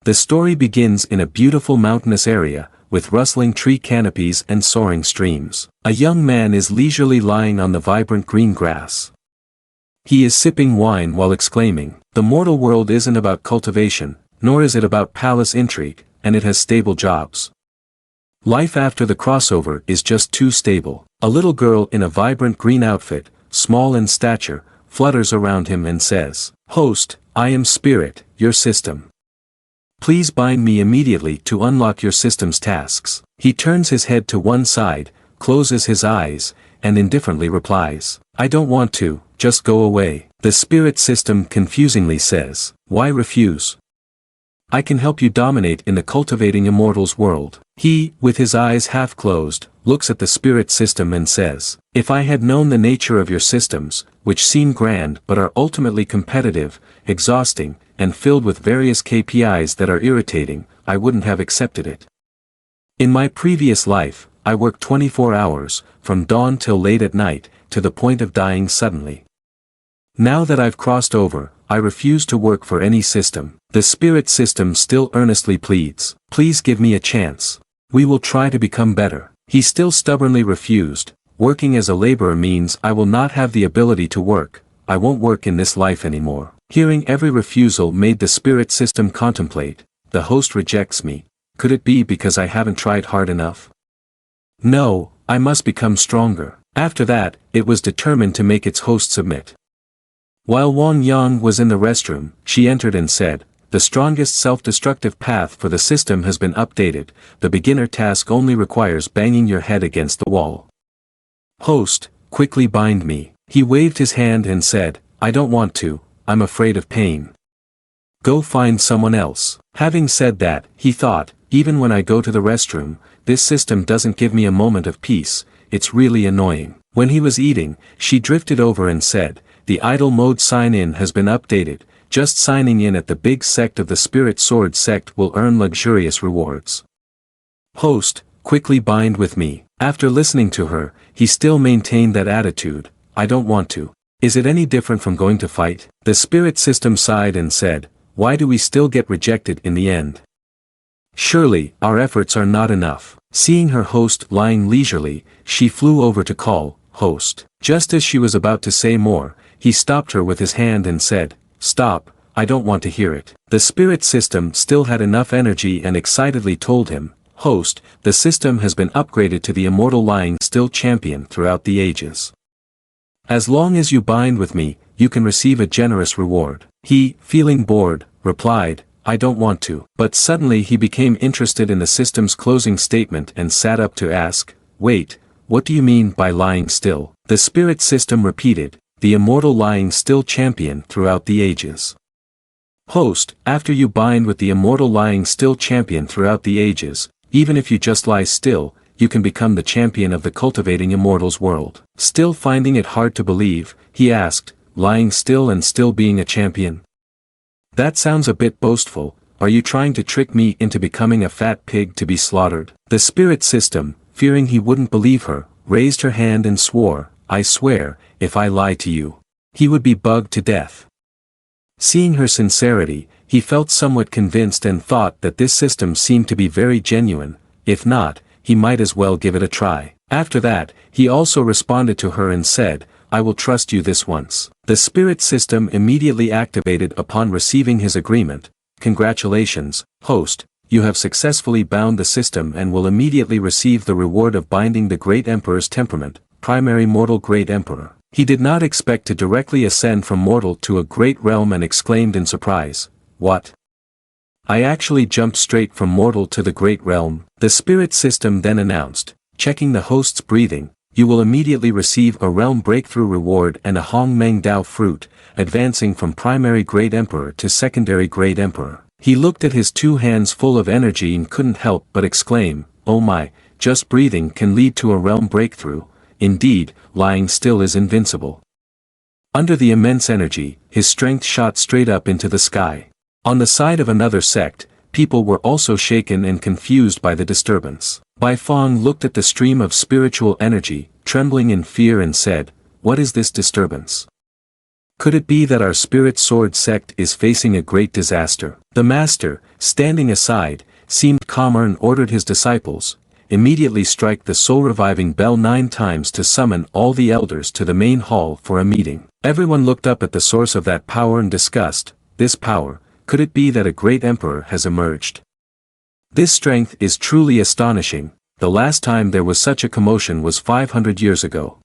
The story begins in a beautiful mountainous area, with rustling tree canopies and soaring streams. A young man is leisurely lying on the vibrant green grass. He is sipping wine while exclaiming, "The mortal world isn't about cultivation, nor is it about palace intrigue, and it has stable jobs. Life after the crossover is just too stable." A little girl in a vibrant green outfit, small in stature, flutters around him and says, "Host, I am Spirit, your system. Please bind me immediately to unlock your system's tasks." He turns his head to one side, closes his eyes, and indifferently replies, "I don't want to, just go away." The spirit system confusingly says, "Why refuse? I can help you dominate in the cultivating immortals world." He, with his eyes half closed, looks at the spirit system and says, "If I had known the nature of your systems, which seem grand but are ultimately competitive, exhausting, and filled with various KPIs that are irritating, I wouldn't have accepted it. In my previous life, I worked 24 hours, from dawn till late at night, to the point of dying suddenly. Now that I've crossed over, I refuse to work for any system." The spirit system still earnestly pleads, "Please give me a chance. We will try to become better." He still stubbornly refused. "Working as a laborer means I will not have the ability to work. I won't work in this life anymore." Hearing every refusal made the spirit system contemplate, "The host rejects me. Could it be because I haven't tried hard enough? No, I must become stronger." After that, it was determined to make its host submit. While Wang Yang was in the restroom, she entered and said, "The strongest self-destructive path for the system has been updated. The beginner task only requires banging your head against the wall. Host, quickly bind me." He waved his hand and said, "I don't want to, I'm afraid of pain. Go find someone else." Having said that, he thought, even when I go to the restroom, this system doesn't give me a moment of peace, it's really annoying. When he was eating, she drifted over and said, "The idle mode sign-in has been updated. Just signing in at the big sect of the Spirit Sword sect will earn luxurious rewards. Host, quickly bind with me." After listening to her, he still maintained that attitude, "I don't want to. Is it any different from going to fight?" The spirit system sighed and said, "Why do we still get rejected in the end? Surely, our efforts are not enough." Seeing her host lying leisurely, she flew over to call, "Host." Just as she was about to say more, he stopped her with his hand and said, "Stop, I don't want to hear it." The spirit system still had enough energy and excitedly told him, "Host, the system has been upgraded to the immortal lying still champion throughout the ages. As long as you bind with me, you can receive a generous reward." He, feeling bored, replied, "I don't want to." But suddenly he became interested in the system's closing statement and sat up to ask, "Wait, what do you mean by lying still?" The spirit system repeated, "The immortal lying still champion throughout the ages. Host, after you bind with the immortal lying still champion throughout the ages, even if you just lie still, you can become the champion of the cultivating immortals world." Still finding it hard to believe, he asked, "Lying still and still being a champion? That sounds a bit boastful. Are you trying to trick me into becoming a fat pig to be slaughtered?" The spirit system, fearing he wouldn't believe her, raised her hand and swore, "I swear, if I lie to you, he would be bugged to death." Seeing her sincerity, he felt somewhat convinced and thought that this system seemed to be very genuine. If not, he might as well give it a try. After that, he also responded to her and said, "I will trust you this once." The spirit system immediately activated upon receiving his agreement. "Congratulations, host, you have successfully bound the system and will immediately receive the reward of binding the Great Emperor's temperament, primary mortal Great Emperor." He did not expect to directly ascend from mortal to a great realm and exclaimed in surprise, "What? I actually jumped straight from mortal to the great realm." The spirit system then announced, checking the host's breathing, "You will immediately receive a realm breakthrough reward and a Hong Meng Dao fruit, advancing from primary Great Emperor to secondary Great Emperor." He looked at his two hands full of energy and couldn't help but exclaim, "Oh my, just breathing can lead to a realm breakthrough. Indeed, lying still is invincible." Under the immense energy, his strength shot straight up into the sky. On the side of another sect, people were also shaken and confused by the disturbance. Bai Fong looked at the stream of spiritual energy, trembling in fear and said, "What is this disturbance? Could it be that our spirit sword sect is facing a great disaster? The master, standing aside, seemed calmer and ordered his disciples, immediately strike the soul-reviving bell 9 times to summon all the elders to the main hall for a meeting. Everyone looked up at the source of that power and discussed, this power, could it be that a great emperor has emerged? This strength is truly astonishing. The last time there was such a commotion was 500 years ago.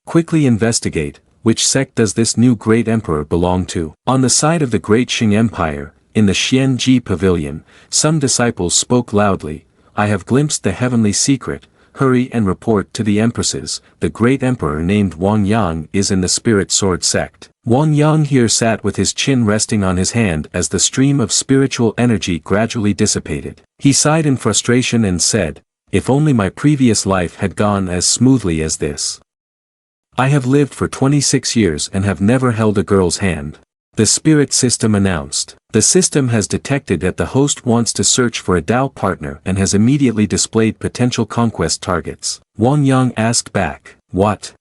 Quickly investigate, which sect does this new great emperor belong to? On the side of the great Qing Empire, in the Xianji pavilion, some disciples spoke loudly, I have glimpsed the heavenly secret, hurry and report to the empresses, the great emperor named Wang Yang is in the spirit sword sect. Wang Yang here sat with his chin resting on his hand as the stream of spiritual energy gradually dissipated. He sighed in frustration and said, if only my previous life had gone as smoothly as this. I have lived for 26 years and have never held a girl's hand. The spirit system announced. The system has detected that the host wants to search for a Dao partner and has immediately displayed potential conquest targets. Wang Yang asked back, what?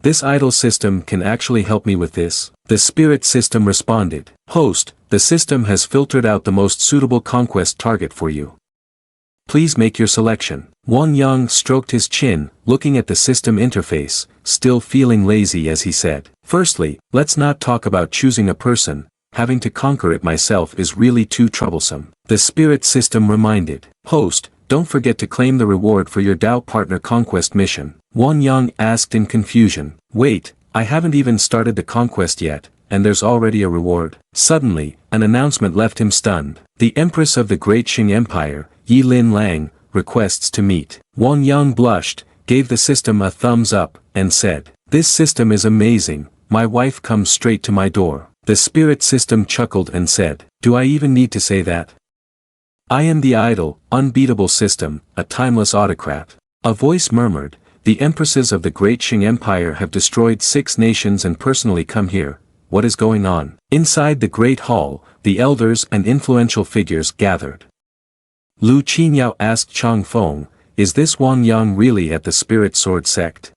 This idle system can actually help me with this? The spirit system responded, host, the system has filtered out the most suitable conquest target for you. Please make your selection. Wang Yang stroked his chin, looking at the system interface, still feeling lazy as he said, firstly, let's not talk about choosing a person, having to conquer it myself is really too troublesome. The spirit system reminded, host, don't forget to claim the reward for your Dao partner conquest mission. Wang Yang asked in confusion, wait, I haven't even started the conquest yet, and there's already a reward. Suddenly, an announcement left him stunned. The Empress of the Great Qing Empire, Yi Lin Lang, requests to meet. Wang Yang blushed, gave the system a thumbs up, and said, this system is amazing, my wife comes straight to my door. The spirit system chuckled and said, do I even need to say that? I am the idle, unbeatable system, a timeless autocrat. A voice murmured, the empresses of the Great Qing Empire have destroyed 6 nations and personally come here. What is going on? Inside the great hall, the elders and influential figures gathered. Lu Qinyao asked Chang Feng, is this Wang Yang really at the spirit sword sect?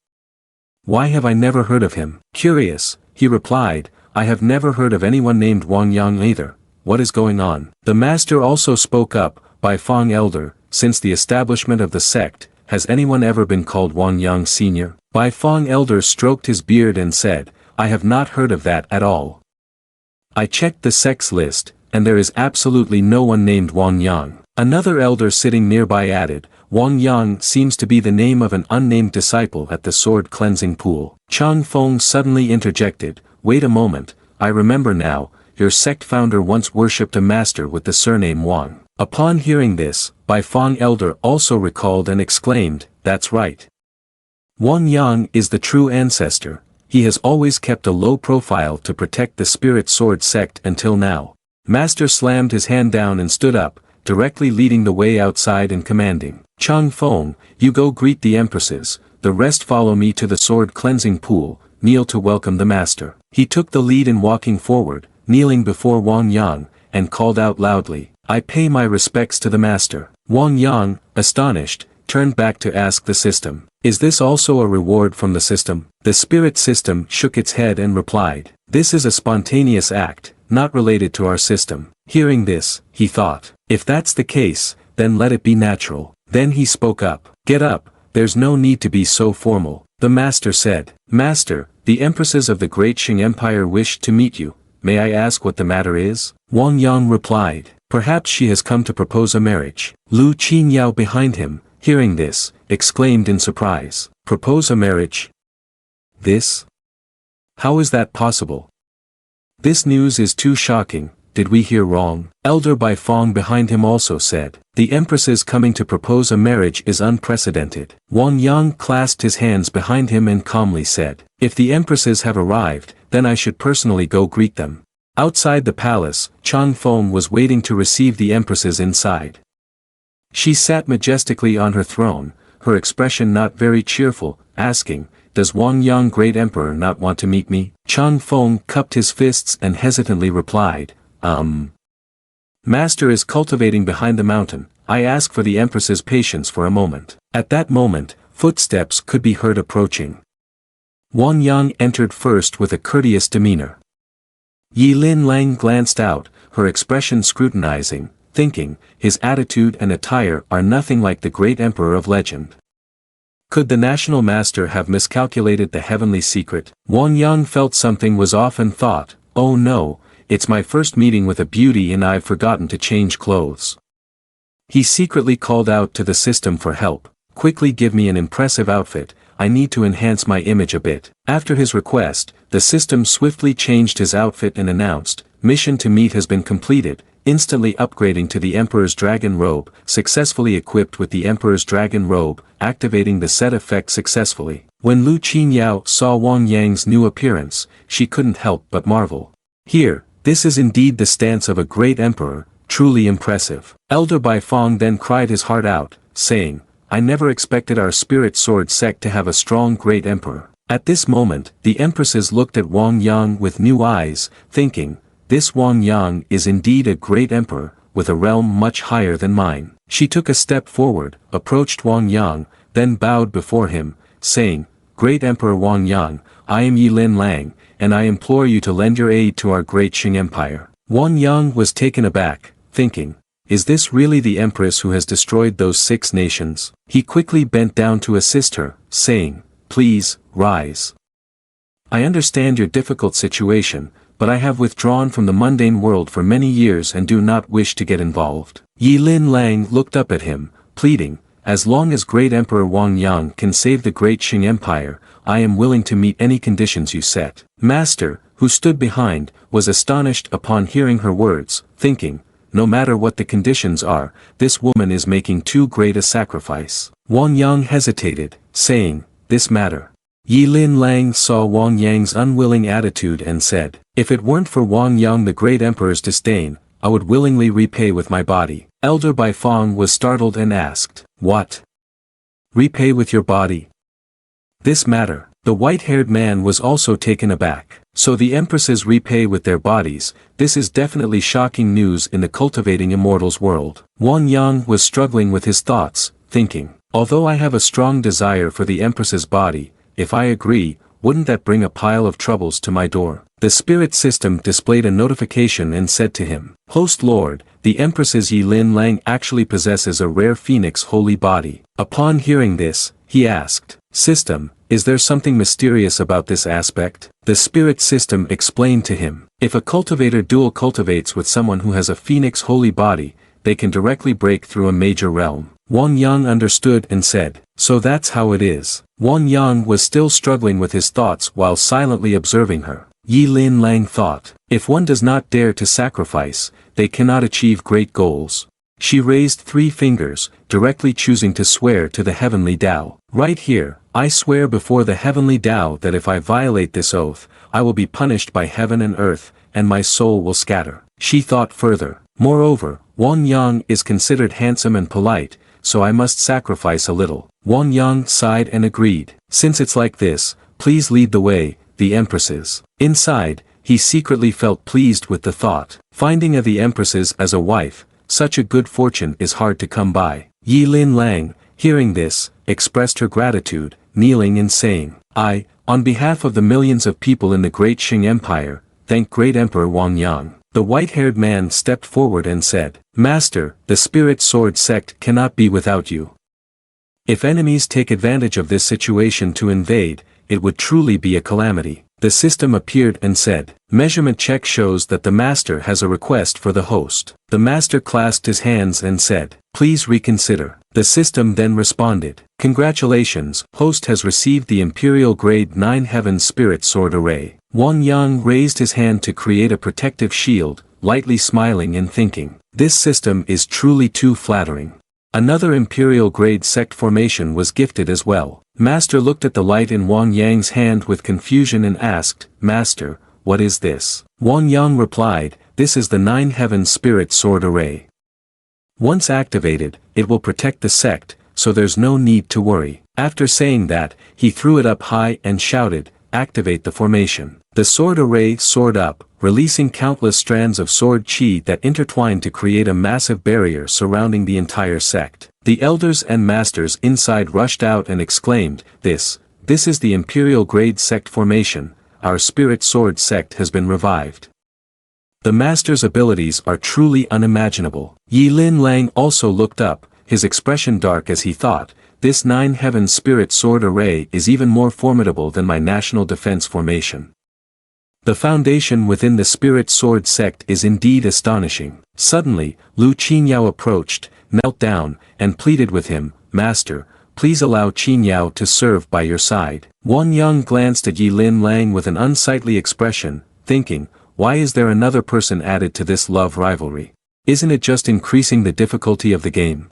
Why have I never heard of him? Curious, he replied, I have never heard of anyone named Wang Yang either. What is going on? The master also spoke up, Bai Fang elder, since the establishment of the sect, has anyone ever been called Wang Yang senior? Bai Fang elder stroked his beard and said, I have not heard of that at all. I checked the sect's list, and there is absolutely no one named Wang Yang. Another elder sitting nearby added, Wang Yang seems to be the name of an unnamed disciple at the sword cleansing pool. Chang Feng suddenly interjected, wait a moment, I remember now, your sect founder once worshipped a master with the surname Wang. Upon hearing this, Bai Fang elder also recalled and exclaimed, that's right. Wang Yang is the true ancestor, he has always kept a low profile to protect the spirit sword sect until now. Master slammed his hand down and stood up, directly leading the way outside and commanding, Chang Feng, you go greet the empresses, the rest follow me to the sword cleansing pool, kneel to welcome the master. He took the lead in walking forward, kneeling before Wang Yang, and called out loudly, I pay my respects to the master. Wang Yang, astonished, turned back to ask the system, is this also a reward from the system? The spirit system shook its head and replied, this is a spontaneous act, not related to our system. Hearing this, he thought, if that's the case, then let it be natural. Then he spoke up, get up, there's no need to be so formal. The master said, Master, the empresses of the Great Qing Empire wish to meet you, may I ask what the matter is? Wang Yang replied, perhaps she has come to propose a marriage. Lu Qinyao behind him, hearing this, exclaimed in surprise, propose a marriage? This? How is that possible? This news is too shocking, did we hear wrong? Elder Bai Fang behind him also said, the empresses coming to propose a marriage is unprecedented. Wang Yang clasped his hands behind him and calmly said, if the empresses have arrived, then I should personally go greet them. Outside the palace, Chang Feng was waiting to receive the empresses inside. She sat majestically on her throne, her expression not very cheerful, asking, does Wang Yang Great Emperor not want to meet me? Chang Feng cupped his fists and hesitantly replied, Master is cultivating behind the mountain, I ask for the Empress's patience for a moment. At that moment, footsteps could be heard approaching. Wang Yang entered first with a courteous demeanor. Yi Lin Lang glanced out, her expression scrutinizing, thinking, his attitude and attire are nothing like the great emperor of legend. Could the national master have miscalculated the heavenly secret? Wang Yang felt something was off and thought, oh no, it's my first meeting with a beauty and I've forgotten to change clothes. He secretly called out to the system for help, quickly give me an impressive outfit, I need to enhance my image a bit. After his request, the system swiftly changed his outfit and announced, mission to meet has been completed, instantly upgrading to the Emperor's Dragon Robe, successfully equipped with the Emperor's Dragon Robe, activating the set effect successfully. When Lu Qinyao saw Wang Yang's new appearance, she couldn't help but marvel. Here, this is indeed the stance of a great emperor, truly impressive. Elder Bai Fong then cried his heart out, saying, I never expected our spirit sword sect to have a strong great emperor. At this moment, the empresses looked at Wang Yang with new eyes, thinking, this Wang Yang is indeed a great emperor, with a realm much higher than mine. She took a step forward, approached Wang Yang, then bowed before him, saying, Great Emperor Wang Yang, I am Yi Lin Lang, and I implore you to lend your aid to our great Qing Empire. Wang Yang was taken aback, thinking, is this really the empress who has destroyed those 6 nations? He quickly bent down to assist her, saying, please, rise. I understand your difficult situation, but I have withdrawn from the mundane world for many years and do not wish to get involved. Yi Lin Lang looked up at him, pleading, as long as great Emperor Wang Yang can save the great Qing Empire, I am willing to meet any conditions you set. Master, who stood behind, was astonished upon hearing her words, thinking, no matter what the conditions are, this woman is making too great a sacrifice. Wang Yang hesitated, saying, this matter. Yi Lin Lang saw Wang Yang's unwilling attitude and said, if it weren't for Wang Yang the great emperor's disdain, I would willingly repay with my body. Elder Bai Fong was startled and asked, what? Repay with your body? This matter. The white-haired man was also taken aback. So the empresses repay with their bodies, this is definitely shocking news in the cultivating immortals world. Wang Yang was struggling with his thoughts, thinking, although I have a strong desire for the empress's body, if I agree, wouldn't that bring a pile of troubles to my door? The spirit system displayed a notification and said to him, Host Lord, the empress's Yi Lin Lang actually possesses a rare phoenix holy body. Upon hearing this, he asked, System, is there something mysterious about this aspect? The spirit system explained to him, if a cultivator dual cultivates with someone who has a phoenix holy body, they can directly break through a major realm. Wang Yang understood and said, so that's how it is. Wang Yang was still struggling with his thoughts while silently observing her. Yi Lin Lang thought, if one does not dare to sacrifice, they cannot achieve great goals. She raised 3 fingers, directly choosing to swear to the heavenly Tao. Right here, I swear before the heavenly Tao that if I violate this oath, I will be punished by heaven and earth, and my soul will scatter. She thought further, moreover, Wang Yang is considered handsome and polite, so I must sacrifice a little. Wang Yang sighed and agreed. Since it's like this, please lead the way, the empresses. Inside, he secretly felt pleased with the thought. Finding of the empresses as a wife, such a good fortune is hard to come by. Yi Lin Lang, hearing this, expressed her gratitude, kneeling and saying, I, on behalf of the millions of people in the great Qing Empire, thank great Emperor Wang Yang. The white-haired man stepped forward and said, Master, the spirit sword sect cannot be without you. If enemies take advantage of this situation to invade, it would truly be a calamity. The system appeared and said, measurement check shows that the master has a request for the host. The master clasped his hands and said, please reconsider. The system then responded, congratulations, host has received the Imperial Grade 9 Heaven Spirit Sword Array. Wang Yang raised his hand to create a protective shield, lightly smiling and thinking, this system is truly too flattering. Another Imperial Grade sect formation was gifted as well. Master looked at the light in Wang Yang's hand with confusion and asked, Master, what is this? Wang Yang replied, this is the 9 Heaven Spirit Sword Array. Once activated, it will protect the sect, so there's no need to worry. After saying that, he threw it up high and shouted, activate the formation. The sword array soared up, releasing countless strands of sword chi that intertwined to create a massive barrier surrounding the entire sect. The elders and masters inside rushed out and exclaimed, this this is the Imperial Grade Sect formation, our Spirit Sword Sect has been revived. The Master's abilities are truly unimaginable. Yilin Lang also looked up, his expression dark as he thought, this Nine Heavens Spirit Sword Array is even more formidable than my National Defense formation. The foundation within the Spirit Sword Sect is indeed astonishing. Suddenly, Lu Qinyao approached, knelt down, and pleaded with him, Master, please allow Qinyao to serve by your side. Wang Yang glanced at Yilin Lang with an unsightly expression, thinking, why is there another person added to this love rivalry? Isn't it just increasing the difficulty of the game?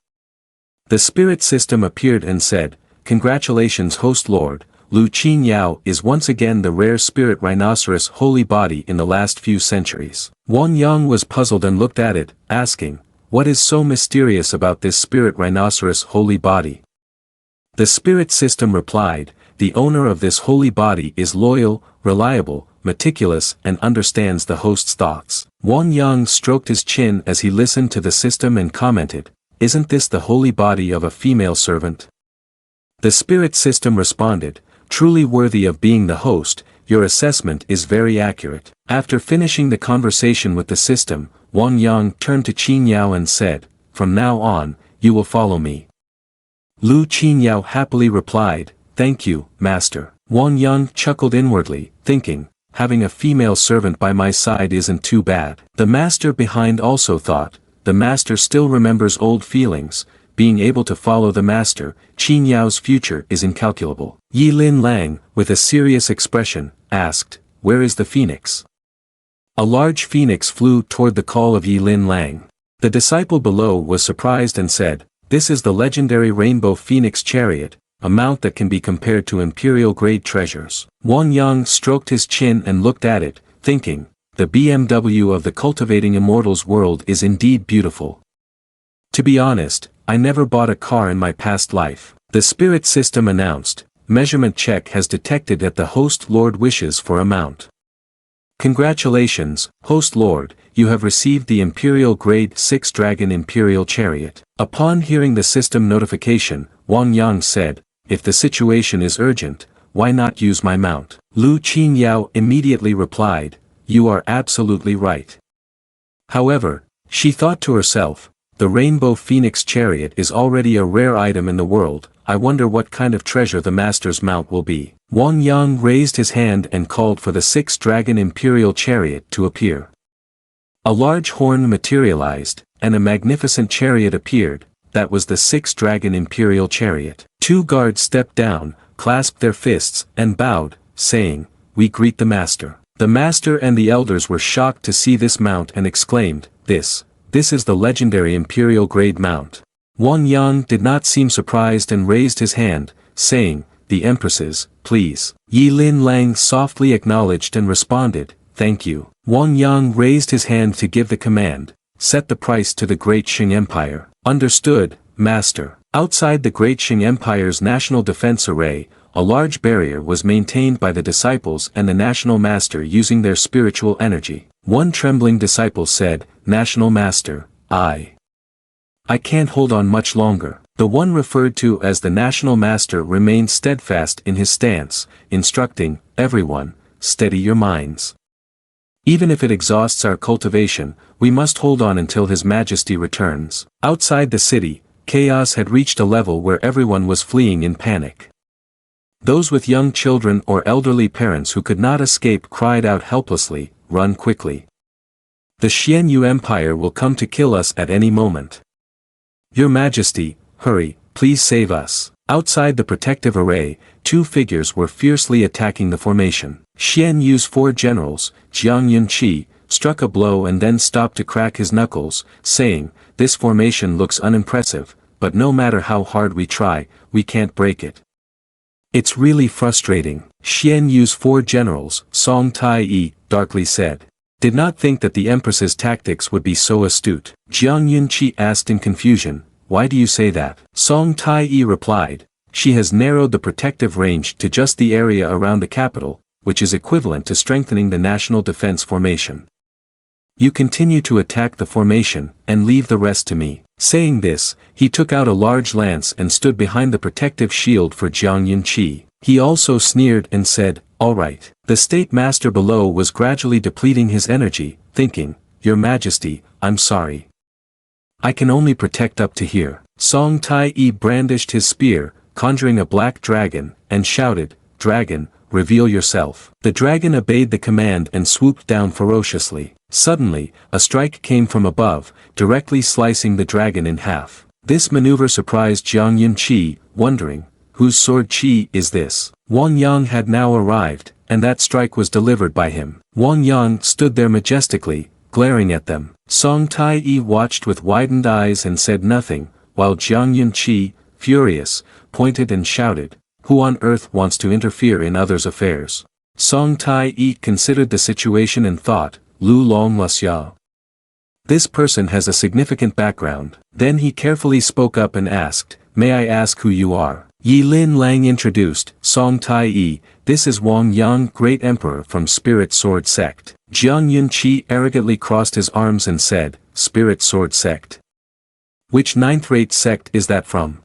The spirit system appeared and said, congratulations host lord, Lu Qinyao is once again the rare spirit rhinoceros holy body in the last few centuries. Wang Yang was puzzled and looked at it, asking, what is so mysterious about this spirit rhinoceros holy body? The spirit system replied, the owner of this holy body is loyal, reliable, meticulous and understands the host's thoughts. Wang Yang stroked his chin as he listened to the system and commented, isn't this the holy body of a female servant? The spirit system responded, truly worthy of being the host, your assessment is very accurate. After finishing the conversation with the system, Wang Yang turned to Qinyao and said, from now on, you will follow me. Lu Qinyao happily replied, thank you, master. Wang Yang chuckled inwardly, thinking, having a female servant by my side isn't too bad. The master behind also thought, the master still remembers old feelings, being able to follow the master, Qinyao's future is incalculable. Yilin Lang, with a serious expression, asked, where is the phoenix? A large phoenix flew toward the call of Yilin Lang. The disciple below was surprised and said, this is the legendary Rainbow Phoenix Chariot, a mount that can be compared to imperial-grade treasures. Wang Yang stroked his chin and looked at it, thinking, the BMW of the cultivating immortals world is indeed beautiful. To be honest, I never bought a car in my past life. The spirit system announced, measurement check has detected that the host lord wishes for a mount. Congratulations, host lord, you have received the Imperial Grade 6 Dragon Imperial Chariot. Upon hearing the system notification, Wang Yang said, if the situation is urgent, why not use my mount? Lu Qinyao immediately replied, you are absolutely right. However, she thought to herself, the Rainbow Phoenix Chariot is already a rare item in the world, I wonder what kind of treasure the master's mount will be. Wang Yang raised his hand and called for the 6th Dragon Imperial Chariot to appear. A large horn materialized, and a magnificent chariot appeared, that was the 6th Dragon Imperial Chariot. 2 guards stepped down, clasped their fists, and bowed, saying, we greet the master. The master and the elders were shocked to see this mount and exclaimed, this is the legendary Imperial Grade mount. Wang Yang did not seem surprised and raised his hand, saying, the empresses, please. Yilin Lang softly acknowledged and responded, thank you. Wang Yang raised his hand to give the command, set the price to the Great Qing Empire. Understood, master. Outside the Great Qing Empire's National Defense Array, a large barrier was maintained by the disciples and the National Master using their spiritual energy. One trembling disciple said, National Master, I can't hold on much longer. The one referred to as the National Master remained steadfast in his stance, instructing, everyone, steady your minds. Even if it exhausts our cultivation, we must hold on until His Majesty returns. Outside the city, chaos had reached a level where everyone was fleeing in panic. Those with young children or elderly parents who could not escape cried out helplessly, run quickly. The Xianyu Empire will come to kill us at any moment. Your Majesty, hurry, please save us. Outside the protective array, 2 figures were fiercely attacking the formation. Xianyu's 4 generals, Jiang Yunqi, struck a blow and then stopped to crack his knuckles, saying, this formation looks unimpressive, but no matter how hard we try, we can't break it. It's really frustrating. Xianyu's 4 generals, Song Tai-yi, darkly said. Did not think that the Empress's tactics would be so astute. Jiang Yunqi asked in confusion, why do you say that? Song Tai-yi replied, she has narrowed the protective range to just the area around the capital, which is equivalent to strengthening the national defense formation. You continue to attack the formation, and leave the rest to me. Saying this, he took out a large lance and stood behind the protective shield for Jiang Yunqi. He also sneered and said, "All right." The state master below was gradually depleting his energy, thinking, "Your Majesty, I'm sorry. I can only protect up to here." Song Tai-yi brandished his spear, conjuring a black dragon, and shouted, "Dragon, reveal yourself." The dragon obeyed the command and swooped down ferociously. Suddenly, a strike came from above, directly slicing the dragon in half. This maneuver surprised Jiang Yunqi, wondering, whose sword chi is this? Wang Yang had now arrived, and that strike was delivered by him. Wang Yang stood there majestically, glaring at them. Song Tai-yi watched with widened eyes and said nothing, while Jiang Yunqi, furious, pointed and shouted, "Who on earth wants to interfere in others' affairs?" Song Tai-yi considered the situation and thought, Lu Long Lasya. This person has a significant background. Then he carefully spoke up and asked, "May I ask who you are?" Yi Lin Lang introduced, Song Tai-yi, "This is Wang Yang, Great Emperor from Spirit Sword Sect." Jiang Yunqi arrogantly crossed his arms and said, "Spirit Sword Sect? Which ninth-rate sect is that from?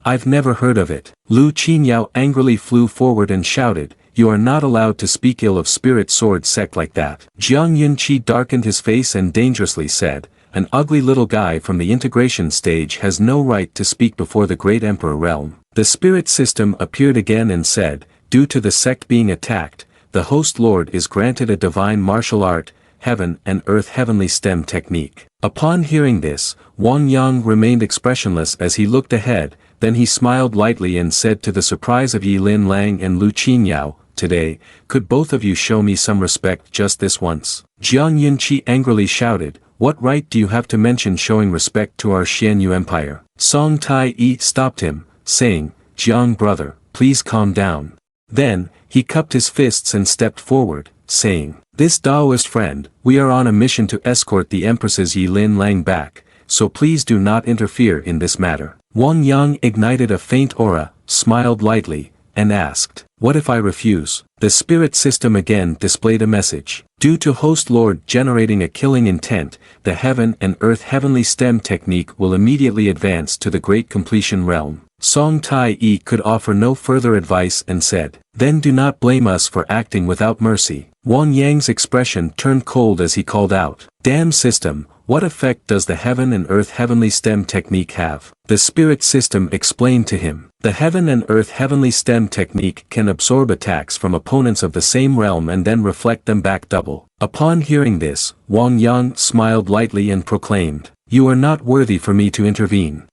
I've never heard of it." Lu Qinyao angrily flew forward and shouted, "You are not allowed to speak ill of Spirit Sword Sect like that." Jiang Yunqi darkened his face and dangerously said, "An ugly little guy from the integration stage has no right to speak before the Great Emperor realm." The spirit system appeared again and said, "Due to the sect being attacked, the host lord is granted a divine martial art, heaven and earth heavenly stem technique." Upon hearing this, Wang Yang remained expressionless as he looked ahead, then he smiled lightly and said to the surprise of Yi Lin Lang and Lu Qinyao, "Today, could both of you show me some respect just this once?" Jiang Yunqi angrily shouted, "What right do you have to mention showing respect to our Xianyu Empire?" Song Tai-yi stopped him, saying, "Jiang brother, please calm down." Then, he cupped his fists and stepped forward, saying, "This Taoist friend, we are on a mission to escort the Empress's Yi Lin Lang back, so please do not interfere in this matter." Wang Yang ignited a faint aura, smiled lightly, and asked, "What if I refuse?" The spirit system again displayed a message. Due to host lord generating a killing intent, the heaven and earth heavenly stem technique will immediately advance to the great completion realm. Song Tai-yi could offer no further advice and said, "Then do not blame us for acting without mercy." Wang Yang's expression turned cold as he called out, "Damn system, what effect does the heaven and earth heavenly stem technique have?" The spirit system explained to him, "The heaven and earth heavenly stem technique can absorb attacks from opponents of the same realm and then reflect them back double." Upon hearing this, Wang Yang smiled lightly and proclaimed, "You are not worthy for me to intervene.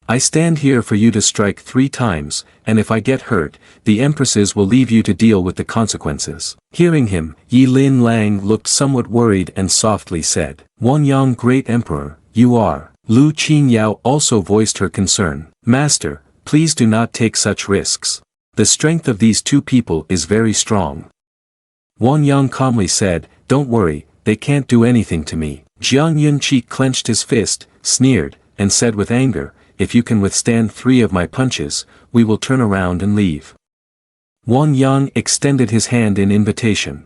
I stand here for you to strike 3 times, and if I get hurt, the empresses will leave you to deal with the consequences." Hearing him, Yi Lin Lang looked somewhat worried and softly said, "Wang Yang, Great Emperor, you are." Lu Qinyao also voiced her concern, "Master, please do not take such risks. The strength of these 2 people is very strong." Wang Yang calmly said, "Don't worry, they can't do anything to me." Jiang Yunqi clenched his fist, sneered, and said with anger, "If you can withstand 3 of my punches, we will turn around and leave." Wang Yang extended his hand in invitation.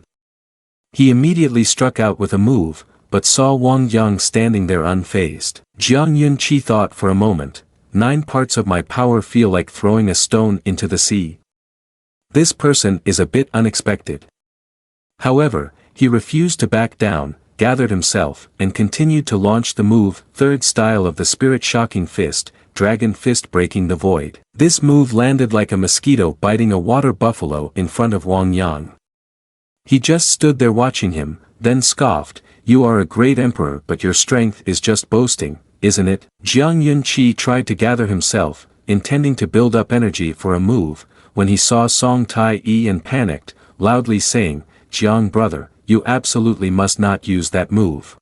He immediately struck out with a move, but saw Wang Yang standing there unfazed. Jiang Yunqi thought for a moment, 9 parts of my power feel like throwing a stone into the sea. This person is a bit unexpected. However, he refused to back down, gathered himself, and continued to launch the move, 3rd style of the spirit shocking fist, dragon fist breaking the void. This move landed like a mosquito biting a water buffalo in front of Wang Yang. He just stood there watching him, then scoffed, "You are a great emperor but your strength is just boasting, isn't it?" Jiang Yunqi tried to gather himself, intending to build up energy for a move, when he saw Song Tai-yi and panicked, loudly saying, "Jiang brother, you absolutely must not use that move."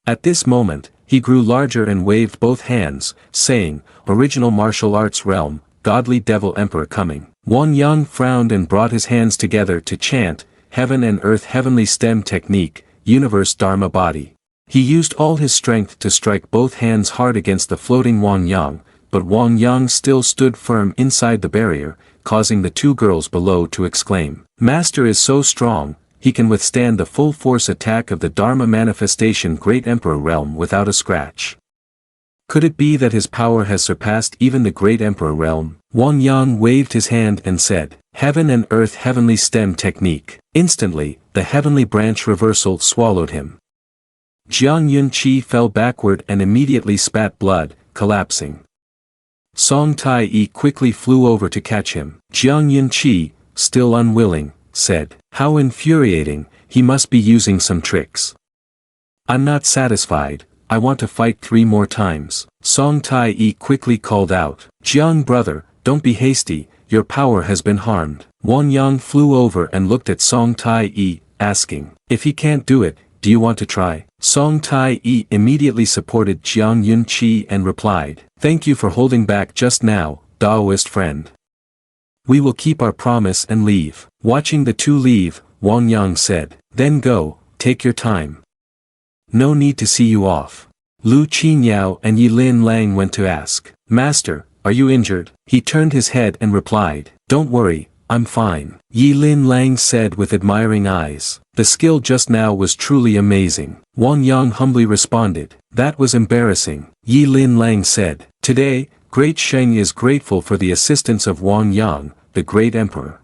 At this moment, he grew larger and waved both hands, saying, "Original martial arts realm, godly devil emperor coming." Wang Yang frowned and brought his hands together to chant, "Heaven and earth heavenly stem technique, universe dharma body." He used all his strength to strike both hands hard against the floating Wang Yang, but Wang Yang still stood firm inside the barrier, causing the 2 girls below to exclaim, "Master is so strong, he can withstand the full force attack of the Dharma manifestation Great Emperor realm without a scratch." Could it be that his power has surpassed even the great emperor realm? Wang Yang waved his hand and said, "Heaven and earth heavenly stem technique." Instantly, the heavenly branch reversal swallowed him. Jiang Yunqi fell backward and immediately spat blood, collapsing. Song Tai-yi quickly flew over to catch him. Jiang Yunqi, still unwilling, said, "How infuriating, he must be using some tricks. I'm not satisfied, I want to fight 3 more times." Song Tai-yi quickly called out, "Jiang brother, don't be hasty, your power has been harmed." Wang Yang flew over and looked at Song Tai-yi, asking, "If he can't do it, do you want to try?" Song Tai-yi immediately supported Jiang Yunqi and replied, "Thank you for holding back just now, Daoist friend. We will keep our promise and leave." Watching the two leave, Wang Yang said, "Then go, take your time. No need to see you off." Lu Qinyao and Yilin Lang went to ask, "Master, are you injured?" He turned his head and replied, "Don't worry, I'm fine." Yilin Lang said with admiring eyes, "The skill just now was truly amazing." Wang Yang humbly responded, "That was embarrassing." Yilin Lang said, "Today, Great Sheng is grateful for the assistance of Wang Yang, the great emperor.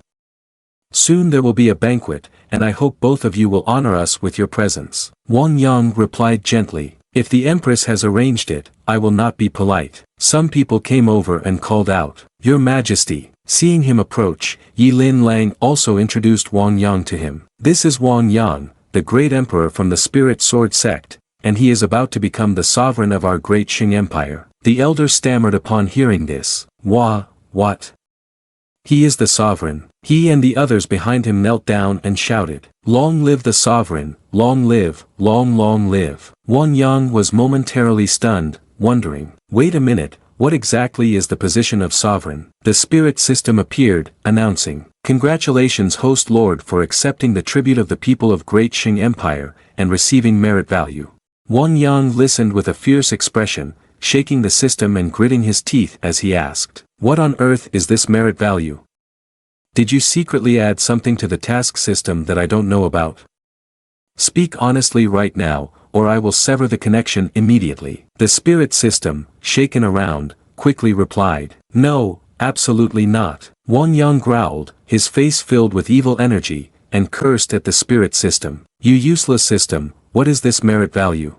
Soon there will be a banquet, and I hope both of you will honor us with your presence." Wang Yang replied gently, "If the empress has arranged it, I will not be polite." Some people came over and called out, "Your Majesty." Seeing him approach, Yilin Lang also introduced Wang Yang to him. "This is Wang Yang, the great emperor from the Spirit Sword sect, and he is about to become the sovereign of our great Qing Empire." The elder stammered upon hearing this, What? He is the sovereign." He and the others behind him knelt down and shouted, "Long live the sovereign, long live, long live." Wang Yang was momentarily stunned, wondering, "Wait a minute, what exactly is the position of sovereign?" The spirit system appeared, announcing, "Congratulations host lord for accepting the tribute of the people of Great Qing Empire, and receiving merit value." Wang Yang listened with a fierce expression, shaking the system and gritting his teeth as he asked, "What on earth is this merit value? Did you secretly add something to the task system that I don't know about? Speak honestly right now, or I will sever the connection immediately." The spirit system, shaken around, quickly replied, "No, absolutely not." Wang Yang growled, his face filled with evil energy, and cursed at the spirit system. "You useless system, what is this merit value?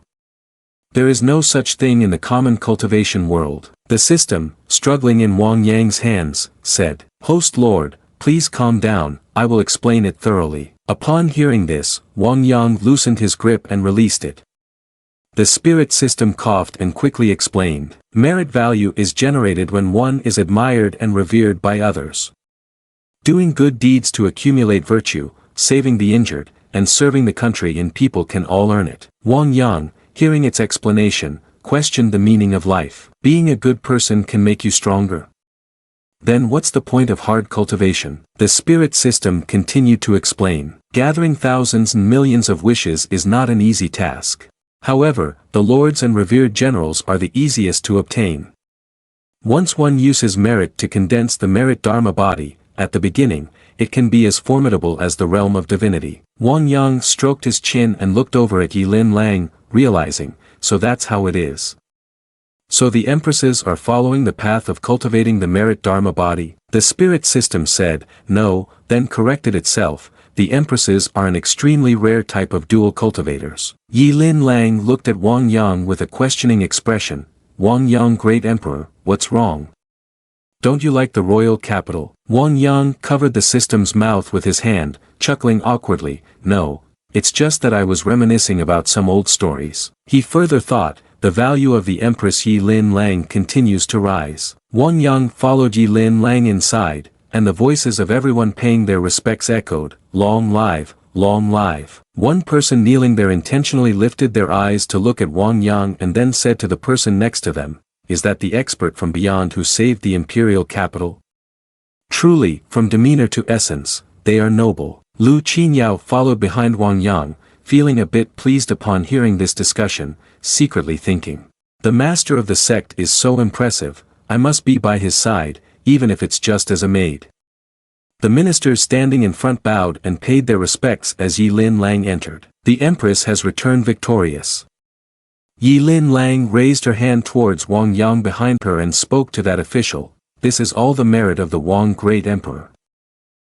There is no such thing in the common cultivation world." The system, struggling in Wang Yang's hands, said, "Host Lord, please calm down, I will explain it thoroughly." Upon hearing this, Wang Yang loosened his grip and released it. The spirit system coughed and quickly explained, "Merit value is generated when one is admired and revered by others. Doing good deeds to accumulate virtue, saving the injured, and serving the country and people can all earn it." Wang Yang, hearing its explanation, questioned the meaning of life. Being a good person can make you stronger. Then what's the point of hard cultivation? The spirit system continued to explain, "Gathering thousands and millions of wishes is not an easy task. However, the lords and revered generals are the easiest to obtain. Once one uses merit to condense the merit dharma body, at the beginning, it can be as formidable as the realm of divinity." Wang Yang stroked his chin and looked over at Yilin Lang, realizing, so that's how it is. So the empresses are following the path of cultivating the merit dharma body? The spirit system said, "No," then corrected itself, "the empresses are an extremely rare type of dual cultivators." Yilin Lang looked at Wang Yang with a questioning expression. "Wang Yang great emperor, what's wrong? Don't you like the royal capital?" Wang Yang covered the system's mouth with his hand, chuckling awkwardly, "No, it's just that I was reminiscing about some old stories." He further thought, "The value of the Empress Yilin Lang continues to rise." Wang Yang followed Yilin Lang inside, and the voices of everyone paying their respects echoed, "Long live, long live." One person kneeling there intentionally lifted their eyes to look at Wang Yang and then said to the person next to them, "Is that the expert from beyond who saved the imperial capital? Truly, from demeanor to essence, they are noble." Lu Qinyao followed behind Wang Yang, feeling a bit pleased upon hearing this discussion, secretly thinking, "The master of the sect is so impressive, I must be by his side, even if it's just as a maid." The ministers standing in front bowed and paid their respects as Yilin Lang entered. "The empress has returned victorious." Yi Lin Lang raised her hand towards Wang Yang behind her and spoke to that official. This is all the merit of the Wang Great Emperor.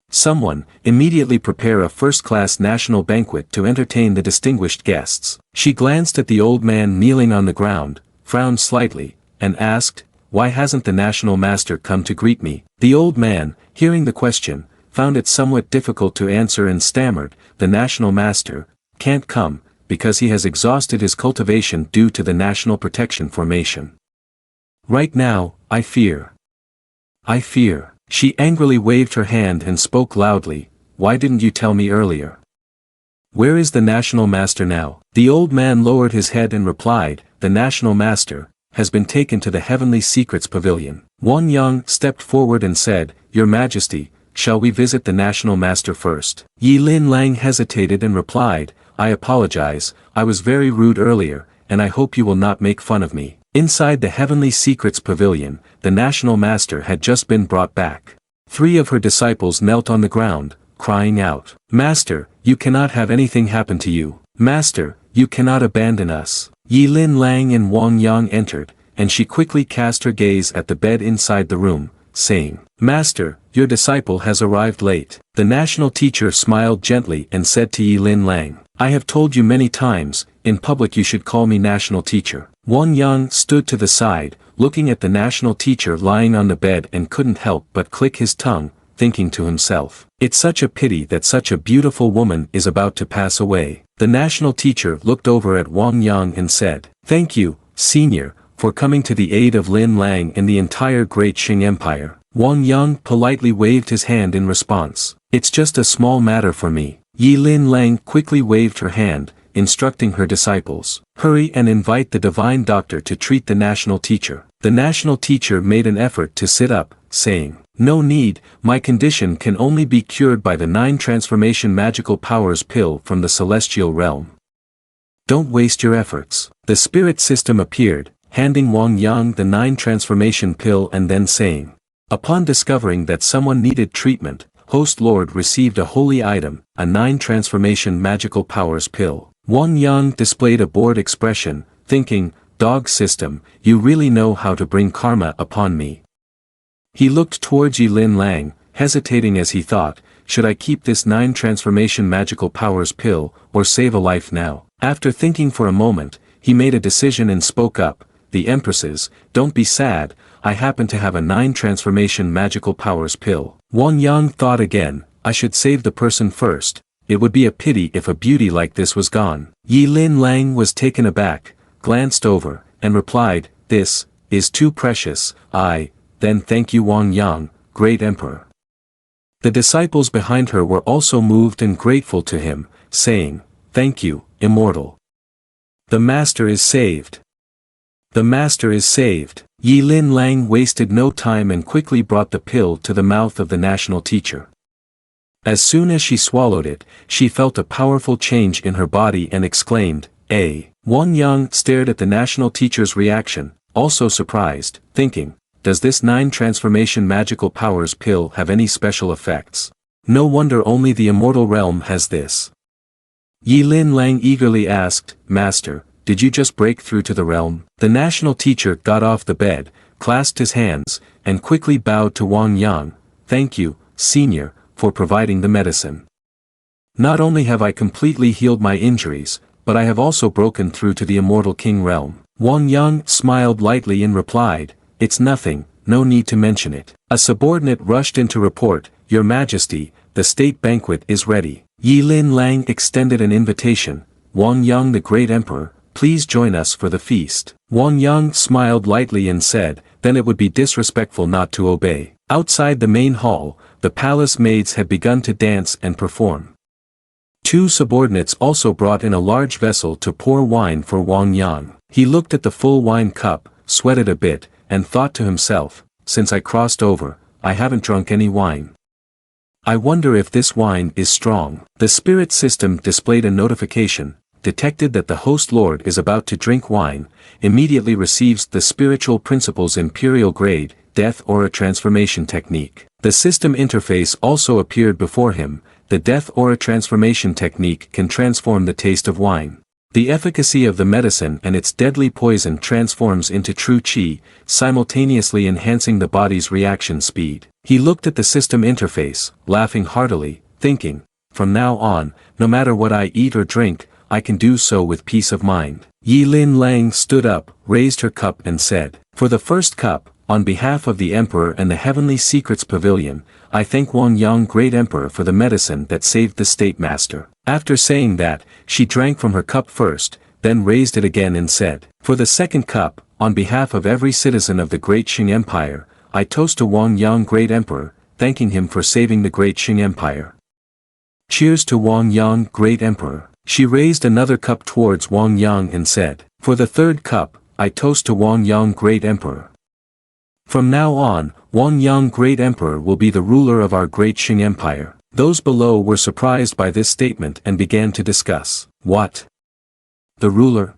Someone, immediately prepare a first-class national banquet to entertain the distinguished guests. She glanced at the old man kneeling on the ground, frowned slightly, and asked, why hasn't the national master come to greet me? The old man, hearing the question, found it somewhat difficult to answer and stammered, the national master can't come, because he has exhausted his cultivation due to the national protection formation. Right now, I fear. She angrily waved her hand and spoke loudly, why didn't you tell me earlier? Where is the national master now? The old man lowered his head and replied, the national master has been taken to the Heavenly Secrets Pavilion. Wang Yang stepped forward and said, Your Majesty, shall we visit the national master first? Yi Lin Lang hesitated and replied, I apologize, I was very rude earlier, and I hope you will not make fun of me. Inside the Heavenly Secrets Pavilion, the national master had just been brought back. 3 of her disciples knelt on the ground, crying out, Master, you cannot have anything happen to you. Master, you cannot abandon us. Yi Lin Lang and Wang Yang entered, and she quickly cast her gaze at the bed inside the room, saying, Master, your disciple has arrived late. The national teacher smiled gently and said to Yi Lin Lang, I have told you many times, in public you should call me national teacher. Wang Yang stood to the side, looking at the national teacher lying on the bed and couldn't help but click his tongue, thinking to himself, it's such a pity that such a beautiful woman is about to pass away. The national teacher looked over at Wang Yang and said, Thank you, senior, for coming to the aid of Lin Lang and the entire Great Qing Empire. Wang Yang politely waved his hand in response. It's just a small matter for me. Yi Lin Lang quickly waved her hand, instructing her disciples, hurry and invite the divine doctor to treat the national teacher. The national teacher made an effort to sit up, saying, No need, my condition can only be cured by the 9 transformation magical powers pill from the celestial realm. Don't waste your efforts. The spirit system appeared, handing Wang Yang the 9 transformation pill and then saying, upon discovering that someone needed treatment, Host Lord received a holy item, a 9 transformation magical powers pill. Wang Yang displayed a bored expression, thinking, Dog system, you really know how to bring karma upon me. He looked towards Yi Lin Lang, hesitating as he thought, should I keep this 9 transformation magical powers pill, or save a life now? After thinking for a moment, he made a decision and spoke up, the empresses, don't be sad, I happen to have a 9 transformation magical powers pill. Wang Yang thought again, I should save the person first, it would be a pity if a beauty like this was gone. Yi Lin Lang was taken aback, glanced over, and replied, this is too precious. Then thank you Wang Yang, great emperor. The disciples behind her were also moved and grateful to him, saying, thank you, immortal. The master is saved. The master is saved. Yi Lin Lang wasted no time and quickly brought the pill to the mouth of the national teacher. As soon as she swallowed it, she felt a powerful change in her body and exclaimed, Wang Yang stared at the national teacher's reaction, also surprised, thinking, does this 9 transformation magical powers pill have any special effects? No wonder only the immortal realm has this. Yi Lin Lang eagerly asked, Master, did you just break through to the realm? The national teacher got off the bed, clasped his hands, and quickly bowed to Wang Yang, thank you, senior, for providing the medicine. Not only have I completely healed my injuries, but I have also broken through to the immortal king realm. Wang Yang smiled lightly and replied, it's nothing, no need to mention it. A subordinate rushed in to report, Your Majesty, the state banquet is ready. Yi Lin Lang extended an invitation, Wang Yang the great emperor, please join us for the feast. Wang Yang smiled lightly and said, then it would be disrespectful not to obey. Outside the main hall, the palace maids had begun to dance and perform. 2 subordinates also brought in a large vessel to pour wine for Wang Yang. He looked at the full wine cup, sweated a bit, and thought to himself, since I crossed over, I haven't drunk any wine. I wonder if this wine is strong. The spirit system displayed a notification, detected that the host lord is about to drink wine, immediately receives the spiritual principles imperial grade, death aura transformation technique. The system interface also appeared before him, the death aura transformation technique can transform the taste of wine. The efficacy of the medicine and its deadly poison transforms into true qi, simultaneously enhancing the body's reaction speed. He looked at the system interface, laughing heartily, thinking, from now on, no matter what I eat or drink, I can do so with peace of mind. Yilin Lang stood up, raised her cup and said, "For the first cup, on behalf of the Emperor and the Heavenly Secrets Pavilion, I thank Wang Yang Great Emperor for the medicine that saved the State Master." After saying that, she drank from her cup first, then raised it again and said, "For the second cup, on behalf of every citizen of the Great Qing Empire, I toast to Wang Yang Great Emperor, thanking him for saving the Great Qing Empire. Cheers to Wang Yang Great Emperor." She raised another cup towards Wang Yang and said, "For the third cup, I toast to Wang Yang Great Emperor. From now on, Wang Yang Great Emperor will be the ruler of our Great Qing Empire." Those below were surprised by this statement and began to discuss, "What? The ruler?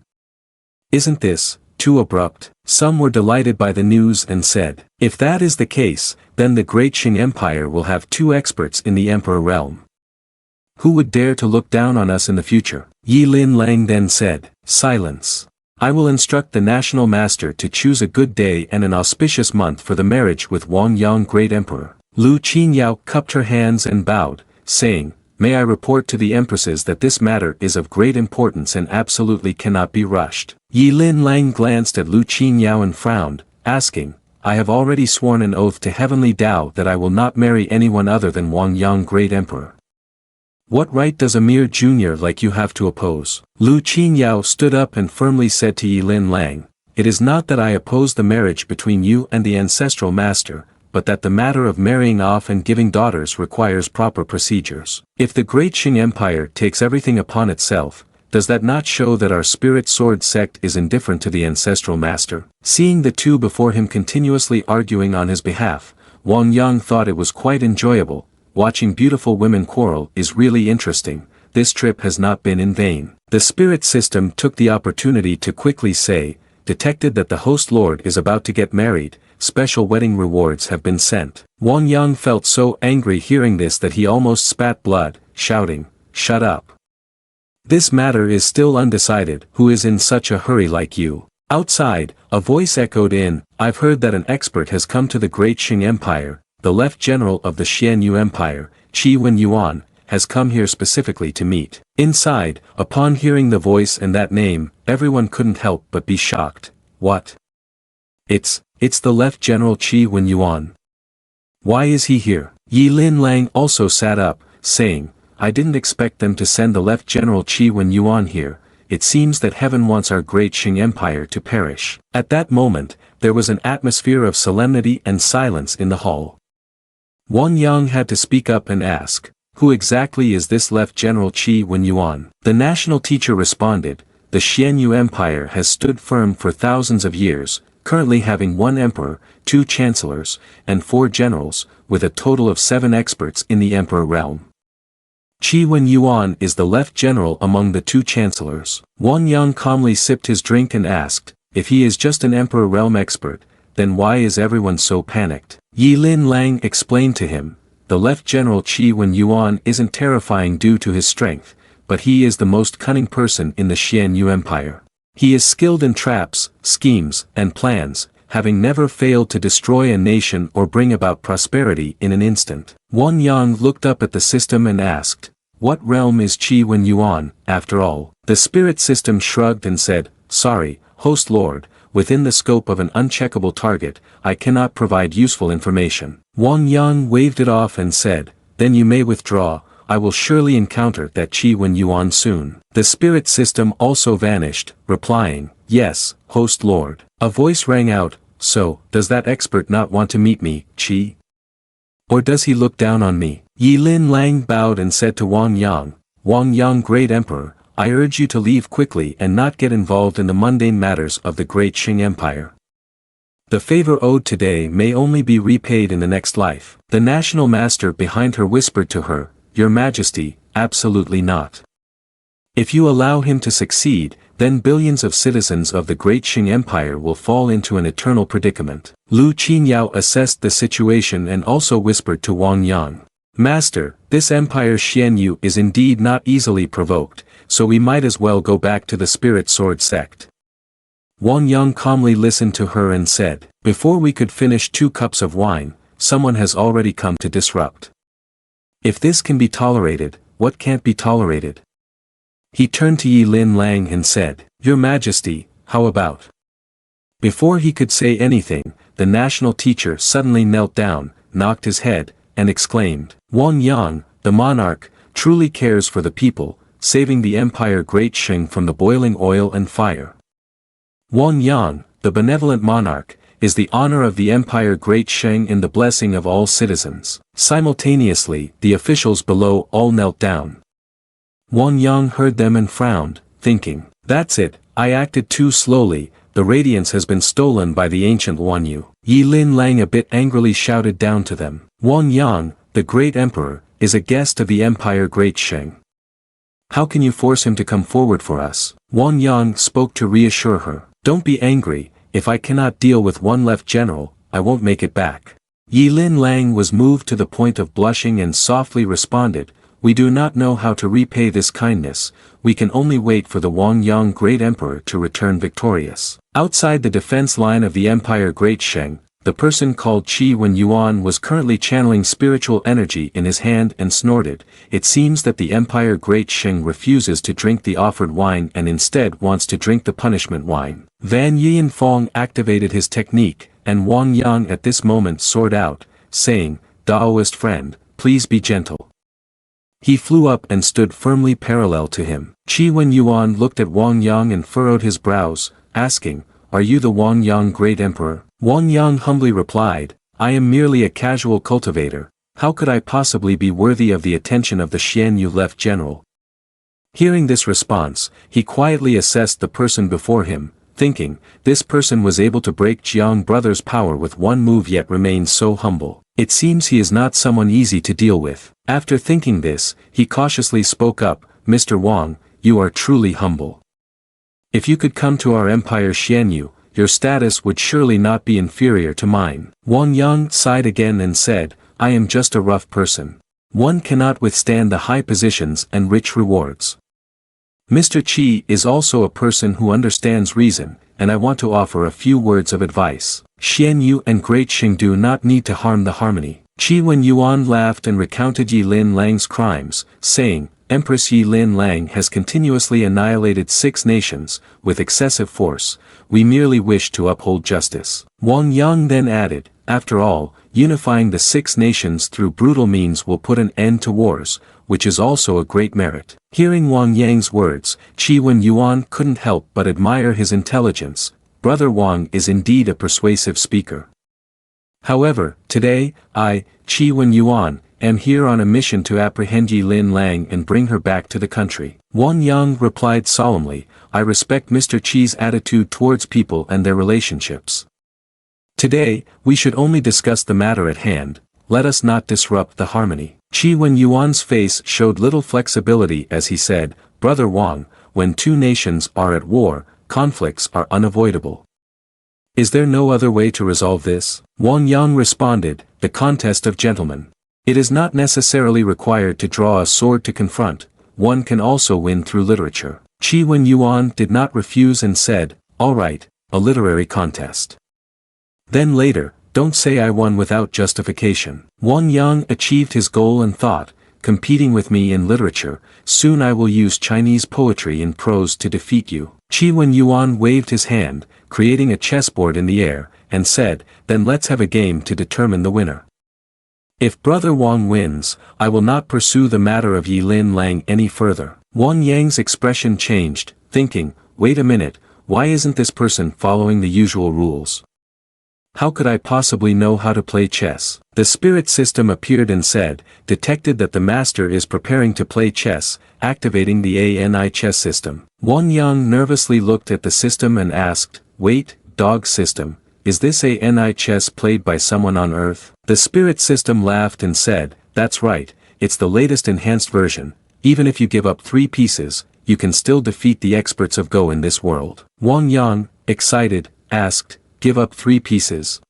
Isn't this too abrupt?" Some were delighted by the news and said, "If that is the case, then the Great Qing Empire will have 2 experts in the Emperor realm. Who would dare to look down on us in the future?" Yilin Lang then said, "Silence. I will instruct the National Master to choose a good day and an auspicious month for the marriage with Wang Yang Great Emperor." Lu Qinyao cupped her hands and bowed, saying, "May I report to the empresses that this matter is of great importance and absolutely cannot be rushed." Yilin Lang glanced at Lu Qinyao and frowned, asking, "I have already sworn an oath to Heavenly Tao that I will not marry anyone other than Wang Yang Great Emperor. What right does a mere junior like you have to oppose?" Lu Qinyao stood up and firmly said to Yilin Lang, "It is not that I oppose the marriage between you and the ancestral master, but that the matter of marrying off and giving daughters requires proper procedures. If the Great Qing Empire takes everything upon itself, does that not show that our spirit sword sect is indifferent to the ancestral master?" Seeing the two before him continuously arguing on his behalf, Wang Yang thought it was quite enjoyable. Watching beautiful women quarrel is really interesting. This trip has not been in vain. The spirit system took the opportunity to quickly say, "Detected that the host lord is about to get married, special wedding rewards have been sent." Wang Yang felt so angry hearing this that he almost spat blood, shouting, "Shut up. This matter is still undecided. Who is in such a hurry like you?" Outside, a voice echoed in, "I've heard that an expert has come to the Great Qing Empire. The Left General of the Xianyu Empire, Qi Wen Yuan, has come here specifically to meet." Inside, upon hearing the voice and that name, everyone couldn't help but be shocked. "What? It's the Left General Qi Wen Yuan. Why is he here?" Yilin Lang also sat up, saying, "I didn't expect them to send the Left General Qi Wen Yuan here. It seems that heaven wants our Great Qing Empire to perish." At that moment, there was an atmosphere of solemnity and silence in the hall. Wang Yang had to speak up and ask, "Who exactly is this Left General Qi Wen Yuan?" The national teacher responded, "The Xianyu Empire has stood firm for thousands of years, currently having 1 emperor, 2 chancellors, and 4 generals, with a total of 7 experts in the emperor realm. Qi Wen Yuan is the left general among the 2 chancellors." Wang Yang calmly sipped his drink and asked, "If he is just an emperor realm expert, then why is everyone so panicked?" Yilin Lang explained to him, "The Left General Qi Wen Yuan isn't terrifying due to his strength, but he is the most cunning person in the Xianyu Empire. He is skilled in traps, schemes, and plans, having never failed to destroy a nation or bring about prosperity in an instant." Wang Yang looked up at the system and asked, "What realm is Qi Wen Yuan, after all?" The spirit system shrugged and said, "Sorry, host lord, within the scope of an uncheckable target, I cannot provide useful information." Wang Yang waved it off and said, "Then you may withdraw, I will surely encounter that Qi Wen Yuan soon." The spirit system also vanished, replying, "Yes, host lord." A voice rang out, "So, does that expert not want to meet me, Qi? Or does he look down on me?" Yilin Lang bowed and said to Wang Yang, "Wang Yang Great Emperor, I urge you to leave quickly and not get involved in the mundane matters of the Great Qing Empire. The favor owed today may only be repaid in the next life." The national master behind her whispered to her, "Your Majesty, absolutely not. If you allow him to succeed, then billions of citizens of the Great Qing Empire will fall into an eternal predicament." Lu Qinyao assessed the situation and also whispered to Wang Yang, "Master, this empire Xianyu is indeed not easily provoked. so we might as well go back to the spirit sword sect. Wang Yang calmly listened to her and said, before we could finish 2 cups of wine, someone has already come to disrupt. If this can be tolerated, what can't be tolerated? He turned to Yi Lin Lang and said, Your Majesty, how about? Before he could say anything, the national teacher suddenly knelt down, knocked his head, and exclaimed, Wang Yang, the monarch, truly cares for the people, saving the empire Great Sheng from the boiling oil and fire. Wang Yang, the benevolent monarch, is the honor of the empire Great Sheng and the blessing of all citizens. Simultaneously, the officials below all knelt down. Wang Yang heard them and frowned, thinking, that's it, I acted too slowly, the radiance has been stolen by the ancient Wan Yu. Yi Lin Lang a bit angrily shouted down to them, Wang Yang, the great emperor, is a guest of the empire Great Sheng. How can you force him to come forward for us? Wang Yang spoke to reassure her, don't be angry, if I cannot deal with one left general, I won't make it back. Yi Lin Lang was moved to the point of blushing and softly responded, we do not know how to repay this kindness, we can only wait for the Wang Yang great emperor to return victorious. Outside the defense line of the empire Great Sheng, the person called Qi Wen Yuan was currently channeling spiritual energy in his hand and snorted, it seems that the empire Great Sheng refuses to drink the offered wine and instead wants to drink the punishment wine. Van Yianfong activated his technique, and Wang Yang at this moment soared out, saying, Daoist friend, please be gentle. He flew up and stood firmly parallel to him. Qi Wen Yuan looked at Wang Yang and furrowed his brows, asking, are you the Wang Yang great emperor? Wang Yang humbly replied, I am merely a casual cultivator, how could I possibly be worthy of the attention of the Xian Yu left general? Hearing this response, he quietly assessed the person before him, thinking, this person was able to break Jiang brother's power with one move yet remains so humble. It seems he is not someone easy to deal with. After thinking this, he cautiously spoke up, Mr. Wang, you are truly humble. If you could come to our empire Xian Yu, your status would surely not be inferior to mine. Wang Yang sighed again and said, I am just a rough person. One cannot withstand the high positions and rich rewards. Mr. Qi is also a person who understands reason, and I want to offer a few words of advice. Xian Yu and Great Sheng do not need to harm the harmony. Qi Wen Yuan laughed and recounted Yi Lin Lang's crimes, saying, Empress Yi Lin Lang has continuously annihilated 6 nations, with excessive force, we merely wish to uphold justice. Wang Yang then added, after all, unifying the 6 nations through brutal means will put an end to wars, which is also a great merit. Hearing Wang Yang's words, Qi Wen Yuan couldn't help but admire his intelligence, Brother Wang is indeed a persuasive speaker. However, today, I, Qi Wen Yuan, am here on a mission to apprehend Yi Lin Lang and bring her back to the country. Wang Yang replied solemnly, I respect Mr. Qi's attitude towards people and their relationships. Today, we should only discuss the matter at hand, let us not disrupt the harmony. Qi Wen Yuan's face showed little flexibility as he said, Brother Wang, when 2 nations are at war, conflicts are unavoidable. Is there no other way to resolve this? Wang Yang responded, the contest of gentlemen. It is not necessarily required to draw a sword to confront, one can also win through literature. Qi Wen Yuan did not refuse and said, all right, a literary contest. Then later, don't say I won without justification. Wang Yang achieved his goal and thought, competing with me in literature, soon I will use Chinese poetry in prose to defeat you. Qi Wen Yuan waved his hand, creating a chessboard in the air, and said, then let's have a game to determine the winner. If Brother Wang wins, I will not pursue the matter of Yi Lin Lang any further. Wang Yang's expression changed, thinking, wait a minute, why isn't this person following the usual rules? How could I possibly know how to play chess? The spirit system appeared and said, detected that the master is preparing to play chess, activating the ANI chess system. Wang Yang nervously looked at the system and asked, wait, dog system, is this ANI chess played by someone on Earth? The spirit system laughed and said, that's right, it's the latest enhanced version, even if you give up 3 pieces, you can still defeat the experts of Go in this world. Wang Yang, excited, asked, give up 3 pieces.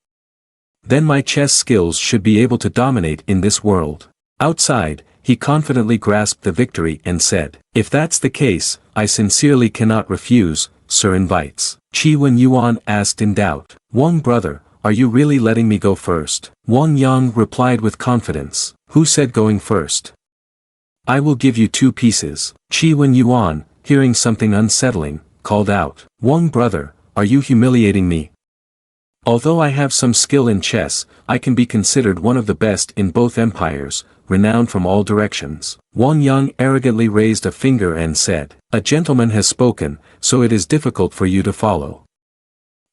Then my chess skills should be able to dominate in this world. Outside, he confidently grasped the victory and said, "If that's the case, I sincerely cannot refuse, Sir invites." Qi Wen Yuan asked in doubt, "Wang brother, are you really letting me go first?" Wang Yang replied with confidence, "Who said going first? I will give you 2 pieces." Qi Wen Yuan, hearing something unsettling, called out, "Wang brother, are you humiliating me? Although I have some skill in chess, I can be considered one of the best in both empires, renowned from all directions." Wang Yang arrogantly raised a finger and said, "A gentleman has spoken, so it is difficult for you to follow.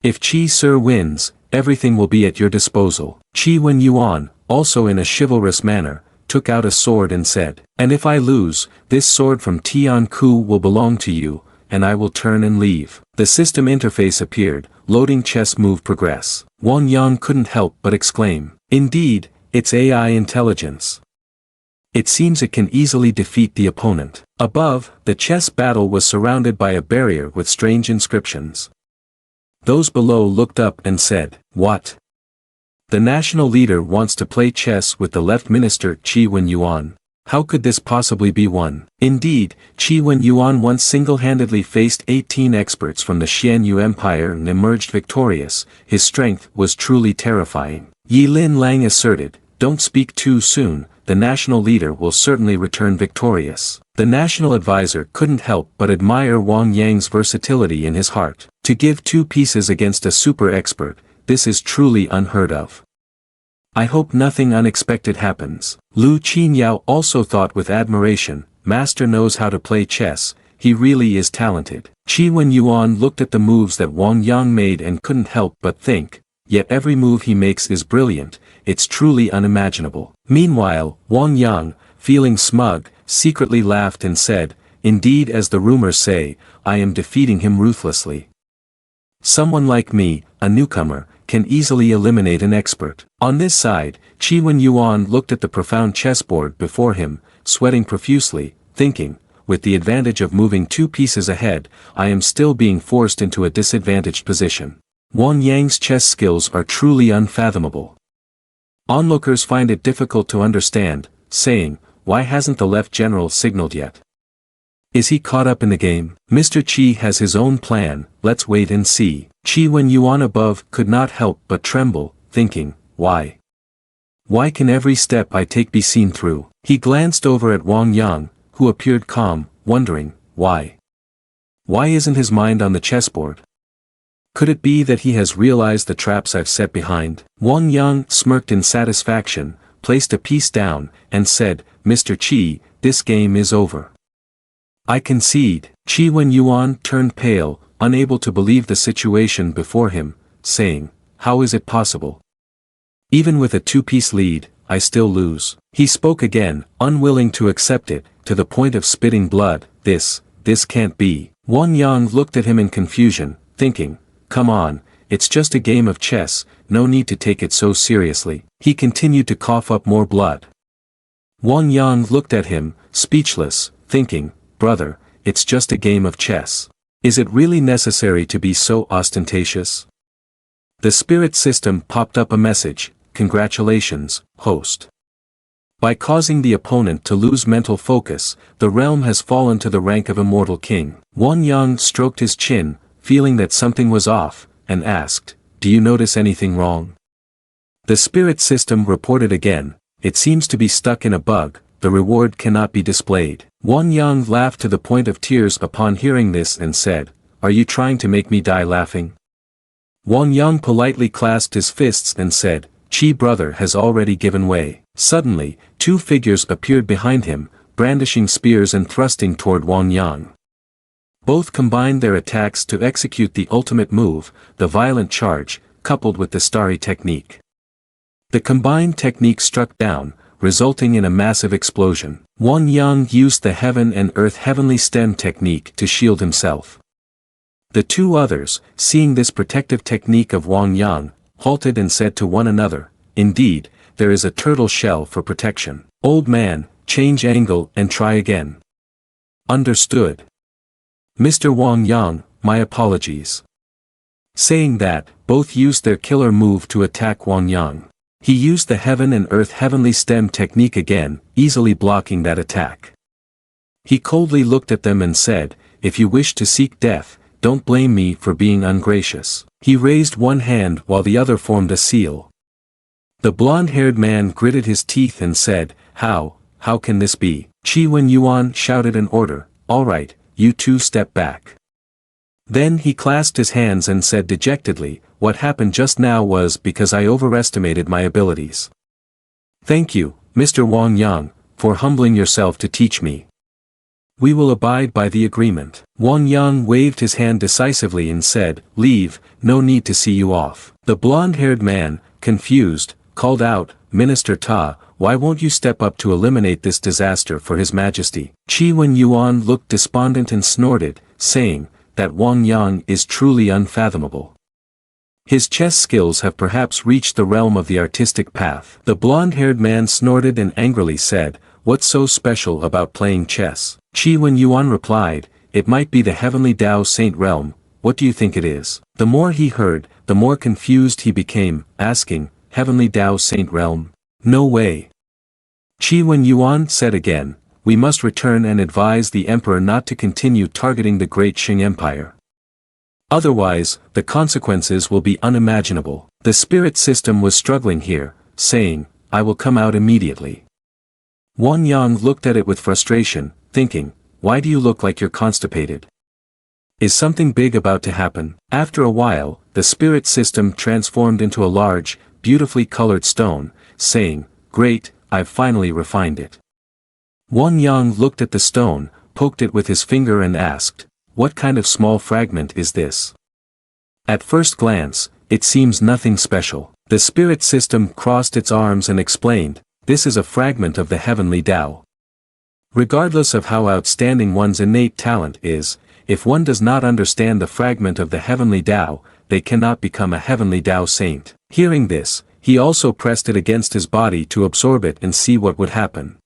If Qi Sir wins, everything will be at your disposal." Qi Wen Yuan, also in a chivalrous manner, took out a sword and said, "And if I lose, this sword from Tian Ku will belong to you, and I will turn and leave." The system interface appeared, loading chess move progress. Wang Yang couldn't help but exclaim, "Indeed, it's AI intelligence. It seems it can easily defeat the opponent." Above, the chess battle was surrounded by a barrier with strange inscriptions. Those below looked up and said, "What? The national leader wants to play chess with the left minister Qi Wen Yuan. How could this possibly be won?" Indeed, Qi Wen Yuan once single-handedly faced 18 experts from the Xianyu Empire and emerged victorious. His strength was truly terrifying. Yi Lin Lang asserted, "Don't speak too soon, the national leader will certainly return victorious." The national advisor couldn't help but admire Wang Yang's versatility in his heart. To give 2 pieces against a super expert, this is truly unheard of. I hope nothing unexpected happens. Lu Qinyao also thought with admiration, "Master knows how to play chess, he really is talented." Qi Wen Yuan looked at the moves that Wang Yang made and couldn't help but think, "Yet every move he makes is brilliant, it's truly unimaginable." Meanwhile, Wang Yang, feeling smug, secretly laughed and said, "Indeed, as the rumors say, I am defeating him ruthlessly. Someone like me, a newcomer, can easily eliminate an expert." On this side, Qi Wen Yuan looked at the profound chessboard before him, sweating profusely, thinking, with the advantage of moving 2 pieces ahead, I am still being forced into a disadvantaged position. Wang Yang's chess skills are truly unfathomable. Onlookers find it difficult to understand, saying, "Why hasn't the left general signaled yet? Is he caught up in the game? Mr. Qi has his own plan, let's wait and see." Qi Wen Yuan above could not help but tremble, thinking, Why? Why can every step I take be seen through?" He glanced over at Wang Yang, who appeared calm, wondering, why? Why isn't his mind on the chessboard? Could it be that he has realized the traps I've set behind? Wang Yang smirked in satisfaction, placed a piece down, and said, "Mr. Qi, this game is over. I concede." Qi Wen Yuan turned pale, unable to believe the situation before him, saying, "How is it possible? Even with a 2-piece lead, I still lose." He spoke again, unwilling to accept it, to the point of spitting blood. This can't be." Wang Yang looked at him in confusion, thinking, "Come on, it's just a game of chess, no need to take it so seriously." He continued to cough up more blood. Wang Yang looked at him, speechless, thinking, "Brother, it's just a game of chess. Is it really necessary to be so ostentatious?" The spirit system popped up a message, "Congratulations, host. By causing the opponent to lose mental focus, the realm has fallen to the rank of immortal king." Wang Yang stroked his chin, feeling that something was off, and asked, "Do you notice anything wrong?" The spirit system reported again, "It seems to be stuck in a bug, the reward cannot be displayed." Wang Yang laughed to the point of tears upon hearing this and said, "Are you trying to make me die laughing?" Wang Yang politely clasped his fists and said, "Qi brother has already given way." Suddenly, 2 figures appeared behind him, brandishing spears and thrusting toward Wang Yang. Both combined their attacks to execute the ultimate move, the violent charge, coupled with the starry technique. The combined technique struck down, resulting in a massive explosion. Wang Yang used the heaven and earth heavenly stem technique to shield himself. The 2 others, seeing this protective technique of Wang Yang, halted and said to one another, "Indeed, there is a turtle shell for protection. Old man, change angle and try again." "Understood. Mr. Wang Yang, my apologies." Saying that, both used their killer move to attack Wang Yang. He used the heaven and earth heavenly stem technique again, easily blocking that attack. He coldly looked at them and said, "If you wish to seek death, don't blame me for being ungracious." He raised one hand while the other formed a seal. The blonde-haired man gritted his teeth and said, How can this be?" Qi Wen Yuan shouted an order, "All right, you two step back." Then he clasped his hands and said dejectedly, "What happened just now was because I overestimated my abilities. Thank you, Mr. Wang Yang, for humbling yourself to teach me. We will abide by the agreement." Wang Yang waved his hand decisively and said, "Leave, no need to see you off." The blonde-haired man, confused, called out, "Minister Ta, why won't you step up to eliminate this disaster for His Majesty?" Qi Wen Yuan looked despondent and snorted, saying, "That Wang Yang is truly unfathomable. His chess skills have perhaps reached the realm of the artistic path." The blonde-haired man snorted and angrily said, "What's so special about playing chess?" Qi Wen Yuan replied, "It might be the heavenly Tao Saint realm, what do you think it is?" The more he heard, the more confused he became, asking, "Heavenly Tao Saint realm? No way." Qi Wen Yuan said again, "We must return and advise the emperor not to continue targeting the great Qing Empire. Otherwise, the consequences will be unimaginable." The spirit system was struggling here, saying, "I will come out immediately." Wang Yang looked at it with frustration, thinking, "Why do you look like you're constipated? Is something big about to happen?" After a while, the spirit system transformed into a large, beautifully colored stone, saying, "Great, I've finally refined it." Wang Yang looked at the stone, poked it with his finger and asked, "What kind of small fragment is this?" At first glance, it seems nothing special. The spirit system crossed its arms and explained, "This is a fragment of the heavenly Tao. Regardless of how outstanding one's innate talent is, if one does not understand the fragment of the heavenly Tao, they cannot become a heavenly Tao saint." Hearing this, he also pressed it against his body to absorb it and see what would happen.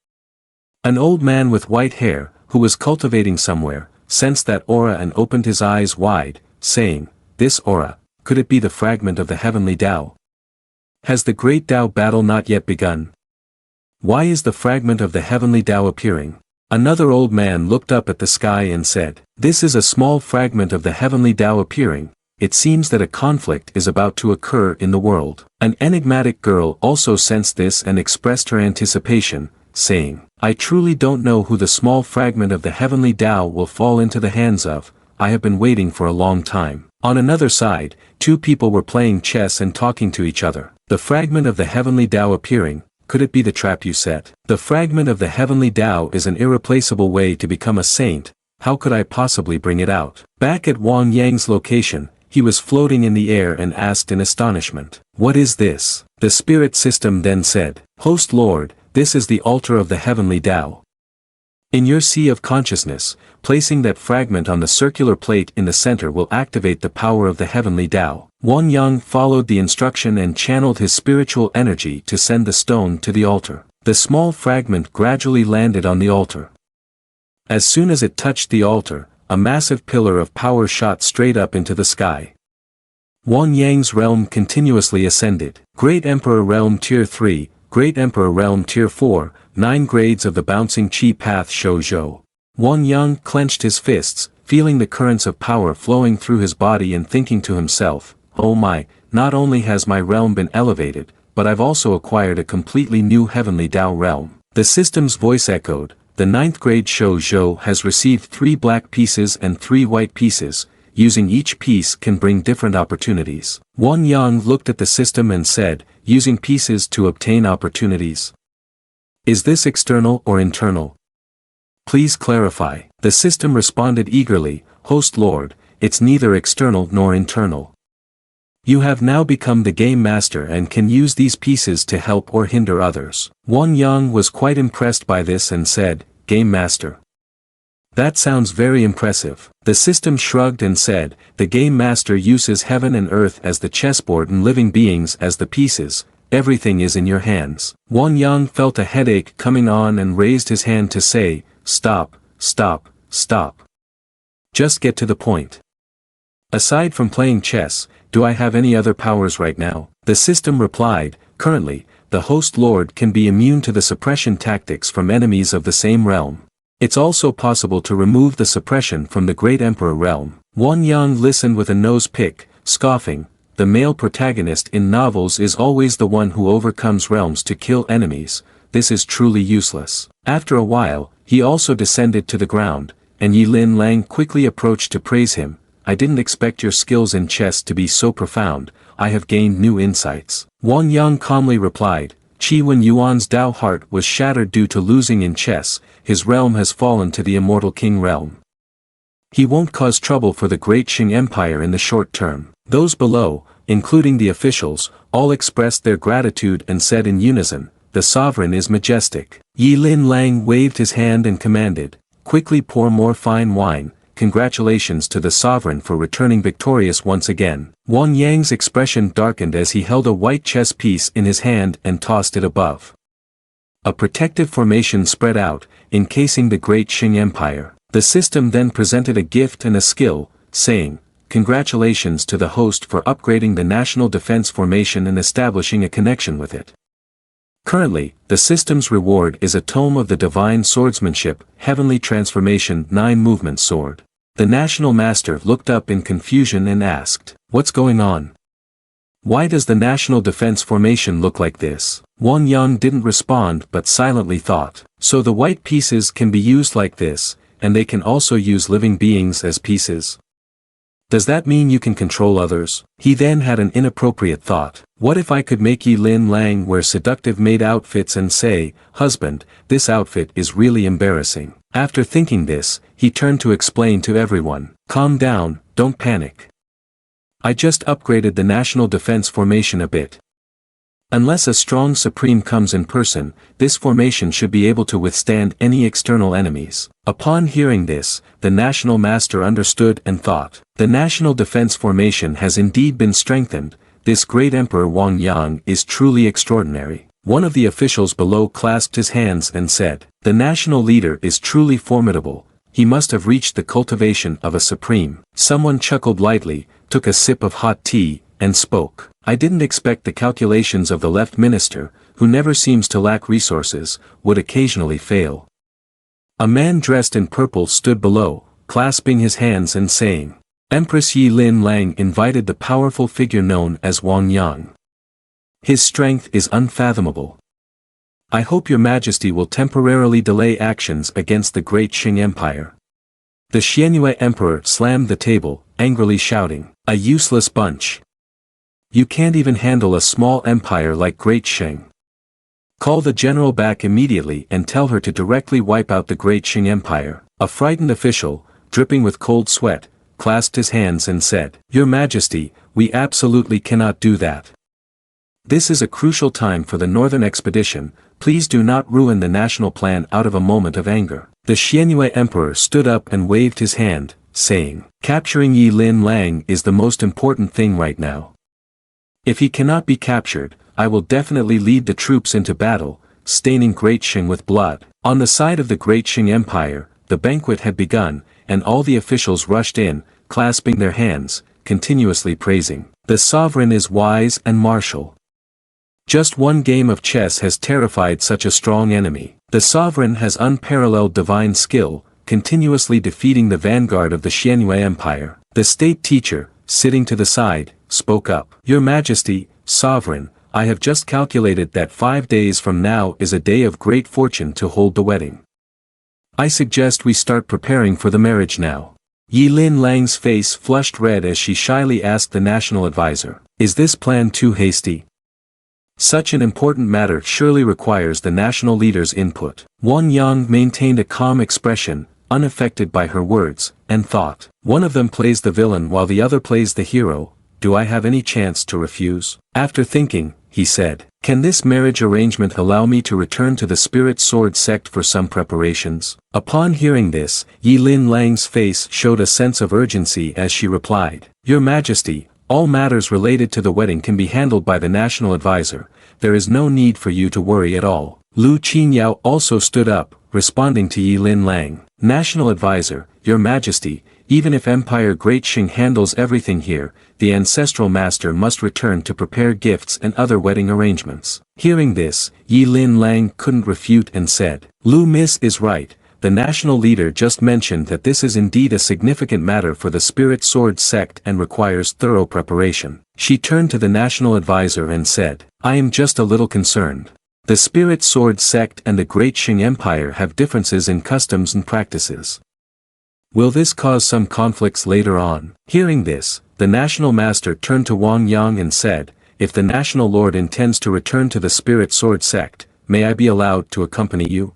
An old man with white hair, who was cultivating somewhere, sensed that aura and opened his eyes wide, saying, "This aura, could it be the fragment of the heavenly Tao? Has the great Tao battle not yet begun? Why is the fragment of the heavenly Tao appearing?" Another old man looked up at the sky and said, "This is a small fragment of the heavenly Tao appearing. It seems that a conflict is about to occur in the world." An enigmatic girl also sensed this and expressed her anticipation, saying, "I truly don't know who the small fragment of the heavenly Tao will fall into the hands of. I have been waiting for a long time." On another side, two people were playing chess and talking to each other. The fragment of the heavenly Tao appearing, could it be the trap you set? The fragment of the heavenly Tao is an irreplaceable way to become a saint. How could I possibly bring it out? Back at Wang Yang's location, he was floating in the air and asked in astonishment, "What is this?" The spirit system then said, "Host Lord, this is the altar of the heavenly Tao. In your sea of consciousness, placing that fragment on the circular plate in the center will activate the power of the heavenly Tao." Wang Yang followed the instruction and channeled his spiritual energy to send the stone to the altar. The small fragment gradually landed on the altar. As soon as it touched the altar, a massive pillar of power shot straight up into the sky. Wang Yang's realm continuously ascended. Great Emperor Realm Tier 3, Great Emperor Realm Tier 4, 9 grades of the bouncing Qi Path Shoujo. Wang Yang clenched his fists, feeling the currents of power flowing through his body and thinking to himself, "Oh my, not only has my realm been elevated, but I've also acquired a completely new heavenly Tao realm." The system's voice echoed, "The 9th grade Shoujo has received 3 black pieces and 3 white pieces. Using each piece can bring different opportunities." Wang Yang looked at the system and said, "Using pieces to obtain opportunities? Is this external or internal? Please clarify." The system responded eagerly, "Host Lord, it's neither external nor internal. You have now become the game master and can use these pieces to help or hinder others." Wang Yang was quite impressed by this and said, "Game master? That sounds very impressive." The system shrugged and said, "The game master uses heaven and earth as the chessboard and living beings as the pieces. Everything is in your hands." Wang Yang felt a headache coming on and raised his hand to say, "Stop, stop, stop. Just get to the point. Aside from playing chess, do I have any other powers right now?" The system replied, Currently, the host lord can be immune to the suppression tactics from enemies of the same realm. It's also possible to remove the suppression from the Great Emperor realm. Wang Yang listened with a nose pick, scoffing. The male protagonist in novels is always the one who overcomes realms to kill enemies. This is truly useless. After a while, he also descended to the ground, and Yi Lin Lang quickly approached to praise him. I didn't expect your skills in chess to be so profound. I have gained new insights. Wang Yang calmly replied, Qi Wen Yuan's Dao heart was shattered due to losing in chess. His realm has fallen to the immortal king realm. He won't cause trouble for the great Qing Empire in the short term. Those below, including the officials, all expressed their gratitude and said in unison, the sovereign is majestic. Yi Lin Lang waved his hand and commanded, quickly pour more fine wine. Congratulations to the sovereign for returning victorious once again. Wang Yang's expression darkened as he held a white chess piece in his hand and tossed it above. A protective formation spread out, encasing the great Qing Empire. The system then presented a gift and a skill, saying, congratulations to the host for upgrading the national defense formation and establishing a connection with it. Currently, the system's reward is a tome of the divine swordsmanship, heavenly transformation 9-movement sword. The national master looked up in confusion and asked, what's going on? Why does the national defense formation look like this? Wang Yang didn't respond but silently thought, so the white pieces can be used like this, and they can also use living beings as pieces. Does that mean you can control others? He then had an inappropriate thought. What if I could make Yi Lin Lang wear seductive maid outfits and say, husband, this outfit is really embarrassing. After thinking this, he turned to explain to everyone, calm down, don't panic. I just upgraded the national defense formation a bit. Unless a strong supreme comes in person, this formation should be able to withstand any external enemies. Upon hearing this, the national master understood and thought, the national defense formation has indeed been strengthened. This great emperor Wang Yang is truly extraordinary. One of the officials below clasped his hands and said, the national leader is truly formidable. He must have reached the cultivation of a supreme. Someone chuckled lightly, took a sip of hot tea, and spoke. I didn't expect the calculations of the left minister, who never seems to lack resources, would occasionally fail. A man dressed in purple stood below, clasping his hands and saying, Empress Yi Lin Lang invited the powerful figure known as Wang Yang. His strength is unfathomable. I hope your majesty will temporarily delay actions against the great Qing Empire. The Xianyue emperor slammed the table, angrily shouting, a useless bunch. You can't even handle a small empire like Great Qing. Call the general back immediately and tell her to directly wipe out the Great Qing Empire. A frightened official, dripping with cold sweat, clasped his hands and said, Your Majesty, we absolutely cannot do that. This is a crucial time for the northern expedition, please do not ruin the national plan out of a moment of anger. The Xianyue emperor stood up and waved his hand, saying, Capturing Yi Lin Lang is the most important thing right now. If he cannot be captured, I will definitely lead the troops into battle, staining Great Qing with blood. On the side of the Great Qing Empire, the banquet had begun, and all the officials rushed in, clasping their hands, continuously praising. The sovereign is wise and martial. Just one game of chess has terrified such a strong enemy. The sovereign has unparalleled divine skill, continuously defeating the vanguard of the Xianyue Empire. The state teacher, sitting to the side, spoke up. Your Majesty, Sovereign, I have just calculated that 5 days from now is a day of great fortune to hold the wedding. I suggest we start preparing for the marriage now. Yi Lin Lang's face flushed red as she shyly asked the national advisor, is this plan too hasty? Such an important matter surely requires the national leader's input. Wang Yang maintained a calm expression, unaffected by her words, and thought, one of them plays the villain while the other plays the hero, do I have any chance to refuse? After thinking, he said, can this marriage arrangement allow me to return to the Spirit Sword sect for some preparations? Upon hearing this, Yi Lin Lang's face showed a sense of urgency as she replied, Your Majesty, all matters related to the wedding can be handled by the national advisor, there is no need for you to worry at all. Lu Qinyao also stood up, responding to Yi Lin Lang. National advisor, Your Majesty, even if Empire Great Qing handles everything here, the ancestral master must return to prepare gifts and other wedding arrangements. Hearing this, Yi Lin Lang couldn't refute and said, Lu Miss is right. The national leader just mentioned that this is indeed a significant matter for the Spirit Sword sect and requires thorough preparation. She turned to the national advisor and said, I am just a little concerned. The Spirit Sword sect and the Great Qing Empire have differences in customs and practices. Will this cause some conflicts later on? Hearing this, the national master turned to Wang Yang and said, if the national lord intends to return to the Spirit Sword sect, may I be allowed to accompany you?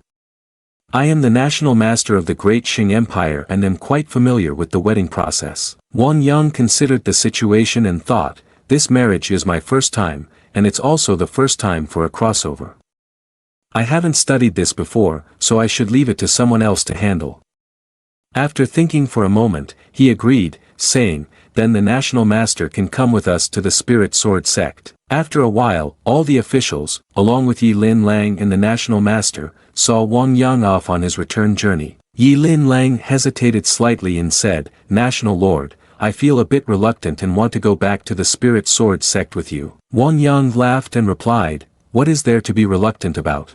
I am the national master of the Great Qing Empire and am quite familiar with the wedding process. Wang Yang considered the situation and thought, this marriage is my first time, and it's also the first time for a crossover. I haven't studied this before, so I should leave it to someone else to handle. After thinking for a moment, he agreed, saying, then the national master can come with us to the Spirit Sword sect. After a while, all the officials, along with Yi Lin Lang and the national master, saw Wang Yang off on his return journey. Yi Lin Lang hesitated slightly and said, National Lord, I feel a bit reluctant and want to go back to the Spirit Sword sect with you. Wang Yang laughed and replied, what is there to be reluctant about?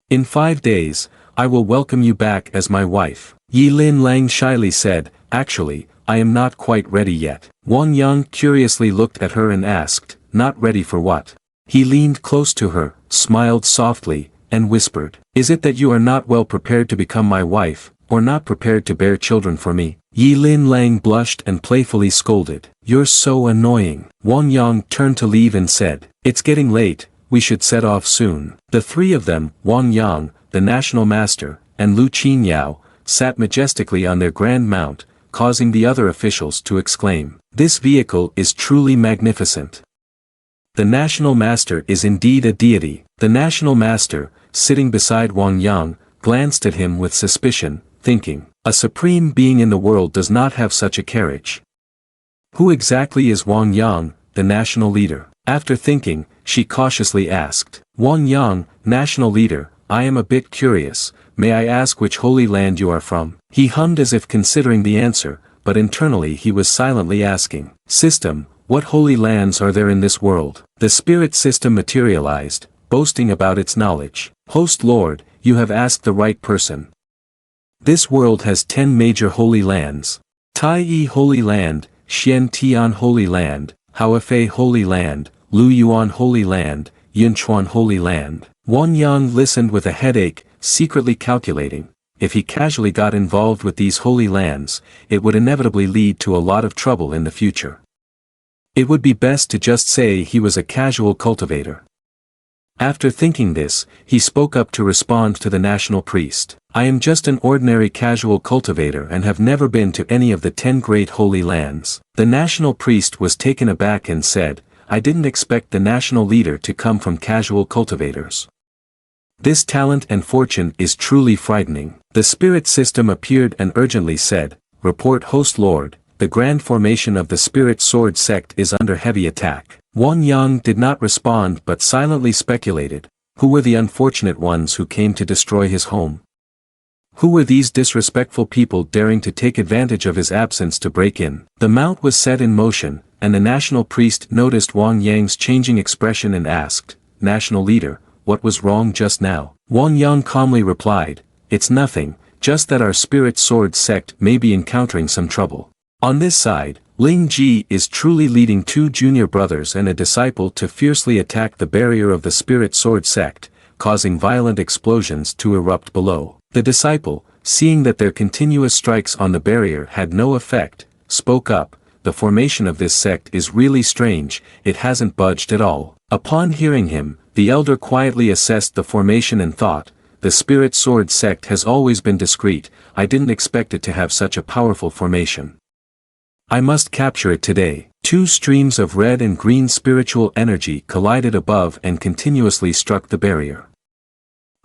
In 5 days, I will welcome you back as my wife. Yi Lin Lang shyly said, actually, I am not quite ready yet. Wang Yang curiously looked at her and asked, not ready for what? He leaned close to her, smiled softly, and whispered, is it that you are not well prepared to become my wife, or not prepared to bear children for me? Yi Lin Lang blushed and playfully scolded, you're so annoying. Wang Yang turned to leave and said, it's getting late, we should set off soon. The three of them, Wang Yang, the national master, and Lu Qinyao, sat majestically on their grand mount, causing the other officials to exclaim, this vehicle is truly magnificent. The national master is indeed a deity. The national master, sitting beside Wang Yang, glanced at him with suspicion, thinking, a supreme being in the world does not have such a carriage. Who exactly is Wang Yang, the national leader? After thinking, she cautiously asked, Wang Yang, national leader, I am a bit curious, may I ask which holy land you are from? He hummed as if considering the answer, but internally he was silently asking, System, what holy lands are there in this world? The spirit system materialized, boasting about its knowledge. Host Lord, you have asked the right person. This world has 10 major holy lands. Tai-yi Holy Land, Xian Tian Holy Land, Haofei Holy Land, Lu Yuan Holy Land, Yunchuan Holy Land. Wang Yang listened with a headache, secretly calculating, if he casually got involved with these holy lands, it would inevitably lead to a lot of trouble in the future. It would be best to just say he was a casual cultivator. After thinking this, he spoke up to respond to the national priest. I am just an ordinary casual cultivator and have never been to any of the 10 great holy lands. The national priest was taken aback and said, I didn't expect the national leader to come from casual cultivators. This talent and fortune is truly frightening. The spirit system appeared and urgently said, Report Host Lord, the grand formation of the Spirit Sword sect is under heavy attack. Wang Yang did not respond but silently speculated, who were the unfortunate ones who came to destroy his home? Who were these disrespectful people daring to take advantage of his absence to break in? The mount was set in motion, and the national priest noticed Wang Yang's changing expression and asked, National leader, what was wrong just now? Wang Yang calmly replied, it's nothing, just that our Spirit Sword sect may be encountering some trouble. On this side, Ling Ji is truly leading 2 junior brothers and a disciple to fiercely attack the barrier of the Spirit Sword sect, causing violent explosions to erupt below. The disciple, seeing that their continuous strikes on the barrier had no effect, spoke up, the formation of this sect is really strange, it hasn't budged at all. Upon hearing him, the elder quietly assessed the formation and thought, the Spirit Sword sect has always been discreet, I didn't expect it to have such a powerful formation. I must capture it today. 2 streams of red and green spiritual energy collided above and continuously struck the barrier.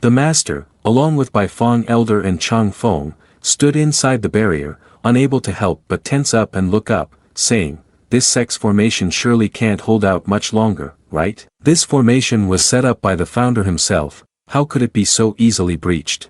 The master, along with Bai Fong Elder and Chang Feng, stood inside the barrier, unable to help but tense up and look up, saying, this sect's formation surely can't hold out much longer, right? This formation was set up by the founder himself, how could it be so easily breached?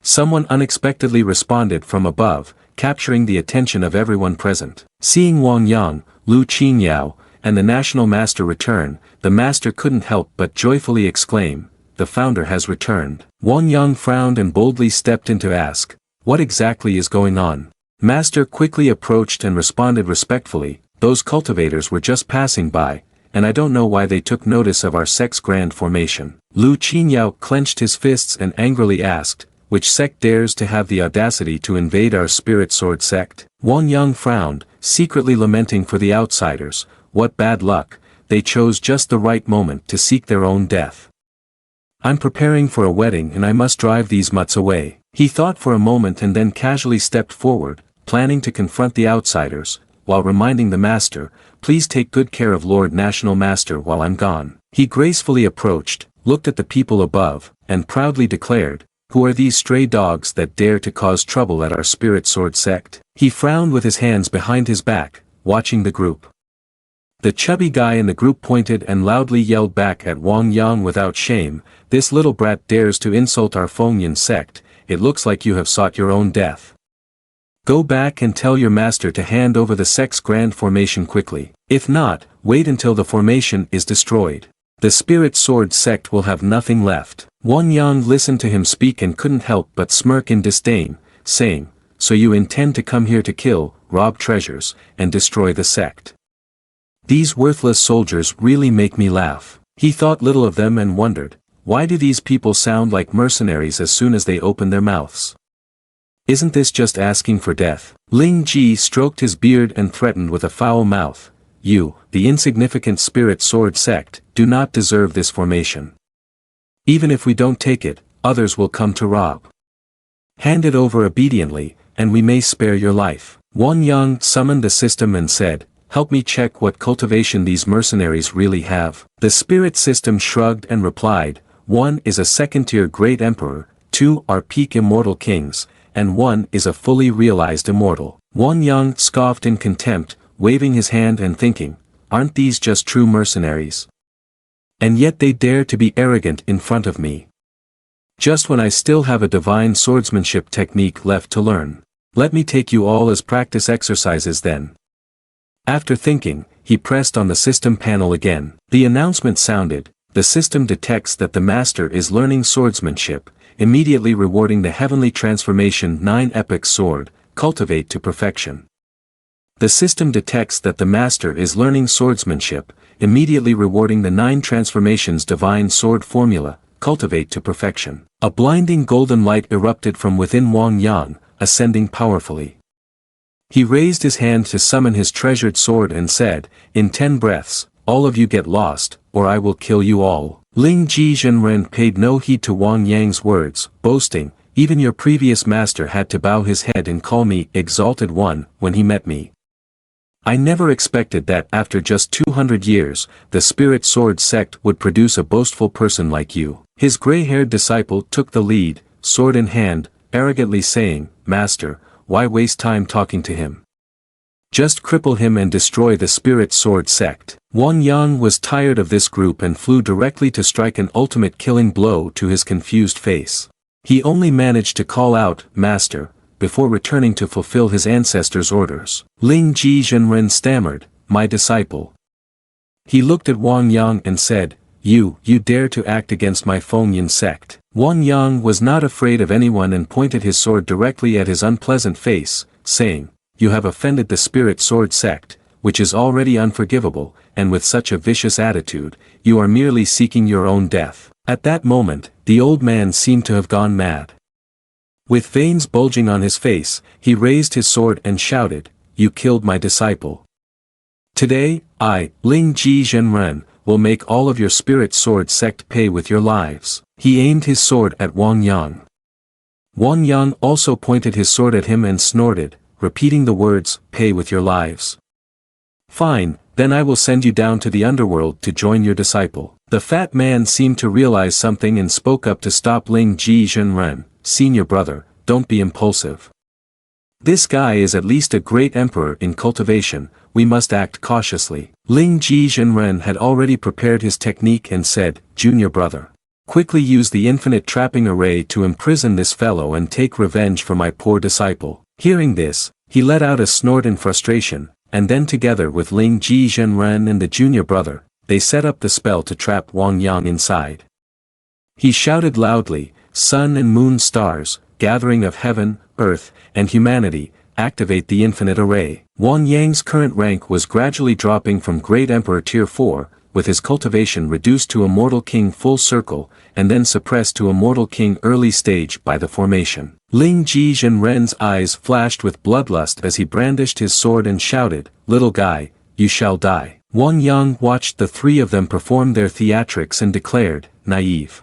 Someone unexpectedly responded from above, capturing the attention of everyone present. Seeing Wang Yang, Lu Qingyao, and the national master return, the master couldn't help but joyfully exclaim, "The founder has returned." Wang Yang frowned and boldly stepped in to ask, "What exactly is going on?" Master quickly approached and responded respectfully, "Those cultivators were just passing by, and I don't know why they took notice of our sect's grand formation." Lu Qingyao clenched his fists and angrily asked, "Which sect dares to have the audacity to invade our spirit sword sect?" Wang Yang frowned, secretly lamenting for the outsiders. What bad luck, they chose just the right moment to seek their own death. "I'm preparing for a wedding and I must drive these mutts away." He thought for a moment and then casually stepped forward, planning to confront the outsiders, while reminding the master, "Please take good care of Lord National Master while I'm gone." He gracefully approached, looked at the people above, and proudly declared, "Who are these stray dogs that dare to cause trouble at our spirit sword sect?" He frowned with his hands behind his back, watching the group. The chubby guy in the group pointed and loudly yelled back at Wang Yang without shame, "This little brat dares to insult our Fengyan sect. It looks like you have sought your own death. Go back and tell your master to hand over the sect's grand formation quickly. If not, wait until the formation is destroyed. The spirit sword sect will have nothing left." Wang Yang listened to him speak and couldn't help but smirk in disdain, saying, "So you intend to come here to kill, rob treasures, and destroy the sect? These worthless soldiers really make me laugh." He thought little of them and wondered, why do these people sound like mercenaries as soon as they open their mouths? Isn't this just asking for death? Ling Ji stroked his beard and threatened with a foul mouth, "You, the insignificant spirit sword sect, do not deserve this formation. Even if we don't take it, others will come to rob. Hand it over obediently, and we may spare your life." Wang Yang summoned the system and said, "Help me check what cultivation these mercenaries really have." The spirit system shrugged and replied, "1 is a second-tier great emperor, 2 are peak immortal kings, and 1 is a fully realized immortal." Wang Yang scoffed in contempt, waving his hand and thinking, "Aren't these just true mercenaries? And yet they dare to be arrogant in front of me. Just when I still have a divine swordsmanship technique left to learn. Let me take you all as practice exercises then." After thinking, he pressed on the system panel again. The announcement sounded, "The system detects that the master is learning swordsmanship, immediately rewarding the heavenly transformation 9 epic sword, cultivate to perfection." The system detects that the master is learning swordsmanship, immediately rewarding the 9 transformations divine sword formula, cultivate to perfection. A blinding golden light erupted from within Wang Yang, ascending powerfully. He raised his hand to summon his treasured sword and said, "In 10 breaths, all of you get lost, or I will kill you all." Ling Ji Zhenren paid no heed to Wang Yang's words, boasting, "Even your previous master had to bow his head and call me Exalted One when he met me. I never expected that after just 200 years, the spirit sword sect would produce a boastful person like you." His gray-haired disciple took the lead, sword in hand, arrogantly saying, "Master, why waste time talking to him? Just cripple him and destroy the spirit sword sect." Wang Yang was tired of this group and flew directly to strike an ultimate killing blow to his confused face. He only managed to call out, "Master," before returning to fulfill his ancestors' orders. Ling Ji Zhenren stammered, "My disciple." He looked at Wang Yang and said, You dare to act against my Fengyan sect." Wang Yang was not afraid of anyone and pointed his sword directly at his unpleasant face, saying, "You have offended the spirit sword sect, which is already unforgivable, and with such a vicious attitude, you are merely seeking your own death." At that moment, the old man seemed to have gone mad. With veins bulging on his face, he raised his sword and shouted, "You killed my disciple. Today, I, Ling Ji Zhenren, will make all of your spirit sword sect pay with your lives." He aimed his sword at Wang Yang. Wang Yang also pointed his sword at him and snorted, repeating the words, "Pay with your lives. Fine, then I will send you down to the underworld to join your disciple." The fat man seemed to realize something and spoke up to stop Ling Ji Zhenren, "Senior brother, don't be impulsive. This guy is at least a great emperor in cultivation, we must act cautiously." Ling Ji Zhenren had already prepared his technique and said, "Junior brother, quickly use the infinite trapping array to imprison this fellow and take revenge for my poor disciple." Hearing this, he let out a snort in frustration, and then together with Ling Ji Zhenren and the junior brother, they set up the spell to trap Wang Yang inside. He shouted loudly, "Sun and moon stars, gathering of heaven, earth, and humanity, activate the infinite array." Wang Yang's current rank was gradually dropping from Great Emperor Tier 4, with his cultivation reduced to Immortal King full circle, and then suppressed to Immortal King early stage by the formation. Ling Ji Zhenren's eyes flashed with bloodlust as he brandished his sword and shouted, "Little guy, you shall die." Wang Yang watched the three of them perform their theatrics and declared, "Naive."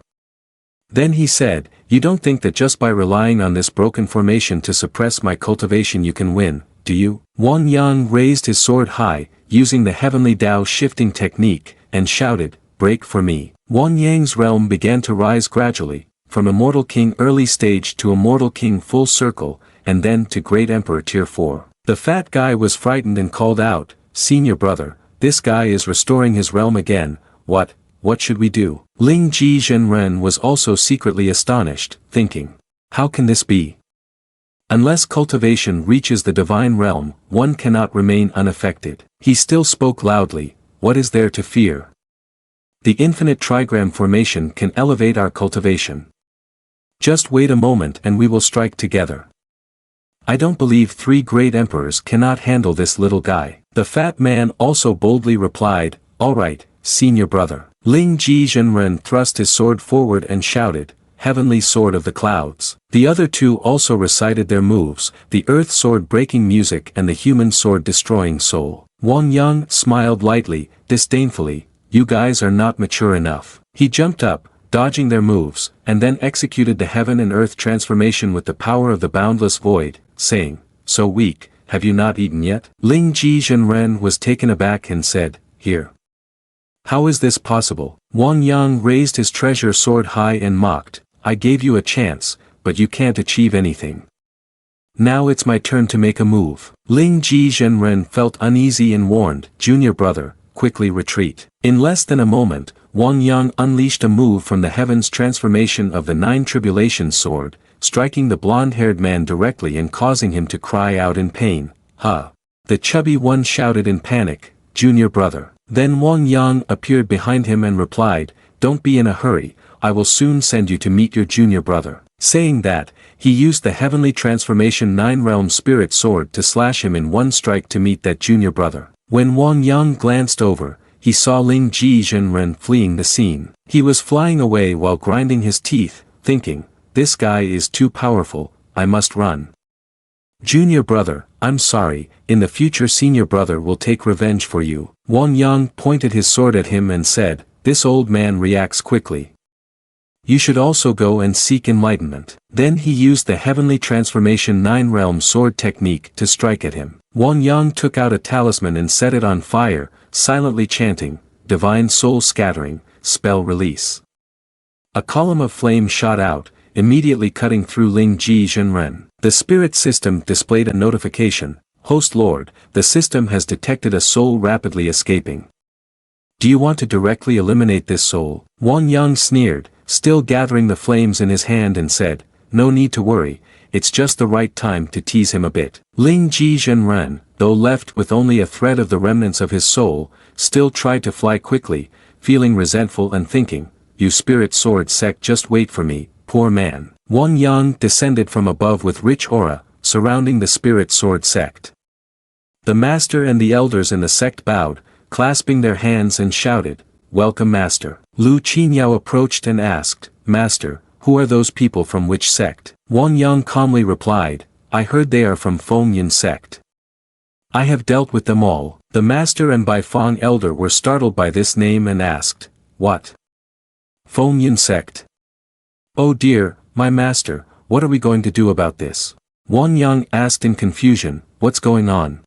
Then he said, "You don't think that just by relying on this broken formation to suppress my cultivation you can win, do you?" Wang Yang raised his sword high, using the heavenly Tao shifting technique, and shouted, "Break for me." Wang Yang's realm began to rise gradually, from Immortal King early stage to Immortal King full circle, and then to Great Emperor Tier 4. The fat guy was frightened and called out, "Senior brother, this guy is restoring his realm again, what should we do?" Ling Ji Zhenren was also secretly astonished, thinking, "How can this be? Unless cultivation reaches the divine realm, one cannot remain unaffected." He still spoke loudly, "What is there to fear? The infinite trigram formation can elevate our cultivation. Just wait a moment and we will strike together. I don't believe 3 great emperors cannot handle this little guy." The fat man also boldly replied, "All right, senior brother." Ling Ji Zhenren thrust his sword forward and shouted, "Heavenly Sword of the Clouds." The other two also recited their moves, the Earth Sword breaking music and the Human Sword destroying soul. Wang Yang smiled lightly, disdainfully, "You guys are not mature enough." He jumped up, dodging their moves, and then executed the heaven and earth transformation with the power of the boundless void, saying, "So weak, have you not eaten yet?" Ling Ji Zhenren was taken aback and said, "Here. How is this possible?" Wang Yang raised his treasure sword high and mocked, "I gave you a chance, but you can't achieve anything. Now it's my turn to make a move." Ling Ji Zhenren felt uneasy and warned, "Junior brother, quickly retreat." In less than a moment, Wang Yang unleashed a move from the heavens transformation of the 9 tribulation sword, striking the blonde-haired man directly and causing him to cry out in pain, "Huh!" The chubby one shouted in panic, "Junior brother." Then Wang Yang appeared behind him and replied, "Don't be in a hurry, I will soon send you to meet your junior brother." Saying that, he used the heavenly transformation 9-realm spirit sword to slash him in one strike to meet that junior brother. When Wang Yang glanced over, he saw Ling Ji Zhenren fleeing the scene. He was flying away while grinding his teeth, thinking, "This guy is too powerful, I must run. Junior brother, I'm sorry, in the future senior brother will take revenge for you." Wang Yang pointed his sword at him and said, "This old man reacts quickly. You should also go and seek enlightenment." Then he used the heavenly transformation 9-realm sword technique to strike at him. Wang Yang took out a talisman and set it on fire, silently chanting, "Divine soul scattering, spell release." A column of flame shot out, immediately cutting through Ling Ji Zhenren. The spirit system displayed a notification, "Host Lord, the system has detected a soul rapidly escaping. Do you want to directly eliminate this soul?" Wang Yang sneered, still gathering the flames in his hand and said, "No need to worry, it's just the right time to tease him a bit." Ling Ji Zhenren, though left with only a thread of the remnants of his soul, still tried to fly quickly, feeling resentful and thinking, "You spirit sword sect, just wait for me, poor man." Wang Yang descended from above with rich aura, surrounding the spirit sword sect. The master and the elders in the sect bowed, clasping their hands and shouted, "Welcome master." Lu Qinyao approached and asked, "Master, who are those people from which sect?" Wang Yang calmly replied, "I heard they are from Fengyan sect. I have dealt with them all." The master and Baifeng elder were startled by this name and asked, "What? Fengyan sect? Oh dear, my master, what are we going to do about this?" Wang Yang asked in confusion, "What's going on?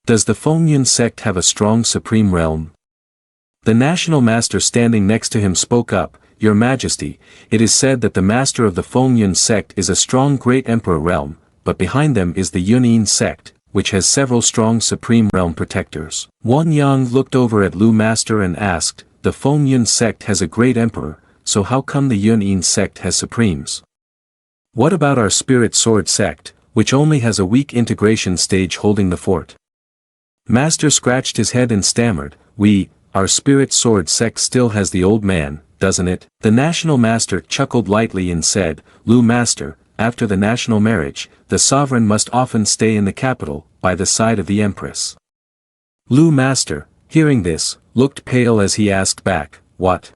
Does the Fengyan sect have a strong supreme realm?" The national master standing next to him spoke up, "Your Majesty, it is said that the master of the Fengyan sect is a strong great emperor realm, but behind them is the Yunin sect, which has several strong supreme realm protectors." Wang Yang looked over at Lu master and asked, "The Fengyan sect has a great emperor, so how come the Yunin sect has supremes? What about our spirit sword sect, which only has a weak integration stage holding the fort. Master scratched his head and stammered, our spirit sword sect still has the old man, doesn't it? The national master chuckled lightly and said, Lu master, after the national marriage, the sovereign must often stay in the capital, by the side of the empress. Lu master, hearing this, looked pale as he asked back, what?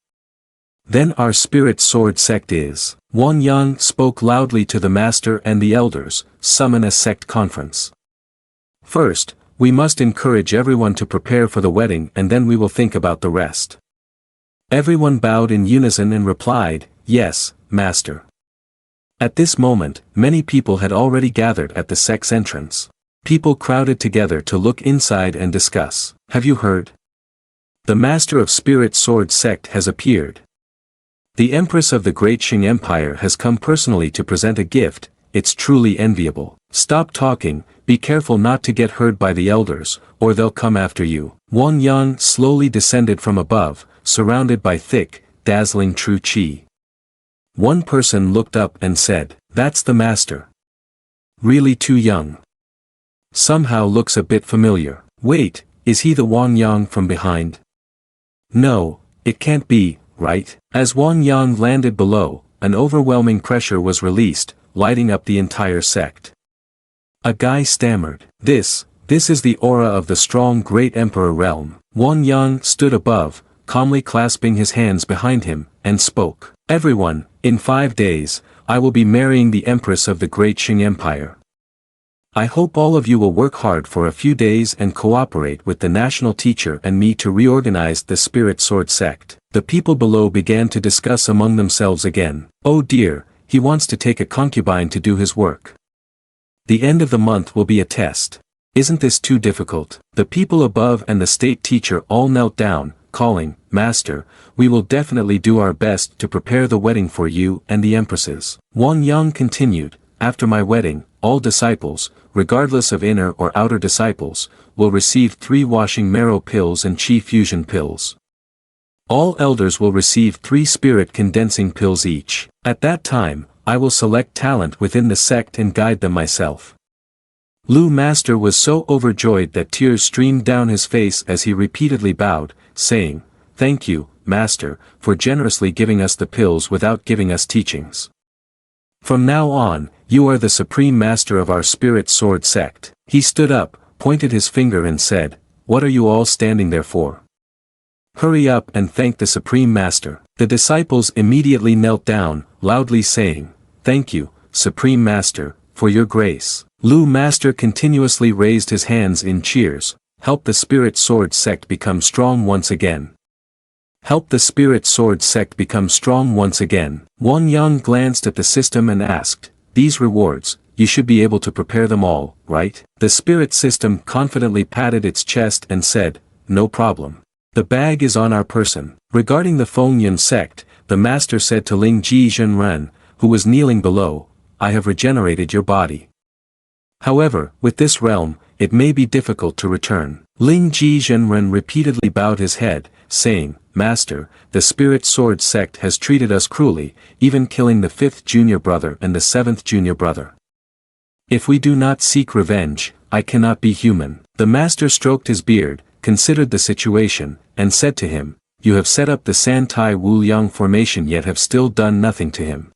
Then our spirit sword sect is. Wang Yang spoke loudly to the master and the elders, summon a sect conference. First, we must encourage everyone to prepare for the wedding and then we will think about the rest. Everyone bowed in unison and replied, yes, master. At this moment, many people had already gathered at the sect's entrance. People crowded together to look inside and discuss. Have you heard? The master of Spirit Sword sect has appeared. The Empress of the Great Qing Empire has come personally to present a gift. It's truly enviable. Stop talking, be careful not to get heard by the elders, or they'll come after you. Wang Yang slowly descended from above, surrounded by thick, dazzling true qi. One person looked up and said, that's the master. Really too young. Somehow looks a bit familiar. Wait, is he the Wang Yang from behind? No, it can't be, right? As Wang Yang landed below, an overwhelming pressure was released, lighting up the entire sect. A guy stammered, This is the aura of the strong great emperor realm. Wang Yang stood above, calmly clasping his hands behind him, and spoke. Everyone, in 5 days, I will be marrying the Empress of the Great Qing Empire. I hope all of you will work hard for a few days and cooperate with the national teacher and me to reorganize the Spirit Sword sect. The people below began to discuss among themselves again. Oh dear, he wants to take a concubine to do his work. The end of the month will be a test. Isn't this too difficult? The people above and the state teacher all knelt down, calling, Master, we will definitely do our best to prepare the wedding for you and the empresses. Wang Yang continued, after my wedding, all disciples, regardless of inner or outer disciples, will receive 3 washing marrow pills and qi fusion pills. All elders will receive 3 spirit condensing pills each. At that time, I will select talent within the sect and guide them myself. Lu Master was so overjoyed that tears streamed down his face as he repeatedly bowed, saying, Thank you, Master, for generously giving us the pills without giving us teachings. From now on, you are the supreme master of our Spirit Sword sect. He stood up, pointed his finger and said, What are you all standing there for? Hurry up and thank the supreme master. The disciples immediately knelt down, loudly saying, Thank you, supreme master, for your grace. Lu Master continuously raised his hands in cheers, help the Spirit Sword sect become strong once again. Help the Spirit Sword sect become strong once again. Wang Yang glanced at the system and asked, These rewards, you should be able to prepare them all, right? The spirit system confidently patted its chest and said, No problem. The bag is on our person. Regarding the Fengyun sect, the master said to Ling Ji Zhenren, who was kneeling below, I have regenerated your body. However, with this realm, it may be difficult to return. Ling Ji Zhenren repeatedly bowed his head, saying, Master, the Spirit Sword sect has treated us cruelly, even killing the 5th junior brother and the 7th junior brother. If we do not seek revenge, I cannot be human. The master stroked his beard, considered the situation, and said to him, You have set up the Santai Wuyang formation yet have still done nothing to him.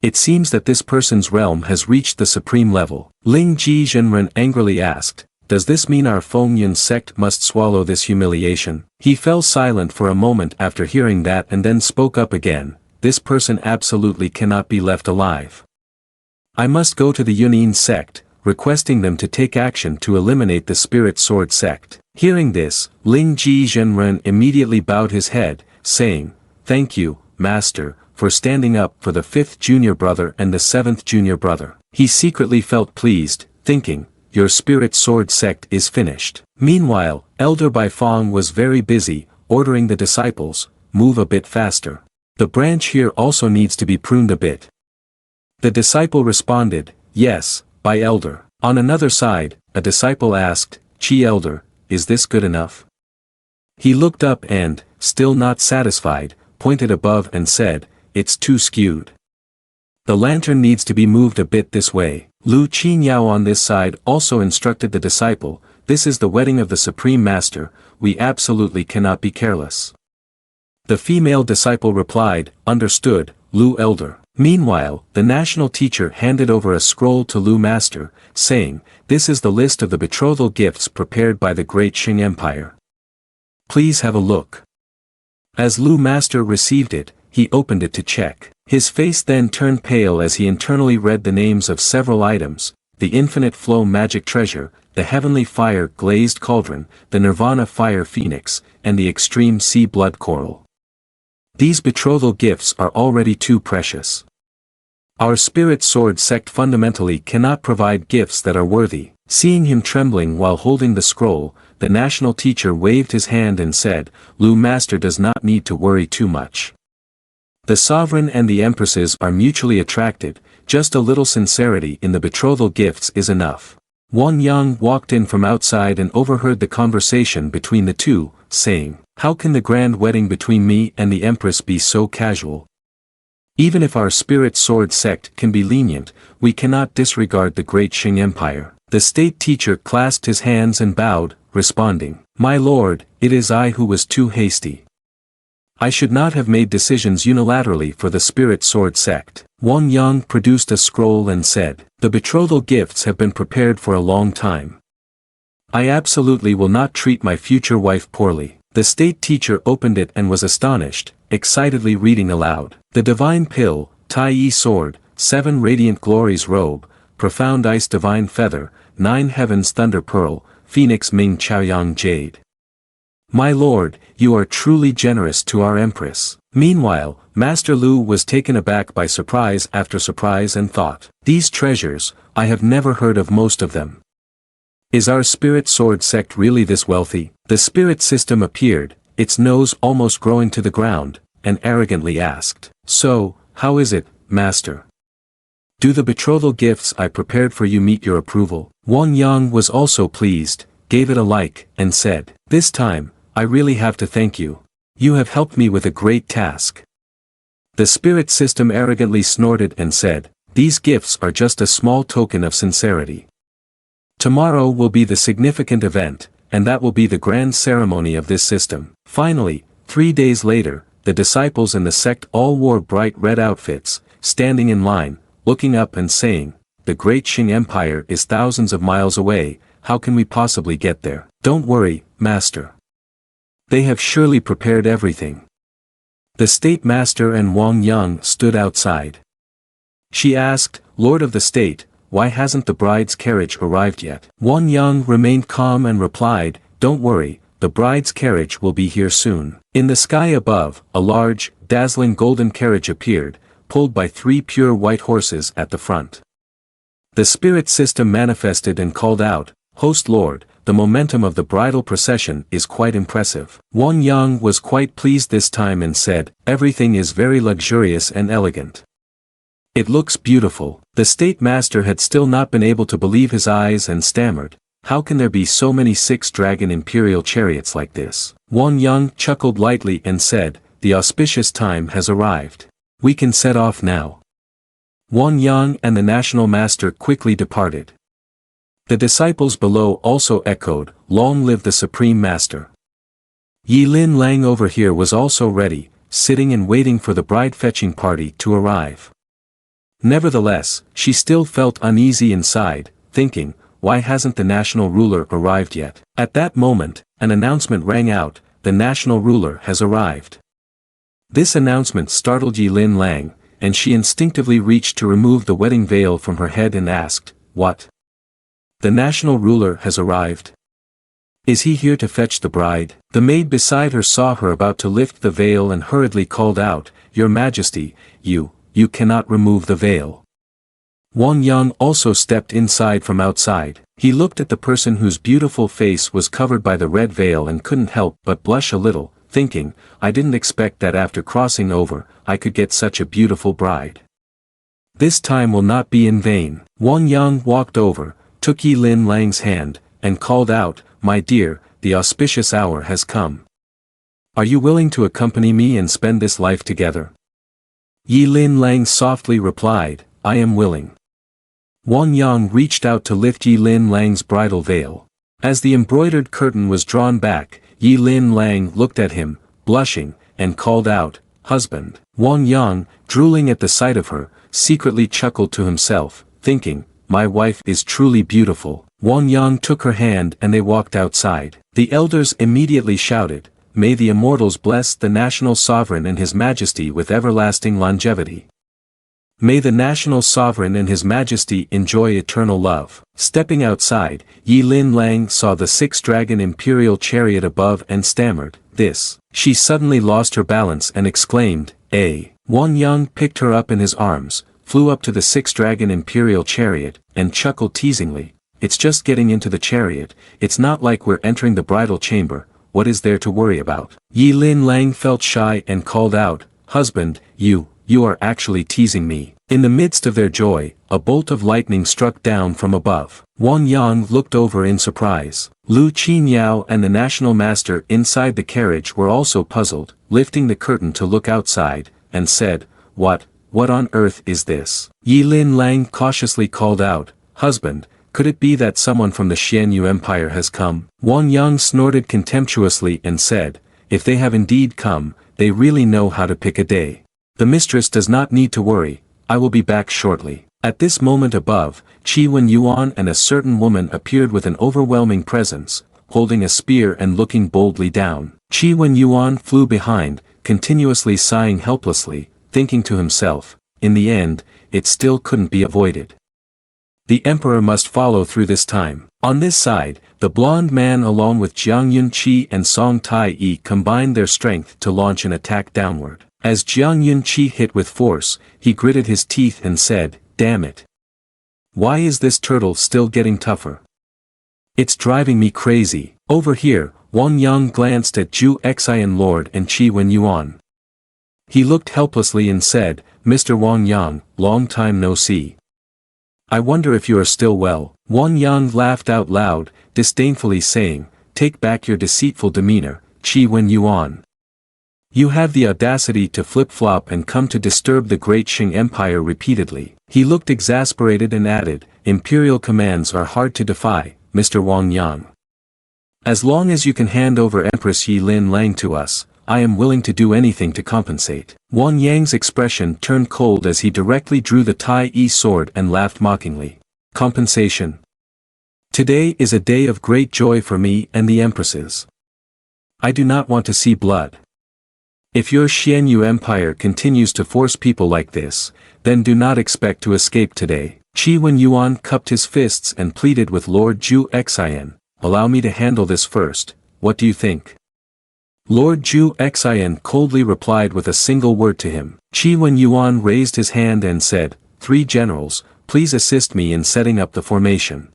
It seems that this person's realm has reached the supreme level. Ling Ji Zhenren angrily asked, Does this mean our Fengyun sect must swallow this humiliation? He fell silent for a moment after hearing that and then spoke up again, This person absolutely cannot be left alive. I must go to the Yunin sect, requesting them to take action to eliminate the Spirit Sword sect. Hearing this, Ling Ji Zhenren immediately bowed his head, saying, Thank you, Master, for standing up for the 5th junior brother and the 7th junior brother. He secretly felt pleased, thinking, Your Spirit Sword sect is finished. Meanwhile, Elder Baifeng was very busy, ordering the disciples, move a bit faster. The branch here also needs to be pruned a bit. The disciple responded, Yes, by Elder. On another side, a disciple asked, Chi Elder, is this good enough? He looked up and, still not satisfied, pointed above and said, It's too skewed. The lantern needs to be moved a bit this way. Lu Qinyao on this side also instructed the disciple, this is the wedding of the Supreme Master, we absolutely cannot be careless. The female disciple replied, understood, Lu Elder. Meanwhile, the national teacher handed over a scroll to Lu Master, saying, this is the list of the betrothal gifts prepared by the great Qing Empire. Please have a look. As Lu Master received it, he opened it to check. His face then turned pale as he internally read the names of several items, the Infinite Flow Magic Treasure, the Heavenly Fire Glazed Cauldron, the Nirvana Fire Phoenix, and the Extreme Sea Blood Coral. These betrothal gifts are already too precious. Our Spirit Sword sect fundamentally cannot provide gifts that are worthy. Seeing him trembling while holding the scroll, the national teacher waved his hand and said, Lu Master does not need to worry too much. The sovereign and the empresses are mutually attracted, just a little sincerity in the betrothal gifts is enough. Wang Yang walked in from outside and overheard the conversation between the two, saying, how can the grand wedding between me and the empress be so casual? Even if our Spirit Sword sect can be lenient, we cannot disregard the great Qing Empire. The state teacher clasped his hands and bowed, responding, my lord, it is I who was too hasty. I should not have made decisions unilaterally for the Spirit Sword sect. Wang Yang produced a scroll and said, the betrothal gifts have been prepared for a long time. I absolutely will not treat my future wife poorly. The state teacher opened it and was astonished, excitedly reading aloud. The Divine Pill, Tai Yi Sword, 7 Radiant Glories Robe, Profound Ice Divine Feather, 9 Heavens Thunder Pearl, Phoenix Ming Chaoyang Jade. My lord, you are truly generous to our empress. Meanwhile, Master Lu was taken aback by surprise after surprise and thought, these treasures, I have never heard of most of them. Is our Spirit Sword sect really this wealthy? The spirit system appeared, its nose almost growing to the ground, and arrogantly asked, so, how is it, Master? Do the betrothal gifts I prepared for you meet your approval? Wang Yang was also pleased, gave it a like, and said, this time, I really have to thank you. You have helped me with a great task. The spirit system arrogantly snorted and said, these gifts are just a small token of sincerity. Tomorrow will be the significant event, and that will be the grand ceremony of this system. Finally, 3 days later, the disciples in the sect all wore bright red outfits, standing in line, looking up and saying, the great Qing Empire is thousands of miles away, how can we possibly get there? Don't worry, Master. They have surely prepared everything. The State Master and Wang Yang stood outside. She asked, Lord of the State, why hasn't the bride's carriage arrived yet? Wang Yang remained calm and replied, don't worry, the bride's carriage will be here soon. In the sky above, a large, dazzling golden carriage appeared, pulled by 3 pure white horses at the front. The spirit system manifested and called out, Host Lord, the momentum of the bridal procession is quite impressive. Wang Yang was quite pleased this time and said, everything is very luxurious and elegant. It looks beautiful. The State Master had still not been able to believe his eyes and stammered, how can there be so many 6-dragon imperial chariots like this? Wang Yang chuckled lightly and said, the auspicious time has arrived. We can set off now. Wang Yang and the National Master quickly departed. The disciples below also echoed, long live the Supreme Master. Yi Lin Lang over here was also ready, sitting and waiting for the bride-fetching party to arrive. Nevertheless, she still felt uneasy inside, thinking, why hasn't the national ruler arrived yet? At that moment, an announcement rang out, the national ruler has arrived. This announcement startled Yi Lin Lang, and she instinctively reached to remove the wedding veil from her head and asked, what? The national ruler has arrived? Is he here to fetch the bride? The maid beside her saw her about to lift the veil and hurriedly called out, Your Majesty, you cannot remove the veil. Wang Yang also stepped inside from outside. He looked at the person whose beautiful face was covered by the red veil and couldn't help but blush a little, thinking, I didn't expect that after crossing over, I could get such a beautiful bride. This time will not be in vain. Wang Yang walked over, took Yi Lin Lang's hand, and called out, My dear, the auspicious hour has come. Are you willing to accompany me and spend this life together? Yi Lin Lang softly replied, I am willing. Wang Yang reached out to lift Yi Lin Lang's bridal veil. As the embroidered curtain was drawn back, Yi Lin Lang looked at him, blushing, and called out, husband. Wang Yang, drooling at the sight of her, secretly chuckled to himself, thinking, my wife is truly beautiful. Wang Yang took her hand and they walked outside. The elders immediately shouted, may the immortals bless the national sovereign and his majesty with everlasting longevity. May the national sovereign and his majesty enjoy eternal love. Stepping outside, Yi Lin Lang saw the six-dragon imperial chariot above and stammered, this. She suddenly lost her balance and exclaimed, "Eh." Wang Yang picked her up in his arms, flew up to the six-dragon imperial chariot, and chuckled teasingly, it's just getting into the chariot, it's not like we're entering the bridal chamber, what is there to worry about? Yi Lin Lang felt shy and called out, husband, you are actually teasing me. In the midst of their joy, a bolt of lightning struck down from above. Wang Yang looked over in surprise. Lu Qinyao and the national master inside the carriage were also puzzled, lifting the curtain to look outside, and said, what on earth is this? Yi Lin Lang cautiously called out, husband, could it be that someone from the Xianyu Empire has come? Wang Yang snorted contemptuously and said, if they have indeed come, they really know how to pick a day. The mistress does not need to worry, I will be back shortly. At this moment above, Qi Wen Yuan and a certain woman appeared with an overwhelming presence, holding a spear and looking boldly down. Qi Wen Yuan flew behind, continuously sighing helplessly, thinking to himself, in the end, it still couldn't be avoided. The emperor must follow through this time. On this side, the blonde man along with Jiang Yunqi and Song Tai-yi combined their strength to launch an attack downward. As Jiang Yunqi hit with force, he gritted his teeth and said, damn it. Why is this turtle still getting tougher? It's driving me crazy. Over here, Wang Yang glanced at Zhu Xian Lord and Qi Wen Yuan. He looked helplessly and said, Mr. Wang Yang, long time no see. I wonder if you are still well. Wang Yang laughed out loud, disdainfully saying, take back your deceitful demeanor, Qi Wen Yuan. You have the audacity to flip-flop and come to disturb the great Qing Empire repeatedly. He looked exasperated and added, imperial commands are hard to defy, Mr. Wang Yang. As long as you can hand over Empress Yi Lin Lang to us, I am willing to do anything to compensate. Wang Yang's expression turned cold as he directly drew the Tai-yi sword and laughed mockingly. Compensation. Today is a day of great joy for me and the empresses. I do not want to see blood. If your Xianyu Empire continues to force people like this, then do not expect to escape today. Qi Wen Yuan cupped his fists and pleaded with Lord Zhu Xian, allow me to handle this first, what do you think? Lord Zhu Xian coldly replied with a single word to him. Qi Wen Yuan raised his hand and said, 3 generals, please assist me in setting up the formation.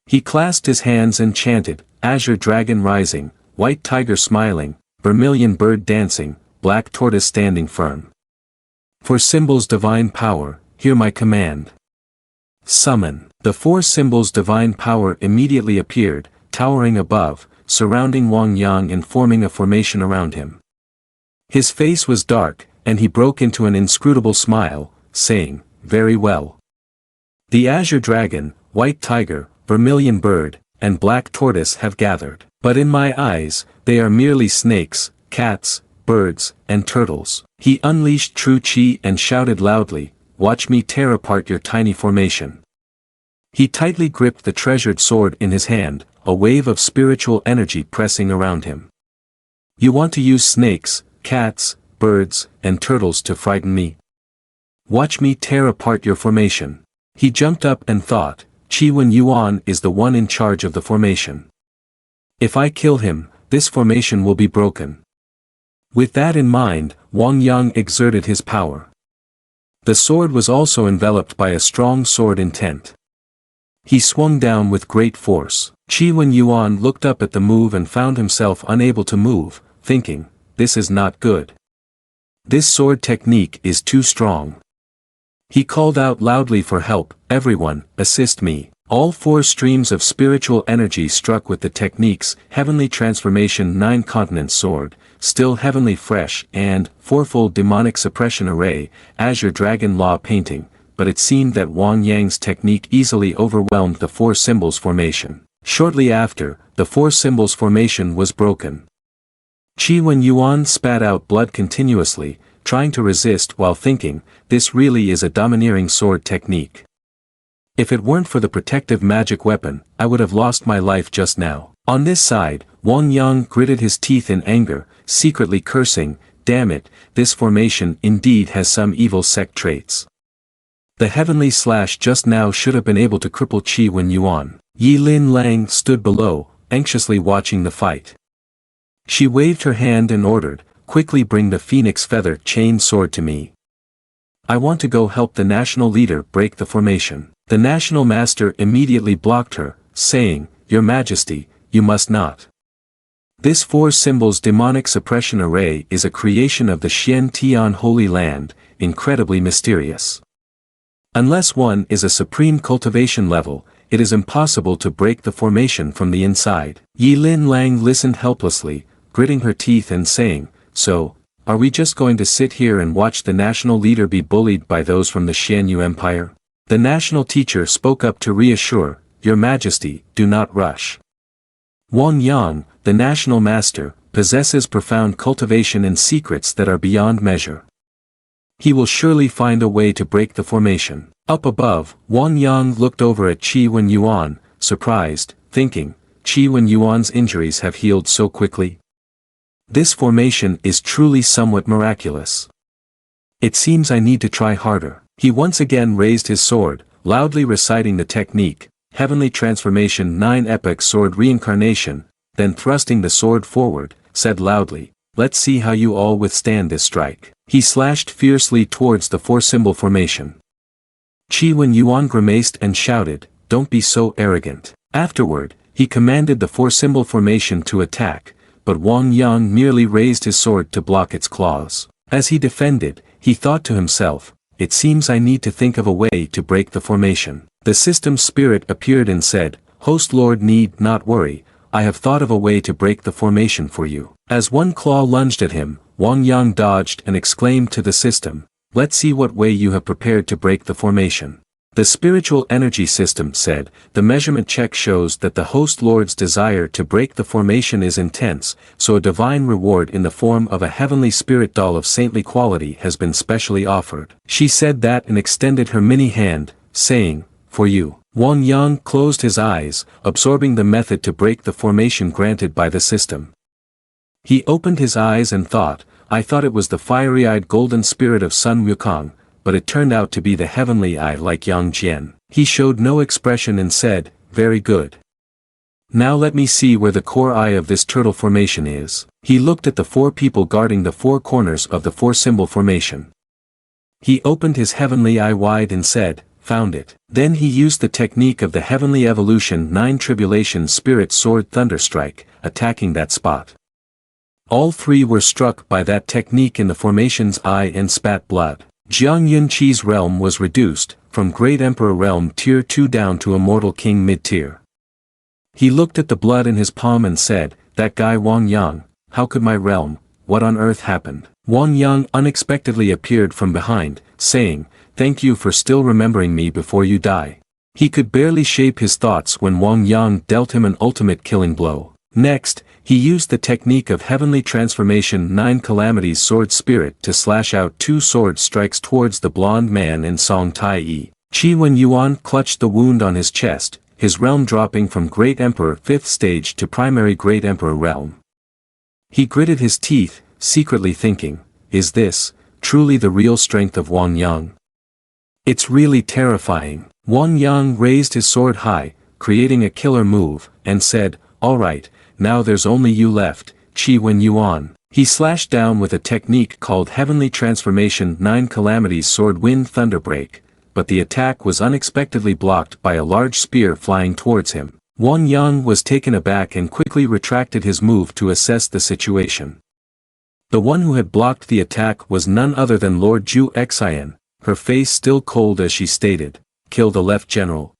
He clasped his hands and chanted, Azure Dragon rising, White Tiger smiling, Vermilion bird dancing, black tortoise standing firm. For symbols divine power, hear my command. Summon. The 4 symbols divine power immediately appeared, towering above, surrounding Wang Yang and forming a formation around him. His face was dark, and he broke into an inscrutable smile, saying, very well. The azure dragon, white tiger, vermilion bird, and black tortoise have gathered. But in my eyes, they are merely snakes, cats, birds, and turtles. He unleashed true qi and shouted loudly, watch me tear apart your tiny formation. He tightly gripped the treasured sword in his hand, a wave of spiritual energy pressing around him. You want to use snakes, cats, birds, and turtles to frighten me? Watch me tear apart your formation. He jumped up and thought, Qi Wen Yuan is the one in charge of the formation. If I kill him, this formation will be broken. With that in mind, Wang Yang exerted his power. The sword was also enveloped by a strong sword intent. He swung down with great force. Qi Wen Yuan looked up at the move and found himself unable to move, thinking, this is not good. This sword technique is too strong. He called out loudly for help, everyone, assist me. All 4 streams of spiritual energy struck with the techniques, Heavenly Transformation 9 Continent Sword, Still Heavenly Fresh and, Fourfold Demonic Suppression Array, Azure Dragon Law Painting, but it seemed that Wang Yang's technique easily overwhelmed the 4 symbols formation. Shortly after, the 4 symbols formation was broken. Qi Wen Yuan spat out blood continuously, trying to resist while thinking, this really is a domineering sword technique. If it weren't for the protective magic weapon, I would have lost my life just now. On this side, Wang Yang gritted his teeth in anger, secretly cursing, damn it, this formation indeed has some evil sect traits. The heavenly slash just now should have been able to cripple Qi Wen Yuan. Yi Lin Lang stood below, anxiously watching the fight. She waved her hand and ordered, quickly bring the phoenix feather chain sword to me. I want to go help the national leader break the formation. The national master immediately blocked her, saying, Your Majesty, you must not. This 4 symbols demonic suppression array is a creation of the Xian Tian Holy Land, incredibly mysterious. Unless one is a supreme cultivation level, it is impossible to break the formation from the inside. Yi Lin Lang listened helplessly, gritting her teeth and saying, So, are we just going to sit here and watch the national leader be bullied by those from the Xianyu Empire? The national teacher spoke up to reassure, Your Majesty, do not rush. Wang Yang, the national master, possesses profound cultivation and secrets that are beyond measure. He will surely find a way to break the formation. Up above, Wang Yang looked over at Qi Wen Yuan, surprised, thinking, Qi Wen Yuan's injuries have healed so quickly. This formation is truly somewhat miraculous. It seems I need to try harder. He once again raised his sword, loudly reciting the technique, Heavenly Transformation 9 Epic Sword Reincarnation, then thrusting the sword forward, said loudly, Let's see how you all withstand this strike. He slashed fiercely towards the 4 symbol formation. Qi Wen Yuan grimaced and shouted, Don't be so arrogant. Afterward, he commanded the 4 symbol formation to attack, but Wang Yang merely raised his sword to block its claws. As he defended, he thought to himself, It seems I need to think of a way to break the formation. The system spirit appeared and said, Host Lord need not worry, I have thought of a way to break the formation for you. As one claw lunged at him, Wang Yang dodged and exclaimed to the system, Let's see what way you have prepared to break the formation. The spiritual energy system said, The measurement check shows that the host lord's desire to break the formation is intense, so a divine reward in the form of a heavenly spirit doll of saintly quality has been specially offered. She said that and extended her mini hand, saying, For you. Wang Yang closed his eyes, absorbing the method to break the formation granted by the system. He opened his eyes and thought, I thought it was the fiery-eyed golden spirit of Sun Wukong, but it turned out to be the heavenly eye like Yang Jian. He showed no expression and said, Very good. Now let me see where the core eye of this turtle formation is. He looked at the 4 people guarding the 4 corners of the 4 symbol formation. He opened his heavenly eye wide and said, Found it. Then he used the technique of the Heavenly Evolution 9 Tribulation Spirit Sword Thunderstrike, attacking that spot. All 3 were struck by that technique in the formation's eye and spat blood. Jiang Yunqi's realm was reduced, from Great Emperor realm tier 2 down to Immortal King mid-tier. He looked at the blood in his palm and said, That guy Wang Yang, how could my realm, what on earth happened? Wang Yang unexpectedly appeared from behind, saying, Thank you for still remembering me before you die. He could barely shape his thoughts when Wang Yang dealt him an ultimate killing blow. Next, he used the technique of Heavenly Transformation 9 Calamities Sword Spirit to slash out 2 sword strikes towards the blonde man and Song Tai-yi. Qi Wen Yuan clutched the wound on his chest, his realm dropping from Great Emperor 5th stage to Primary Great Emperor realm. He gritted his teeth, secretly thinking, Is this, truly the real strength of Wang Yang? It's really terrifying. Wang Yang raised his sword high, creating a killer move, and said, Alright, now there's only you left, Qi Wen Yuan. He slashed down with a technique called Heavenly Transformation 9 Calamities Sword Wind Thunderbreak, but the attack was unexpectedly blocked by a large spear flying towards him. Wang Yang was taken aback and quickly retracted his move to assess the situation. The one who had blocked the attack was none other than Lord Zhu Xian, her face still cold as she stated, Kill the left general.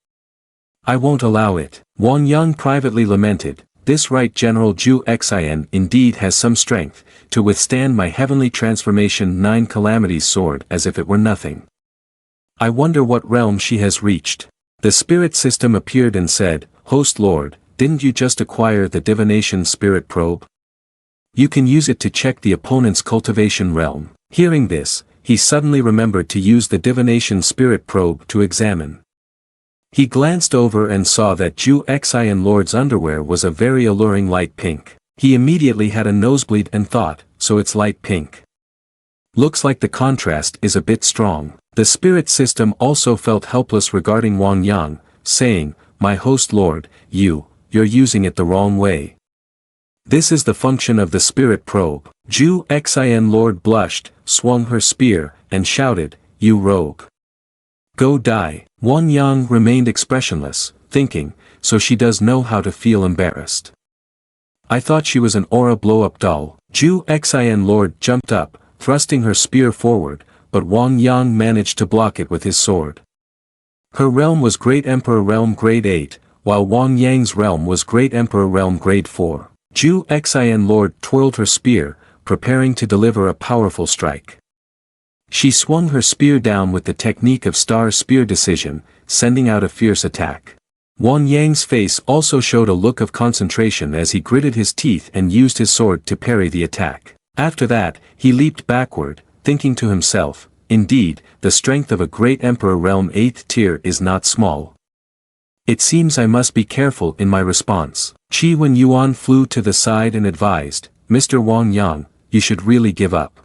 I won't allow it. Wang Yang privately lamented, this right General Zhu Xin indeed has some strength, to withstand my heavenly transformation 9 calamities sword as if it were nothing. I wonder what realm she has reached. The spirit system appeared and said, Host Lord, didn't you just acquire the divination spirit probe? You can use it to check the opponent's cultivation realm. Hearing this, he suddenly remembered to use the divination spirit probe to examine. He glanced over and saw that Zhu Xin Lord's underwear was a very alluring light pink. He immediately had a nosebleed and thought, so it's light pink. Looks like the contrast is a bit strong. The spirit system also felt helpless regarding Wang Yang, saying, My host Lord, you're using it the wrong way. This is the function of the spirit probe. Zhu Xin Lord blushed, swung her spear, and shouted, You rogue. Go die. Wang Yang remained expressionless, thinking, so she does know how to feel embarrassed. I thought she was an aura blow-up doll. Zhu Xin Lord jumped up, thrusting her spear forward, but Wang Yang managed to block it with his sword. Her realm was Great Emperor Realm Grade 8, while Wang Yang's realm was Great Emperor Realm Grade 4. Zhu Xin Lord twirled her spear, preparing to deliver a powerful strike. She swung her spear down with the technique of star spear decision, sending out a fierce attack. Wang Yang's face also showed a look of concentration as he gritted his teeth and used his sword to parry the attack. After that, he leaped backward, thinking to himself, indeed, the strength of a Great Emperor Realm 8th tier is not small. It seems I must be careful in my response. Qi Wen Yuan flew to the side and advised, Mr. Wang Yang, you should really give up.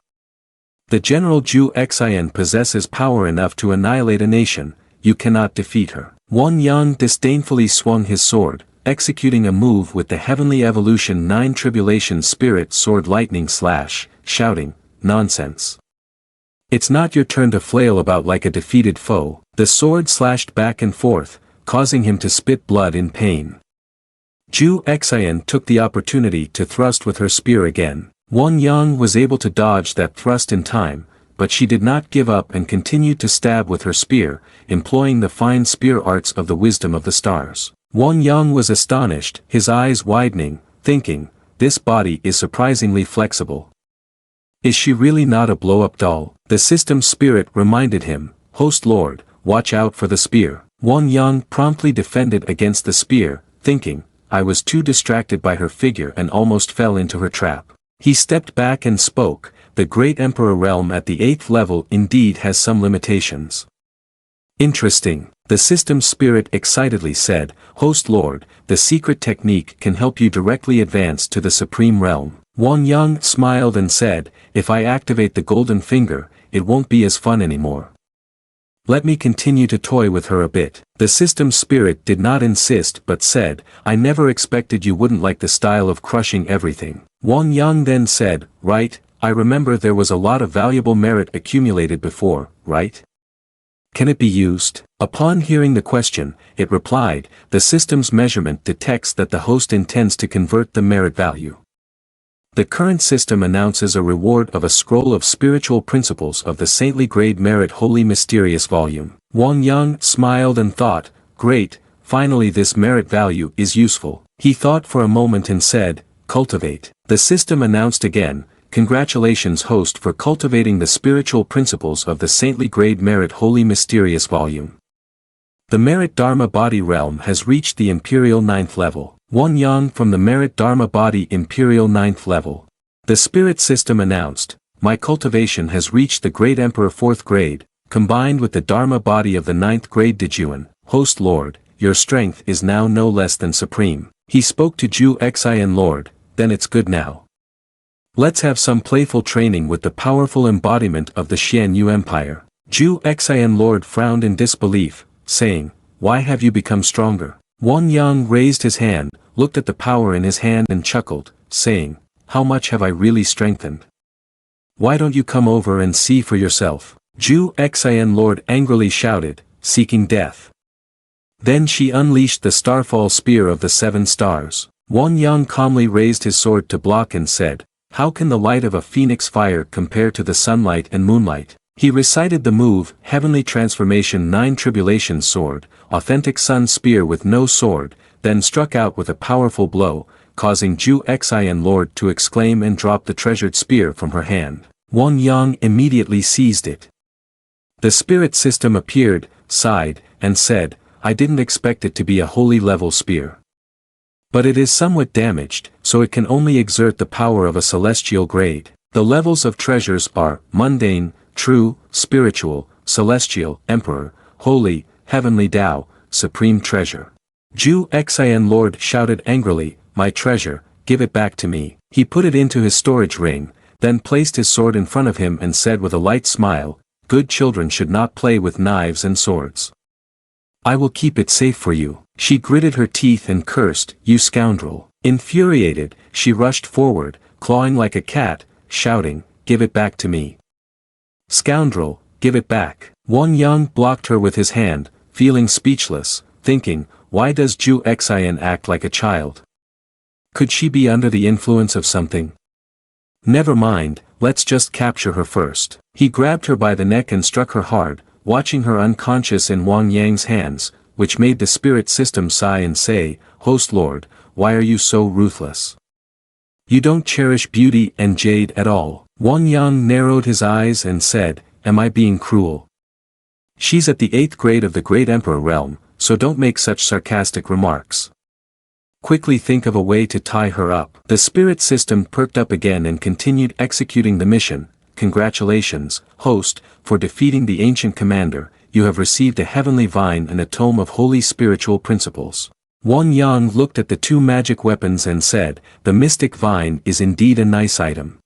The General Zhu Xin possesses power enough to annihilate a nation, you cannot defeat her. Wang Yang disdainfully swung his sword, executing a move with the Heavenly Evolution 9 Tribulation Spirit Sword Lightning Slash, shouting, Nonsense. It's not your turn to flail about like a defeated foe. The sword slashed back and forth, causing him to spit blood in pain. Zhu Xin took the opportunity to thrust with her spear again. Wang Yang was able to dodge that thrust in time, but she did not give up and continued to stab with her spear, employing the fine spear arts of the wisdom of the stars. Wang Yang was astonished, his eyes widening, thinking, this body is surprisingly flexible. Is she really not a blow-up doll? The system spirit reminded him, Host Lord, watch out for the spear. Wang Yang promptly defended against the spear, thinking, I was too distracted by her figure and almost fell into her trap. He stepped back and spoke, the Great Emperor realm at the 8th level indeed has some limitations. Interesting, the system spirit excitedly said, Host Lord, the secret technique can help you directly advance to the supreme realm. Wang Yang smiled and said, if I activate the golden finger, it won't be as fun anymore. Let me continue to toy with her a bit. The system spirit did not insist but said, I never expected you wouldn't like the style of crushing everything. Wang Yang then said, right, I remember there was a lot of valuable merit accumulated before, right? Can it be used? Upon hearing the question, it replied, the system's measurement detects that the host intends to convert the merit value. The current system announces a reward of a scroll of spiritual principles of the saintly grade merit holy mysterious volume. Wang Yang smiled and thought, great, finally this merit value is useful. He thought for a moment and said, cultivate. The system announced again, congratulations host for cultivating the spiritual principles of the saintly grade merit holy mysterious volume. The merit Dharma body realm has reached the imperial 9th level. Wang Yang from the merit Dharma body imperial 9th level. The spirit system announced, my cultivation has reached the great emperor 4th grade, combined with the Dharma body of the 9th grade Dejuan. Host Lord, your strength is now no less than supreme. He spoke to Zhu Xin Lord, then it's good now. Let's have some playful training with the powerful embodiment of the Xian Yu Empire. Zhu Xin Lord frowned in disbelief, saying, why have you become stronger? Wang Yang raised his hand, looked at the power in his hand and chuckled, saying, how much have I really strengthened? Why don't you come over and see for yourself? Zhu Xin Lord angrily shouted, seeking death. Then she unleashed the starfall spear of the 7 stars. Wang Yang calmly raised his sword to block and said, how can the light of a phoenix fire compare to the sunlight and moonlight? He recited the move, Heavenly Transformation 9 Tribulation Sword, Authentic Sun Spear with no sword, then struck out with a powerful blow, causing Ju Xian Lord to exclaim and drop the treasured spear from her hand. Wang Yang immediately seized it. The spirit system appeared, sighed, and said, I didn't expect it to be a holy level spear. But it is somewhat damaged, so it can only exert the power of a celestial grade. The levels of treasures are, mundane, true, spiritual, celestial, emperor, holy, heavenly Tao, supreme treasure. Ju Xian Lord shouted angrily, my treasure, give it back to me. He put it into his storage ring, then placed his sword in front of him and said with a light smile, good children should not play with knives and swords. I will keep it safe for you. She gritted her teeth and cursed, you scoundrel. Infuriated, she rushed forward, clawing like a cat, shouting, give it back to me. Scoundrel, give it back. Wang Yang blocked her with his hand, feeling speechless, thinking, why does Ju Xian act like a child? Could she be under the influence of something? Never mind, let's just capture her first. He grabbed her by the neck and struck her hard, watching her unconscious in Wang Yang's hands, which made the spirit system sigh and say, Host Lord, why are you so ruthless? You don't cherish beauty and jade at all. Wang Yang narrowed his eyes and said, am I being cruel? She's at the 8th grade of the Great Emperor realm, so don't make such sarcastic remarks. Quickly think of a way to tie her up. The spirit system perked up again and continued executing the mission. Congratulations, host, for defeating the ancient commander, you have received a heavenly vine and a tome of holy spiritual principles. Wang Yang looked at the two magic weapons and said, the mystic vine is indeed a nice item.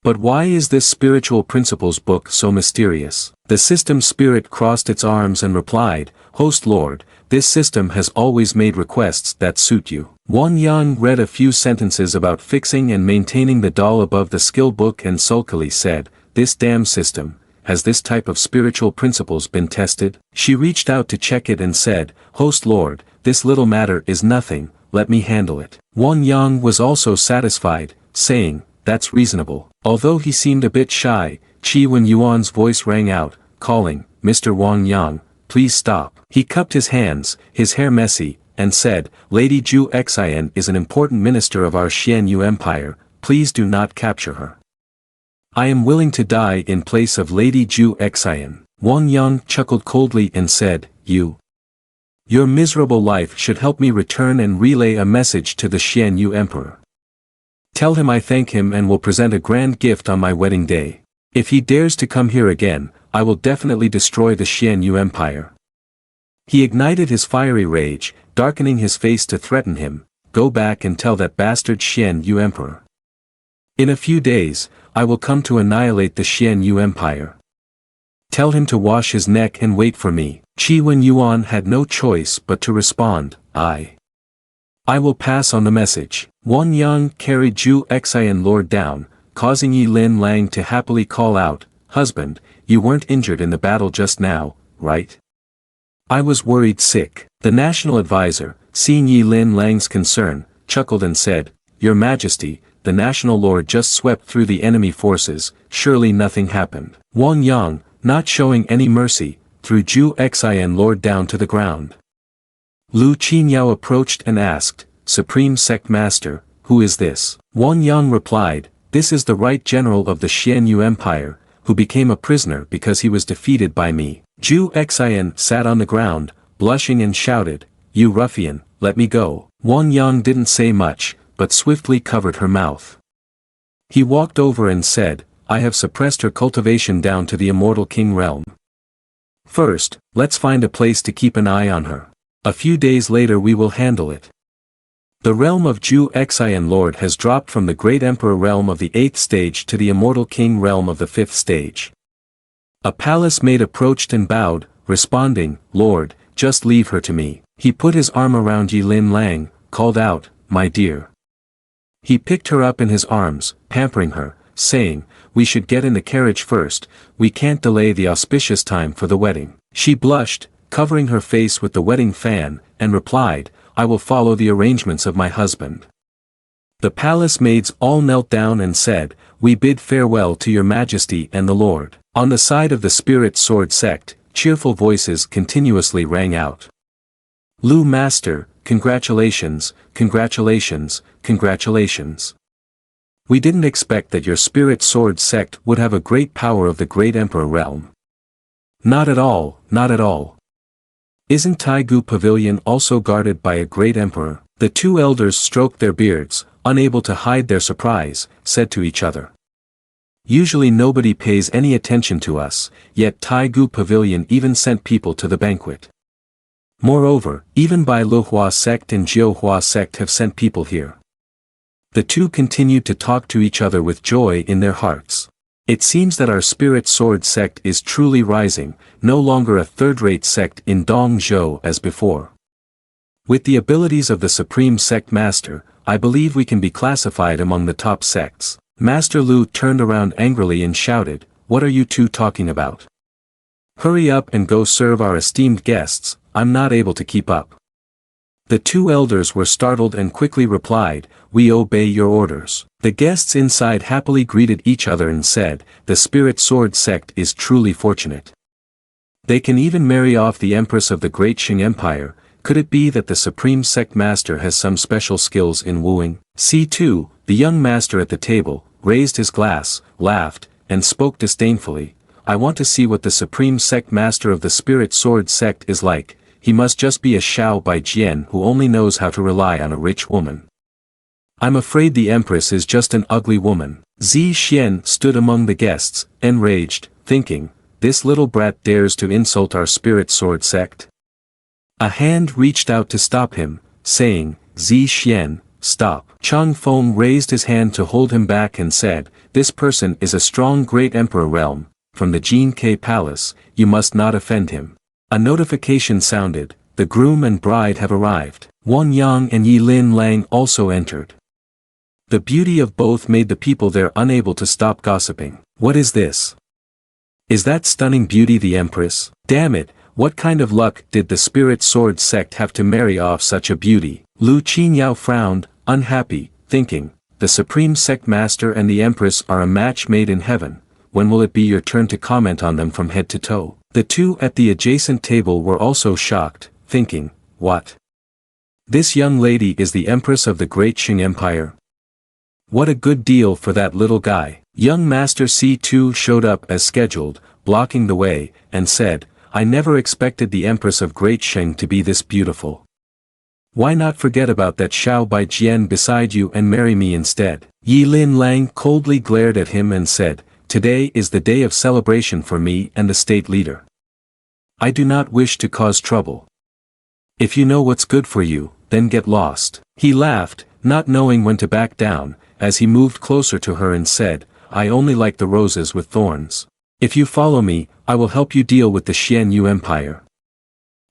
But why is this spiritual principles book so mysterious? The system spirit crossed its arms and replied, Host Lord, this system has always made requests that suit you. Wang Yang read a few sentences about fixing and maintaining the doll above the skill book and sulkily said, this damn system, has this type of spiritual principles been tested? She reached out to check it and said, Host Lord, this little matter is nothing, let me handle it. Wang Yang was also satisfied, saying, that's reasonable. Although he seemed a bit shy, Qi Wen Yuan's voice rang out, calling, Mr. Wang Yang, please stop. He cupped his hands, his hair messy, and said, Lady Ju Xian is an important minister of our Xianyu Empire, please do not capture her. I am willing to die in place of Lady Ju Xian. Wang Yang chuckled coldly and said, Your miserable life should help me return and relay a message to the Xianyu Emperor. Tell him I thank him and will present a grand gift on my wedding day. If he dares to come here again, I will definitely destroy the Xianyu Empire. He ignited his fiery rage, darkening his face to threaten him, go back and tell that bastard Xianyu Emperor. In a few days, I will come to annihilate the Xianyu Empire. Tell him to wash his neck and wait for me. Qi Wen Yuan had no choice but to respond, I will pass on the message. Wang Yang carried Ju Xian Lord down, causing Yi Lin Lang to happily call out, Husband, you weren't injured in the battle just now, right? I was worried sick. The national advisor, seeing Yi Lin Lang's concern, chuckled and said, Your Majesty, the national lord just swept through the enemy forces, surely nothing happened. Wang Yang, not showing any mercy, threw Ju Xian Lord down to the ground. Lu Qinyao approached and asked, Supreme Sect Master, who is this? Wang Yang replied, This is the right general of the Xianyu Empire, who became a prisoner because he was defeated by me. Ju Xian sat on the ground, blushing and shouted, You ruffian, let me go. Wang Yang didn't say much, but swiftly covered her mouth. He walked over and said, I have suppressed her cultivation down to the immortal king realm. First, let's find a place to keep an eye on her. A few days later we will handle it. The realm of Ju Xian Lord has dropped from the Great Emperor realm of the 8th stage to the Immortal King realm of the 5th stage. A palace maid approached and bowed, responding, Lord, just leave her to me. He put his arm around Yi Lin Lang, called out, My dear. He picked her up in his arms, pampering her, saying, We should get in the carriage first, we can't delay the auspicious time for the wedding. She blushed, covering her face with the wedding fan, and replied, I will follow the arrangements of my husband. The palace maids all knelt down and said, We bid farewell to your majesty and the lord. On the side of the Spirit Sword sect, cheerful voices continuously rang out. Lu Master, congratulations, congratulations, congratulations. We didn't expect that your Spirit Sword sect would have a great power of the Great Emperor realm. Not at all, not at all. Isn't Taigu Pavilion also guarded by a great emperor? The two elders stroked their beards, unable to hide their surprise, said to each other. Usually nobody pays any attention to us, yet Taigu Pavilion even sent people to the banquet. Moreover, even Bai Luhua sect and Jiuhua sect have sent people here. The two continued to talk to each other with joy in their hearts. It seems that our Spirit Sword sect is truly rising, no longer a third-rate sect in Dongzhou as before. With the abilities of the Supreme Sect Master, I believe we can be classified among the top sects. Master Lu turned around angrily and shouted, "What are you two talking about? Hurry up and go serve our esteemed guests, I'm not able to keep up." The two elders were startled and quickly replied, "We obey your orders." The guests inside happily greeted each other and said, "The Spirit Sword sect is truly fortunate. They can even marry off the Empress of the Great Qing Empire. Could it be that the Supreme Sect Master has some special skills in wooing?" C2, the young master at the table, raised his glass, laughed, and spoke disdainfully, "I want to see what the Supreme Sect Master of the Spirit Sword sect is like. He must just be a Xiao Bai Jian who only knows how to rely on a rich woman. I'm afraid the Empress is just an ugly woman." Zi Xian stood among the guests, enraged, thinking, "This little brat dares to insult our Spirit Sword sect?" A hand reached out to stop him, saying, "Zi Xian, stop." Chang Feng raised his hand to hold him back and said, "This person is a strong great emperor realm, from the Jin K Palace, you must not offend him." A notification sounded, "The groom and bride have arrived." Wang Yang and Yi Lin Lang also entered. The beauty of both made the people there unable to stop gossiping. "What is this? Is that stunning beauty the Empress? Damn it, what kind of luck did the Spirit Sword sect have to marry off such a beauty?" Lu Qinyao frowned, unhappy, thinking, "The Supreme Sect Master and the Empress are a match made in heaven. When will it be your turn to comment on them from head to toe?" The two at the adjacent table were also shocked, thinking, "What? This young lady is the Empress of the Great Qing Empire? What a good deal for that little guy." Young Master C2 showed up as scheduled, blocking the way, and said, "I never expected the Empress of Great Qing to be this beautiful. Why not forget about that Xiao Bai Jian beside you and marry me instead?" Yi Lin Lang coldly glared at him and said, "Today is the day of celebration for me and the state leader. I do not wish to cause trouble. If you know what's good for you, then get lost." He laughed, not knowing when to back down, as he moved closer to her and said, "I only like the roses with thorns. If you follow me, I will help you deal with the Xian Yu Empire.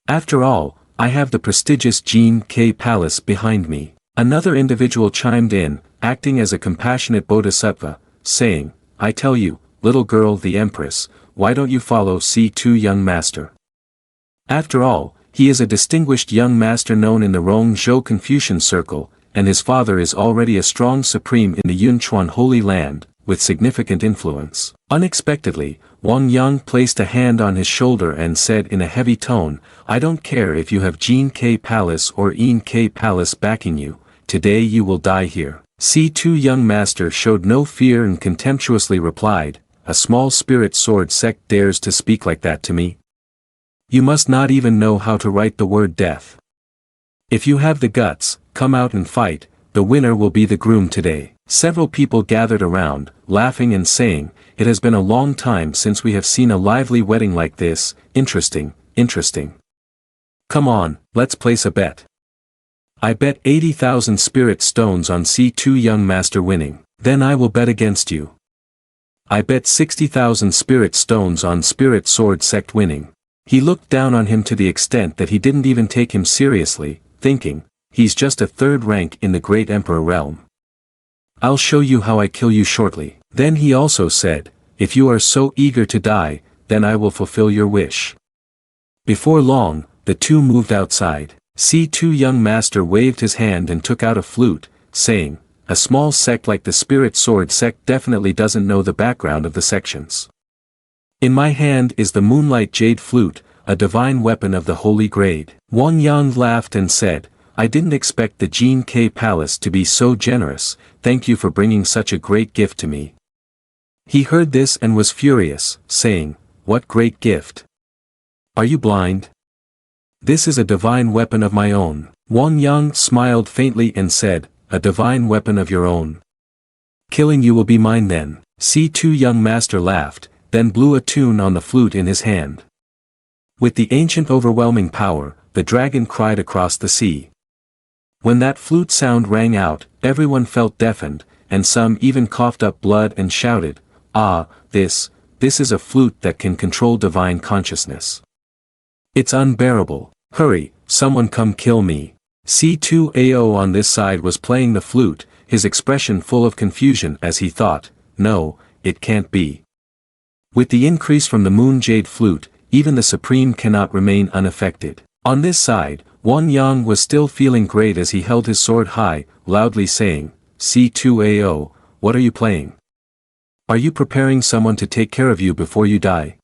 After all, I have the prestigious Jin K Palace behind me." Another individual chimed in, acting as a compassionate bodhisattva, saying, "I tell you, little girl the Empress, why don't you follow C2 young master? After all, he is a distinguished young master known in the Rongzhou Confucian circle, and his father is already a strong supreme in the Yunchuan Holy Land, with significant influence." Unexpectedly, Wang Yang placed a hand on his shoulder and said in a heavy tone, "I don't care if you have Jin K Palace or Yin K Palace backing you, today you will die here." C2 young master showed no fear and contemptuously replied, "A small Spirit Sword sect dares to speak like that to me? You must not even know how to write the word death. If you have the guts, come out and fight, the winner will be the groom today." Several people gathered around, laughing and saying, "It has been a long time since we have seen a lively wedding like this, interesting, interesting. Come on, let's place a bet. I bet 80,000 spirit stones on C2 young master winning. Then I will bet against you. I bet 60,000 spirit stones on Spirit Sword sect winning." He looked down on him to the extent that he didn't even take him seriously, thinking, "He's just a third rank in the Great Emperor realm. I'll show you how I kill you shortly." Then he also said, "If you are so eager to die, then I will fulfill your wish." Before long, the two moved outside. C2 young master waved his hand and took out a flute, saying, "A small sect like the Spirit Sword sect definitely doesn't know the background of the sections. In my hand is the moonlight jade flute, a divine weapon of the holy grade. Wang Yang laughed and said, I didn't expect the Jin K Palace to be so generous, thank you for bringing such a great gift to me. He heard this and was furious, saying, what great gift? Are you blind? This is a divine weapon of my own. Wang Yang smiled faintly and said, a divine weapon of your own. Killing you will be mine then. C2 young master laughed, then blew a tune on the flute in his hand. With the ancient overwhelming power, the dragon cried across the sea. When that flute sound rang out, everyone felt deafened, and some even coughed up blood and shouted, ah, this is a flute that can control divine consciousness. It's unbearable. Hurry, someone come kill me. C2AO on this side was playing the flute, his expression full of confusion as he thought, no, it can't be. With the increase from the moon jade flute, even the supreme cannot remain unaffected. On this side, Wang Yang was still feeling great as he held his sword high, loudly saying, C2AO, what are you playing? Are you preparing someone to take care of you before you die?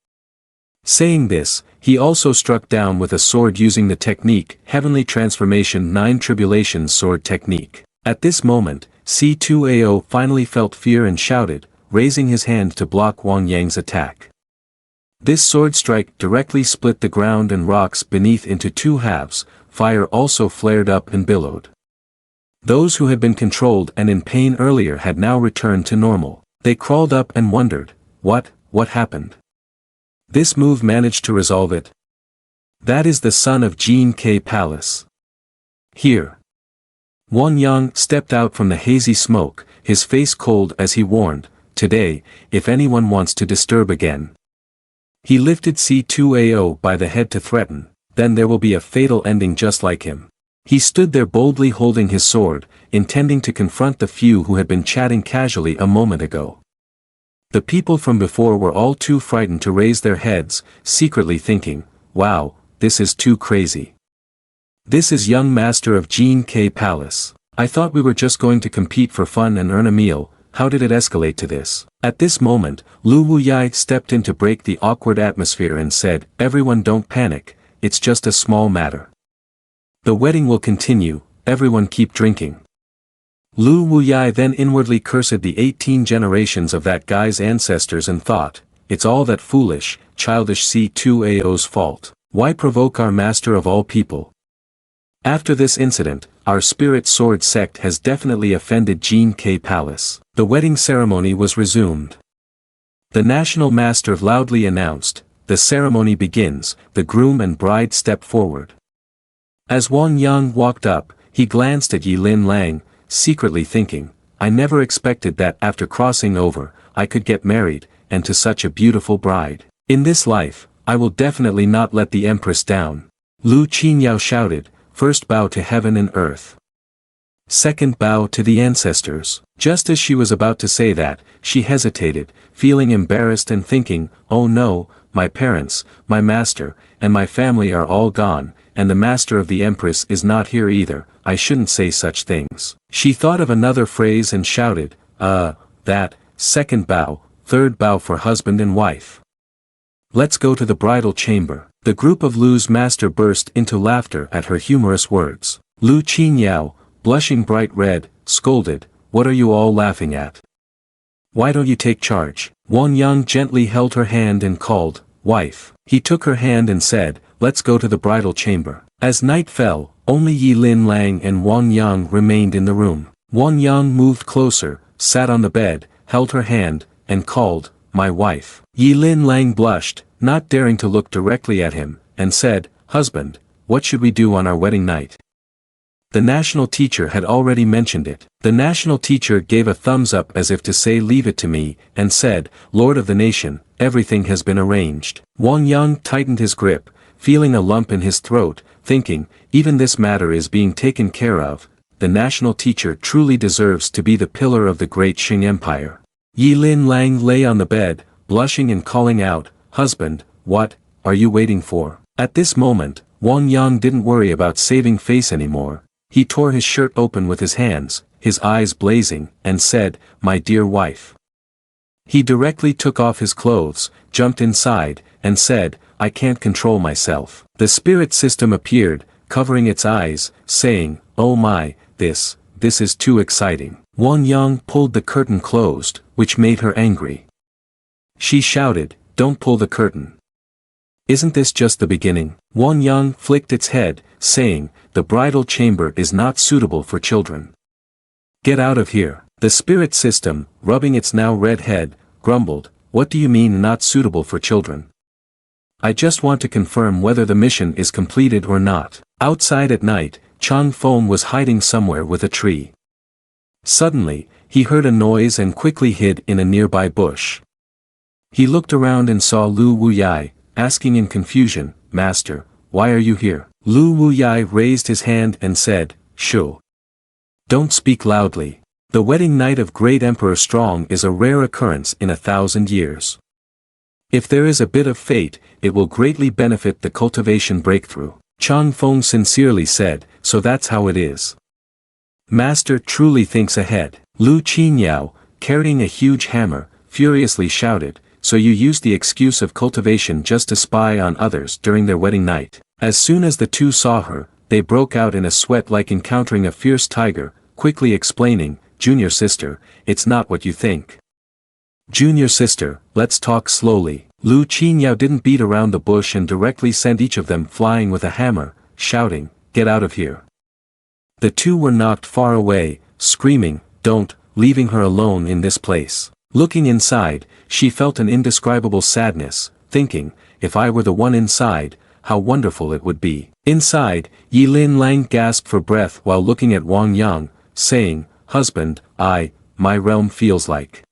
Saying this, he also struck down with a sword using the technique, Heavenly Transformation 9 Tribulations Sword Technique. At this moment, C2AO finally felt fear and shouted, raising his hand to block Wang Yang's attack. This sword strike directly split the ground and rocks beneath into two halves, fire also flared up and billowed. Those who had been controlled and in pain earlier had now returned to normal. They crawled up and wondered, what happened? This move managed to resolve it. That is the son of Jin K Palace. Here. Wang Yang stepped out from the hazy smoke, his face cold as he warned, today, if anyone wants to disturb again. He lifted C2AO by the head to threaten, then there will be a fatal ending just like him. He stood there boldly holding his sword, intending to confront the few who had been chatting casually a moment ago. The people from before were all too frightened to raise their heads, secretly thinking, wow, this is too crazy. This is young master of Jin K Palace. I thought we were just going to compete for fun and earn a meal, how did it escalate to this? At this moment, Lu Wuyai stepped in to break the awkward atmosphere and said, everyone don't panic, it's just a small matter. The wedding will continue, everyone keep drinking. Lu Wuyai then inwardly cursed the 18 generations of that guy's ancestors and thought, it's all that foolish, childish C2AO's fault. Why provoke our master of all people? After this incident, our spirit sword sect has definitely offended Jin K Palace. The wedding ceremony was resumed. The national master loudly announced, the ceremony begins, the groom and bride step forward. As Wang Yang walked up, he glanced at Yilin Lang, secretly thinking, I never expected that after crossing over, I could get married, and to such a beautiful bride. In this life, I will definitely not let the empress down. Lu Qinyao shouted, first bow to heaven and earth. Second bow to the ancestors. Just as she was about to say that, she hesitated, feeling embarrassed and thinking, oh no, my parents, my master, and my family are all gone, and the master of the empress is not here either, I shouldn't say such things. She thought of another phrase and shouted, that, second bow, third bow for husband and wife. Let's go to the bridal chamber. The group of Lu's master burst into laughter at her humorous words. Lu Qinyao, blushing bright red, scolded, what are you all laughing at? Why don't you take charge? Wang Yang gently held her hand and called, wife. He took her hand and said, let's go to the bridal chamber. As night fell, only Yilin Lang and Wang Yang remained in the room. Wang Yang moved closer, sat on the bed, held her hand, and called, my wife. Yilin Lang blushed, not daring to look directly at him, and said, husband, what should we do on our wedding night? The national teacher had already mentioned it. The national teacher gave a thumbs up as if to say leave it to me, and said, Lord of the nation, everything has been arranged. Wang Yang tightened his grip, feeling a lump in his throat, thinking, even this matter is being taken care of, the national teacher truly deserves to be the pillar of the great Qing Empire. Yilin Lang lay on the bed, blushing and calling out, husband, what are you waiting for? At this moment, Wang Yang didn't worry about saving face anymore. He tore his shirt open with his hands, his eyes blazing, and said, my dear wife. He directly took off his clothes, jumped inside, and said, I can't control myself. The spirit system appeared, covering its eyes, saying, oh my, this is too exciting. Wang Yang pulled the curtain closed, which made her angry. She shouted, don't pull the curtain. Isn't this just the beginning? Wang Yang flicked its head, saying, the bridal chamber is not suitable for children. Get out of here. The spirit system, rubbing its now red head, grumbled, what do you mean not suitable for children? I just want to confirm whether the mission is completed or not. Outside at night, Chang Feng was hiding somewhere with a tree. Suddenly, he heard a noise and quickly hid in a nearby bush. He looked around and saw Lu Wuyai, asking in confusion, Master, why are you here? Lu Wuyai raised his hand and said, Shu. Don't speak loudly. The wedding night of Great Emperor Strong is a rare occurrence in 1,000 years. If there is a bit of fate, it will greatly benefit the cultivation breakthrough. Chang Feng sincerely said, so that's how it is. Master truly thinks ahead. Lu Qinyao, carrying a huge hammer, furiously shouted, so you used the excuse of cultivation just to spy on others during their wedding night. As soon as the two saw her, they broke out in a sweat like encountering a fierce tiger, quickly explaining, Junior sister, it's not what you think. Junior sister, let's talk slowly. Lu Qinyao didn't beat around the bush and directly sent each of them flying with a hammer, shouting, get out of here. The two were knocked far away, screaming, don't, leaving her alone in this place. Looking inside, she felt an indescribable sadness, thinking, if I were the one inside, how wonderful it would be. Inside, Yilin Lang gasped for breath while looking at Wang Yang, saying, husband, my realm feels like.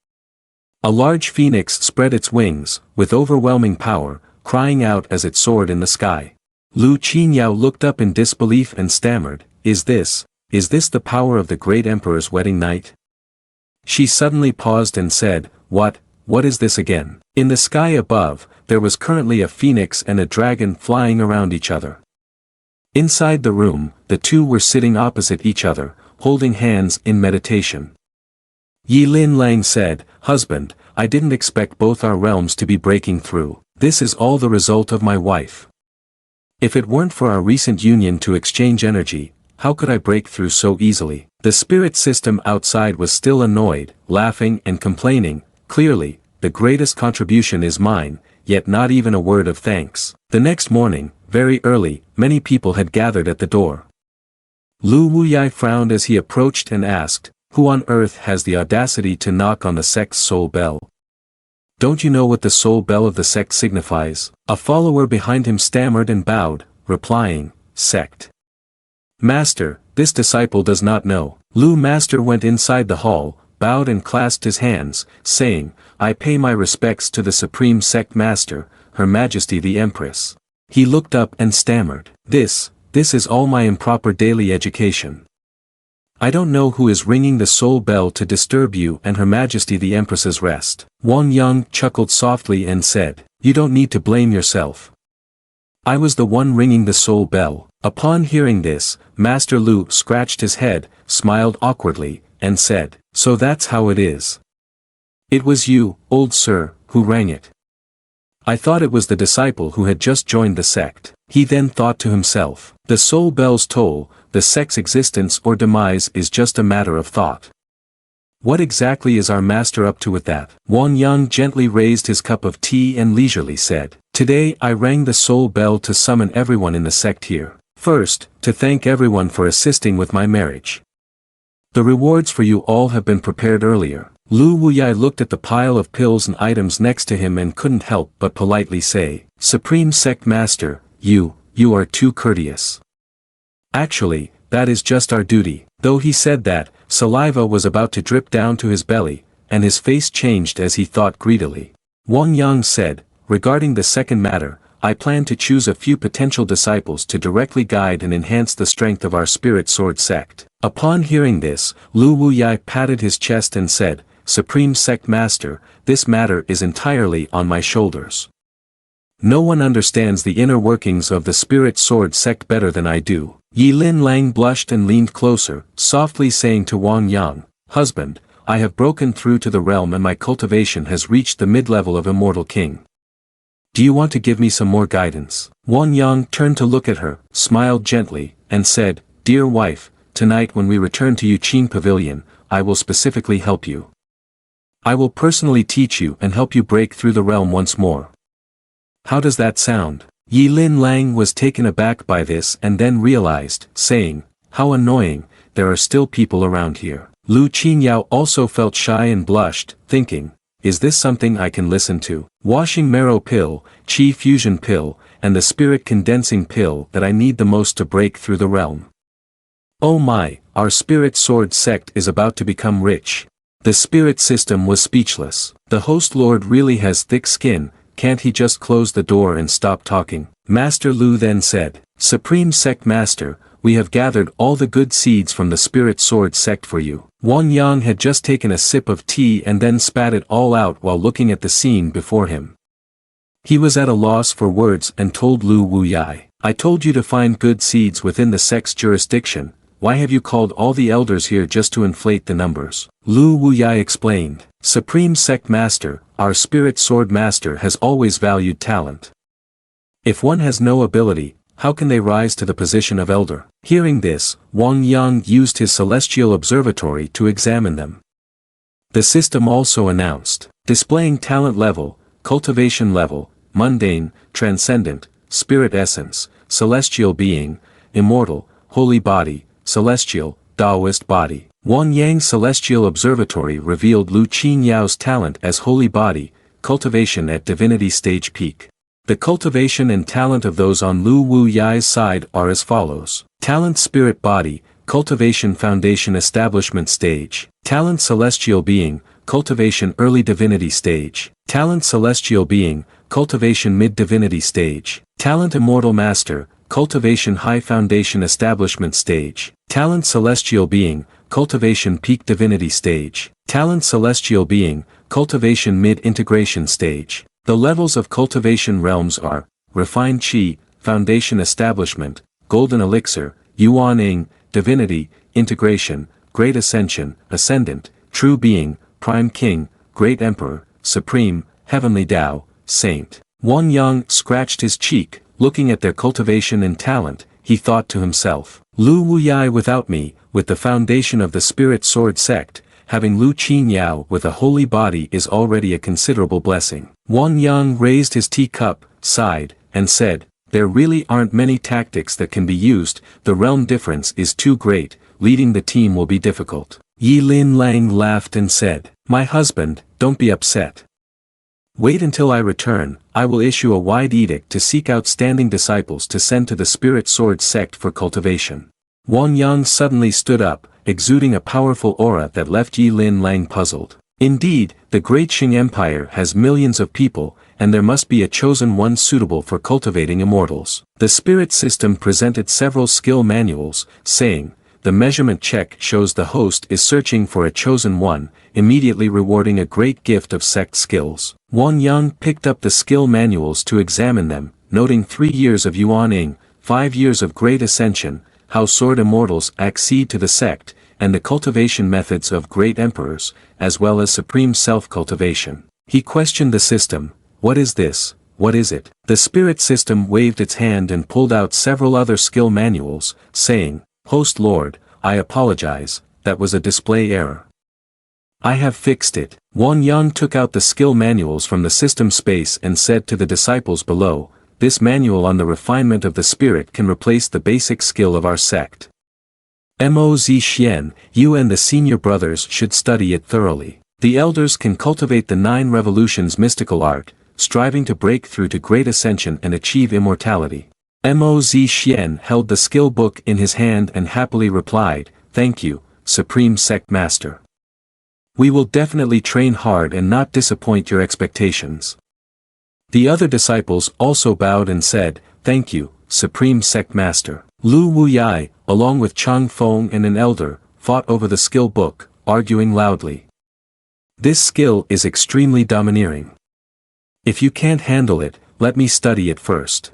A large phoenix spread its wings, with overwhelming power, crying out as it soared in the sky. Lu Qinyao looked up in disbelief and stammered, is this the power of the great emperor's wedding night? She suddenly paused and said, what is this again? In the sky above, there was currently a phoenix and a dragon flying around each other. Inside the room, the two were sitting opposite each other, holding hands in meditation. Yilin Lang said, husband, I didn't expect both our realms to be breaking through. This is all the result of my wife. If it weren't for our recent union to exchange energy, how could I break through so easily? The spirit system outside was still annoyed, laughing and complaining, clearly, the greatest contribution is mine, yet not even a word of thanks. The next morning, very early, many people had gathered at the door. Lu Wuyai frowned as he approached and asked, who on earth has the audacity to knock on the sect's soul bell? Don't you know what the soul bell of the sect signifies? A follower behind him stammered and bowed, replying, sect. Master, this disciple does not know. Lu Master went inside the hall, bowed and clasped his hands, saying, I pay my respects to the Supreme Sect Master, Her Majesty the Empress. He looked up and stammered, this is all my improper daily education. I don't know who is ringing the soul bell to disturb you and Her Majesty the Empress's rest. Wang Yang chuckled softly and said, you don't need to blame yourself. I was the one ringing the soul bell. Upon hearing this, Master Lu scratched his head, smiled awkwardly, and said, so that's how it is. It was you, old sir, who rang it. I thought it was the disciple who had just joined the sect. He then thought to himself, the soul bell's toll, the sect's existence or demise is just a matter of thought. What exactly is our master up to with that? Wang Yang gently raised his cup of tea and leisurely said, today I rang the soul bell to summon everyone in the sect here. First, to thank everyone for assisting with my marriage. The rewards for you all have been prepared earlier. Lu Wuyai looked at the pile of pills and items next to him and couldn't help but politely say, Supreme Sect Master, you are too courteous. Actually, that is just our duty. Though he said that, saliva was about to drip down to his belly, and his face changed as he thought greedily. Wang Yang said, regarding the second matter, I plan to choose a few potential disciples to directly guide and enhance the strength of our spirit sword sect. Upon hearing this, Lu Wuyai patted his chest and said, Supreme Sect Master, this matter is entirely on my shoulders. No one understands the inner workings of the spirit sword sect better than I do. Yilin Lang blushed and leaned closer, softly saying to Wang Yang, husband, I have broken through to the realm and my cultivation has reached the mid-level of Immortal King. Do you want to give me some more guidance? Won Yang turned to look at her, smiled gently, and said, Dear wife, tonight when we return to Yuqing Pavilion, I will specifically help you. I will personally teach you and help you break through the realm once more. How does that sound? Yilin Lang was taken aback by this and then realized, saying, How annoying, there are still people around here. Lu Qinyao also felt shy and blushed, thinking, is this something I can listen to? Washing marrow pill, chi fusion pill, and the spirit condensing pill that I need the most to break through the realm. Oh my, our spirit sword sect is about to become rich. The spirit system was speechless. The host lord really has thick skin, can't he just close the door and stop talking? Master Lu then said, Supreme Sect Master, we have gathered all the good seeds from the spirit sword sect for you. Wang Yang had just taken a sip of tea and then spat it all out while looking at the scene before him. He was at a loss for words and told Lu Wuyai, I told you to find good seeds within the sect's jurisdiction, why have you called all the elders here just to inflate the numbers? Lu Wuyai explained, Supreme Sect Master, our spirit sword master has always valued talent. If one has no ability, how can they rise to the position of elder? Hearing this, Wang Yang used his celestial observatory to examine them. The system also announced, displaying talent level, cultivation level, mundane, transcendent, spirit essence, celestial being, immortal, holy body, celestial, Taoist body. Wang Yang's celestial observatory revealed Lu Qinyao's talent as holy body, cultivation at divinity stage peak. The cultivation and talent of those on Lu Wuyai's side are as follows. Talent spirit body, cultivation foundation establishment stage. Talent celestial being, cultivation early divinity stage. Talent celestial being, cultivation mid divinity stage. Talent immortal master, cultivation high foundation establishment stage. Talent celestial being, cultivation peak divinity stage. Talent celestial being, cultivation mid integration stage. The levels of cultivation realms are, refined chi, foundation establishment, golden elixir, yuan-ing, divinity, integration, great ascension, ascendant, true being, prime king, great emperor, supreme, heavenly Tao, saint. Wang Yang scratched his cheek, looking at their cultivation and talent, he thought to himself, Lu Wuyai without me, with the foundation of the spirit sword sect, having Lu Qinyao with a holy body is already a considerable blessing. Wang Yang raised his teacup, sighed, and said, there really aren't many tactics that can be used, the realm difference is too great, leading the team will be difficult. Yilin Lang laughed and said, my husband, don't be upset. Wait until I return, I will issue a wide edict to seek outstanding disciples to send to the spirit sword sect for cultivation. Wang Yang suddenly stood up, exuding a powerful aura that left Yilin Lang puzzled. Indeed, the great Qing Empire has millions of people, and there must be a chosen one suitable for cultivating immortals. The spirit system presented several skill manuals, saying, the measurement check shows the host is searching for a chosen one, immediately rewarding a great gift of sect skills. Wang Yang picked up the skill manuals to examine them, noting 3 years of Yuan-ing, 5 years of Great Ascension, how sword immortals accede to the sect, and the cultivation methods of great emperors, as well as supreme self-cultivation. He questioned the system, what is this, what is it? The spirit system waved its hand and pulled out several other skill manuals, saying, Host Lord, I apologize, that was a display error. I have fixed it. Wang Yang took out the skill manuals from the system space and said to the disciples below, this manual on the refinement of the spirit can replace the basic skill of our sect. Moz Xian, you and the senior brothers should study it thoroughly. The elders can cultivate the 9 revolutions mystical art, striving to break through to great ascension and achieve immortality. Moz Xian held the skill book in his hand and happily replied, thank you, Supreme Sect Master. We will definitely train hard and not disappoint your expectations. The other disciples also bowed and said, thank you, Supreme Sect Master. Lu Wuyai, along with Chang Feng and an elder, fought over the skill book, arguing loudly. This skill is extremely domineering. If you can't handle it, let me study it first.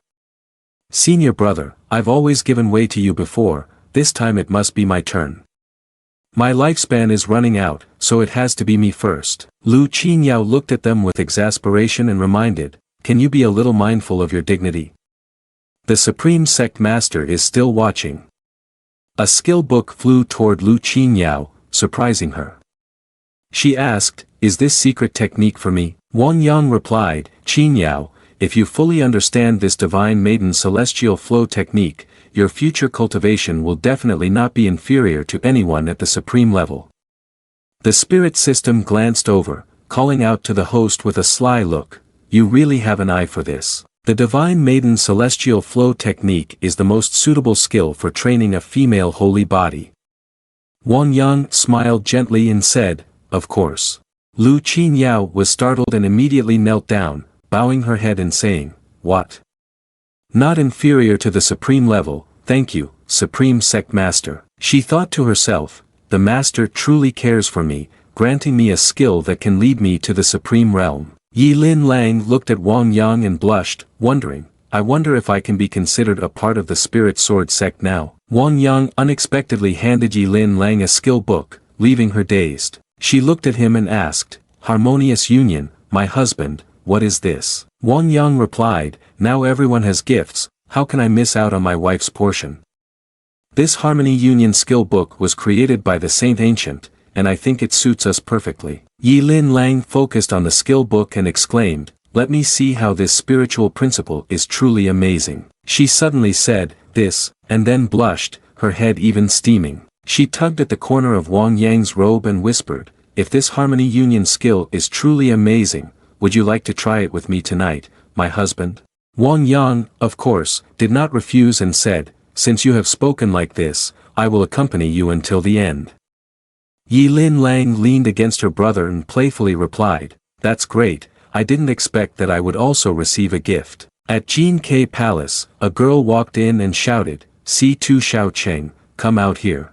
Senior brother, I've always given way to you before, this time it must be my turn. My lifespan is running out, so it has to be me first. Lu Qinyao looked at them with exasperation and reminded, can you be a little mindful of your dignity? The Supreme Sect Master is still watching. A skill book flew toward Lu Qinyao, surprising her. She asked, is this secret technique for me? Wang Yang replied, Qinyao, if you fully understand this divine maiden celestial flow technique, your future cultivation will definitely not be inferior to anyone at the supreme level. The spirit system glanced over, calling out to the host with a sly look, you really have an eye for this. The divine maiden celestial flow technique is the most suitable skill for training a female holy body. Wang Yang smiled gently and said, of course. Lu Qinyao was startled and immediately knelt down, bowing her head and saying, what? Not inferior to the supreme level, thank you, Supreme Sect Master. She thought to herself, the Master truly cares for me, granting me a skill that can lead me to the supreme realm. Yi Lin Lang looked at Wang Yang and blushed, wondering, I wonder if I can be considered a part of the Spirit Sword Sect now. Wang Yang unexpectedly handed Yi Lin Lang a skill book, leaving her dazed. She looked at him and asked, Harmonious Union, my husband, what is this? Wang Yang replied, now everyone has gifts, how can I miss out on my wife's portion? This Harmony Union skill book was created by the Saint Ancient, and I think it suits us perfectly. Yi Lin Lang focused on the skill book and exclaimed, let me see how this spiritual principle is truly amazing. She suddenly said, this, and then blushed, her head even steaming. She tugged at the corner of Wang Yang's robe and whispered, if this Harmony Union skill is truly amazing, would you like to try it with me tonight, my husband? Wang Yang, of course, did not refuse and said, since you have spoken like this, I will accompany you until the end. Yi Lin Lang leaned against her brother and playfully replied, that's great, I didn't expect that I would also receive a gift. At Jin K Palace, a girl walked in and shouted, C2 Xiao Cheng, come out here.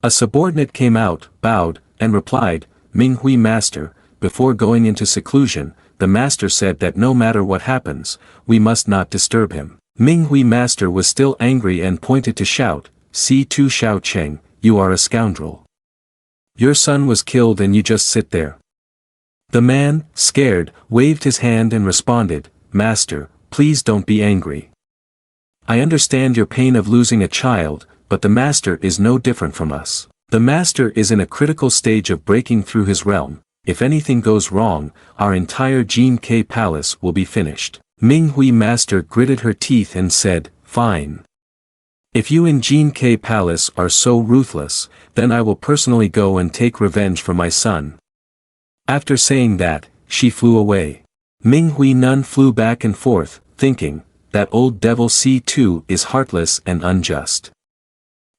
A subordinate came out, bowed, and replied, Minghui Master, before going into seclusion, the Master said that no matter what happens, we must not disturb him. Minghui Master was still angry and pointed to shout, C2 Xiao Cheng, you are a scoundrel. Your son was killed and you just sit there. The man, scared, waved his hand and responded, Master, please don't be angry. I understand your pain of losing a child, but the Master is no different from us. The Master is in a critical stage of breaking through his realm. If anything goes wrong, our entire Jin K Palace will be finished. Minghui Master gritted her teeth and said, fine. If you in Jin K Palace are so ruthless, then I will personally go and take revenge for my son. After saying that, she flew away. Minghui Nun flew back and forth, thinking, that old devil C2 is heartless and unjust.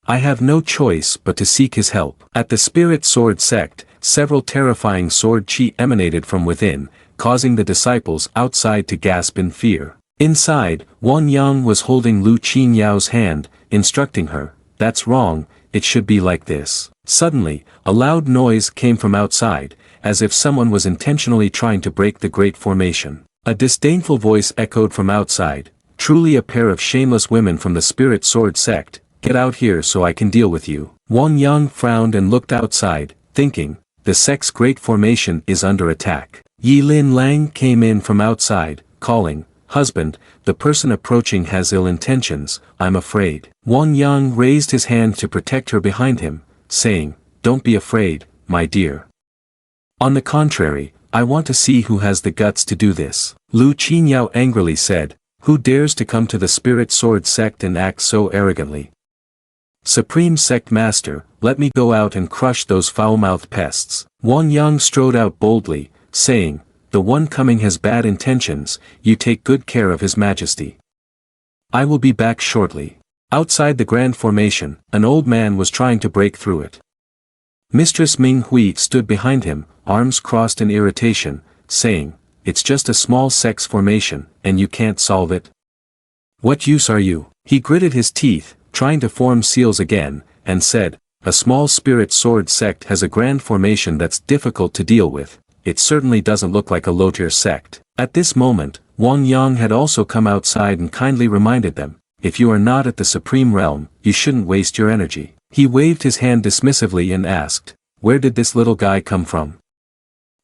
I have no choice but to seek his help. At the Spirit Sword Sect, several terrifying sword chi emanated from within, causing the disciples outside to gasp in fear. Inside, Wang Yang was holding Lu Qinyao's hand, instructing her, that's wrong, it should be like this. Suddenly, a loud noise came from outside, as if someone was intentionally trying to break the great formation. A disdainful voice echoed from outside, truly a pair of shameless women from the Spirit Sword Sect, get out here so I can deal with you. Wang Yang frowned and looked outside, thinking, the sect's great formation is under attack. Yi Lin Lang came in from outside, calling, husband, the person approaching has ill intentions, I'm afraid. Wang Yang raised his hand to protect her behind him, saying, don't be afraid, my dear. On the contrary, I want to see who has the guts to do this. Lu Qinyao angrily said, who dares to come to the Spirit Sword Sect and act so arrogantly? Supreme Sect Master, let me go out and crush those foul-mouthed pests. Wang Yang strode out boldly, saying, the one coming has bad intentions, you take good care of his majesty. I will be back shortly. Outside the grand formation, an old man was trying to break through it. Mistress Ming Hui stood behind him, arms crossed in irritation, saying, it's just a small sex formation, and you can't solve it? What use are you? He gritted his teeth, trying to form seals again, and said, a small spirit sword sect has a grand formation that's difficult to deal with, it certainly doesn't look like a low-tier sect. At this moment, Wang Yang had also come outside and kindly reminded them, if you are not at the supreme realm, you shouldn't waste your energy. He waved his hand dismissively and asked, "Where did this little guy come from?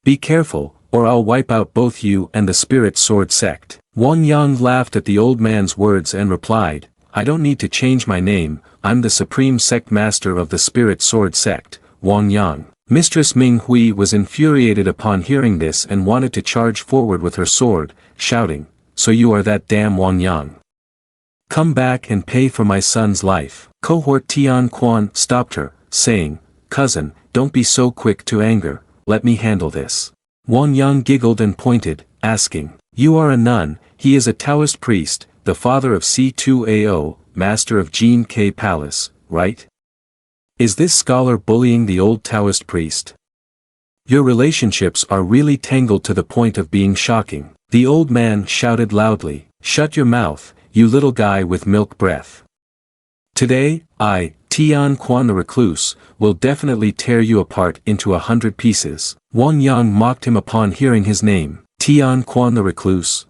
Be careful, or I'll wipe out both you and the Spirit Sword sect." Wang Yang laughed at the old man's words and replied, "I don't need to change my name, I'm the Supreme Sect Master of the Spirit Sword sect, Wang Yang." Mistress Ming Hui was infuriated upon hearing this and wanted to charge forward with her sword, shouting, "So you are that damn Wang Yang? Come back and pay for my son's life." Cohort Tian Quan stopped her, saying, "Cousin, don't be so quick to anger, let me handle this." Wang Yang giggled and pointed, asking, "You are a nun, he is a Taoist priest, the father of C2AO, master of Jin K Palace, right? Is this scholar bullying the old Taoist priest? Your relationships are really tangled to the point of being shocking." The old man shouted loudly, "Shut your mouth, you little guy with milk breath. Today, I, Tian Quan the Recluse, will definitely tear you apart into 100 pieces." Wang Yang mocked him upon hearing his name, Tian Quan the Recluse.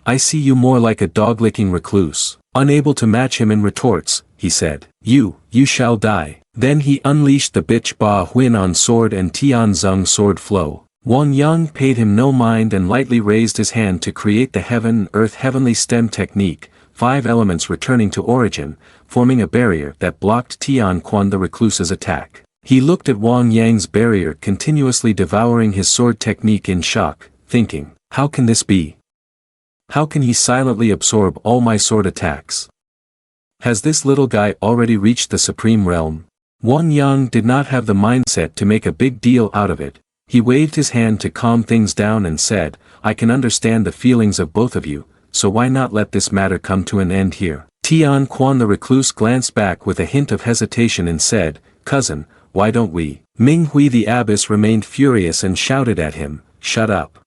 "I see you more like a dog-licking recluse." Unable to match him in retorts, he said, You shall die." Then he unleashed the bitch Ba Huin on sword and Tian Zeng sword flow. Wang Yang paid him no mind and lightly raised his hand to create the heaven-earth heavenly stem technique, 5 elements returning to origin, forming a barrier that blocked Tian Quan the Recluse's attack. He looked at Wang Yang's barrier continuously devouring his sword technique in shock, thinking, "How can this be? How can he silently absorb all my sword attacks? Has this little guy already reached the supreme realm?" Wang Yang did not have the mindset to make a big deal out of it. He waved his hand to calm things down and said, "I can understand the feelings of both of you, so why not let this matter come to an end here?" Tian Quan the Recluse glanced back with a hint of hesitation and said, "Cousin, why don't we?" Ming Hui the abbess remained furious and shouted at him, "Shut up.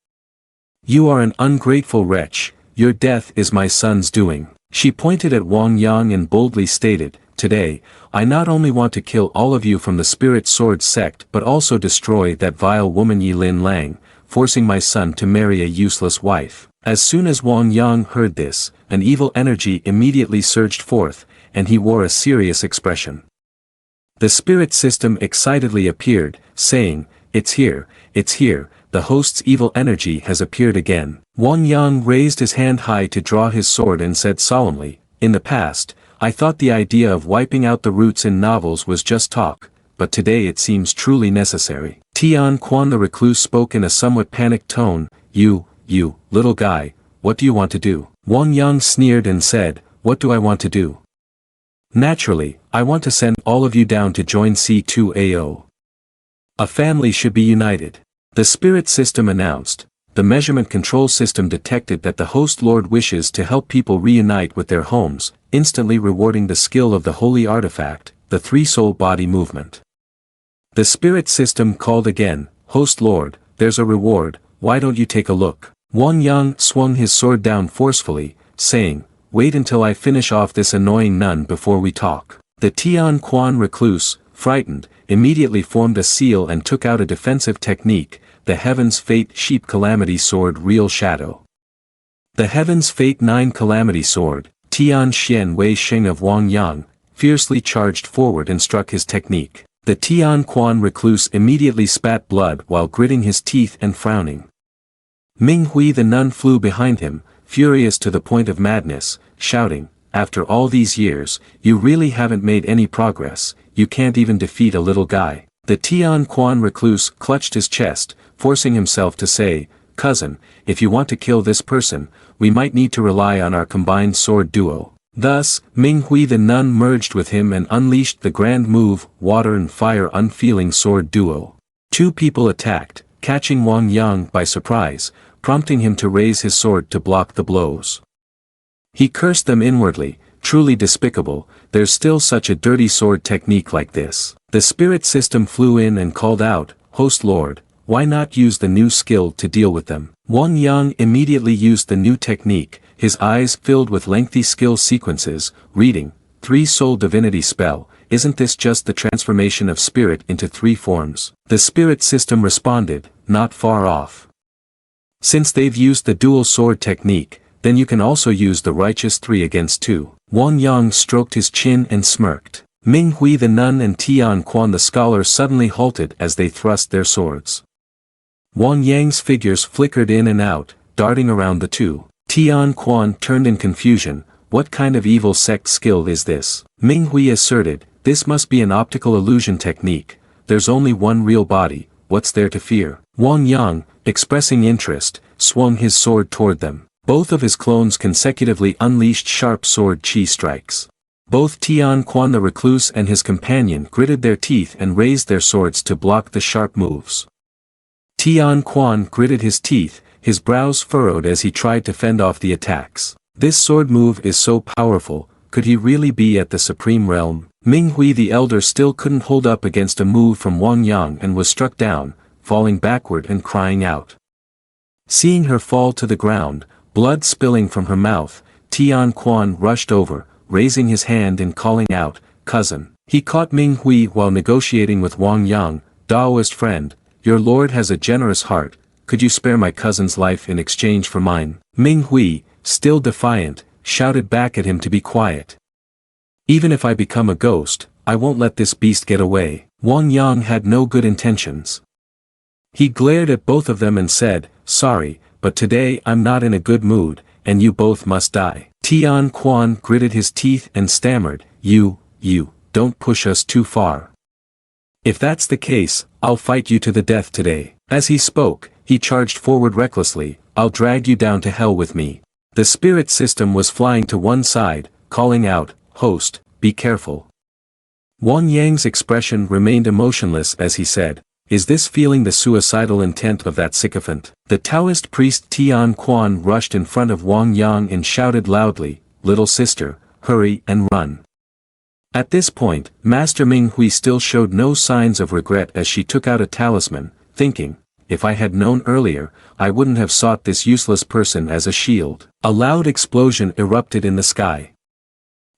You are an ungrateful wretch, your death is my son's doing." She pointed at Wang Yang and boldly stated, "Today, I not only want to kill all of you from the Spirit Sword sect but also destroy that vile woman Yilin Lang, forcing my son to marry a useless wife." As soon as Wang Yang heard this, an evil energy immediately surged forth, and he wore a serious expression. The spirit system excitedly appeared, saying, it's here, the host's evil energy has appeared again." Wang Yang raised his hand high to draw his sword and said solemnly, "In the past, I thought the idea of wiping out the roots in novels was just talk, but today it seems truly necessary." Tian Quan the Recluse spoke in a somewhat panicked tone, You, little guy, what do you want to do?" Wang Yang sneered and said, "What do I want to do? Naturally, I want to send all of you down to join C2AO. A family should be united." The spirit system announced. The measurement control system detected that the host lord wishes to help people reunite with their homes, instantly rewarding the skill of the holy artifact, the 3-soul body movement. The spirit system called again, "Host lord, there's a reward, why don't you take a look?" Wang Yang swung his sword down forcefully, saying, "Wait until I finish off this annoying nun before we talk." The Tian Quan Recluse, frightened, immediately formed a seal and took out a defensive technique, the Heaven's Fate Sheep Calamity Sword Real Shadow. The Heaven's Fate 9 Calamity Sword, Tian Xian Wei Xing of Wang Yang, fiercely charged forward and struck his technique. The Tian Quan Recluse immediately spat blood while gritting his teeth and frowning. Ming Hui the nun flew behind him, furious to the point of madness, shouting, "After all these years, you really haven't made any progress, you can't even defeat a little guy." The Tian Quan Recluse clutched his chest, forcing himself to say, "Cousin, if you want to kill this person, we might need to rely on our combined sword duo." Thus, Ming Hui the nun merged with him and unleashed the grand move, Water and Fire Unfeeling Sword Duo. 2 people attacked, catching Wang Yang by surprise, prompting him to raise his sword to block the blows. He cursed them inwardly, truly despicable, there's still such a dirty sword technique like this. The spirit system flew in and called out, "Host Lord, why not use the new skill to deal with them?" Wang Yang immediately used the new technique, his eyes filled with lengthy skill sequences, reading, 3-soul divinity spell, isn't this just the transformation of spirit into 3 forms? The spirit system responded, not far off. Since they've used the dual sword technique, then you can also use the righteous 3 against 2. Wang Yang stroked his chin and smirked. Ming Hui the nun and Tian Quan the scholar suddenly halted as they thrust their swords. Wang Yang's figures flickered in and out, darting around the two. Tian Quan turned in confusion. What kind of evil sect skill is this? Ming Hui asserted, this must be an optical illusion technique. There's only one real body, what's there to fear? Wang Yang, expressing interest, swung his sword toward them. Both of his clones consecutively unleashed sharp sword chi strikes. Both Tian Quan the recluse and his companion gritted their teeth and raised their swords to block the sharp moves. Tian Quan gritted his teeth, his brows furrowed as he tried to fend off the attacks. This sword move is so powerful, could he really be at the supreme realm? Ming Hui the elder still couldn't hold up against a move from Wang Yang and was struck down, falling backward and crying out. Seeing her fall to the ground, blood spilling from her mouth, Tian Quan rushed over, raising his hand and calling out, cousin. He caught Ming Hui while negotiating with Wang Yang, Daoist friend, your lord has a generous heart, could you spare my cousin's life in exchange for mine? Ming Hui, still defiant, shouted back at him to be quiet. Even if I become a ghost, I won't let this beast get away. Wang Yang had no good intentions. He glared at both of them and said, sorry, but today I'm not in a good mood, and you both must die. Tian Quan gritted his teeth and stammered, you, don't push us too far. If that's the case, I'll fight you to the death today. As he spoke, he charged forward recklessly, I'll drag you down to hell with me. The spirit system was flying to one side, calling out, host, be careful. Wang Yang's expression remained emotionless as he said, is this feeling the suicidal intent of that sycophant? The Taoist priest Tian Quan rushed in front of Wang Yang and shouted loudly, little sister, hurry and run. At this point, Master Ming Hui still showed no signs of regret as she took out a talisman, thinking, if I had known earlier, I wouldn't have sought this useless person as a shield. A loud explosion erupted in the sky.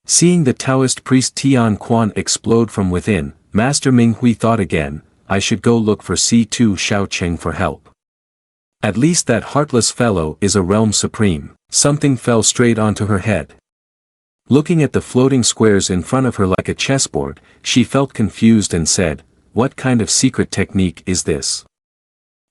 Seeing the Taoist priest Tian Quan explode from within, Master Ming Hui thought again, I should go look for C2 Xiaocheng for help. At least that heartless fellow is a realm supreme. Something fell straight onto her head. Looking at the floating squares in front of her like a chessboard, she felt confused and said, what kind of secret technique is this?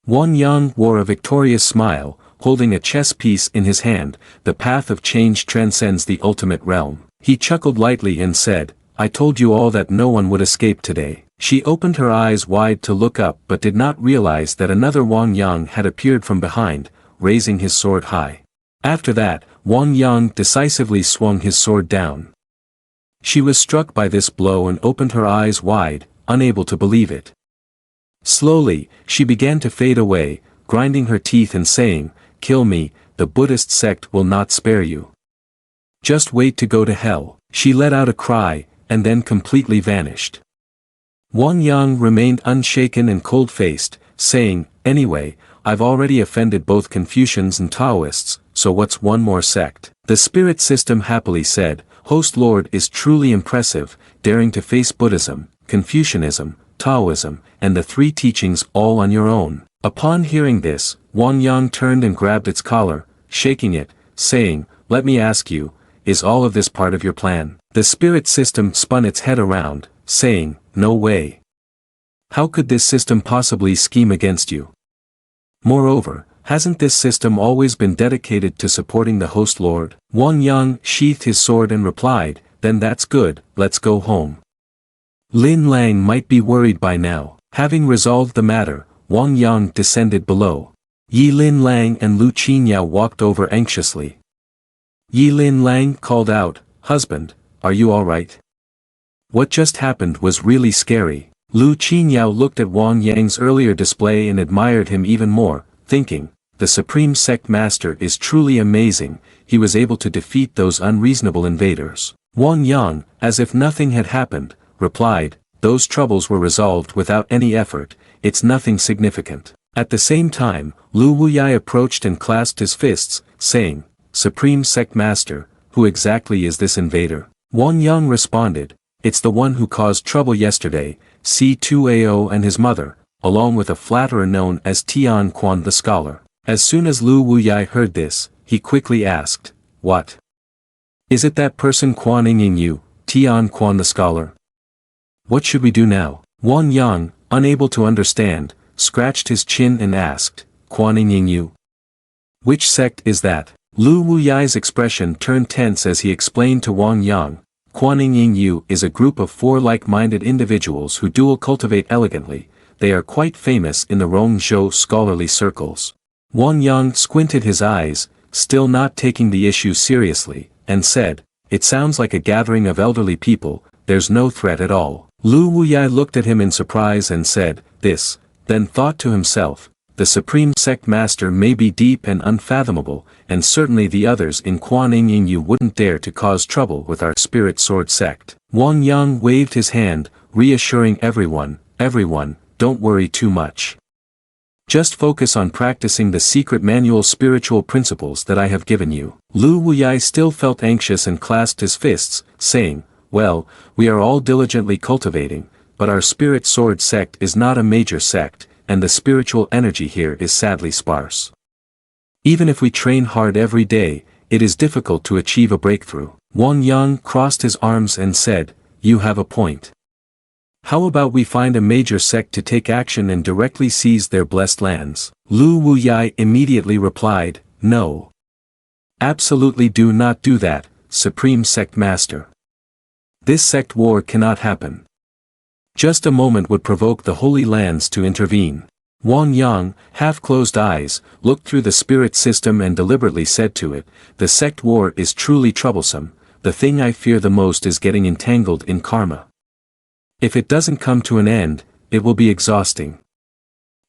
Wang Yang wore a victorious smile, holding a chess piece in his hand, the path of change transcends the ultimate realm. He chuckled lightly and said, I told you all that no one would escape today. She opened her eyes wide to look up but did not realize that another Wang Yang had appeared from behind, raising his sword high. After that, Wang Yang decisively swung his sword down. She was struck by this blow and opened her eyes wide, unable to believe it. Slowly, she began to fade away, grinding her teeth and saying, kill me, the Buddhist sect will not spare you. Just wait to go to hell. She let out a cry, and then completely vanished. Wang Yang remained unshaken and cold-faced, saying, anyway, I've already offended both Confucians and Taoists, so what's one more sect? The spirit system happily said, Host Lord is truly impressive, daring to face Buddhism, Confucianism, Taoism, and the three teachings all on your own. Upon hearing this, Wang Yang turned and grabbed its collar, shaking it, saying, let me ask you, is all of this part of your plan? The spirit system spun its head around, saying, no way. How could this system possibly scheme against you? Moreover, hasn't this system always been dedicated to supporting the host lord? Wang Yang sheathed his sword and replied, then that's good, let's go home. Lin Lang might be worried by now. Having resolved the matter, Wang Yang descended below. Yi Lin Lang and Lu Qinyao walked over anxiously. Yi Lin Lang called out, husband, are you alright? What just happened was really scary. Lu Qinyao looked at Wang Yang's earlier display and admired him even more, thinking, the Supreme Sect Master is truly amazing, he was able to defeat those unreasonable invaders. Wang Yang, as if nothing had happened, replied, those troubles were resolved without any effort, it's nothing significant. At the same time, Lu Wuyai approached and clasped his fists, saying, Supreme Sect Master, who exactly is this invader? Wang Yang responded, it's the one who caused trouble yesterday, C2AO and his mother, along with a flatterer known as Tian Quan the scholar. As soon as Lu Wuyai heard this, he quickly asked, what? Is it that person Quan Ying you, Tian Quan the scholar? What should we do now? Wang Yang, unable to understand, scratched his chin and asked, Kuan Yin Yu? Which sect is that? Lu Wuyai's expression turned tense as he explained to Wang Yang, Kuan Yin Yu is a group of 4 like-minded individuals who dual cultivate elegantly. They are quite famous in the Rongzhou scholarly circles. Wang Yang squinted his eyes, still not taking the issue seriously, and said, It sounds like a gathering of elderly people, there's no threat at all. Lu Wuyai looked at him in surprise and said, This, then thought to himself, the Supreme Sect Master may be deep and unfathomable, and certainly the others in Kuan Yin Yu wouldn't dare to cause trouble with our Spirit Sword sect. Wang Yang waved his hand, reassuring everyone, don't worry too much. Just focus on practicing the secret manual spiritual principles that I have given you. Lu Wuyai still felt anxious and clasped his fists, saying, Well, we are all diligently cultivating, but our Spirit Sword sect is not a major sect, and the spiritual energy here is sadly sparse. Even if we train hard every day, it is difficult to achieve a breakthrough. Wang Yang crossed his arms and said, You have a point. How about we find a major sect to take action and directly seize their blessed lands? Lu Wuyai immediately replied, No. Absolutely do not do that, Supreme Sect Master. This sect war cannot happen. Just a moment would provoke the Holy Lands to intervene. Wang Yang, half-closed eyes, looked through the spirit system and deliberately said to it, The sect war is truly troublesome, the thing I fear the most is getting entangled in karma. If it doesn't come to an end, it will be exhausting.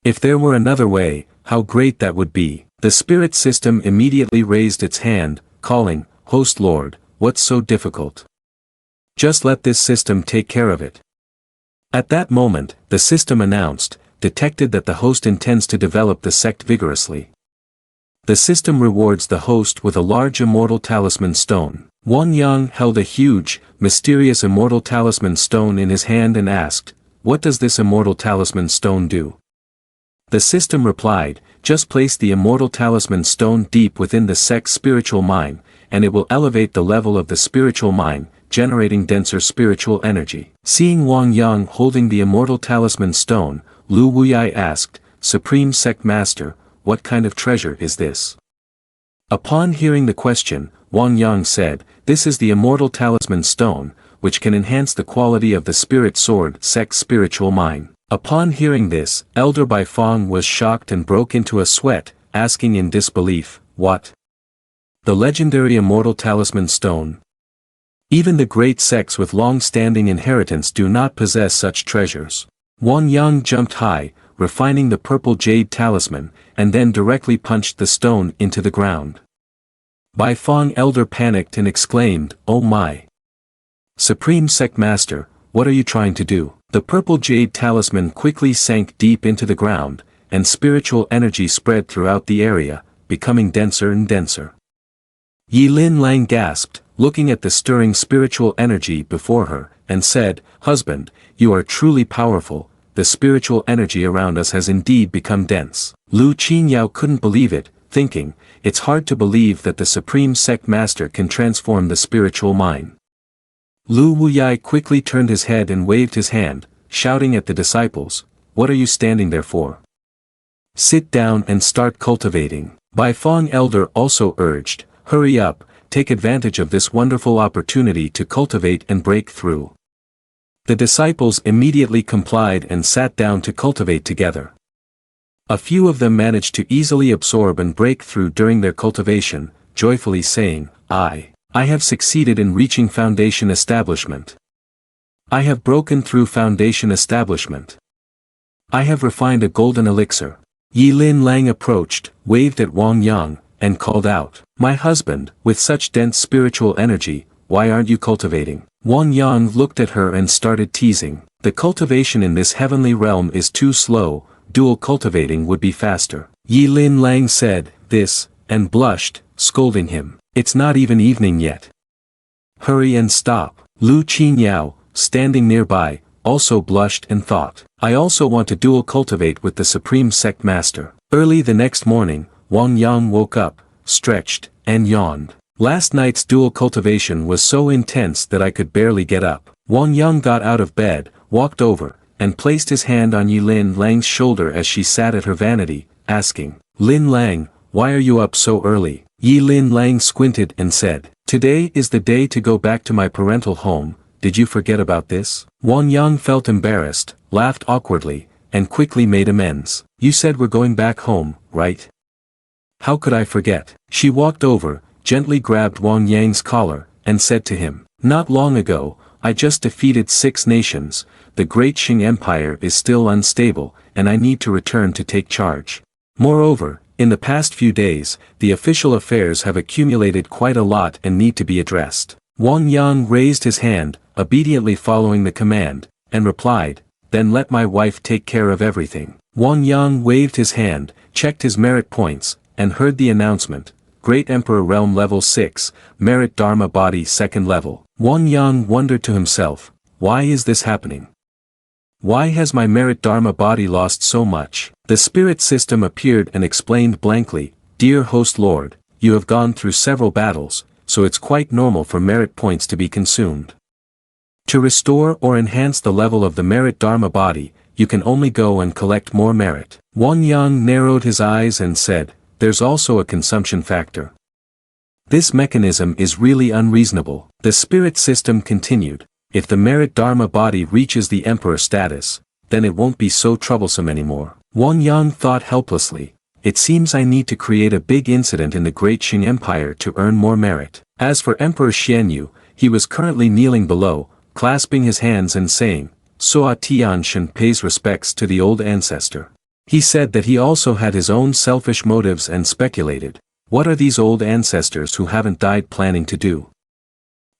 If there were another way, how great that would be. The spirit system immediately raised its hand, calling, Host Lord, what's so difficult? Just let this system take care of it. At that moment, the system announced, detected that the host intends to develop the sect vigorously. The system rewards the host with a large immortal talisman stone. Wang Yang held a huge, mysterious immortal talisman stone in his hand and asked, What does this immortal talisman stone do? The system replied, Just place the immortal talisman stone deep within the sect's spiritual mine, and it will elevate the level of the spiritual mine, generating denser spiritual energy. Seeing Wang Yang holding the immortal talisman stone, Lu Wuyai asked, Supreme Sect Master, what kind of treasure is this? Upon hearing the question, Wang Yang said, This is the immortal talisman stone, which can enhance the quality of the Spirit Sword sect's spiritual mine. Upon hearing this, Elder Bai Fong was shocked and broke into a sweat, asking in disbelief, What? The legendary immortal talisman stone? Even the great sects with long-standing inheritance do not possess such treasures. Wang Yang jumped high, refining the purple jade talisman, and then directly punched the stone into the ground. Bai Fong Elder panicked and exclaimed, Oh my! Supreme Sect Master, what are you trying to do? The purple jade talisman quickly sank deep into the ground, and spiritual energy spread throughout the area, becoming denser and denser. Yi Lin Lang gasped, looking at the stirring spiritual energy before her, and said, Husband, you are truly powerful, the spiritual energy around us has indeed become dense. Lu Qinyao couldn't believe it, thinking, It's hard to believe that the Supreme Sect Master can transform the spiritual mine. Lu Wuyai quickly turned his head and waved his hand, shouting at the disciples, What are you standing there for? Sit down and start cultivating. Bai Fong Elder also urged, Hurry up, take advantage of this wonderful opportunity to cultivate and break through. The disciples immediately complied and sat down to cultivate together. A few of them managed to easily absorb and break through during their cultivation, joyfully saying, I have succeeded in reaching foundation establishment. I have broken through foundation establishment. I have refined a golden elixir. Yi Lin Lang approached, waved at Wang Yang, and called out, My husband, with such dense spiritual energy, why aren't you cultivating? Wang Yang looked at her and started teasing. The cultivation in this heavenly realm is too slow, dual cultivating would be faster. Yi Lin Lang said this, and blushed, scolding him. It's not even evening yet. Hurry and stop. Lu Qinyao, standing nearby, also blushed and thought, I also want to dual cultivate with the Supreme Sect Master. Early the next morning, Wang Yang woke up, stretched, and yawned. Last night's dual cultivation was so intense that I could barely get up. Wang Yang got out of bed, walked over, and placed his hand on Yi Lin Lang's shoulder as she sat at her vanity, asking, "Lin Lang, why are you up so early?" Yi Lin Lang squinted and said, "Today is the day to go back to my parental home, did you forget about this?" Wang Yang felt embarrassed, laughed awkwardly, and quickly made amends. "You said we're going back home, right? How could I forget?" She walked over, gently grabbed Wang Yang's collar, and said to him, "Not long ago, I just defeated 6 nations, the Great Qing Empire is still unstable, and I need to return to take charge. Moreover, in the past few days, the official affairs have accumulated quite a lot and need to be addressed." Wang Yang raised his hand, obediently following the command, and replied, "Then let my wife take care of everything." Wang Yang waved his hand, checked his merit points, and heard the announcement, "Great Emperor Realm Level 6, Merit Dharma Body 2nd Level." Wang Yang wondered to himself, why is this happening? Why has my Merit Dharma Body lost so much? The spirit system appeared and explained blankly, "Dear host lord, you have gone through several battles, so it's quite normal for merit points to be consumed. To restore or enhance the level of the Merit Dharma Body, you can only go and collect more merit." Wang Yang narrowed his eyes and said, "There's also a consumption factor. This mechanism is really unreasonable." The spirit system continued, "If the Merit Dharma Body reaches the emperor status, then it won't be so troublesome anymore." Wang Yang thought helplessly, "It seems I need to create a big incident in the Great Qing Empire to earn more merit." As for Emperor Xianyu, he was currently kneeling below, clasping his hands and saying, "Soa Tianshan pays respects to the old ancestor." He said that he also had his own selfish motives and speculated, what are these old ancestors who haven't died planning to do?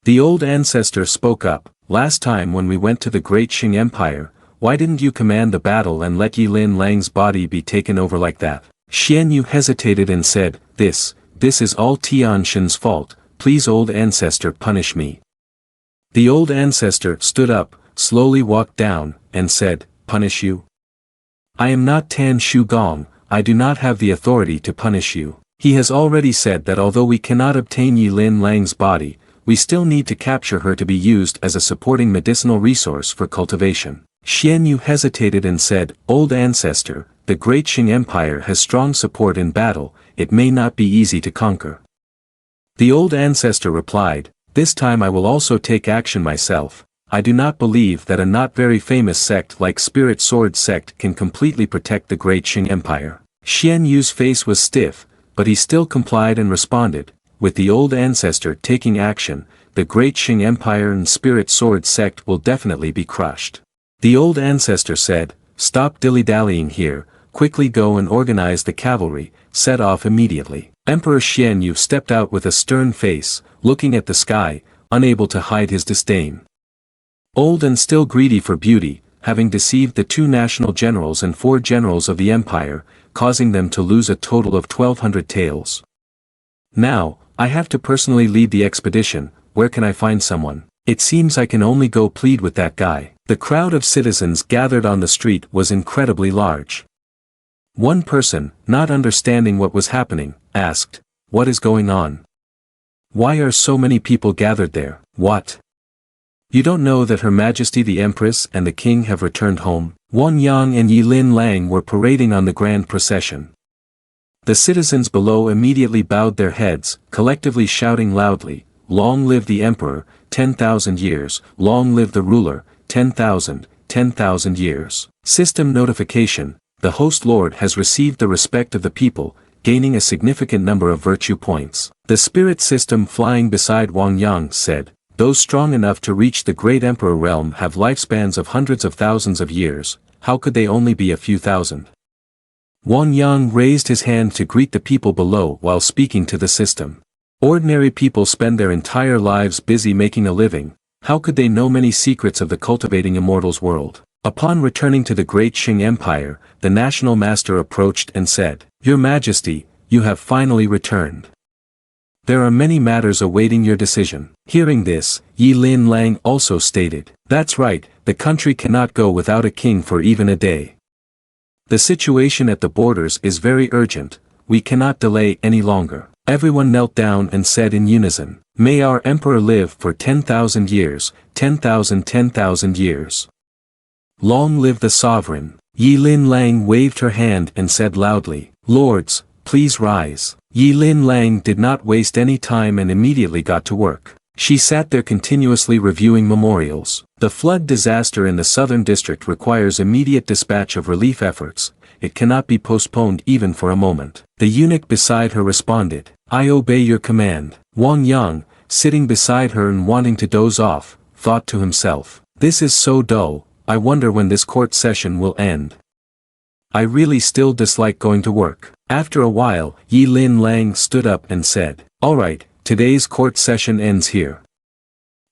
The old ancestor spoke up, "Last time when we went to the Great Qing Empire, why didn't you command the battle and let Yi Lin Lang's body be taken over like that?" Xianyu hesitated and said, This is all Tianshan's fault, please old ancestor punish me." The old ancestor stood up, slowly walked down, and said, "Punish you? I am not Tan Shu Gong, I do not have the authority to punish you. He has already said that although we cannot obtain Yi Lin Lang's body, we still need to capture her to be used as a supporting medicinal resource for cultivation." Xianyu hesitated and said, "Old ancestor, the Great Qing Empire has strong support in battle, it may not be easy to conquer." The old ancestor replied, "This time I will also take action myself. I do not believe that a not very famous sect like Spirit Sword Sect can completely protect the Great Qing Empire." Xianyu's face was stiff, but he still complied and responded, "With the old ancestor taking action, the Great Qing Empire and Spirit Sword Sect will definitely be crushed." The old ancestor said, "Stop dilly-dallying here, quickly go and organize the cavalry, set off immediately." Emperor Xianyu stepped out with a stern face, looking at the sky, unable to hide his disdain. Old and still greedy for beauty, having deceived the 2 national generals and 4 generals of the empire, causing them to lose a total of 1,200 taels. "Now, I have to personally lead the expedition, where can I find someone? It seems I can only go plead with that guy." The crowd of citizens gathered on the street was incredibly large. One person, not understanding what was happening, asked, "What is going on? Why are so many people gathered there? What? You don't know that Her Majesty the Empress and the King have returned home?" Wang Yang and Yi Lin Lang were parading on the grand procession. The citizens below immediately bowed their heads, collectively shouting loudly, "Long live the Emperor, 10,000 years, long live the ruler, 10,000 years." System notification, the host lord has received the respect of the people, gaining a significant number of virtue points. The spirit system flying beside Wang Yang said, "Those strong enough to reach the great emperor realm have lifespans of hundreds of thousands of years, how could they only be a few thousand?" Wang Yang raised his hand to greet the people below while speaking to the system. Ordinary people spend their entire lives busy making a living, how could they know many secrets of the cultivating immortals world? Upon returning to the Great Qing Empire, the national master approached and said, "Your Majesty, you have finally returned. There are many matters awaiting your decision." Hearing this, Yi Lin Lang also stated, "That's right, the country cannot go without a king for even a day. The situation at the borders is very urgent, we cannot delay any longer." Everyone knelt down and said in unison, "May our emperor live for 10,000 years, 10,000 years." long live the sovereign. Yi Lin Lang waved her hand and said loudly, "Lords, please rise." Yi Lin Lang did not waste any time and immediately got to work. She sat there continuously reviewing memorials. The flood disaster in the southern district requires immediate dispatch of relief efforts. It cannot be postponed even for a moment. The eunuch beside her responded, "I obey your command." Wang Yang, sitting beside her and wanting to doze off, thought to himself, "This is so dull, I wonder when this court session will end. I really still dislike going to work." After a while, Yi Lin Lang stood up and said, "All right, today's court session ends here.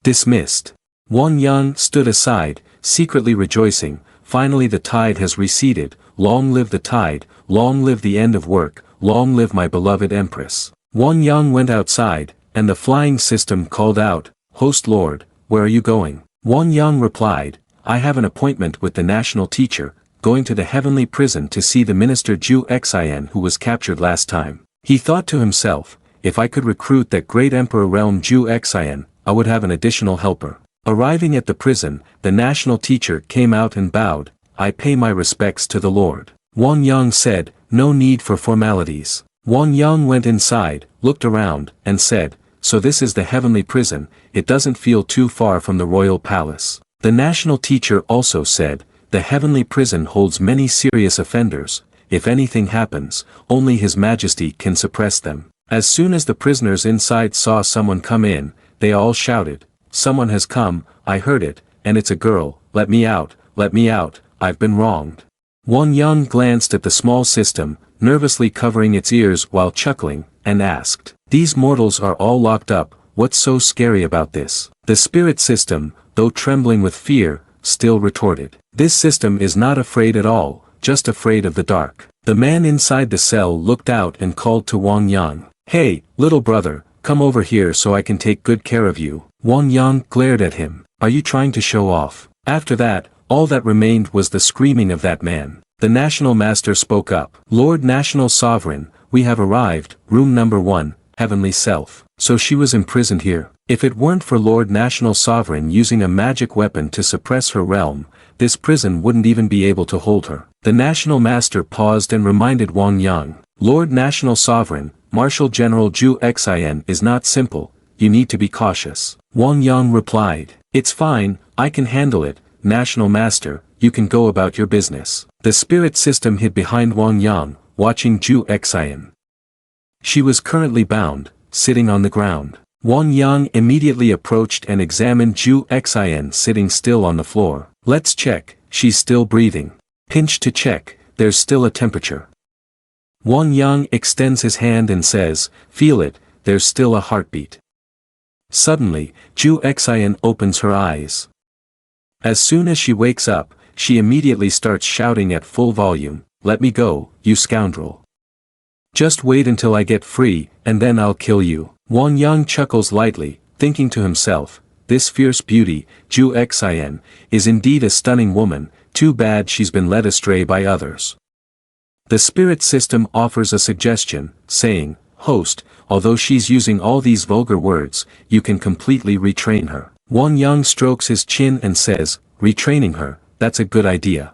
Dismissed." Wang Yang stood aside, secretly rejoicing, "Finally the tide has receded, long live the tide, long live the end of work, long live my beloved empress." Wang Yang went outside, and the flying system called out, "Host Lord, where are you going?" Wang Yang replied, "I have an appointment with the national teacher, going to the heavenly prison to see the minister Zhu Xian who was captured last time." He thought to himself, "If I could recruit that great emperor realm Zhu Xian, I would have an additional helper." Arriving at the prison, the national teacher came out and bowed, "I pay my respects to the Lord." Wang Yang said, "No need for formalities." Wang Yang went inside, looked around, and said, "So this is the heavenly prison, it doesn't feel too far from the royal palace." The national teacher also said, "The heavenly prison holds many serious offenders, if anything happens, only His Majesty can suppress them." As soon as the prisoners inside saw someone come in, they all shouted, "Someone has come, I heard it, and it's a girl, let me out, I've been wronged." Wang Yang glanced at the small system, nervously covering its ears while chuckling, and asked, "These mortals are all locked up, what's so scary about this?" The spirit system, though trembling with fear, still retorted, "This system is not afraid at all, just afraid of the dark." The man inside the cell looked out and called to Wang Yang, "Hey, little brother, come over here so I can take good care of you." Wang Yang glared at him, "Are you trying to show off?" After that, all that remained was the screaming of that man. The national master spoke up, "Lord National Sovereign, we have arrived, room number 1, Heavenly Self." So she was imprisoned here. If it weren't for Lord National Sovereign using a magic weapon to suppress her realm, this prison wouldn't even be able to hold her. The national master paused and reminded Wang Yang, "Lord National Sovereign, Marshal General Zhu Xian is not simple, you need to be cautious." Wang Yang replied, "It's fine, I can handle it, National Master, you can go about your business." The spirit system hid behind Wang Yang, watching Zhu Xian. She was currently bound, sitting on the ground. Wang Yang immediately approached and examined Zhu Xian sitting still on the floor. "Let's check, she's still breathing." Pinch to check, there's still a temperature. Wang Yang extends his hand and says, "Feel it, there's still a heartbeat." Suddenly, Zhu Xian opens her eyes. As soon as she wakes up, she immediately starts shouting at full volume, "Let me go, you scoundrel. Just wait until I get free, and then I'll kill you." Wang Yang chuckles lightly, thinking to himself, "This fierce beauty, Zhu Xian, is indeed a stunning woman, too bad she's been led astray by others." The spirit system offers a suggestion, saying, "Host, although she's using all these vulgar words, you can completely retrain her." Wang Yang strokes his chin and says, "Retraining her, that's a good idea."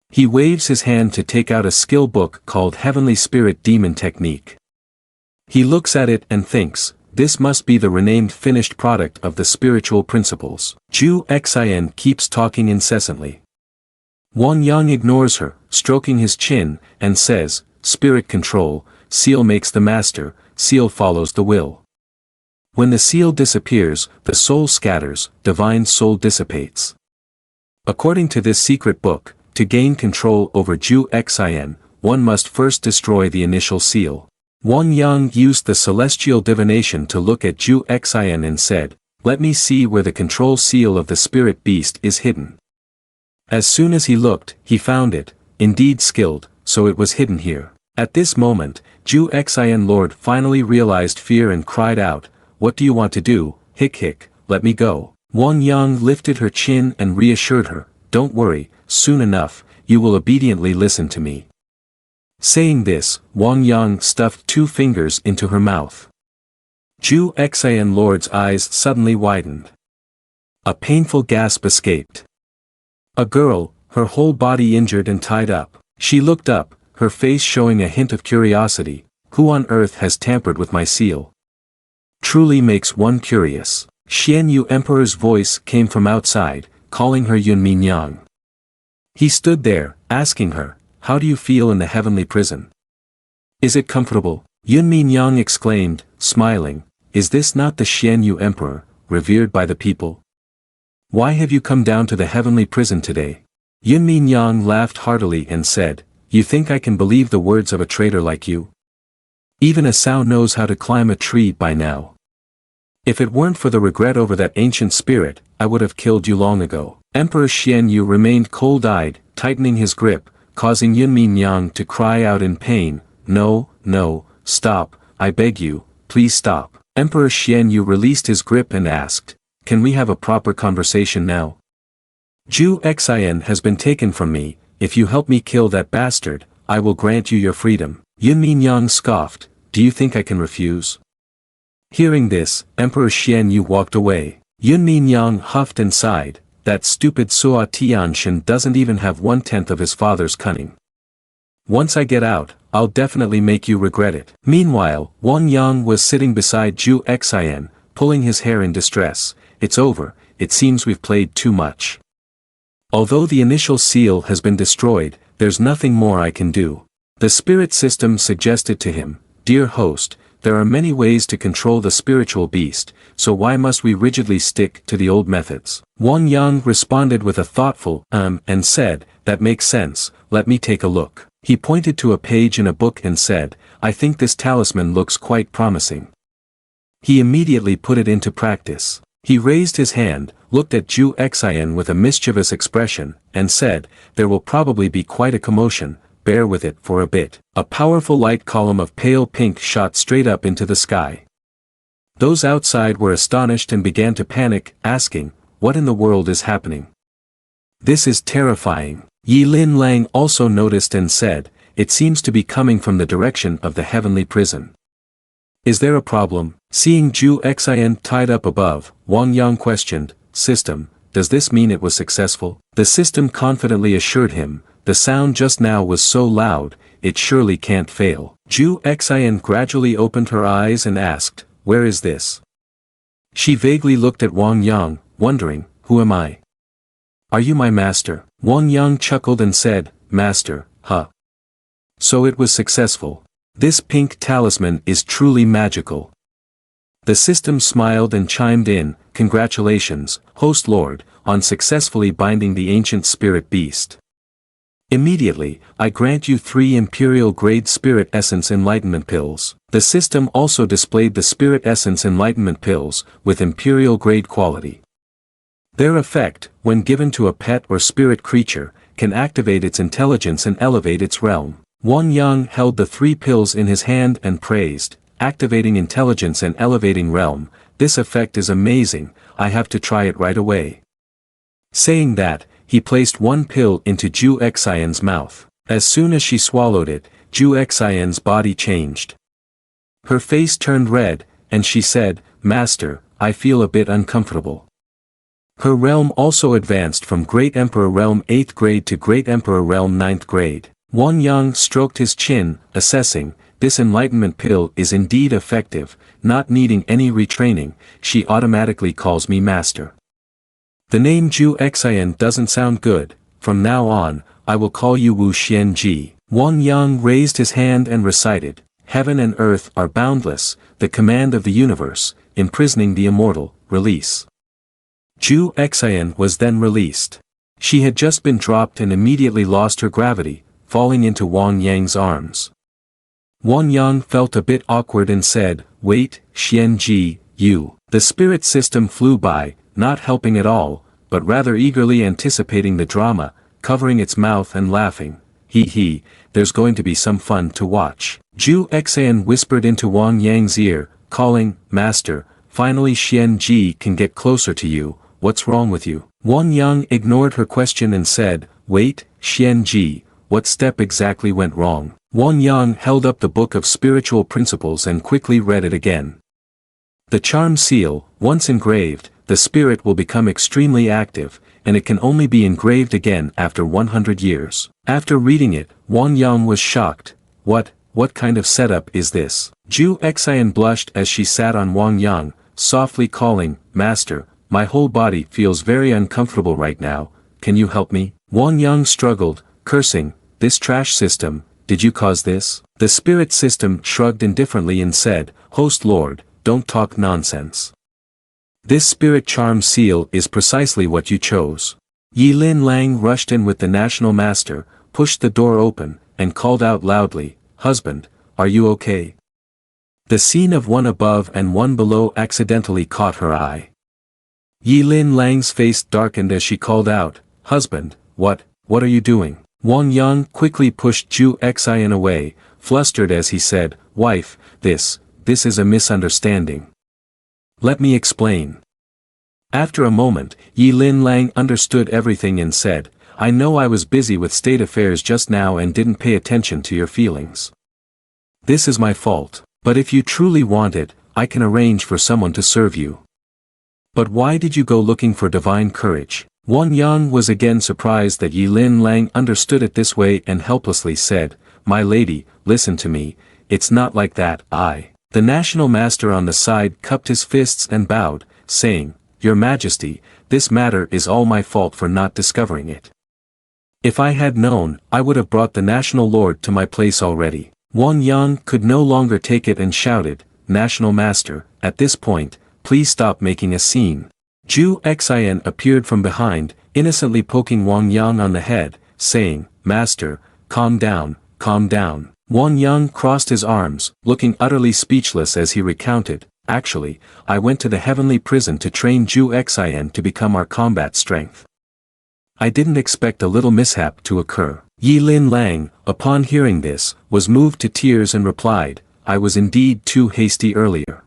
He waves his hand to take out a skill book called Heavenly Spirit Demon Technique. He looks at it and thinks, this must be the renamed finished product of the spiritual principles. Zhu Xian keeps talking incessantly. Wang Yang ignores her, stroking his chin, and says, "Spirit control, seal makes the master, seal follows the will. When the seal disappears, the soul scatters, divine soul dissipates." According to this secret book, to gain control over Zhu Xian, one must first destroy the initial seal. Wang Yang used the celestial divination to look at Zhu Xian and said, "Let me see where the control seal of the spirit beast is hidden." As soon as he looked, he found it, indeed skilled, so it was hidden here. At this moment, Zhu Xian Lord finally realized fear and cried out, "What do you want to do, hick hick, let me go." Wang Yang lifted her chin and reassured her, "Don't worry, soon enough, you will obediently listen to me." Saying this, Wang Yang stuffed 2 fingers into her mouth. Zhu Xian Lord's eyes suddenly widened. A painful gasp escaped. A girl, her whole body injured and tied up. She looked up, her face showing a hint of curiosity. Who on earth has tampered with my seal? Truly makes one curious. Xian Yu Emperor's voice came from outside, calling her Yun Mingyang. He stood there, asking her, how do you feel in the heavenly prison? Is it comfortable? Yun Mingyang exclaimed, smiling, is this not the Xian Yu Emperor, revered by the people? Why have you come down to the heavenly prison today? Yun Mingyang laughed heartily and said, you think I can believe the words of a traitor like you? Even a sow knows how to climb a tree by now. If it weren't for the regret over that ancient spirit, I would have killed you long ago. Emperor Xian Yu remained cold-eyed, tightening his grip, causing Yun Mingyang to cry out in pain, no, no, stop, I beg you, please stop. Emperor Xian Yu released his grip and asked, can we have a proper conversation now? Zhu Xian has been taken from me, if you help me kill that bastard, I will grant you your freedom. Yun Mingyang scoffed, do you think I can refuse? Hearing this, Emperor Xian Yu walked away. Yun Mingyang huffed and sighed, that stupid Sua Tianshan doesn't even have 1/10 of his father's cunning. Once I get out, I'll definitely make you regret it. Meanwhile, Wang Yang was sitting beside Zhu Xian, pulling his hair in distress. It's over, it seems we've played too much. Although the initial seal has been destroyed, there's nothing more I can do. The spirit system suggested to him, dear host, there are many ways to control the spiritual beast, so why must we rigidly stick to the old methods? Wang Yang responded with a thoughtful, and said, that makes sense, let me take a look. He pointed to a page in a book and said, I think this talisman looks quite promising. He immediately put it into practice. He raised his hand, looked at Zhu Xian with a mischievous expression, and said, there will probably be quite a commotion, bear with it for a bit. A powerful light column of pale pink shot straight up into the sky. Those outside were astonished and began to panic, asking, what in the world is happening? This is terrifying. Yi Lin Lang also noticed and said, it seems to be coming from the direction of the heavenly prison. Is there a problem? Seeing Zhu Xian tied up above, Wang Yang questioned, system, does this mean it was successful? The system confidently assured him, the sound just now was so loud, it surely can't fail. Zhu Xian gradually opened her eyes and asked, where is this? She vaguely looked at Wang Yang, wondering, who am I? Are you my master? Wang Yang chuckled and said, master, huh? So it was successful. This pink talisman is truly magical. The system smiled and chimed in, congratulations, host lord, on successfully binding the ancient spirit beast. Immediately, I grant you 3 imperial-grade spirit essence enlightenment pills. The system also displayed the spirit essence enlightenment pills, with imperial-grade quality. Their effect, when given to a pet or spirit creature, can activate its intelligence and elevate its realm. Wang Yang held the 3 pills in his hand and praised, activating intelligence and elevating realm, this effect is amazing, I have to try it right away. Saying that, he placed 1 pill into Zhu Xian's mouth. As soon as she swallowed it, Zhu Xian's body changed. Her face turned red, and she said, Master, I feel a bit uncomfortable. Her realm also advanced from Great Emperor Realm 8th grade to Great Emperor Realm 9th grade. Wang Yang stroked his chin, assessing, this enlightenment pill is indeed effective, not needing any retraining, she automatically calls me master. The name Zhu Xian doesn't sound good, from now on, I will call you Wu Xianji. Wang Yang raised his hand and recited, heaven and earth are boundless, the command of the universe, imprisoning the immortal, release. Zhu Xian was then released. She had just been dropped and immediately lost her gravity, falling into Wang Yang's arms. Wang Yang felt a bit awkward and said, wait, Xianji, you. The spirit system flew by, not helping at all, but rather eagerly anticipating the drama, covering its mouth and laughing. He, there's going to be some fun to watch. Zhu Xian whispered into Wang Yang's ear, calling, Master, finally Xianji can get closer to you, what's wrong with you? Wang Yang ignored her question and said, wait, Xianji, what step exactly went wrong? Wang Yang held up the book of spiritual principles and quickly read it again. The charm seal, once engraved, the spirit will become extremely active, and it can only be engraved again after 100 years. After reading it, Wang Yang was shocked. What kind of setup is this? Zhu Xian blushed as she sat on Wang Yang, softly calling, Master, my whole body feels very uncomfortable right now, can you help me? Wang Yang struggled, cursing, this trash system, did you cause this? The spirit system shrugged indifferently and said, Host Lord, don't talk nonsense. This spirit charm seal is precisely what you chose. Yilin Lang rushed in with the national master, pushed the door open, and called out loudly, Husband, are you okay? The scene of one above and one below accidentally caught her eye. Yilin Lang's face darkened as she called out, Husband, what are you doing? Wang Yang quickly pushed Zhu Xian away, flustered as he said, Wife, this is a misunderstanding. Let me explain. After a moment, Yilin Lang understood everything and said, I know I was busy with state affairs just now and didn't pay attention to your feelings. This is my fault, but if you truly want it, I can arrange for someone to serve you. But why did you go looking for divine courage? Wang Yang was again surprised that Yilin Lang understood it this way and helplessly said, My lady, listen to me, it's not like that. The national master on the side cupped his fists and bowed, saying, Your Majesty, this matter is all my fault for not discovering it. If I had known, I would have brought the national lord to my place already. Wang Yang could no longer take it and shouted, National master, at this point, please stop making a scene. Zhu Xian appeared from behind, innocently poking Wang Yang on the head, saying, Master, calm down, calm down. Wang Yang crossed his arms, looking utterly speechless as he recounted, Actually, I went to the heavenly prison to train Zhu Xian to become our combat strength. I didn't expect a little mishap to occur. Yilin Lang, upon hearing this, was moved to tears and replied, I was indeed too hasty earlier.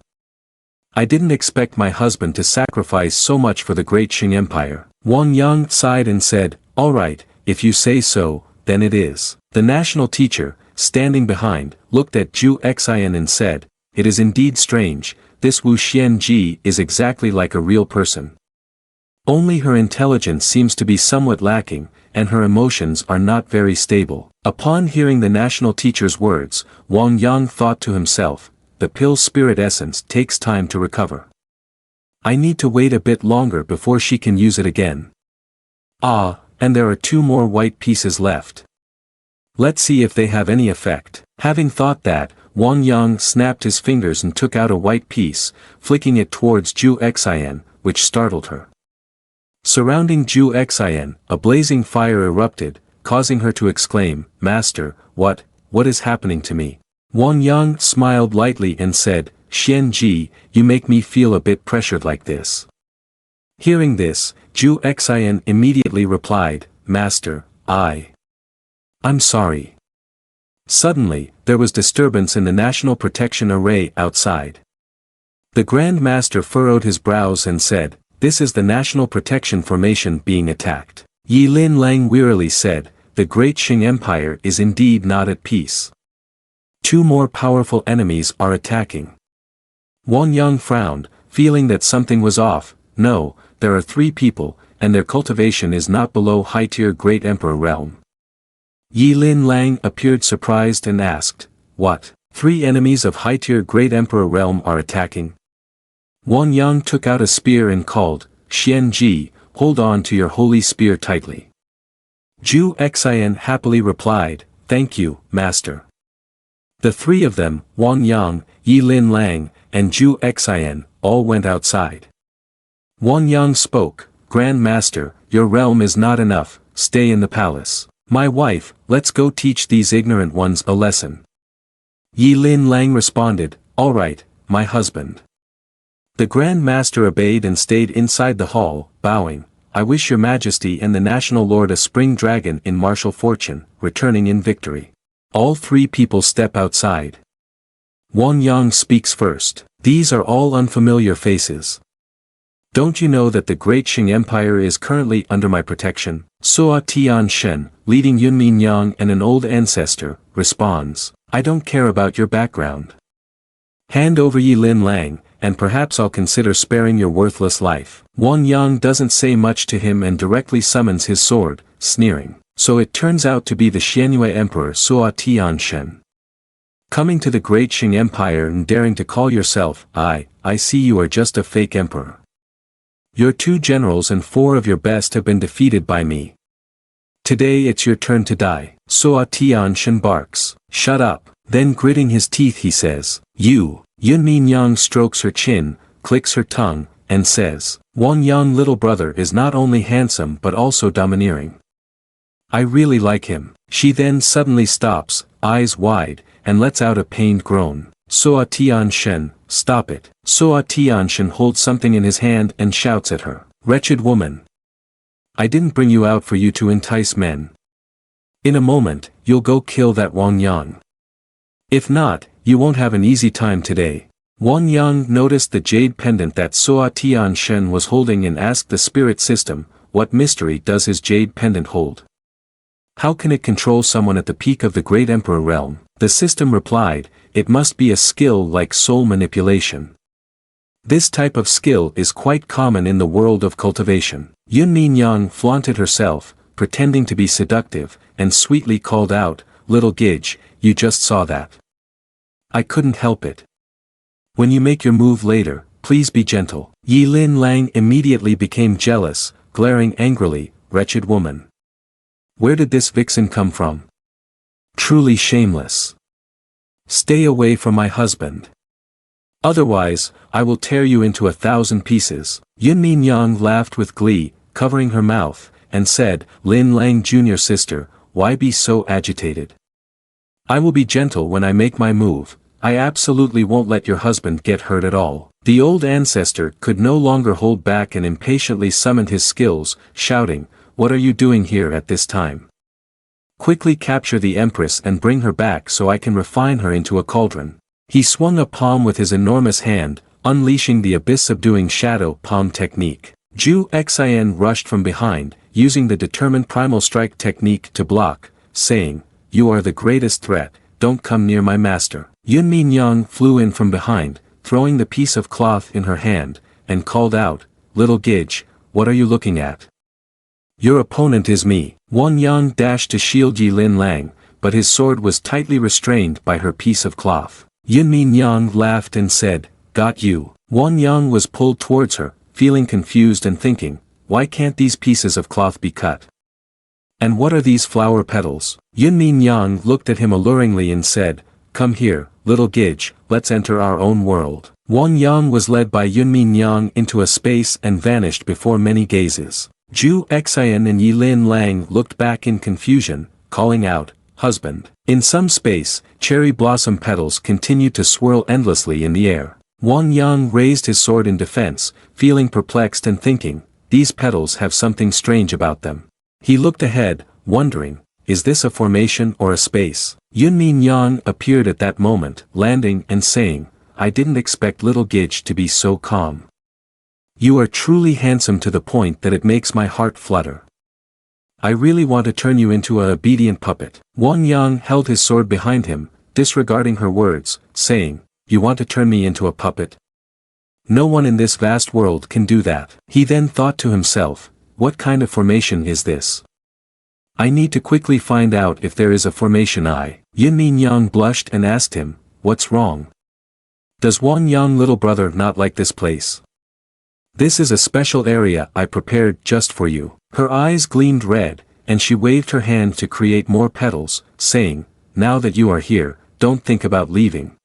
I didn't expect my husband to sacrifice so much for the great Qing Empire. Wang Yang sighed and said, All right, if you say so, then it is. The national teacher, standing behind, looked at Zhu Xian and said, It is indeed strange, this Wu Xianji is exactly like a real person. Only her intelligence seems to be somewhat lacking, and her emotions are not very stable. Upon hearing the national teacher's words, Wang Yang thought to himself, the pill spirit essence takes time to recover. I need to wait a bit longer before she can use it again. And there are 2 more white pieces left. Let's see if they have any effect. Having thought that, Wang Yang snapped his fingers and took out a white piece, flicking it towards Zhu Xian, which startled her. Surrounding Zhu Xian, a blazing fire erupted, causing her to exclaim, Master, what is happening to me? Wang Yang smiled lightly and said, Xianji, you make me feel a bit pressured like this. Hearing this, Zhu Xian immediately replied, Master, I'm sorry. Suddenly, there was disturbance in the National Protection Array outside. The Grand Master furrowed his brows and said, This is the National Protection Formation being attacked. Yilin Lang wearily said, The great Qing Empire is indeed not at peace. 2 more powerful enemies are attacking. Wang Yang frowned, feeling that something was off. No, there are 3 people, and their cultivation is not below high-tier Great Emperor realm. Yilin Lang appeared surprised and asked, What? 3 enemies of high-tier Great Emperor realm are attacking? Wang Yang took out a spear and called, Xianji, hold on to your holy spear tightly. Zhu Xian happily replied, Thank you, Master. The 3 of them, Wang Yang, Yilin Lang, and Zhu Xian, all went outside. Wang Yang spoke, Grand Master, your realm is not enough, stay in the palace. My wife, let's go teach these ignorant ones a lesson. Yilin Lang responded, All right, my husband. The Grand Master obeyed and stayed inside the hall, bowing, I wish your Majesty and the National Lord a spring dragon in martial fortune, returning in victory. All 3 people step outside. Wang Yang speaks first. These are all unfamiliar faces. Don't you know that the great Qing Empire is currently under my protection? Suo Tian Shen, leading Yunmin Yang and an old ancestor, responds, I don't care about your background. Hand over Yilin Lang, and perhaps I'll consider sparing your worthless life. Wang Yang doesn't say much to him and directly summons his sword, sneering. So it turns out to be the Xianyue Emperor Suo Tianshen. Coming to the great Qing Empire and daring to call yourself, I see you are just a fake emperor. Your 2 generals and 4 of your best have been defeated by me. Today it's your turn to die. Suo Tianshen barks. Shut up. Then gritting his teeth he says, you. Yunmin Yang strokes her chin, clicks her tongue, and says, Wang Yang little brother is not only handsome but also domineering. I really like him. She then suddenly stops, eyes wide, and lets out a pained groan. Suo Tianshen, stop it. Suo Tianshen holds something in his hand and shouts at her. Wretched woman. I didn't bring you out for you to entice men. In a moment, you'll go kill that Wang Yang. If not, you won't have an easy time today. Wang Yang noticed the jade pendant that Suo Tianshen was holding and asked the spirit system, what mystery does his jade pendant hold? How can it control someone at the peak of the great emperor realm? The system replied, it must be a skill like soul manipulation. This type of skill is quite common in the world of cultivation. Yunmin Yang flaunted herself, pretending to be seductive, and sweetly called out, little Gidge, you just saw that. I couldn't help it. When you make your move later, please be gentle. Yi Lin Lang immediately became jealous, glaring angrily, wretched woman. Where did this vixen come from? Truly shameless. Stay away from my husband. Otherwise, I will tear you into 1,000 pieces. Yunmin Yang laughed with glee, covering her mouth, and said, Lin Lang Jr. sister, why be so agitated? I will be gentle when I make my move. I absolutely won't let your husband get hurt at all. The old ancestor could no longer hold back and impatiently summoned his skills, shouting, what are you doing here at this time? Quickly capture the empress and bring her back so I can refine her into a cauldron. He swung a palm with his enormous hand, unleashing the abyss-subduing shadow palm technique. Zhu Xin rushed from behind, using the determined primal strike technique to block, saying, you are the greatest threat, don't come near my master. Yunmin Yang flew in from behind, throwing the piece of cloth in her hand, and called out, little Gidge, what are you looking at? Your opponent is me. Wang Yang dashed to shield Yi Lin Lang, but his sword was tightly restrained by her piece of cloth. Yunmin Yang laughed and said, got you. Wang Yang was pulled towards her, feeling confused and thinking, why can't these pieces of cloth be cut? And what are these flower petals? Yunmin Yang looked at him alluringly and said, come here, little Gidge, let's enter our own world. Wang Yang was led by Yunmin Yang into a space and vanished before many gazes. Zhu Xin and Yi Lin Lang looked back in confusion, calling out, husband. In some space, cherry blossom petals continued to swirl endlessly in the air. Wang Yang raised his sword in defense, feeling perplexed and thinking, these petals have something strange about them. He looked ahead, wondering, is this a formation or a space? Yunmin Yang appeared at that moment, landing and saying, I didn't expect little Gidge to be so calm. You are truly handsome to the point that it makes my heart flutter. I really want to turn you into an obedient puppet. Wang Yang held his sword behind him, disregarding her words, saying, you want to turn me into a puppet? No one in this vast world can do that. He then thought to himself, what kind of formation is this? I need to quickly find out if there is a formation. Yunmin Yang blushed and asked him, what's wrong? Does Wang Yang little brother not like this place? This is a special area I prepared just for you. Her eyes gleamed red, and she waved her hand to create more petals, saying, now that you are here, don't think about leaving.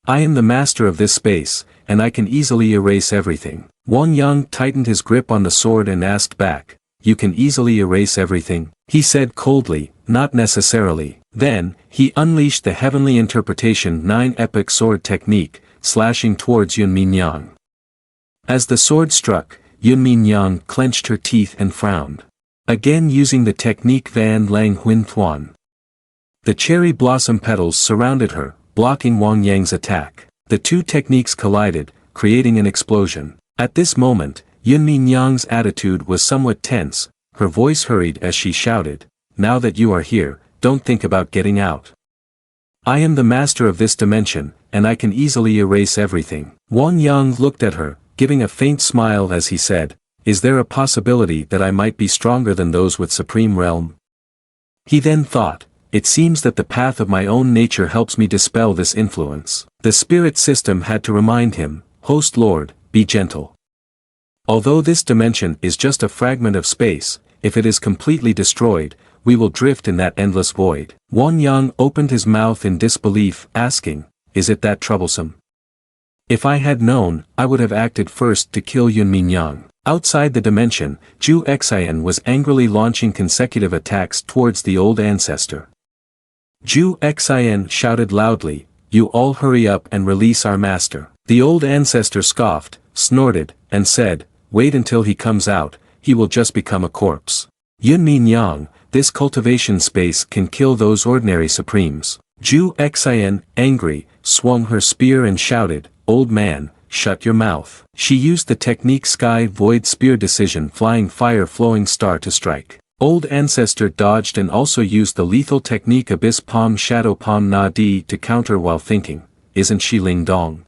I am the master of this space, and I can easily erase everything. Wang Yang tightened his grip on the sword and asked back, you can easily erase everything? He said coldly, not necessarily. Then, he unleashed the heavenly interpretation 9 epic sword technique, slashing towards Yunmin Yang. As the sword struck, Yunmin Yang clenched her teeth and frowned. Again using the technique Van Lang Huin Thuan. The cherry blossom petals surrounded her, blocking Wang Yang's attack. The two techniques collided, creating an explosion. At this moment, Yunmin Yang's attitude was somewhat tense, her voice hurried as she shouted, now that you are here, don't think about getting out. I am the master of this dimension, and I can easily erase everything. Wang Yang looked at her, giving a faint smile as he said, "Is there a possibility that I might be stronger than those with Supreme Realm?" He then thought, "It seems that the path of my own nature helps me dispel this influence." The spirit system had to remind him, "Host Lord, be gentle. Although this dimension is just a fragment of space, if it is completely destroyed, we will drift in that endless void." Wang Yang opened his mouth in disbelief, asking, "Is it that troublesome? If I had known, I would have acted first to kill Yunmin Yang." Outside the dimension, Zhu Xian was angrily launching consecutive attacks towards the old ancestor. Zhu Xian shouted loudly, "You all hurry up and release our master." The old ancestor scoffed, snorted, and said, "Wait until he comes out, he will just become a corpse. Yunmin Yang, this cultivation space can kill those ordinary supremes." Zhu Xian, angry, swung her spear and shouted, "Old man, shut your mouth." She used the technique Sky Void Spear Decision Flying Fire Flowing Star to strike. Old Ancestor dodged and also used the lethal technique Abyss Palm Shadow Palm Na Di to counter while thinking, "Isn't she Ling Dong?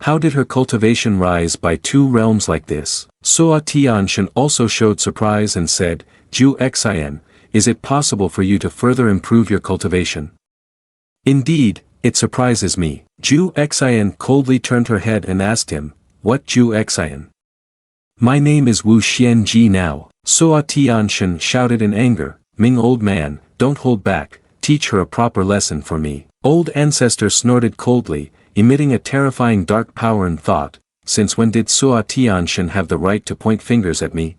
How did her cultivation rise by 2 realms like this?" Soa Tianshan also showed surprise and said, "Zhu Xian, is it possible for you to further improve your cultivation?" "Indeed, it surprises me." Zhu Xian coldly turned her head and asked him, "What Zhu Xian? My name is Wu Xianji now." Soa Tianshan shouted in anger, "Ming old man, don't hold back, teach her a proper lesson for me." Old Ancestor snorted coldly, emitting a terrifying dark power and thought, "Since when did Soa Tianshan have the right to point fingers at me?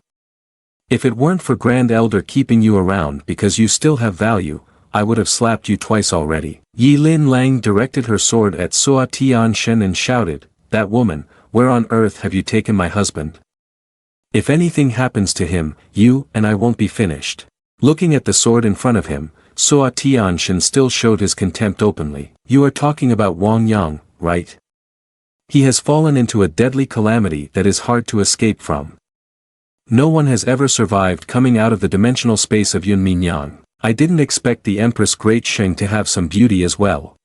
If it weren't for Grand Elder keeping you around because you still have value, I would have slapped you twice already." Yi Lin Lang directed her sword at Soa Tianshan and shouted, "That woman, where on earth have you taken my husband? If anything happens to him, you and I won't be finished." Looking at the sword in front of him, Soa Tianshan still showed his contempt openly. "You are talking about Wang Yang, right? He has fallen into a deadly calamity that is hard to escape from. No one has ever survived coming out of the dimensional space of Yunmin Yang. I didn't expect the Empress Great Sheng to have some beauty as well.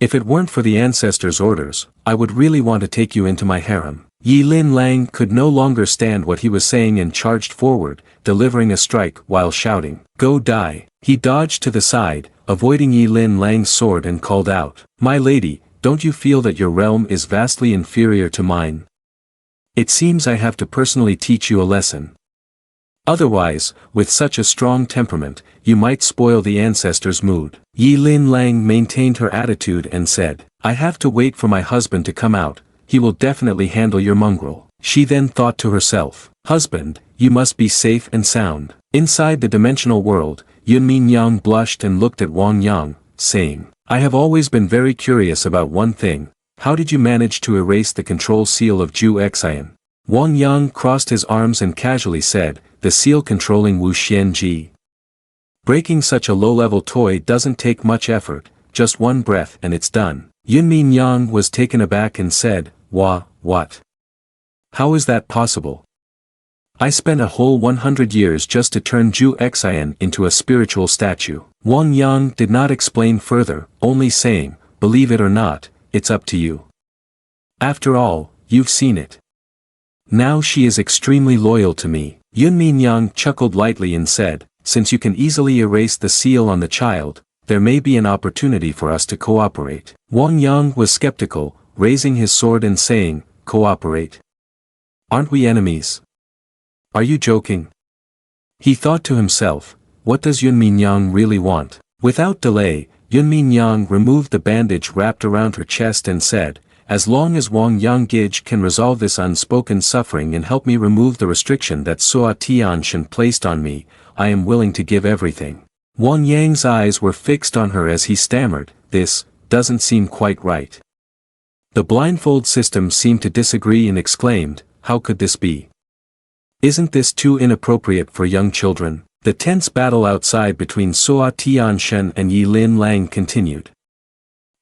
If it weren't for the ancestors' orders, I would really want to take you into my harem." Yi Lin Lang could no longer stand what he was saying and charged forward, delivering a strike while shouting, "Go die." He dodged to the side, avoiding Yi Lin Lang's sword and called out, "My lady, don't you feel that your realm is vastly inferior to mine? It seems I have to personally teach you a lesson. Otherwise, with such a strong temperament, you might spoil the ancestors' mood." Yi Lin Lang maintained her attitude and said, "I have to wait for my husband to come out, he will definitely handle your mongrel." She then thought to herself, "Husband, you must be safe and sound." Inside the dimensional world, Yunmin Yang blushed and looked at Wang Yang, saying, "I have always been very curious about one thing, how did you manage to erase the control seal of Zhu Xian?" Wang Yang crossed his arms and casually said, "The seal controlling Wu Xianji. Breaking such a low-level toy doesn't take much effort, just one breath and it's done." Yunmin Yang was taken aback and said, What? How is that possible? I spent a whole 100 years just to turn Zhu Xian into a spiritual statue." Wang Yang did not explain further, only saying, "Believe it or not, it's up to you. After all, you've seen it. Now she is extremely loyal to me." Yunmin Yang chuckled lightly and said, "Since you can easily erase the seal on the child, there may be an opportunity for us to cooperate." Wang Yang was skeptical, raising his sword and saying, "Cooperate? Aren't we enemies? Are you joking?" He thought to himself, what does Yunmin Yang really want? Without delay, Yunmin Yang removed the bandage wrapped around her chest and said, "As long as Wang Yang Gij can resolve this unspoken suffering and help me remove the restriction that Soa Tianshan placed on me, I am willing to give everything." Wang Yang's eyes were fixed on her as he stammered, "This doesn't seem quite right." The blindfold system seemed to disagree and exclaimed, "How could this be? Isn't this too inappropriate for young children?" The tense battle outside between Soa Tianshan and Yi Lin Lang continued.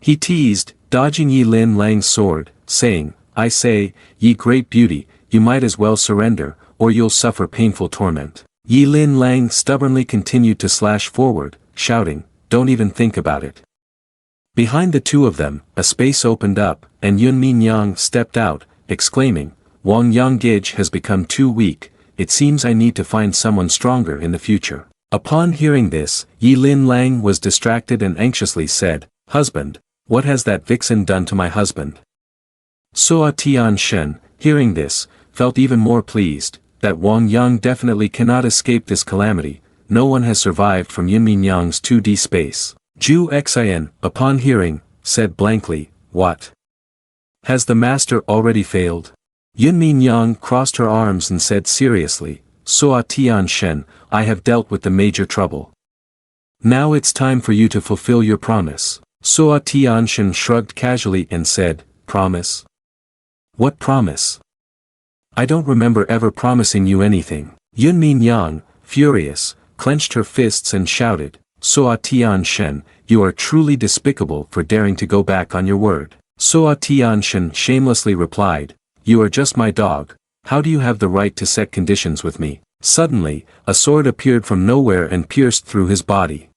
He teased, dodging Yi Lin Lang's sword, saying, "I say, ye great beauty, you might as well surrender, or you'll suffer painful torment." Yi Lin Lang stubbornly continued to slash forward, shouting, "Don't even think about it. Behind the two of them, a space opened up, and Yun Min Yang stepped out, exclaiming, Wang Yang Gij has become too weak, it seems I need to find someone stronger in the future. Upon hearing this, Yi Lin Lang was distracted and anxiously said, Husband, what has that vixen done to my husband? Soa Tian Shen, hearing this, felt even more pleased, that Wang Yang definitely cannot escape this calamity. No one has survived from Yun Min Yang's 2D space. Zhu Xin, upon hearing, said blankly, What? Has the master already failed? Yun Min Yang crossed her arms and said seriously, Soa Tian Shen, I have dealt with the major trouble. Now it's time for you to fulfill your promise. Soa Tian Shen shrugged casually and said, Promise? What promise? I don't remember ever promising you anything. Yun Min Yang, furious, clenched her fists and shouted, Soa Tian Shen, you are truly despicable for daring to go back on your word. Soa Tian Shen shamelessly replied, You are just my dog, how do you have the right to set conditions with me? Suddenly, a sword appeared from nowhere and pierced through his body.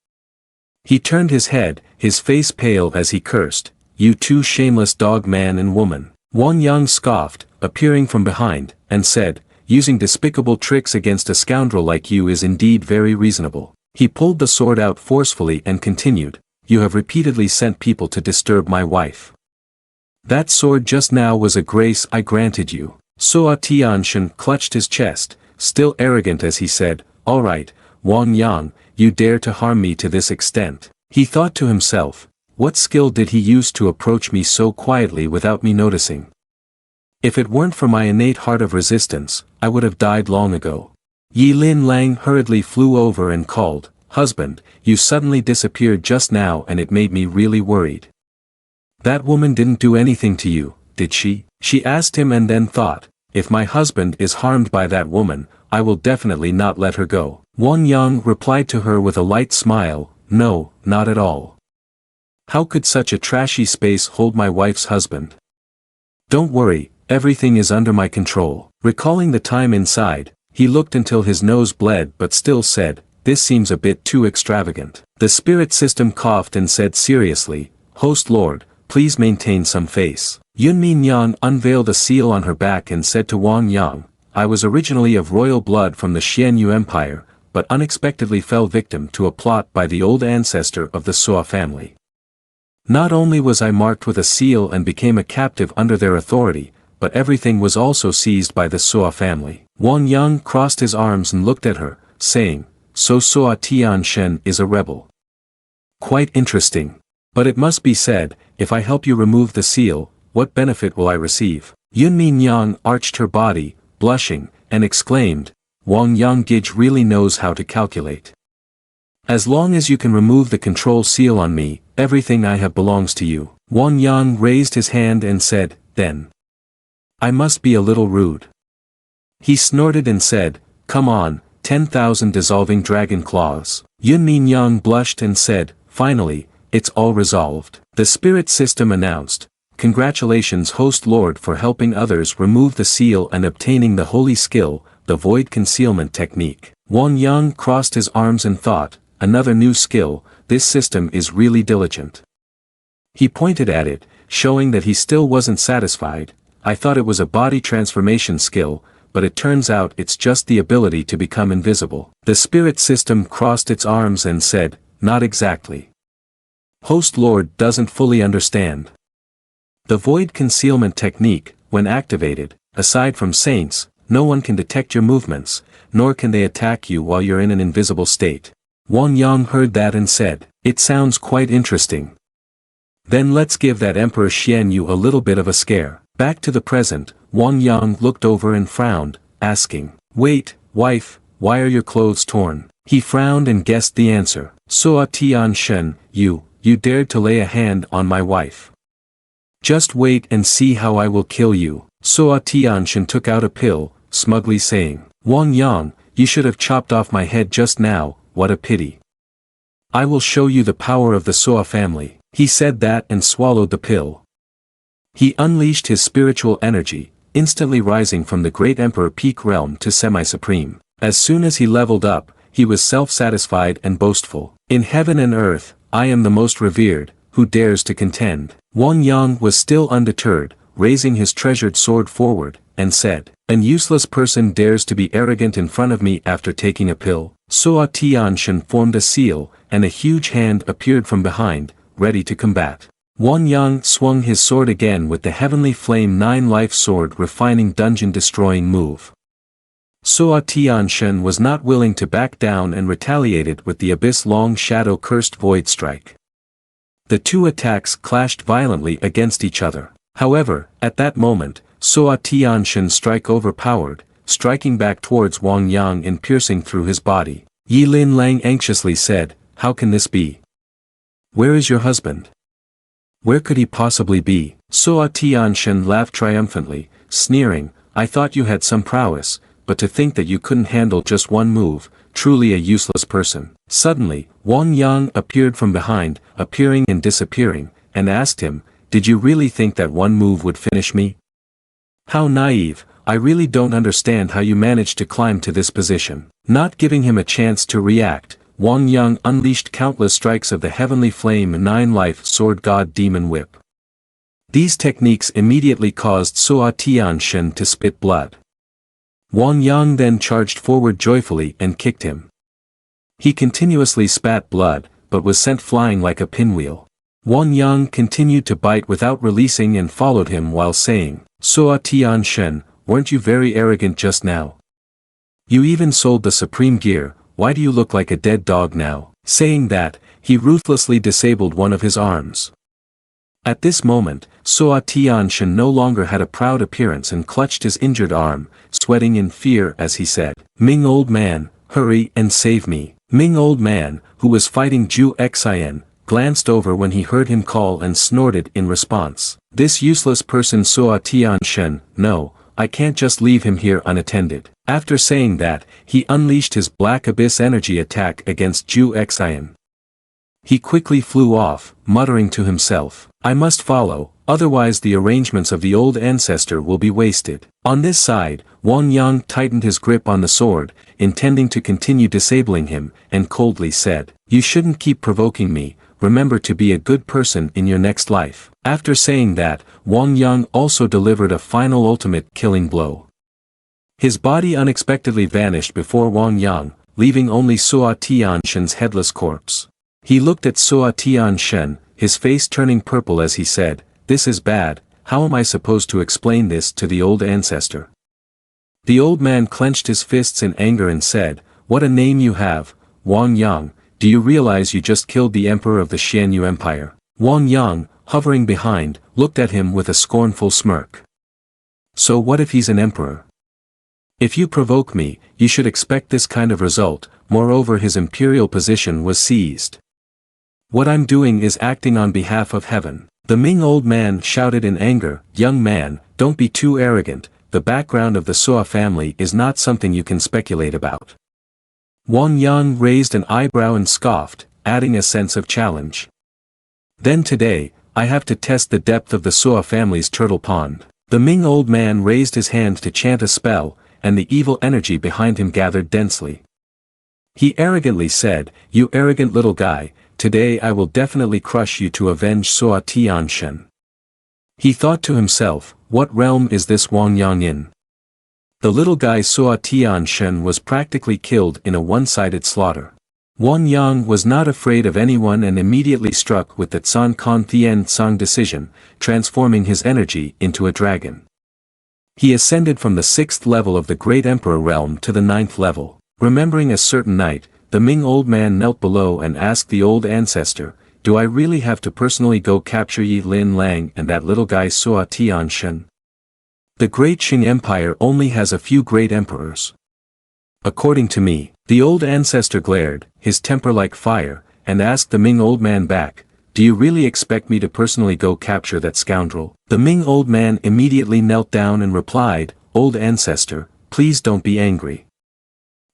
He turned his head, his face pale as he cursed, You two shameless dog man and woman. Wang Yang scoffed, appearing from behind, and said, Using despicable tricks against a scoundrel like you is indeed very reasonable. He pulled the sword out forcefully and continued, You have repeatedly sent people to disturb my wife. That sword just now was a grace I granted you. Soa Tianshan clutched his chest, still arrogant as he said, All right, Wang Yang, you dare to harm me to this extent. He thought to himself, What skill did he use to approach me so quietly without me noticing? If it weren't for my innate heart of resistance, I would have died long ago. Yi Lin Lang hurriedly flew over and called, Husband, you suddenly disappeared just now and it made me really worried. That woman didn't do anything to you, did she? She asked him and then thought, If my husband is harmed by that woman, I will definitely not let her go. Wang Yang replied to her with a light smile, No, not at all. How could such a trashy space hold my wife's husband? Don't worry, everything is under my control. Recalling the time inside, he looked until his nose bled but still said, This seems a bit too extravagant. The spirit system coughed and said seriously, Host Lord, please maintain some face. Yun Min Yang unveiled a seal on her back and said to Wang Yang, I was originally of royal blood from the Xianyu Empire, but unexpectedly fell victim to a plot by the old ancestor of the Suo family. Not only was I marked with a seal and became a captive under their authority, but everything was also seized by the Suo family. Wang Yang crossed his arms and looked at her, saying, So Suo Tian Shen is a rebel. Quite interesting. But it must be said, if I help you remove the seal, what benefit will I receive? Yun Min Yang arched her body, blushing, and exclaimed, Wang Yang Gij really knows how to calculate. As long as you can remove the control seal on me, everything I have belongs to you. Wang Yang raised his hand and said, Then. I must be a little rude. He snorted and said, Come on, 10,000 dissolving dragon claws. Yun Min Yang blushed and said, Finally, it's all resolved. The spirit system announced, Congratulations Host Lord for helping others remove the seal and obtaining the holy skill, the void concealment technique. Wang Yang crossed his arms and thought, Another new skill, this system is really diligent. He pointed at it, showing that he still wasn't satisfied. I thought it was a body transformation skill, but it turns out it's just the ability to become invisible. The spirit system crossed its arms and said, Not exactly. Host Lord doesn't fully understand. The void concealment technique, when activated, aside from saints, no one can detect your movements, nor can they attack you while you're in an invisible state. Wang Yang heard that and said, It sounds quite interesting. Then let's give that Emperor Xianyu a little bit of a scare. Back to the present, Wang Yang looked over and frowned, asking, Wait, wife, why are your clothes torn? He frowned and guessed the answer. Suo Tian Shen, you dared to lay a hand on my wife. Just wait and see how I will kill you. Suo Tianshan took out a pill, smugly saying, Wang Yang, you should have chopped off my head just now, what a pity. I will show you the power of the Suo family. He said that and swallowed the pill. He unleashed his spiritual energy, instantly rising from the great emperor peak realm to semi-supreme. As soon as he leveled up, he was self-satisfied and boastful. In heaven and earth, I am the most revered, who dares to contend? Wang Yang was still undeterred, raising his treasured sword forward, and said, "An useless person dares to be arrogant in front of me after taking a pill." Suo Tianshan formed a seal, and a huge hand appeared from behind, ready to combat. Wang Yang swung his sword again with the Heavenly Flame 9-life sword refining dungeon-destroying move. Suo Tianshan was not willing to back down and retaliated with the Abyss-long Shadow Cursed Void Strike. The two attacks clashed violently against each other. However, at that moment, Suo Tianshan's strike overpowered, striking back towards Wang Yang and piercing through his body. Yi Lin Lang anxiously said, "How can this be? Where is your husband? Where could he possibly be?" Suo Tianshan laughed triumphantly, sneering, "I thought you had some prowess, but to think that you couldn't handle just one move, truly a useless person." Suddenly, Wang Yang appeared from behind, appearing and disappearing, and asked him, "Did you really think that one move would finish me? How naive, I really don't understand how you managed to climb to this position." Not giving him a chance to react, Wang Yang unleashed countless strikes of the Heavenly Flame 9-life Sword God Demon Whip. These techniques immediately caused Suo Tianshan to spit blood. Wang Yang then charged forward joyfully and kicked him. He continuously spat blood, but was sent flying like a pinwheel. Wang Yang continued to bite without releasing and followed him while saying, "Suo Tianshan, weren't you very arrogant just now? You even sold the supreme gear, why do you look like a dead dog now?" Saying that, he ruthlessly disabled one of his arms. At this moment, Suo Tianshan no longer had a proud appearance and clutched his injured arm, sweating in fear as he said, "Ming old man, hurry and save me." Ming old man, who was fighting Zhu Xian, glanced over when he heard him call and snorted in response. "This useless person Suo Tianshan, no, I can't just leave him here unattended." After saying that, he unleashed his Black Abyss energy attack against Zhu Xian. He quickly flew off, muttering to himself, "I must follow, otherwise the arrangements of the old ancestor will be wasted." On this side, Wang Yang tightened his grip on the sword, intending to continue disabling him, and coldly said, "You shouldn't keep provoking me, remember to be a good person in your next life." After saying that, Wang Yang also delivered a final ultimate killing blow. His body unexpectedly vanished before Wang Yang, leaving only Suo Tianshan's headless corpse. He looked at Suo Tianshan, his face turning purple as he said, "This is bad, how am I supposed to explain this to the old ancestor?" The old man clenched his fists in anger and said, "What a name you have, Wang Yang, do you realize you just killed the emperor of the Xianyu Empire?" Wang Yang, hovering behind, looked at him with a scornful smirk. "So what if he's an emperor? If you provoke me, you should expect this kind of result." Moreover, his imperial position was seized. "What I'm doing is acting on behalf of heaven." The Ming old man shouted in anger, "Young man, don't be too arrogant, the background of the Suo family is not something you can speculate about." Wang Yang raised an eyebrow and scoffed, adding a sense of challenge. "Then today, I have to test the depth of the Suo family's turtle pond." The Ming old man raised his hand to chant a spell, and the evil energy behind him gathered densely. He arrogantly said, "You arrogant little guy, today I will definitely crush you to avenge Suo Tianshan." He thought to himself, what realm is this Wang Yang in? The little guy Suo Tianshan was practically killed in a one-sided slaughter. Wang Yang was not afraid of anyone and immediately struck with the Tsan Kan Thien Tsang decision, transforming his energy into a dragon. He ascended from the 6th level of the Great Emperor realm to the 9th level. Remembering a certain night, the Ming old man knelt below and asked the old ancestor, "Do I really have to personally go capture Yi Lin Lang and that little guy Suo Tianshan? The Great Qing Empire only has a few great emperors. According to me." The old ancestor glared, his temper like fire, and asked the Ming old man back, "Do you really expect me to personally go capture that scoundrel?" The Ming old man immediately knelt down and replied, "Old ancestor, please don't be angry.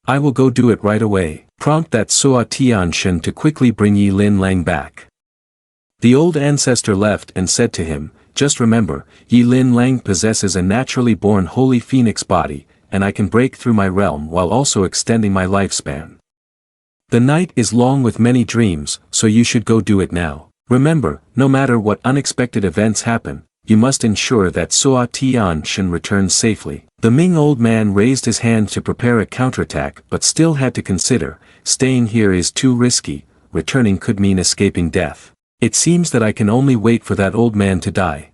I will go do it right away. Prompt that Suo Tianshan to quickly bring Yi Lin Lang back." The old ancestor left and said to him, "Just remember, Yi Lin Lang possesses a naturally born holy phoenix body, and I can break through my realm while also extending my lifespan. The night is long with many dreams, so you should go do it now." Remember, no matter what unexpected events happen, you must ensure that Sua Tianshan returns safely. The Ming old man raised his hand to prepare a counterattack but still had to consider, staying here is too risky, returning could mean escaping death. It seems that I can only wait for that old man to die.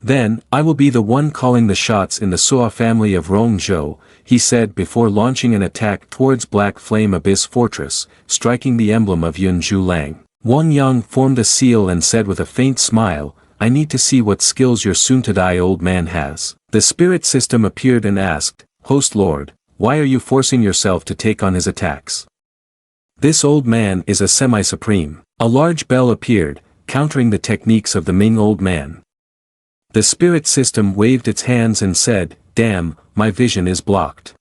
Then, I will be the one calling the shots in the Sua family of Rongzhou, he said before launching an attack towards Black Flame Abyss Fortress, striking the emblem of Yunzhu Lang. Wang Yang formed a seal and said with a faint smile, I need to see what skills your soon-to-die old man has. The spirit system appeared and asked, Host Lord, why are you forcing yourself to take on his attacks? This old man is a semi-supreme. A large bell appeared, countering the techniques of the Ming old man. The spirit system waved its hands and said, Damn, my vision is blocked.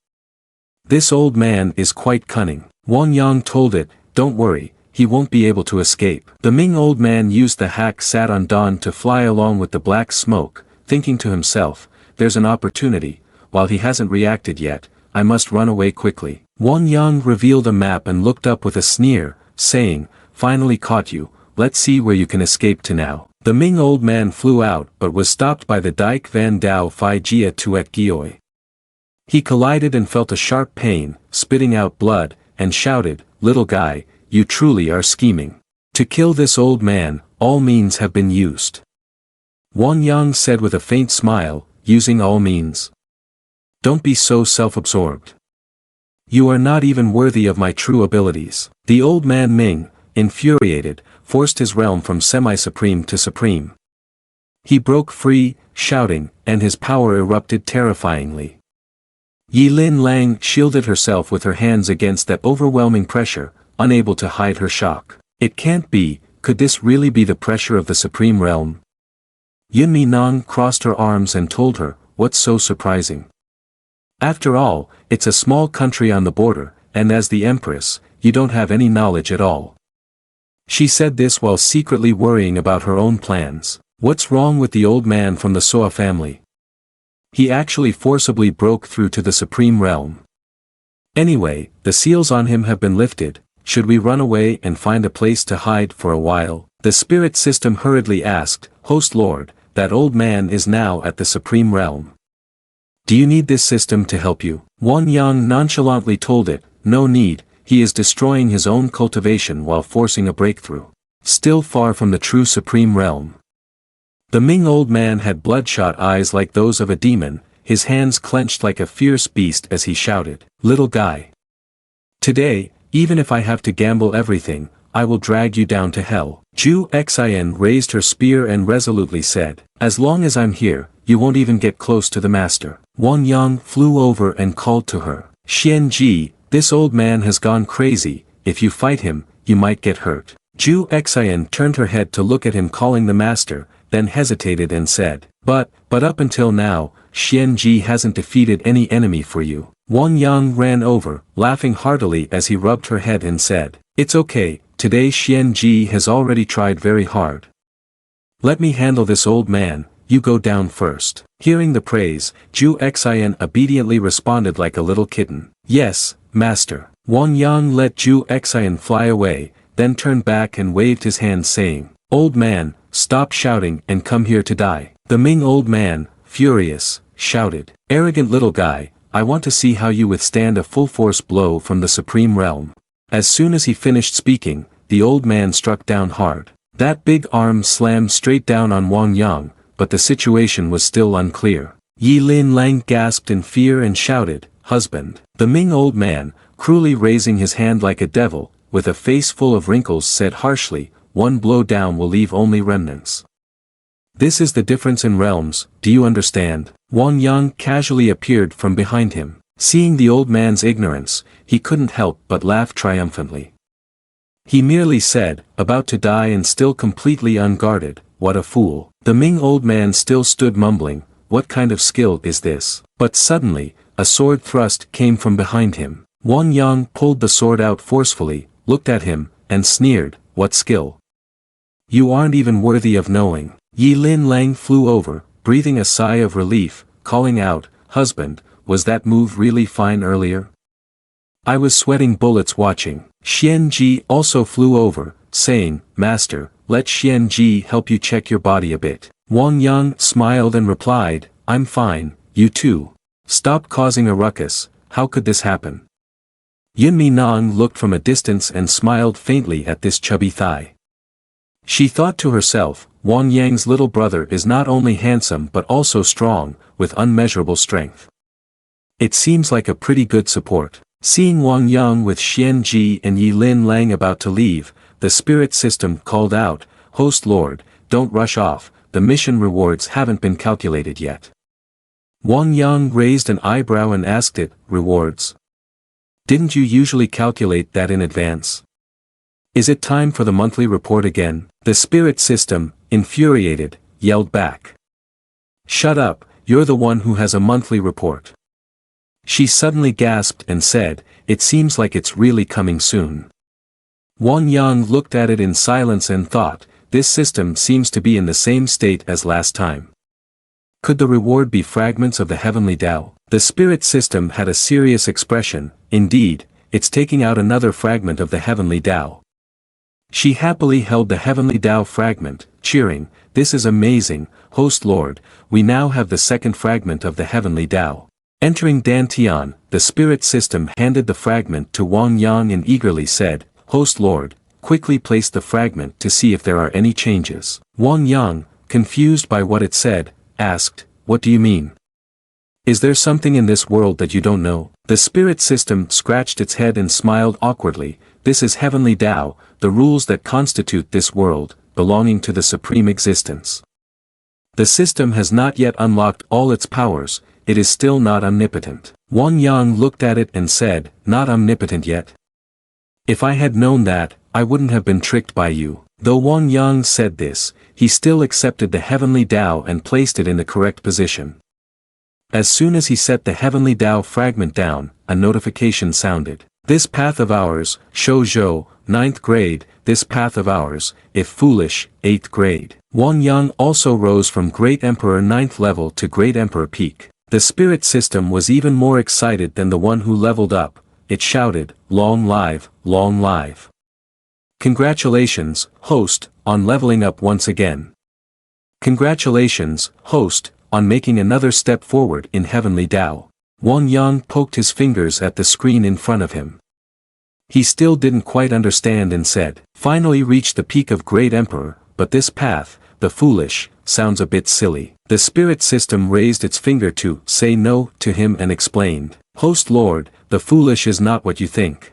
This old man is quite cunning. Wang Yang told it, Don't worry, he won't be able to escape. The Ming old man used the hack sat on dawn to fly along with the black smoke, thinking to himself, there's an opportunity, while he hasn't reacted yet, I must run away quickly. Wang Yang revealed a map and looked up with a sneer, saying, Finally caught you, let's see where you can escape to now. The Ming old man flew out but was stopped by the Dike Van Dao Phi Jia Tuet Gioi. He collided and felt a sharp pain, spitting out blood, and shouted, Little guy, you truly are scheming. To kill this old man, all means have been used. Wang Yang said with a faint smile, using all means. Don't be so self-absorbed. You are not even worthy of my true abilities. The old man Ming, infuriated, forced his realm from semi-supreme to supreme. He broke free, shouting, and his power erupted terrifyingly. Yilin Lang shielded herself with her hands against that overwhelming pressure, unable to hide her shock. It can't be, could this really be the pressure of the supreme realm? Yunmi Nong crossed her arms and told her, what's so surprising? After all, it's a small country on the border, and as the empress, you don't have any knowledge at all. She said this while secretly worrying about her own plans. What's wrong with the old man from the Soa family? He actually forcibly broke through to the supreme realm. Anyway, the seals on him have been lifted. Should we run away and find a place to hide for a while? The spirit system hurriedly asked, Host Lord, that old man is now at the supreme realm. Do you need this system to help you? Wang Yang nonchalantly told it, no need, he is destroying his own cultivation while forcing a breakthrough. Still far from the true supreme realm. The Ming old man had bloodshot eyes like those of a demon, his hands clenched like a fierce beast as he shouted, Little guy. Today, even if I have to gamble everything, I will drag you down to hell. Zhu Xin raised her spear and resolutely said, As long as I'm here, you won't even get close to the master. Wang Yang flew over and called to her, Xian Ji, this old man has gone crazy, if you fight him, you might get hurt. Zhu Xin turned her head to look at him calling the master, then hesitated and said, But up until now, Xian Ji hasn't defeated any enemy for you. Wang Yang ran over, laughing heartily as he rubbed her head and said, It's okay, today Xian Ji has already tried very hard. Let me handle this old man, you go down first. Hearing the praise, Zhu Xin obediently responded like a little kitten. Yes, master. Wang Yang let Zhu Xin fly away, then turned back and waved his hand saying, Old man, stop shouting and come here to die. The Ming old man, furious, shouted, Arrogant little guy, I want to see how you withstand a full-force blow from the supreme realm. As soon as he finished speaking, the old man struck down hard. That big arm slammed straight down on Wang Yang, but the situation was still unclear. Yilin Lang gasped in fear and shouted, Husband. The Ming old man, cruelly raising his hand like a devil, with a face full of wrinkles said harshly, One blow down will leave only remnants. This is the difference in realms, do you understand? Wang Yang casually appeared from behind him. Seeing the old man's ignorance, he couldn't help but laugh triumphantly. He merely said, about to die and still completely unguarded, what a fool. The Ming old man still stood mumbling, what kind of skill is this? But suddenly, a sword thrust came from behind him. Wang Yang pulled the sword out forcefully, looked at him, and sneered, what skill? You aren't even worthy of knowing. Yilin Lang flew over, breathing a sigh of relief, calling out, Husband, was that move really fine earlier? I was sweating bullets watching. Xian Ji also flew over, saying, "Master, let Xianji help you check your body a bit." Wang Yang smiled and replied, "I'm fine, you too. Stop causing a ruckus, how could this happen?" Yunmi Nong looked from a distance and smiled faintly at this chubby thigh. She thought to herself, Wang Yang's little brother is not only handsome but also strong, with unmeasurable strength. It seems like a pretty good support. Seeing Wang Yang with Xianji and Yi Lin Lang about to leave, the spirit system called out, "Host Lord, don't rush off, the mission rewards haven't been calculated yet." Wang Yang raised an eyebrow and asked it, "Rewards? Didn't you usually calculate that in advance? Is it time for the monthly report again?" The spirit system, infuriated, yelled back. "Shut up, you're the one who has a monthly report." She suddenly gasped and said, "It seems like it's really coming soon." Wang Yang looked at it in silence and thought, this system seems to be in the same state as last time. Could the reward be fragments of the heavenly Tao? The spirit system had a serious expression. Indeed, it's taking out another fragment of the heavenly Tao. She happily held the heavenly Tao fragment, cheering, "This is amazing, Host Lord, we now have the second fragment of the heavenly Tao." Entering Dantian, the spirit system handed the fragment to Wang Yang and eagerly said, "Host Lord, quickly place the fragment to see if there are any changes." Wang Yang, confused by what it said, asked, "What do you mean? Is there something in this world that you don't know?" The spirit system scratched its head and smiled awkwardly. "This is heavenly Tao, the rules that constitute this world, belonging to the supreme existence. The system has not yet unlocked all its powers, it is still not omnipotent." Wang Yang looked at it and said, "Not omnipotent yet? If I had known that, I wouldn't have been tricked by you." Though Wang Yang said this, he still accepted the heavenly Tao and placed it in the correct position. As soon as he set the heavenly Tao fragment down, a notification sounded. "This path of ours, Shoujo, 9th grade, this path of ours, if foolish, 8th grade." Wang Yang also rose from Great Emperor 9th level to Great Emperor peak. The spirit system was even more excited than the one who leveled up. It shouted, "Long live, long live. Congratulations, host, on leveling up once again. Congratulations, host, on making another step forward in heavenly Tao." Wang Yang poked his fingers at the screen in front of him. He still didn't quite understand and said, "Finally reached the peak of Great Emperor, but this path, the foolish, sounds a bit silly." The spirit system raised its finger to say no to him and explained, "Host Lord, the foolish is not what you think.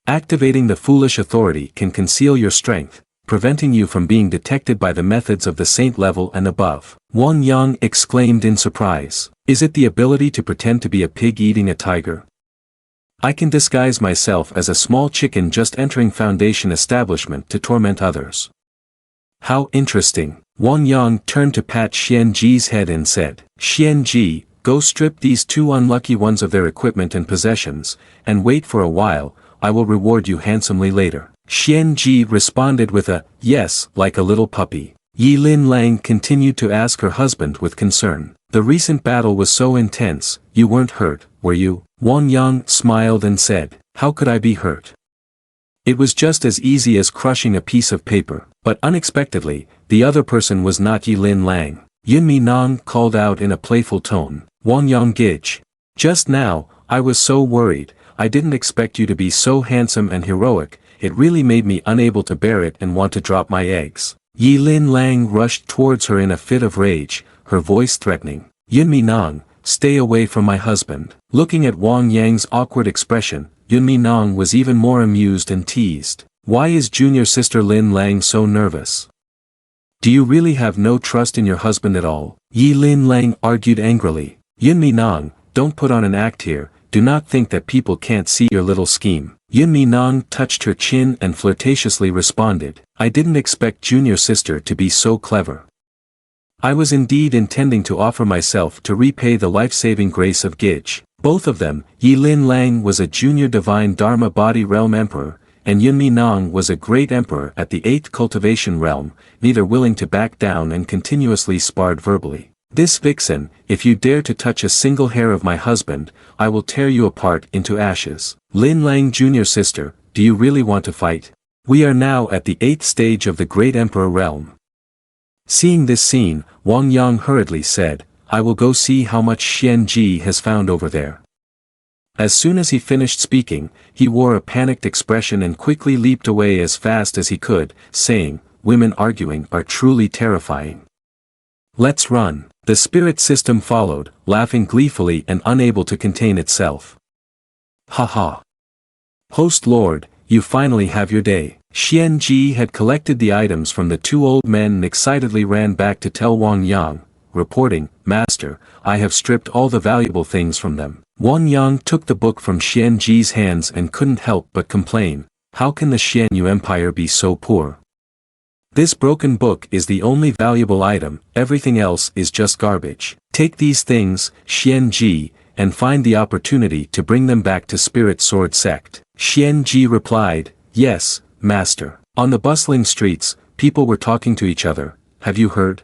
Activating the foolish authority can conceal your strength, preventing you from being detected by the methods of the saint level and above." Wang Yang exclaimed in surprise, "Is it the ability to pretend to be a pig eating a tiger? I can disguise myself as a small chicken just entering Foundation establishment to torment others. How interesting." Wang Yang turned to pat Xianji's head and said, "Xianji, go strip these two unlucky ones of their equipment and possessions, and wait for a while, I will reward you handsomely later." Xianji responded with a, "Yes," like a little puppy. Yi Lin Lang continued to ask her husband with concern, "The recent battle was so intense, you weren't hurt, were you?" Wang Yang smiled and said, "How could I be hurt? It was just as easy as crushing a piece of paper." But unexpectedly, the other person was not Yi Lin Lang. Yunmi Nong called out in a playful tone, "Wang Yang Gij. Just now, I was so worried, I didn't expect you to be so handsome and heroic, it really made me unable to bear it and want to drop my eggs." Yi Lin Lang rushed towards her in a fit of rage, her voice threatening, "Yunmi Nong, stay away from my husband." Looking at Wang Yang's awkward expression, Yunmi Nong was even more amused and teased, "Why is junior sister Lin Lang so nervous? Do you really have no trust in your husband at all?" Yi Lin Lang argued angrily, "Yunmi Nong, don't put on an act here, do not think that people can't see your little scheme." Yunmi Nong touched her chin and flirtatiously responded, "I didn't expect junior sister to be so clever. I was indeed intending to offer myself to repay the life-saving grace of Gij." Both of them, Yi Lin Lang was a junior divine Dharma body realm emperor, and Yunmi Nong was a great emperor at the 8th cultivation realm, neither willing to back down and continuously sparred verbally. "This vixen, if you dare to touch a single hair of my husband, I will tear you apart into ashes." "Lin Lang junior sister, do you really want to fight? We are now at the 8th stage of the Great Emperor realm. Seeing this scene, Wang Yang hurriedly said, I will go see how much Xian Ji has found over there. As soon as he finished speaking, he wore a panicked expression and quickly leaped away as fast as he could, saying, women arguing are truly terrifying. Let's run. The spirit system followed, laughing gleefully and unable to contain itself. Ha ha. Host Lord, you finally have your day. Xian Ji had collected the items from the two old men and excitedly ran back to tell Wang Yang, reporting, Master, I have stripped all the valuable things from them. Wang Yang took the book from Xian Ji's hands and couldn't help but complain, how can the Xian Yu Empire be so poor? This broken book is the only valuable item, everything else is just garbage. Take these things, Xian Ji, and find the opportunity to bring them back to Spirit Sword Sect. Xian Ji replied, yes, Master. On the bustling streets, people were talking to each other, have you heard?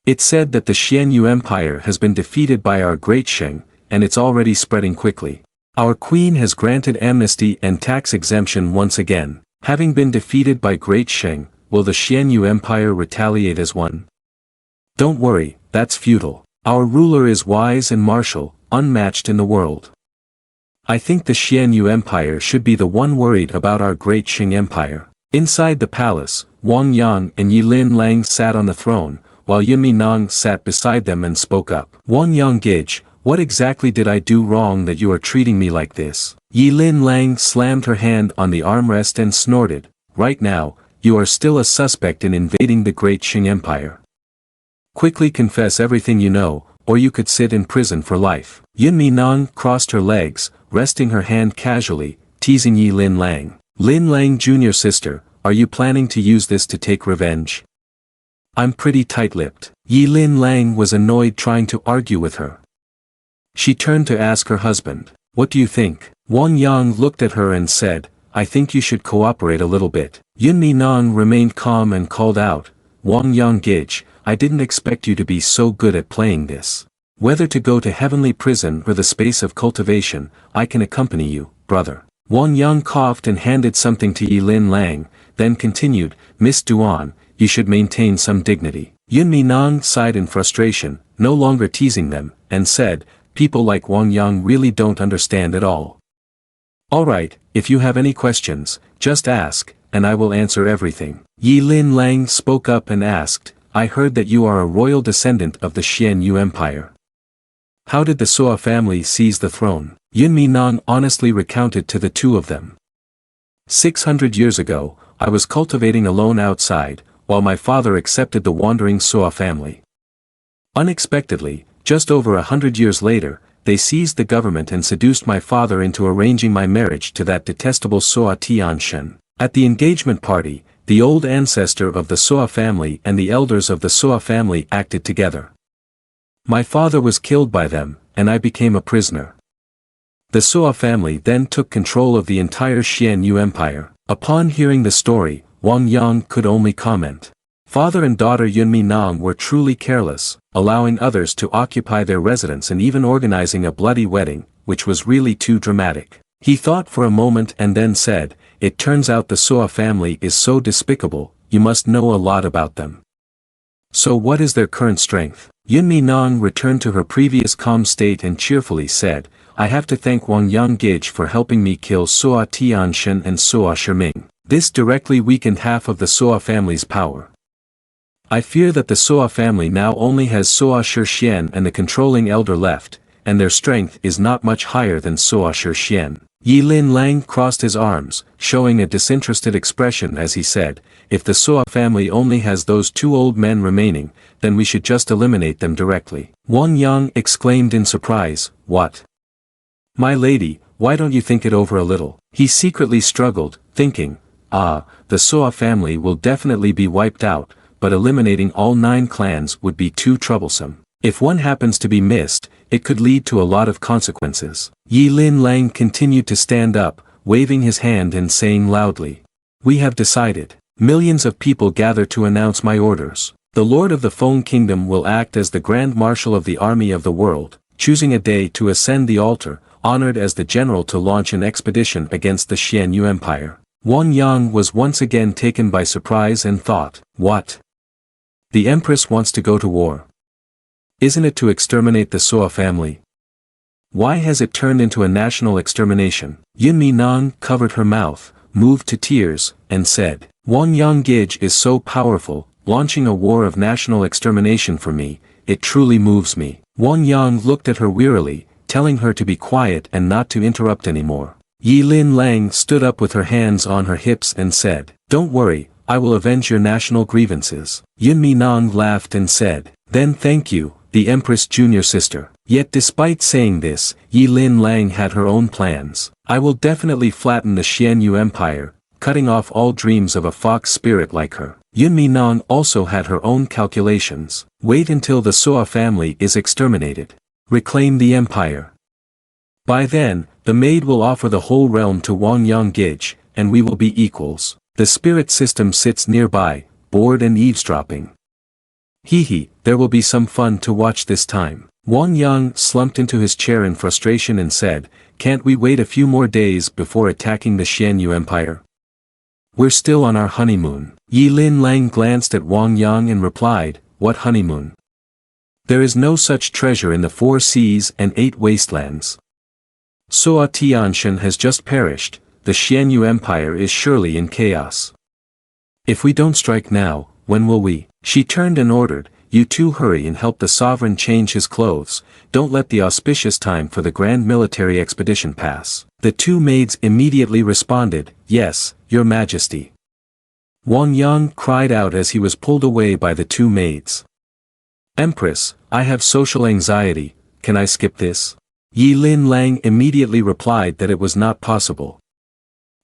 It's said that the Xian Yu Empire has been defeated by our great Sheng, and it's already spreading quickly. Our queen has granted amnesty and tax exemption once again. Having been defeated by great Sheng, will the Xian Yu Empire retaliate as one? Don't worry, that's futile. Our ruler is wise and martial, unmatched in the world. I think the Xian Yu Empire should be the one worried about our great Qing Empire. Inside the palace, Wang Yang and Yilin Lang sat on the throne, while Yunmi Nong sat beside them and spoke up. Wang Yang Gage, what exactly did I do wrong that you are treating me like this? Yilin Lang slammed her hand on the armrest and snorted, right now, you are still a suspect in invading the great Qing Empire. Quickly confess everything you know, or you could sit in prison for life. Yunmi Nong crossed her legs, resting her hand casually, teasing Yi Lin Lang. Lin Lang Jr. sister, are you planning to use this to take revenge? I'm pretty tight-lipped. Yi Lin Lang was annoyed trying to argue with her. She turned to ask her husband, what do you think? Wang Yang looked at her and said, I think you should cooperate a little bit. Yunmi Nong remained calm and called out, Wang Yang Gage, I didn't expect you to be so good at playing this. Whether to go to heavenly prison or the space of cultivation, I can accompany you, brother. Wang Yang coughed and handed something to Yi Lin Lang, then continued, Miss Duan, you should maintain some dignity. Yunmi Nong sighed in frustration, no longer teasing them, and said, people like Wang Yang really don't understand at all. Alright, if you have any questions, just ask, and I will answer everything. Yi Lin Lang spoke up and asked, I heard that you are a royal descendant of the Xian Yu Empire. How did the Suo family seize the throne? Yunmi Nong honestly recounted to the two of them. 600 years ago, I was cultivating alone outside, while my father accepted the wandering Suo family. Unexpectedly, just over 100 years later, they seized the government and seduced my father into arranging my marriage to that detestable Suo Tianshen. At the engagement party, the old ancestor of the Suo family and the elders of the Suo family acted together. My father was killed by them, and I became a prisoner. The Suo family then took control of the entire Xian Yu Empire. Upon hearing the story, Wang Yang could only comment. Father and daughter Yunmi Nong were truly careless, allowing others to occupy their residence and even organizing a bloody wedding, which was really too dramatic. He thought for a moment and then said, it turns out the Suo family is so despicable, you must know a lot about them. So what is their current strength? Yunmi Nong returned to her previous calm state and cheerfully said, I have to thank Wang Yang Gage for helping me kill Suo Tianshen and Suo Shiming. This directly weakened half of the Suo family's power. I fear that the Suo family now only has Suo Shixian and the controlling elder left, and their strength is not much higher than Suo Shixian. Yi Lin Lang crossed his arms, showing a disinterested expression as he said, if the Suo family only has those two old men remaining, then we should just eliminate them directly. Wang Yang exclaimed in surprise, what? My lady, why don't you think it over a little? He secretly struggled, thinking, the Suo family will definitely be wiped out, but eliminating all 9 clans would be too troublesome. If one happens to be missed, it could lead to a lot of consequences. Yi Lin Lang continued to stand up, waving his hand and saying loudly, we have decided. Millions of people gather to announce my orders. The Lord of the Feng Kingdom will act as the Grand Marshal of the army of the world, choosing a day to ascend the altar, honored as the general to launch an expedition against the Xian Yu Empire. Wang Yang was once again taken by surprise and thought, what? The Empress wants to go to war. Isn't it to exterminate the Suo family? Why has it turned into a national extermination? Yunmi Nong covered her mouth, moved to tears, and said, Wang Yang Gij is so powerful, launching a war of national extermination for me, it truly moves me. Wang Yang looked at her wearily, telling her to be quiet and not to interrupt anymore. Yi Lin Lang stood up with her hands on her hips and said, Don't worry, I will avenge your national grievances. Yunmi Nong laughed and said, Then thank you, the Empress' junior sister. Yet despite saying this, Yi Lin Lang had her own plans. I will definitely flatten the Xianyu Empire, cutting off all dreams of a fox spirit like her. Yunmi Nong also had her own calculations. Wait until the Suo family is exterminated. Reclaim the empire. By then, the maid will offer the whole realm to Wang Yang Gij, and we will be equals. The spirit system sits nearby, bored and eavesdropping. Hee, there will be some fun to watch this time. Wang Yang slumped into his chair in frustration and said, Can't we wait a few more days before attacking the Xianyu Empire? We're still on our honeymoon. Yi Lin Lang glanced at Wang Yang and replied, What honeymoon? There is no such treasure in the 4 seas and 8 wastelands. Suo Tianshan has just perished, the Xianyu Empire is surely in chaos. If we don't strike now, when will we? She turned and ordered, You two hurry and help the sovereign change his clothes, don't let the auspicious time for the grand military expedition pass. The 2 maids immediately responded, Yes, your majesty. Wang Yang cried out as he was pulled away by the 2 maids. Empress, I have social anxiety, can I skip this? Yi Lin Lang immediately replied that it was not possible.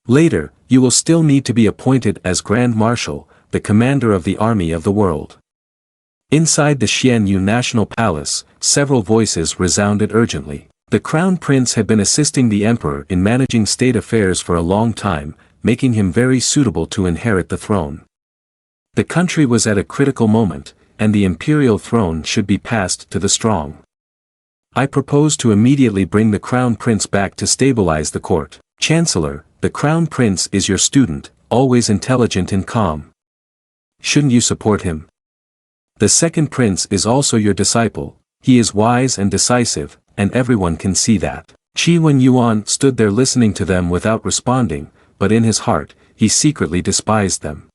Later, you will still need to be appointed as Grand Marshal, the commander of the army of the world. Inside the Xianyu National Palace, several voices resounded urgently. The Crown Prince had been assisting the Emperor in managing state affairs for a long time, making him very suitable to inherit the throne. The country was at a critical moment, and the imperial throne should be passed to the strong. I propose to immediately bring the Crown Prince back to stabilize the court. Chancellor, the Crown Prince is your student, always intelligent and calm. Shouldn't you support him? The second prince is also your disciple, he is wise and decisive, and everyone can see that. Qi Wen Yuan stood there listening to them without responding, but in his heart, he secretly despised them.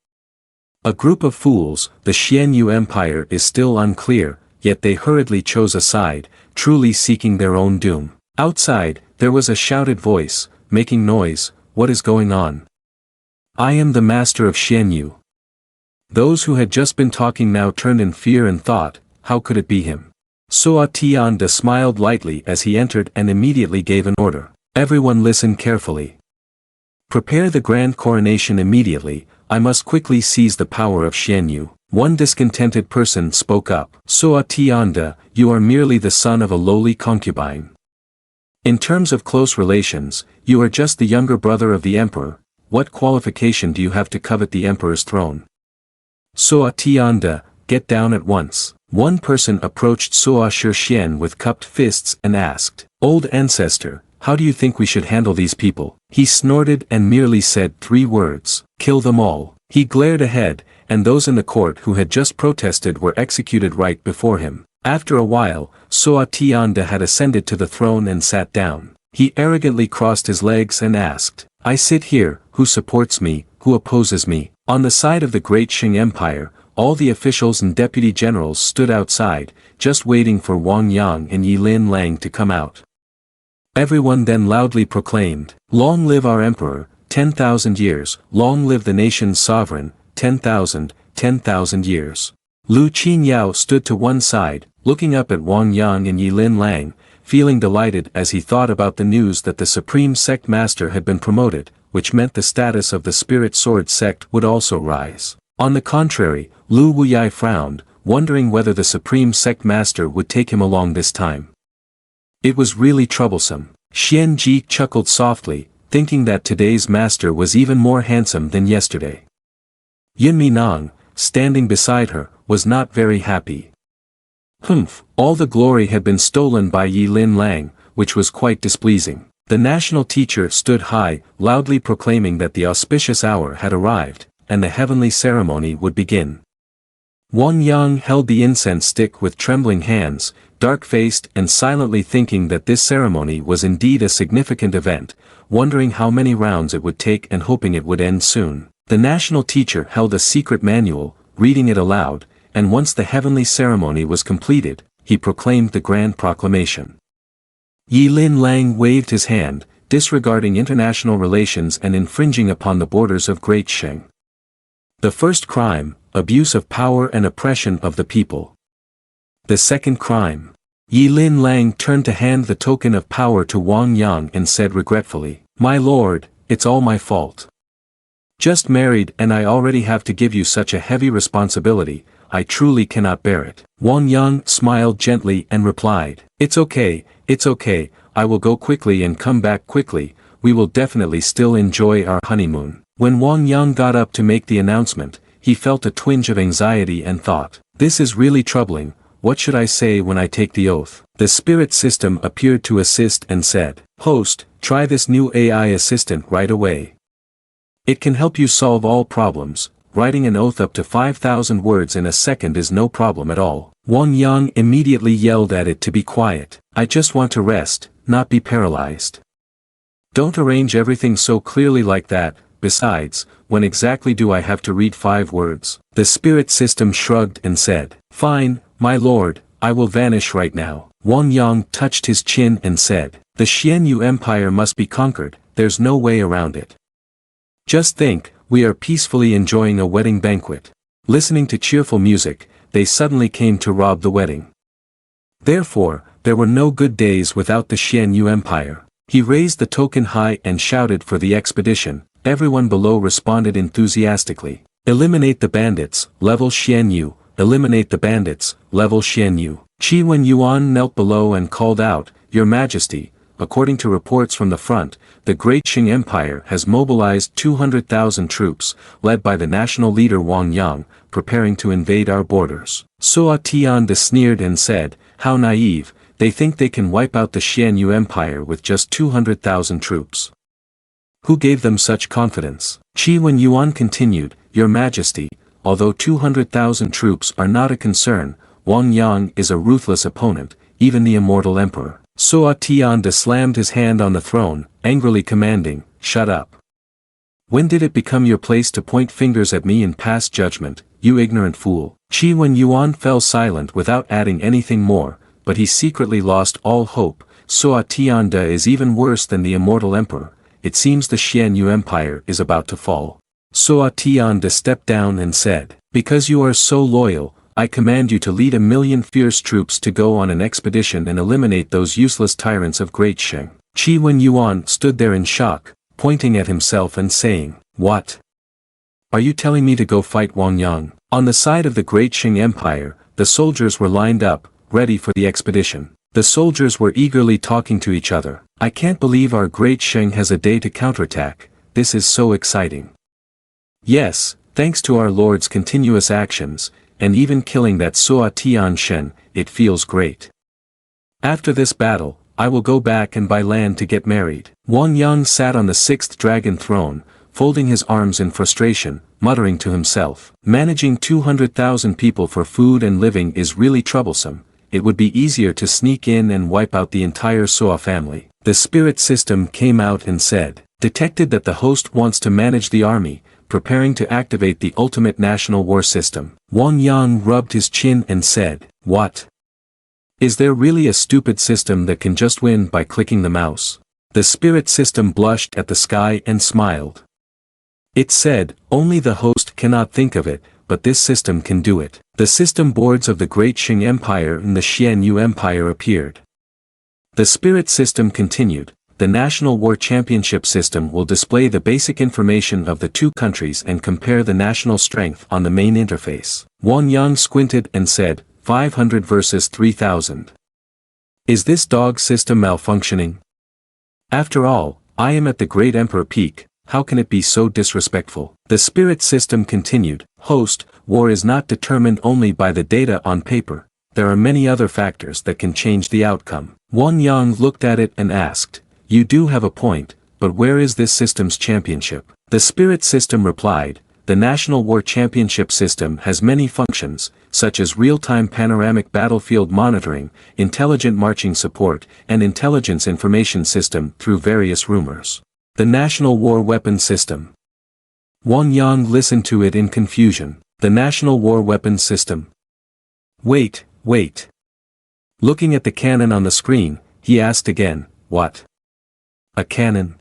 A group of fools, the Xianyu Empire is still unclear, yet they hurriedly chose a side, truly seeking their own doom. Outside, there was a shouted voice, making noise, What is going on? I am the master of Xianyu. Those who had just been talking now turned in fear and thought, how could it be him? Suo Tianda smiled lightly as he entered and immediately gave an order. Everyone listen carefully. Prepare the grand coronation immediately, I must quickly seize the power of Xianyu. One discontented person spoke up. Suo Tianda, you are merely the son of a lowly concubine. In terms of close relations, you are just the younger brother of the emperor, what qualification do you have to covet the emperor's throne? Suo Tianda, get down at once. One person approached Suo Shixian with cupped fists and asked, Old ancestor, how do you think we should handle these people? He snorted and merely said 3 words, kill them all. He glared ahead, and those in the court who had just protested were executed right before him. After a while, Suo Tianda had ascended to the throne and sat down. He arrogantly crossed his legs and asked, I sit here, who supports me, who opposes me? On the side of the great Qing Empire, all the officials and deputy generals stood outside, just waiting for Wang Yang and Yi Lin Lang to come out. Everyone then loudly proclaimed, Long live our emperor, 10,000 years, long live the nation's sovereign, 10,000 years. Lu Qinyao stood to one side, looking up at Wang Yang and Yi Lin Lang, feeling delighted as he thought about the news that the Supreme Sect Master had been promoted, which meant the status of the Spirit Sword Sect would also rise. On the contrary, Lu Wuyai frowned, wondering whether the Supreme Sect Master would take him along this time. It was really troublesome. Xian Ji chuckled softly, thinking that today's master was even more handsome than yesterday. Yunmi Nong, standing beside her, was not very happy. All the glory had been stolen by Yi Lin Lang, which was quite displeasing. The national teacher stood high, loudly proclaiming that the auspicious hour had arrived, and the heavenly ceremony would begin. Wang Yang held the incense stick with trembling hands, dark-faced and silently thinking that this ceremony was indeed a significant event, wondering how many rounds it would take and hoping it would end soon. The national teacher held a secret manual, reading it aloud, and once the heavenly ceremony was completed, he proclaimed the grand proclamation. Yi Lin Lang waved his hand, disregarding international relations and infringing upon the borders of Great Sheng. The first crime, abuse of power and oppression of the people. The second crime. Yi Lin Lang turned to hand the token of power to Wang Yang and said regretfully, "My lord, it's all my fault. Just married and I already have to give you such a heavy responsibility, I truly cannot bear it." Wang Yang smiled gently and replied, it's okay, I will go quickly and come back quickly, we will definitely still enjoy our honeymoon." When Wang Yang got up to make the announcement, he felt a twinge of anxiety and thought, this is really troubling, what should I say when I take the oath? The spirit system appeared to assist and said, "Host, try this new AI assistant right away. It can help you solve all problems. Writing an oath up to 5,000 words in a second is no problem at all." Wang Yang immediately yelled at it to be quiet. "I just want to rest, not be paralyzed. Don't arrange everything so clearly like that, besides, when exactly do I have to read 5 words? The spirit system shrugged and said, "Fine, my lord, I will vanish right now." Wang Yang touched his chin and said, "The Xianyu Empire must be conquered, there's no way around it. Just think, we are peacefully enjoying a wedding banquet. Listening to cheerful music, they suddenly came to rob the wedding. Therefore, there were no good days without the Xianyu Empire." He raised the token high and shouted for the expedition. Everyone below responded enthusiastically. "Eliminate the bandits, level Xianyu, eliminate the bandits, level Xianyu." Qi Wen Yuan knelt below and called out, "Your Majesty, according to reports from the front, the Great Qing Empire has mobilized 200,000 troops, led by the national leader Wang Yang, preparing to invade our borders." Sua Tian sneered and said, "How naive, they think they can wipe out the Xianyu Empire with just 200,000 troops. Who gave them such confidence?" Qi Wen Yuan continued, "Your Majesty, although 200,000 troops are not a concern, Wang Yang is a ruthless opponent, even the immortal emperor." Sua Tian slammed his hand on the throne, angrily commanding, "Shut up. When did it become your place to point fingers at me and pass judgment, you ignorant fool?" Qi Wen Yuan fell silent without adding anything more, but he secretly lost all hope. Sua Tian is even worse than the immortal emperor. It seems the Xianyu Empire is about to fall. Sua Tian stepped down and said, "Because you are so loyal, I command you to lead 1,000,000 fierce troops to go on an expedition and eliminate those useless tyrants of Great Sheng." Qi Wen Yuan stood there in shock, pointing at himself and saying, "What? Are you telling me to go fight Wang Yang?" On the side of the Great Sheng Empire, the soldiers were lined up, ready for the expedition. The soldiers were eagerly talking to each other. "I can't believe our Great Sheng has a day to counterattack, this is so exciting. Yes, thanks to our lord's continuous actions, and even killing that Sua Tian Shen, it feels great. After this battle, I will go back and buy land to get married." Wang Yang sat on the 6th dragon throne, folding his arms in frustration, muttering to himself, "Managing 200,000 people for food and living is really troublesome. It would be easier to sneak in and wipe out the entire Sua family." The spirit system came out and said, "Detected that the host wants to manage the army, preparing to activate the ultimate national war system." Wang Yang rubbed his chin and said, "What? Is there really a stupid system that can just win by clicking the mouse?" The spirit system blushed at the sky and smiled. It said, "Only the host cannot think of it, but this system can do it." The system boards of the Great Qing Empire and the Xianyu Empire appeared. The spirit system continued, "The National War Championship system will display the basic information of the two countries and compare the national strength on the main interface." Wang Yang squinted and said, 500 versus 3,000. Is this dog system malfunctioning? After all, I am at the Great Emperor peak, how can it be so disrespectful? The spirit system continued, "Host, war is not determined only by the data on paper, there are many other factors that can change the outcome." Wang Yang looked at it and asked, you do have a point, but where is this system's championship? The Spirit System replied, the National War Championship System has many functions, such as real-time panoramic battlefield monitoring, intelligent marching support, and intelligence information system through various rumors. The National War Weapons System. Wang Yang listened to it in confusion. The National War Weapons System. Wait. Looking at the cannon on the screen, he asked again, what? A cannon?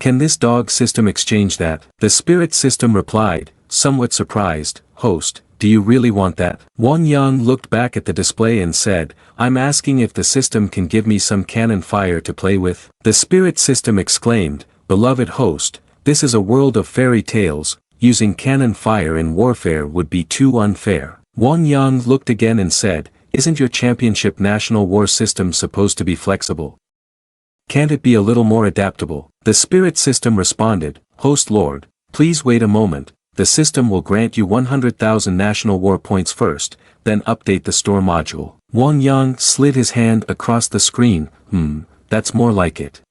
Can this dog system exchange that? The Spirit System replied, somewhat surprised, host, do you really want that? Wang Yang looked back at the display and said, I'm asking if the system can give me some cannon fire to play with. The Spirit System exclaimed, beloved host, this is a world of fairy tales, using cannon fire in warfare would be too unfair. Wang Yang looked again and said, isn't your championship national war system supposed to be flexible? Can't it be a little more adaptable? The Spirit System responded, host lord, please wait a moment, the system will grant you 100,000 national war points first, then update the store module. Wang Yang slid his hand across the screen, that's more like it.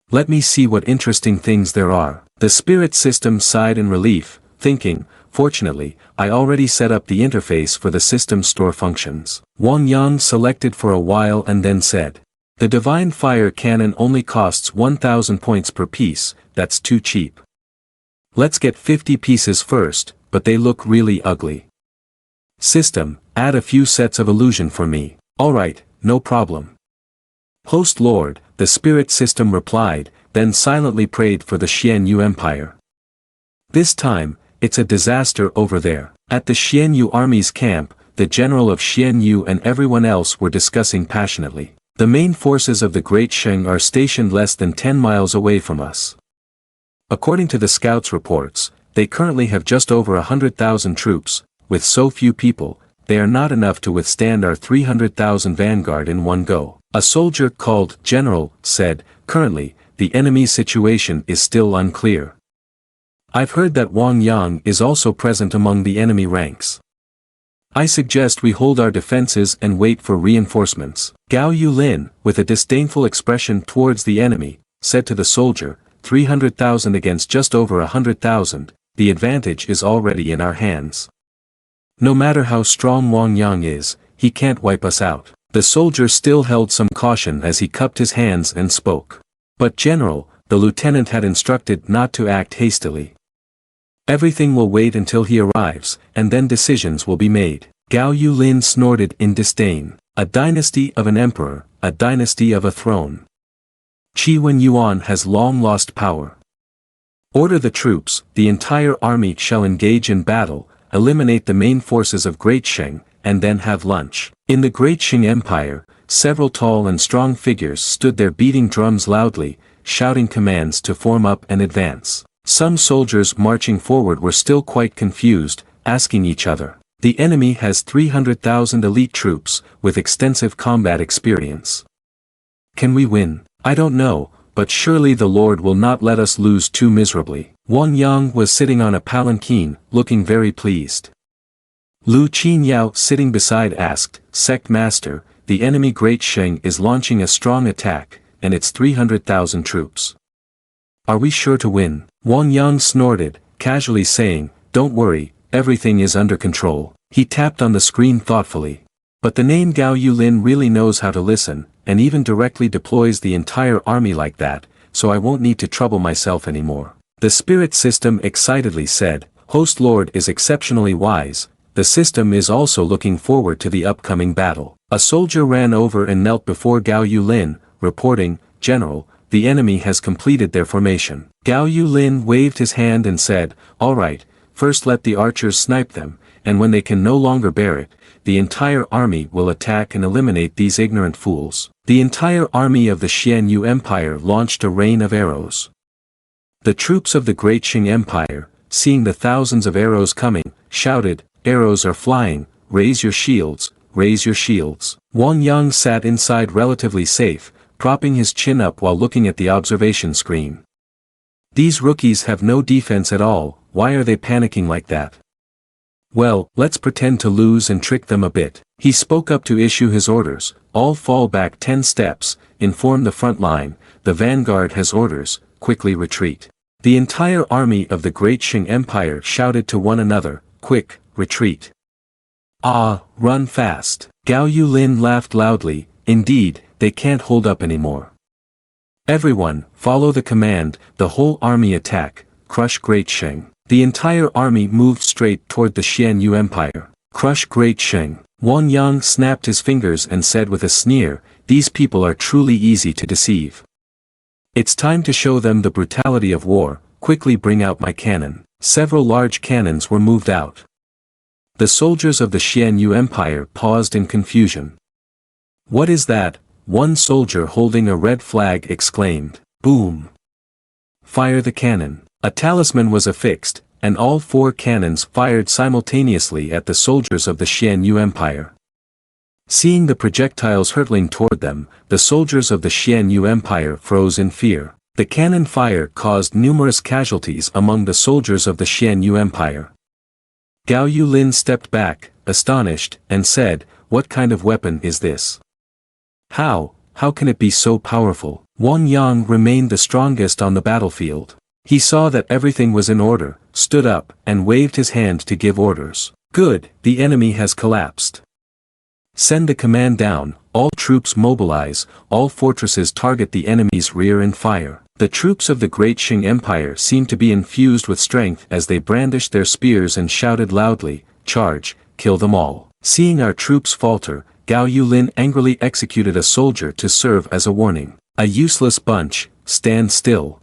Let me see what interesting things there are. The Spirit System sighed in relief, thinking, fortunately, I already set up the interface for the system's store functions. Wang Yang selected for a while and then said, the Divine Fire Cannon only costs 1,000 points per piece, that's too cheap. Let's get 50 pieces first, but they look really ugly. System, add a few sets of illusion for me. Alright, no problem. Host Lord, the Spirit System replied, then silently prayed for the Xianyu Empire. This time, it's a disaster over there. At the Xianyu army's camp, the general of Xianyu and everyone else were discussing passionately. The main forces of the Great Sheng are stationed less than 10 miles away from us. According to the scouts' reports, they currently have just over 100,000 troops. With so few people, they are not enough to withstand our 300,000 vanguard in one go. A soldier called General said, currently, the enemy's situation is still unclear. I've heard that Wang Yang is also present among the enemy ranks. I suggest we hold our defenses and wait for reinforcements. Gao Yulin, with a disdainful expression towards the enemy, said to the soldier, 300,000 against just over 100,000, the advantage is already in our hands. No matter how strong Wang Yang is, he can't wipe us out. The soldier still held some caution as he cupped his hands and spoke. But General, the lieutenant had instructed not to act hastily. Everything will wait until he arrives, and then decisions will be made. Gao Yulin snorted in disdain. A dynasty of an emperor, a dynasty of a throne. Qi Wen Yuan has long lost power. Order the troops, the entire army shall engage in battle, eliminate the main forces of Great Sheng, and then have lunch. In the Great Sheng Empire, several tall and strong figures stood there beating drums loudly, shouting commands to form up and advance. Some soldiers marching forward were still quite confused, asking each other. The enemy has 300,000 elite troops, with extensive combat experience. Can we win? I don't know, but surely the Lord will not let us lose too miserably. Wang Yang was sitting on a palanquin, looking very pleased. Lu Qinyao sitting beside asked, Sect Master, the enemy Great Sheng is launching a strong attack, and it's 300,000 troops. Are we sure to win? Wang Yang snorted, casually saying, don't worry, everything is under control. He tapped on the screen thoughtfully. But the name Gao Yulin really knows how to listen, and even directly deploys the entire army like that, so I won't need to trouble myself anymore. The Spirit System excitedly said, Host Lord is exceptionally wise, the system is also looking forward to the upcoming battle. A soldier ran over and knelt before Gao Yulin, reporting, General, the enemy has completed their formation. Gao Yulin waved his hand and said, all right, first let the archers snipe them, and when they can no longer bear it, the entire army will attack and eliminate these ignorant fools. The entire army of the Xianyu Empire launched a rain of arrows. The troops of the Great Qing Empire, seeing the thousands of arrows coming, shouted, arrows are flying, raise your shields, raise your shields. Wang Yang sat inside relatively safe, propping his chin up while looking at the observation screen. These rookies have no defense at all, why are they panicking like that? Well, let's pretend to lose and trick them a bit. He spoke up to issue his orders, all fall back 10 steps, inform the front line, the vanguard has orders, quickly retreat. The entire army of the Great Qing Empire shouted to one another, quick, retreat. Ah, run fast. Gao Yulin laughed loudly, indeed, they can't hold up anymore. Everyone, follow the command, the whole army attack, crush Great Qing. The entire army moved straight toward the Xianyu Empire. Crush Great Qing. Wang Yang snapped his fingers and said with a sneer, these people are truly easy to deceive. It's time to show them the brutality of war, quickly bring out my cannon. Several large cannons were moved out. The soldiers of the Xianyu Empire paused in confusion. What is that? One soldier holding a red flag exclaimed. Boom! Fire the cannon. A talisman was affixed, and all 4 cannons fired simultaneously at the soldiers of the Xianyu Empire. Seeing the projectiles hurtling toward them, the soldiers of the Xianyu Empire froze in fear. The cannon fire caused numerous casualties among the soldiers of the Xianyu Empire. Gao Yulin stepped back, astonished, and said, what kind of weapon is this? How can it be so powerful? Wang Yang remained the strongest on the battlefield. He saw that everything was in order, stood up, and waved his hand to give orders. Good, the enemy has collapsed. Send the command down, all troops mobilize, all fortresses target the enemy's rear and fire. The troops of the Great Qing Empire seemed to be infused with strength as they brandished their spears and shouted loudly, charge, kill them all. Seeing our troops falter, Gao Yulin angrily executed a soldier to serve as a warning. A useless bunch, stand still.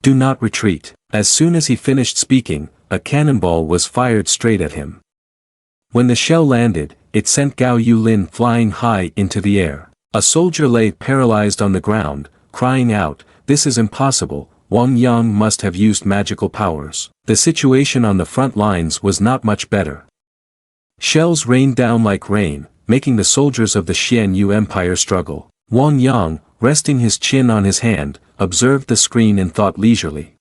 Do not retreat. As soon as he finished speaking, a cannonball was fired straight at him. When the shell landed, it sent Gao Yulin flying high into the air. A soldier lay paralyzed on the ground, crying out, this is impossible, Wang Yang must have used magical powers. The situation on the front lines was not much better. Shells rained down like rain, making the soldiers of the Xianyu Empire struggle. Wang Yang, resting his chin on his hand, observed the screen and thought leisurely.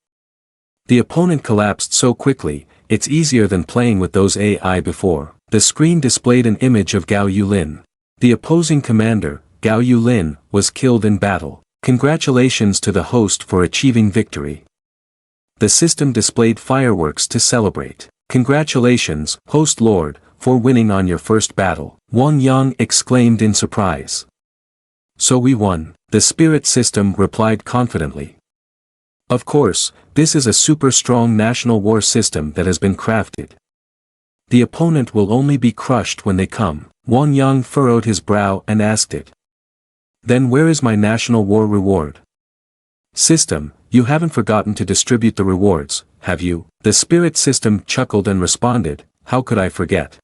The opponent collapsed so quickly, it's easier than playing with those AI before. The screen displayed an image of Gao Yulin. The opposing commander, Gao Yulin, was killed in battle. Congratulations to the host for achieving victory. The system displayed fireworks to celebrate. Congratulations, host lord, for winning on your first battle. Wang Yang exclaimed in surprise. So we won, the spirit system replied confidently. Of course, this is a super strong national war system that has been crafted. The opponent will only be crushed when they come. Wang Yang furrowed his brow and asked it. Then where is my national war reward? System, you haven't forgotten to distribute the rewards, have you? The spirit system chuckled and responded, how could I forget?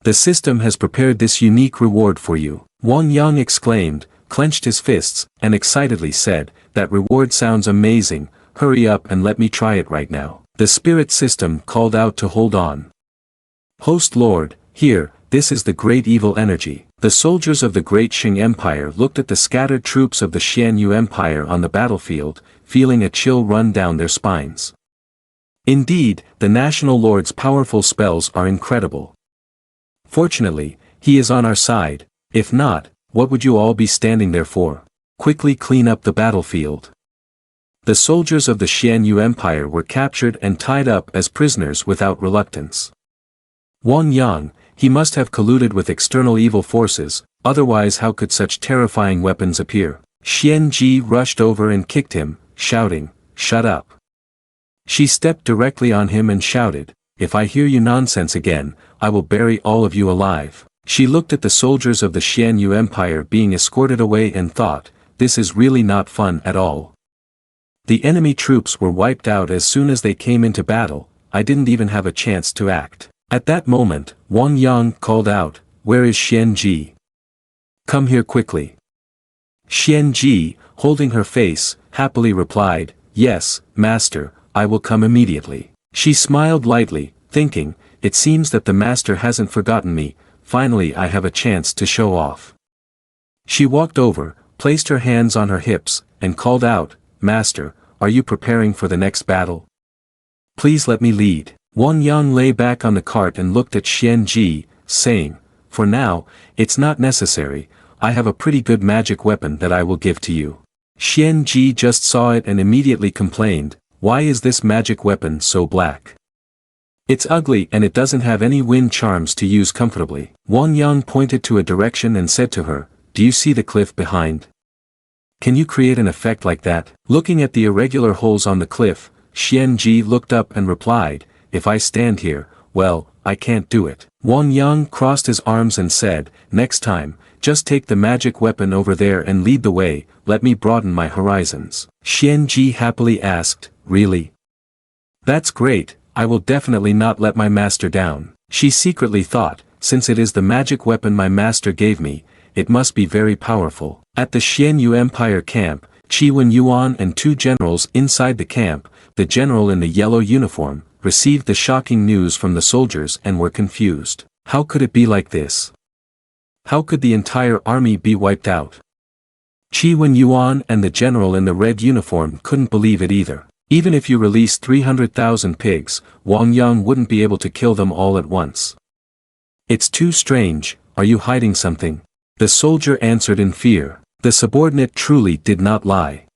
The system has prepared this unique reward for you. Wang Yang exclaimed, clenched his fists, and excitedly said, that reward sounds amazing, hurry up and let me try it right now. The spirit system called out to hold on. Host Lord, here, this is the great evil energy. The soldiers of the Great Qing Empire looked at the scattered troops of the Xianyu Empire on the battlefield, feeling a chill run down their spines. Indeed, the National Lord's powerful spells are incredible. Fortunately, he is on our side, if not, what would you all be standing there for? Quickly clean up the battlefield. The soldiers of the Xianyu Empire were captured and tied up as prisoners without reluctance. Wang Yang, he must have colluded with external evil forces, otherwise how could such terrifying weapons appear? Xian Ji rushed over and kicked him, shouting, shut up. She stepped directly on him and shouted, if I hear you nonsense again, I will bury all of you alive. She looked at the soldiers of the Xianyu Empire being escorted away and thought, this is really not fun at all. The enemy troops were wiped out as soon as they came into battle, I didn't even have a chance to act. At that moment, Wang Yang called out, where is Xian Ji? Come here quickly. Xian Ji, holding her face, happily replied, yes, master, I will come immediately. She smiled lightly, thinking, it seems that the master hasn't forgotten me, finally I have a chance to show off. She walked over, placed her hands on her hips, and called out, master, are you preparing for the next battle? Please let me lead. Wang Yang lay back on the cart and looked at Xian Ji, saying, for now, it's not necessary, I have a pretty good magic weapon that I will give to you. Xian Ji just saw it and immediately complained, why is this magic weapon so black? It's ugly and it doesn't have any wind charms to use comfortably. Wang Yang pointed to a direction and said to her, do you see the cliff behind? Can you create an effect like that? Looking at the irregular holes on the cliff, Xian Ji looked up and replied, if I stand here, well, I can't do it. Wang Yang crossed his arms and said, next time, just take the magic weapon over there and lead the way, let me broaden my horizons. Xian Ji happily asked, really? That's great, I will definitely not let my master down. She secretly thought, since it is the magic weapon my master gave me, it must be very powerful. At the Xianyu Empire camp, Qi Wen Yuan and two generals inside the camp, the general in the yellow uniform, received the shocking news from the soldiers and were confused. How could it be like this? How could the entire army be wiped out? Qi Wen Yuan and the general in the red uniform couldn't believe it either. Even if you released 300,000 pigs, Wang Yang wouldn't be able to kill them all at once. It's too strange, are you hiding something? The soldier answered in fear. The subordinate truly did not lie.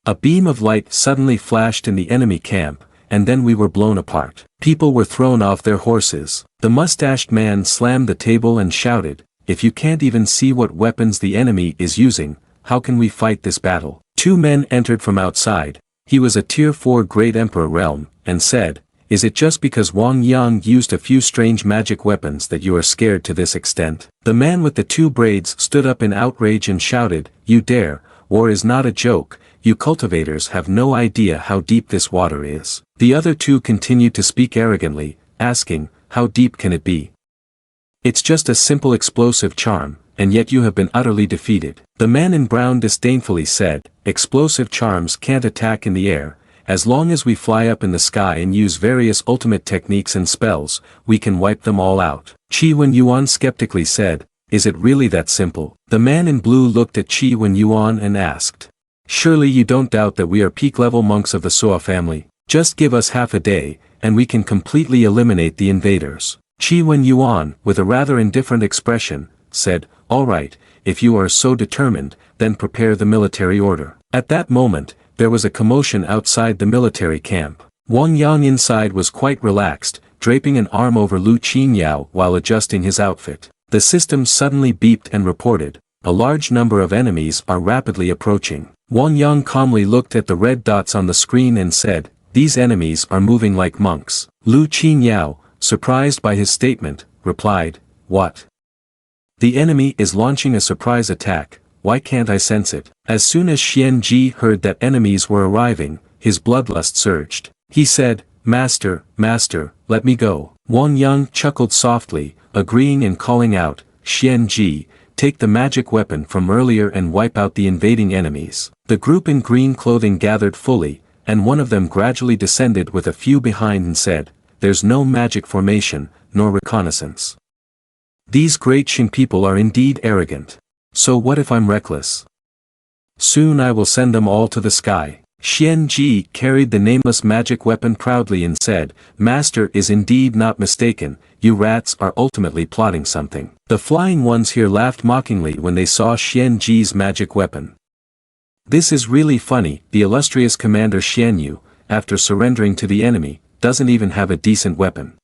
A beam of light suddenly flashed in the enemy camp, and then we were blown apart. People were thrown off their horses. The mustached man slammed the table and shouted, if you can't even see what weapons the enemy is using, how can we fight this battle? Two men entered from outside. He was a tier 4 great emperor realm, and said, is it just because Wang Yang used a few strange magic weapons that you are scared to this extent? The man with the two braids stood up in outrage and shouted, you dare, war is not a joke, you cultivators have no idea how deep this water is. The other two continued to speak arrogantly, asking, how deep can it be? It's just a simple explosive charm, and yet you have been utterly defeated. The man in brown disdainfully said, explosive charms can't attack in the air, as long as we fly up in the sky and use various ultimate techniques and spells, we can wipe them all out. Qi Wen Yuan skeptically said, is it really that simple? The man in blue looked at Qi Wen Yuan and asked, surely you don't doubt that we are peak-level monks of the Suo family? Just give us half a day, and we can completely eliminate the invaders. Qi Wen Yuan, with a rather indifferent expression, said, all right, if you are so determined, then prepare the military order. At that moment, there was a commotion outside the military camp. Wang Yang inside was quite relaxed, draping an arm over Lu Qinyao while adjusting his outfit. The system suddenly beeped and reported, a large number of enemies are rapidly approaching. Wang Yang calmly looked at the red dots on the screen and said, these enemies are moving like monks. Lu Qinyao, surprised by his statement, replied, what? The enemy is launching a surprise attack, why can't I sense it? As soon as Xian Ji heard that enemies were arriving, his bloodlust surged. He said, Master, Master, let me go. Wang Yang chuckled softly, agreeing and calling out, Xian Ji, take the magic weapon from earlier and wipe out the invading enemies. The group in green clothing gathered fully, and one of them gradually descended with a few behind and said, there's no magic formation, nor reconnaissance. These great Qing people are indeed arrogant. So what if I'm reckless? Soon I will send them all to the sky. Xian Ji carried the nameless magic weapon proudly and said, Master is indeed not mistaken, you rats are ultimately plotting something. The flying ones here laughed mockingly when they saw Xian Ji's magic weapon. This is really funny, the illustrious commander Xianyu, after surrendering to the enemy, doesn't even have a decent weapon.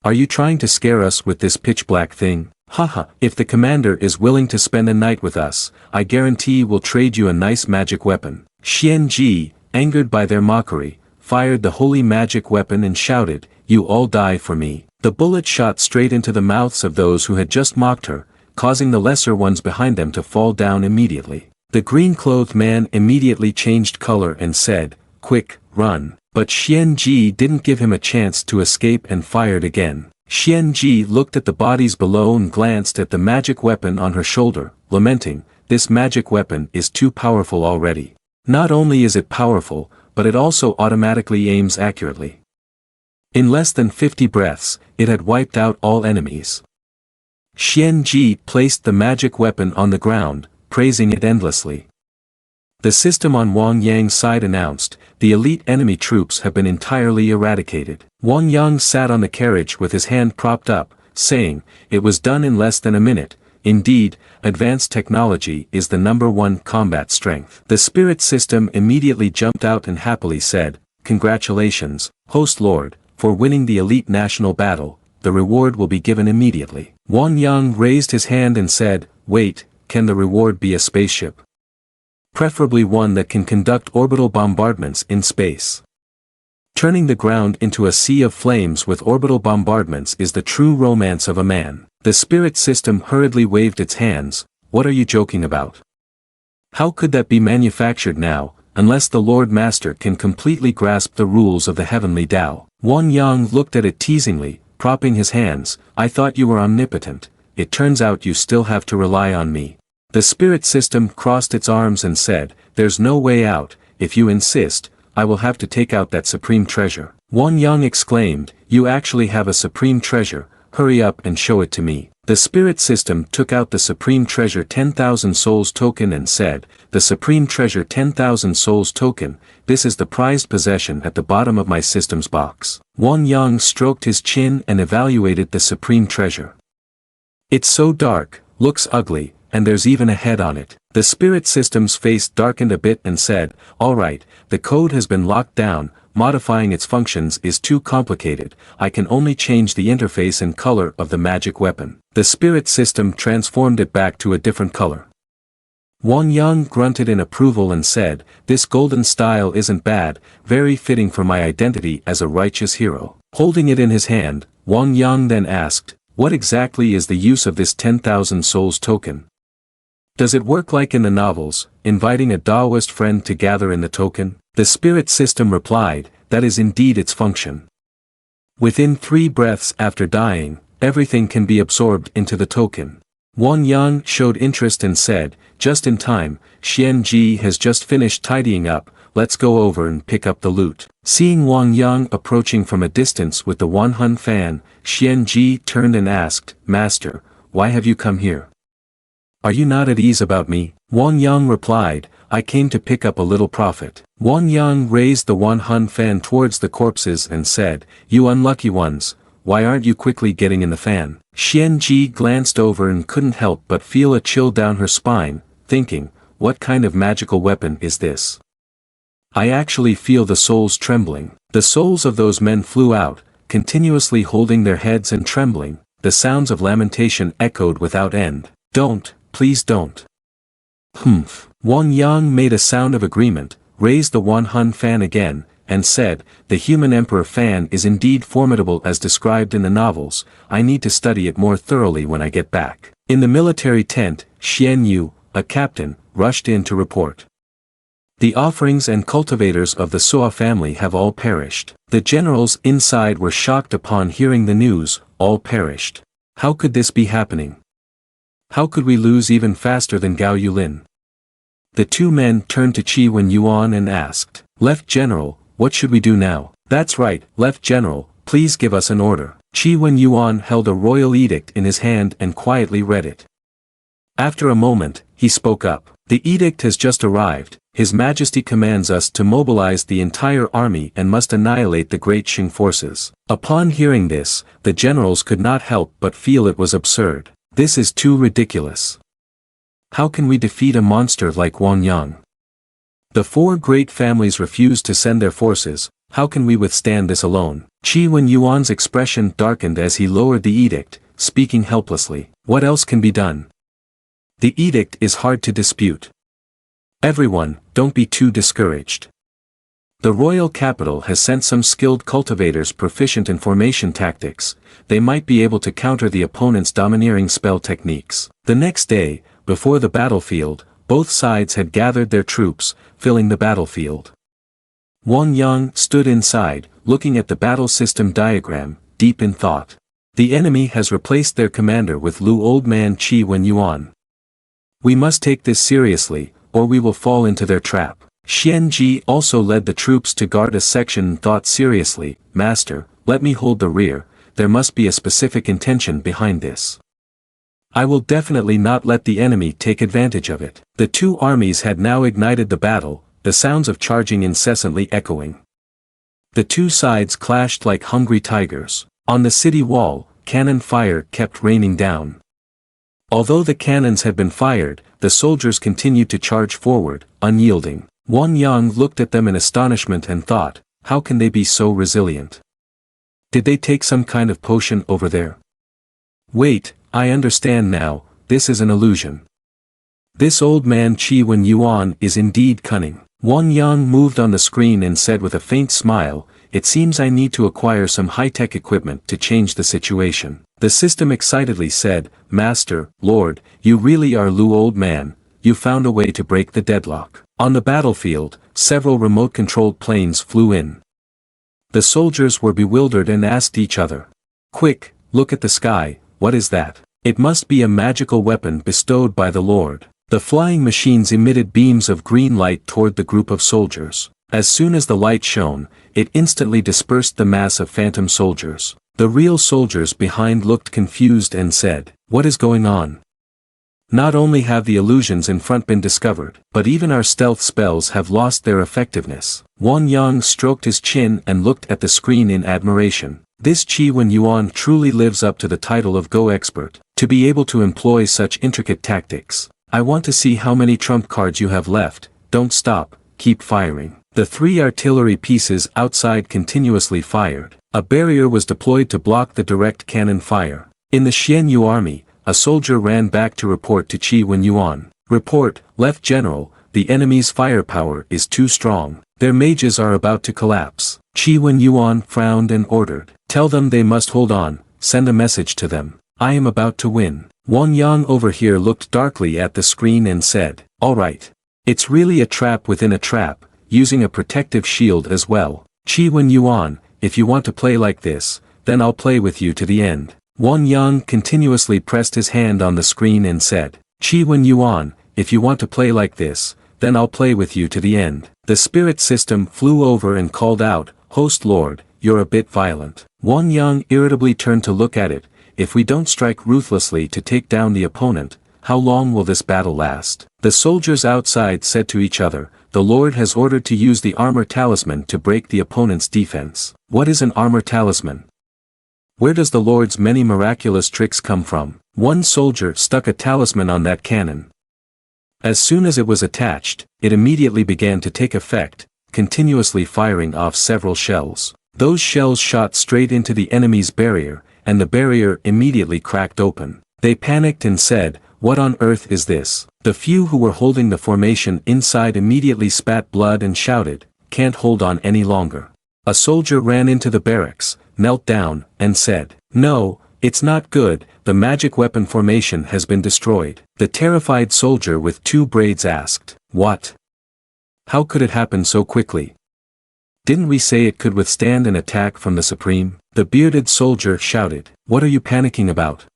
Are you trying to scare us with this pitch-black thing? Haha, if the commander is willing to spend a night with us, I guarantee we'll trade you a nice magic weapon. Xian Ji, angered by their mockery, fired the holy magic weapon and shouted, you all die for me. The bullet shot straight into the mouths of those who had just mocked her, causing the lesser ones behind them to fall down immediately. The green-clothed man immediately changed color and said, quick, run. But Xian Ji didn't give him a chance to escape and fired again. Xian Ji looked at the bodies below and glanced at the magic weapon on her shoulder, lamenting, this magic weapon is too powerful already. Not only is it powerful, but it also automatically aims accurately. In less than 50 breaths, it had wiped out all enemies. Xian Ji placed the magic weapon on the ground, praising it endlessly. The system on Wang Yang's side announced, the elite enemy troops have been entirely eradicated. Wang Yang sat on the carriage with his hand propped up, saying, it was done in less than a minute, Indeed, advanced technology is the #1 combat strength. The spirit system immediately jumped out and happily said, "Congratulations, Host Lord, for winning the elite national battle. The reward will be given immediately." Won Young raised his hand and said, "Wait, can the reward be a spaceship? Preferably one that can conduct orbital bombardments in space. Turning the ground into a sea of flames with orbital bombardments is the true romance of a man." The spirit system hurriedly waved its hands. "What are you joking about? How could that be manufactured now, unless the Lord Master can completely grasp the rules of the heavenly Tao?" Won Yang looked at it teasingly, propping his hands. "I thought you were omnipotent. It turns out you still have to rely on me." The spirit system crossed its arms and said, "There's no way out. If you insist, I will have to take out that supreme treasure." Won Yang exclaimed, "You actually have a supreme treasure, hurry up and show it to me." The spirit system took out the supreme treasure 10,000 souls token and said, "The supreme treasure 10,000 souls token, this is the prized possession at the bottom of my system's box." Won Yang stroked his chin and evaluated the supreme treasure. "It's so dark, looks ugly, and there's even a head on it." The spirit system's face darkened a bit and said, "All right, the code has been locked down, modifying its functions is too complicated, I can only change the interface and color of the magic weapon." The spirit system transformed it back to a different color. Won Young grunted in approval and said, "This golden style isn't bad, very fitting for my identity as a righteous hero." Holding it in his hand, Won Young then asked, "What exactly is the use of this 10,000 souls token? Does it work like in the novels, inviting a Taoist friend to gather in the token?" The spirit system replied, "That is indeed its function. Within 3 breaths after dying, everything can be absorbed into the token." Won Yang showed interest and said, "Just in time, Xian Ji has just finished tidying up, let's go over and pick up the loot." Seeing Wang Yang approaching from a distance with the Wanhun fan, Xian Ji turned and asked, "Master, why have you come here? Are you not at ease about me?" Wang Yang replied, "I came to pick up a little profit." Wang Yang raised the Wanhun fan towards the corpses and said, "You unlucky ones, why aren't you quickly getting in the fan?" Xian Ji glanced over and couldn't help but feel a chill down her spine, thinking, what kind of magical weapon is this? I actually feel the souls trembling. The souls of those men flew out, continuously holding their heads and trembling. The sounds of lamentation echoed without end. "Don't, please don't." "Humph." Wang Yang made a sound of agreement, raised the Wanhun fan again, and said, "The human emperor fan is indeed formidable as described in the novels, I need to study it more thoroughly when I get back." In the military tent, Xian Yu, a captain, rushed in to report. "The offerings and cultivators of the Suo family have all perished." The generals inside were shocked upon hearing the news, all perished. How could this be happening? How could we lose even faster than Gao Yulin? The 2 men turned to Qi Wen Yuan and asked, "Left General, what should we do now?" "That's right, Left General, please give us an order." Qi Wen Yuan held a royal edict in his hand and quietly read it. After a moment, he spoke up. "The edict has just arrived. His Majesty commands us to mobilize the entire army and must annihilate the great Qing forces." Upon hearing this, the generals could not help but feel it was absurd. This is too ridiculous. How can we defeat a monster like Wang Yang? The 4 great families refused to send their forces, how can we withstand this alone? Qi Wen Yuan's expression darkened as he lowered the edict, speaking helplessly. What else can be done? The edict is hard to dispute. Everyone, don't be too discouraged. The royal capital has sent some skilled cultivators proficient in formation tactics, they might be able to counter the opponent's domineering spell techniques. The next day, before the battlefield, both sides had gathered their troops, filling the battlefield. Wang Yang stood inside, looking at the battle system diagram, deep in thought. The enemy has replaced their commander with Lu Old Man Qi Wen Yuan. We must take this seriously, or we will fall into their trap. Xian Ji also led the troops to guard a section and thought seriously, "Master, let me hold the rear, there must be a specific intention behind this. I will definitely not let the enemy take advantage of it." The 2 armies had now ignited the battle, the sounds of charging incessantly echoing. The 2 sides clashed like hungry tigers. On the city wall, cannon fire kept raining down. Although the cannons had been fired, the soldiers continued to charge forward, unyielding. Wang Yang looked at them in astonishment and thought, how can they be so resilient? Did they take some kind of potion over there? Wait, I understand now, this is an illusion. This old man Qi Wen Yuan is indeed cunning. Wang Yang moved on the screen and said with a faint smile, it seems I need to acquire some high-tech equipment to change the situation. The system excitedly said, Master, Lord, you really are Lu old man, you found a way to break the deadlock. On the battlefield, several remote-controlled planes flew in. The soldiers were bewildered and asked each other. Quick, look at the sky, what is that? It must be a magical weapon bestowed by the Lord. The flying machines emitted beams of green light toward the group of soldiers. As soon as the light shone, it instantly dispersed the mass of phantom soldiers. The real soldiers behind looked confused and said, what is going on? Not only have the illusions in front been discovered, but even our stealth spells have lost their effectiveness. Wang Yang stroked his chin and looked at the screen in admiration. This Qi Wen Yuan truly lives up to the title of Go Expert. To be able to employ such intricate tactics. I want to see how many trump cards you have left, don't stop, keep firing. The 3 artillery pieces outside continuously fired. A barrier was deployed to block the direct cannon fire. In the Xianyu army, a soldier ran back to report to Qi Wen Yuan. Report, Left General, the enemy's firepower is too strong. Their mages are about to collapse. Qi Wen Yuan frowned and ordered. Tell them they must hold on, send a message to them. I am about to win. Wang Yang over here looked darkly at the screen and said, all right. It's really a trap within a trap, using a protective shield as well. Qi Wen Yuan, if you want to play like this, then I'll play with you to the end. Wang Yang continuously pressed his hand on the screen and said, Qi Wen Yuan, if you want to play like this, then I'll play with you to the end. The spirit system flew over and called out, Host Lord, you're a bit violent. Wang Yang irritably turned to look at it. If we don't strike ruthlessly to take down the opponent, how long will this battle last? The soldiers outside said to each other, the Lord has ordered to use the armor talisman to break the opponent's defense. What is an armor talisman? Where does the Lord's many miraculous tricks come from? One soldier stuck a talisman on that cannon. As soon as it was attached, it immediately began to take effect, continuously firing off several shells. Those shells shot straight into the enemy's barrier, and the barrier immediately cracked open. They panicked and said, what on earth is this? The few who were holding the formation inside immediately spat blood and shouted, can't hold on any longer. A soldier ran into the barracks, knelt down, and said, no, it's not good, the magic weapon formation has been destroyed. The terrified soldier with 2 braids asked, what? How could it happen so quickly? Didn't we say it could withstand an attack from the Supreme? The bearded soldier shouted, what are you panicking about?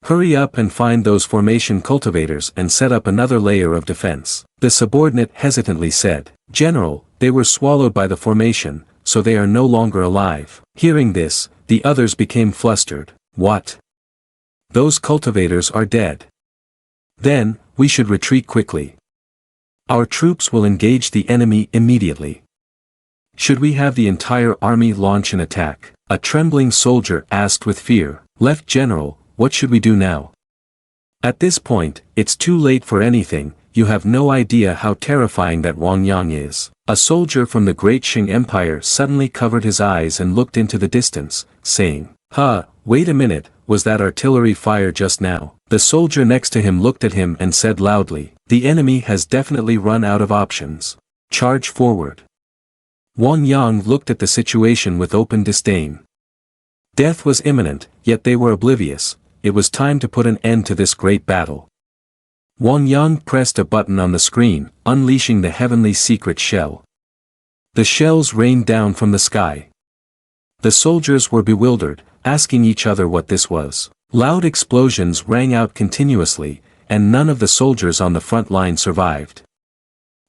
Hurry up and find those formation cultivators and set up another layer of defense. The subordinate hesitantly said, General, they were swallowed by the formation, so they are no longer alive. Hearing this, the others became flustered. What? Those cultivators are dead. Then, we should retreat quickly. Our troops will engage the enemy immediately. Should we have the entire army launch an attack? A trembling soldier asked with fear. Left General, what should we do now? At this point, it's too late for anything, you have no idea how terrifying that Wang Yang is. A soldier from the great Qing Empire suddenly covered his eyes and looked into the distance, saying, wait a minute, was that artillery fire just now? The soldier next to him looked at him and said loudly, the enemy has definitely run out of options. Charge forward. Wang Yang looked at the situation with open disdain. Death was imminent, yet they were oblivious. It was time to put an end to this great battle. Wang Yang pressed a button on the screen, unleashing the heavenly secret shell. The shells rained down from the sky. The soldiers were bewildered, asking each other what this was. Loud explosions rang out continuously, and none of the soldiers on the front line survived.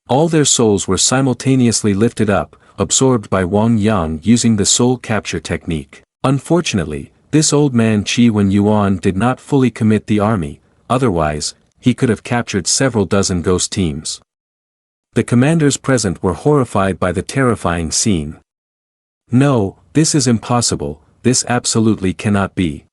All their souls were simultaneously lifted up, absorbed by Wang Yang using the soul capture technique. Unfortunately, this old man Qi Wen Yuan did not fully commit the army, otherwise, he could have captured several dozen ghost teams. The commanders present were horrified by the terrifying scene. No, this is impossible, this absolutely cannot be.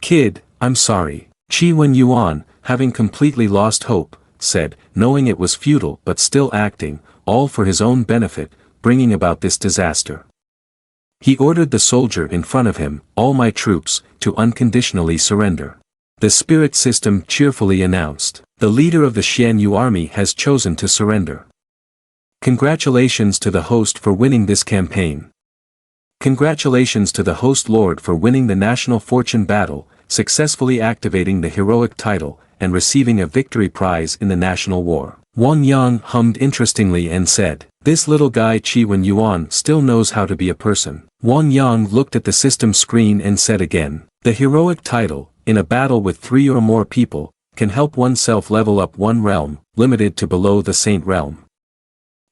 Kid, I'm sorry. Qi Wen Yuan, having completely lost hope, said, knowing it was futile but still acting, all for his own benefit, bringing about this disaster. He ordered the soldier in front of him, all my troops, to unconditionally surrender. The spirit system cheerfully announced, the leader of the Xianyu army has chosen to surrender. Congratulations to the host for winning this campaign. Congratulations to the host lord for winning the national fortune battle, successfully activating the heroic title, and receiving a victory prize in the national war. Wang Yang hummed interestingly and said, this little guy Qi Wen Yuan still knows how to be a person. Wang Yang looked at the system screen and said again, the heroic title, in a battle with 3 or more people, can help oneself level up one realm, limited to below the saint realm.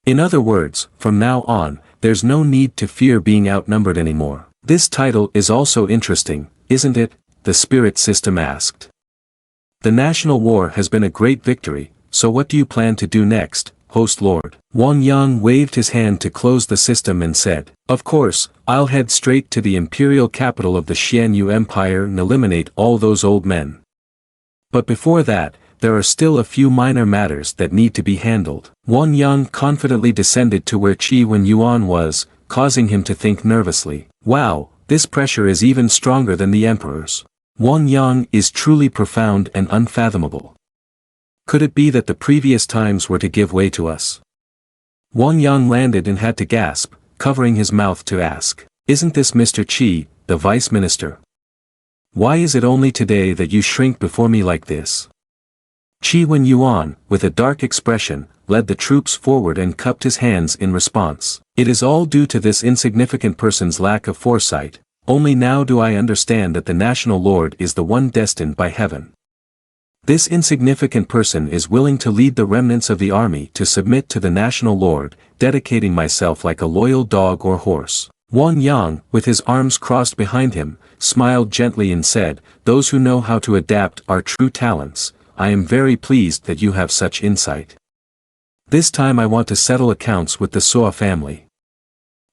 In other words, from now on, there's no need to fear being outnumbered anymore. This title is also interesting, isn't it? The spirit system asked. The national war has been a great victory, so what do you plan to do next, host lord? Wang Yang waved his hand to close the system and said, of course, I'll head straight to the imperial capital of the Xianyu Empire and eliminate all those old men. But before that, there are still a few minor matters that need to be handled. Wang Yang confidently descended to where Qi Wen Yuan was, causing him to think nervously. Wow, this pressure is even stronger than the emperor's. Wang Yang is truly profound and unfathomable. Could it be that the previous times were to give way to us? Wang Yang landed and had to gasp, covering his mouth to ask, isn't this Mr. Qi, the vice minister? Why is it only today that you shrink before me like this? Qi Wen Yuan, with a dark expression, led the troops forward and cupped his hands in response. It is all due to this insignificant person's lack of foresight. Only now do I understand that the national lord is the one destined by heaven. This insignificant person is willing to lead the remnants of the army to submit to the national lord, dedicating myself like a loyal dog or horse. Wang Yang, with his arms crossed behind him, smiled gently and said, those who know how to adapt are true talents. I am very pleased that you have such insight. This time I want to settle accounts with the Suo family.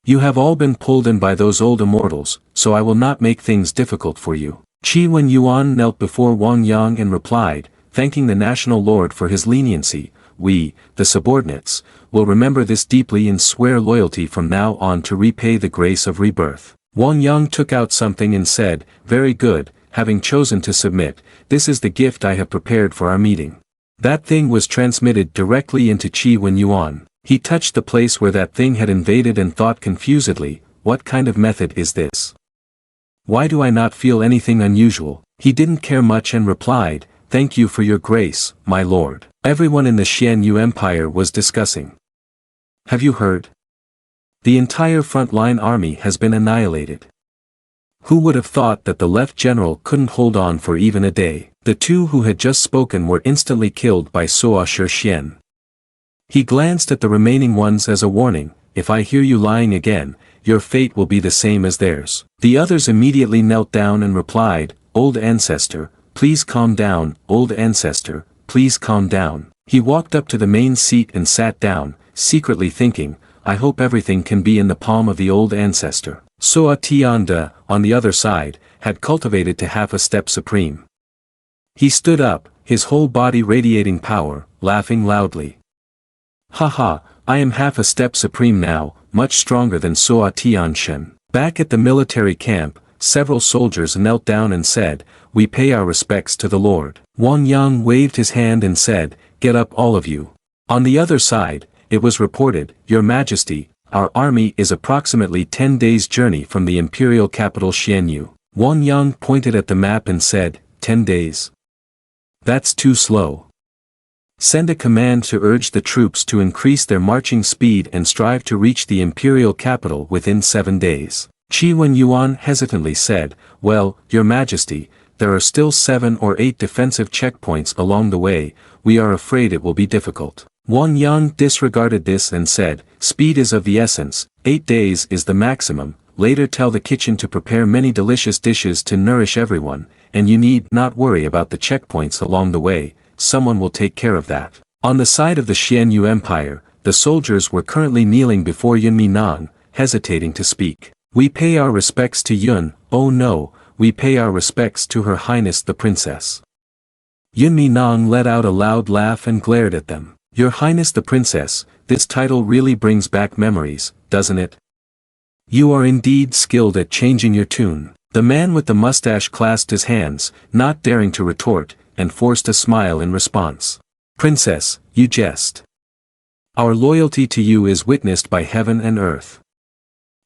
You have all been pulled in by those old immortals, so I will not make things difficult for you. Qi Wen Yuan knelt before Wang Yang and replied, thanking the national lord for his leniency. We, the subordinates, will remember this deeply and swear loyalty from now on to repay the grace of rebirth. Wang Yang took out something and said, very good, having chosen to submit, this is the gift I have prepared for our meeting. That thing was transmitted directly into Qi Wen Yuan. He touched the place where that thing had invaded and thought confusedly, what kind of method is this? Why do I not feel anything unusual? He didn't care much and replied, thank you for your grace, my lord. Everyone in the Xianyu Empire was discussing. Have you heard? The entire front-line army has been annihilated. Who would have thought that the left general couldn't hold on for even a day? The two who had just spoken were instantly killed by Suo Shixian. He glanced at the remaining ones as a warning, if I hear you lying again, your fate will be the same as theirs. The others immediately knelt down and replied, old ancestor, please calm down, old ancestor, please calm down. He walked up to the main seat and sat down, secretly thinking, I hope everything can be in the palm of the old ancestor. Suo Tianda, on the other side, had cultivated to half a step supreme. He stood up, his whole body radiating power, laughing loudly. Haha, I am half a step supreme now, much stronger than Suo Tianshen. Back at the military camp, several soldiers knelt down and said, we pay our respects to the Lord. Wang Yang waved his hand and said, get up all of you. On the other side, it was reported, Your Majesty, our army is approximately 10 days' journey from the imperial capital Xianyu. Wang Yang pointed at the map and said, 10 days. That's too slow. Send a command to urge the troops to increase their marching speed and strive to reach the imperial capital within 7 days. Qi Wen Yuan hesitantly said, well, Your Majesty, there are still 7 or 8 defensive checkpoints along the way, we are afraid it will be difficult. Wang Yang disregarded this and said, speed is of the essence, 8 days is the maximum, later tell the kitchen to prepare many delicious dishes to nourish everyone, and you need not worry about the checkpoints along the way, someone will take care of that. On the side of the Xianyu Empire, the soldiers were currently kneeling before Yun Minang, hesitating to speak. We pay our respects to Yun, oh no, we pay our respects to Her Highness the Princess. Yun Mi Nong let out a loud laugh and glared at them. Your Highness the Princess, this title really brings back memories, doesn't it? You are indeed skilled at changing your tune. The man with the mustache clasped his hands, not daring to retort, and forced a smile in response. Princess, you jest. Our loyalty to you is witnessed by heaven and earth.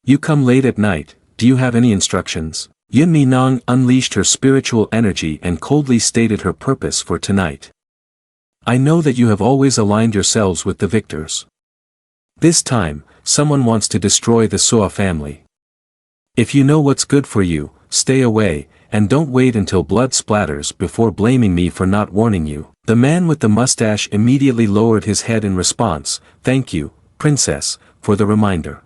You come late at night, do you have any instructions? Yun Mi Nong unleashed her spiritual energy and coldly stated her purpose for tonight. I know that you have always aligned yourselves with the victors. This time, someone wants to destroy the Soa family. If you know what's good for you, stay away, and don't wait until blood splatters before blaming me for not warning you. The man with the mustache immediately lowered his head in response. Thank you, Princess, for the reminder.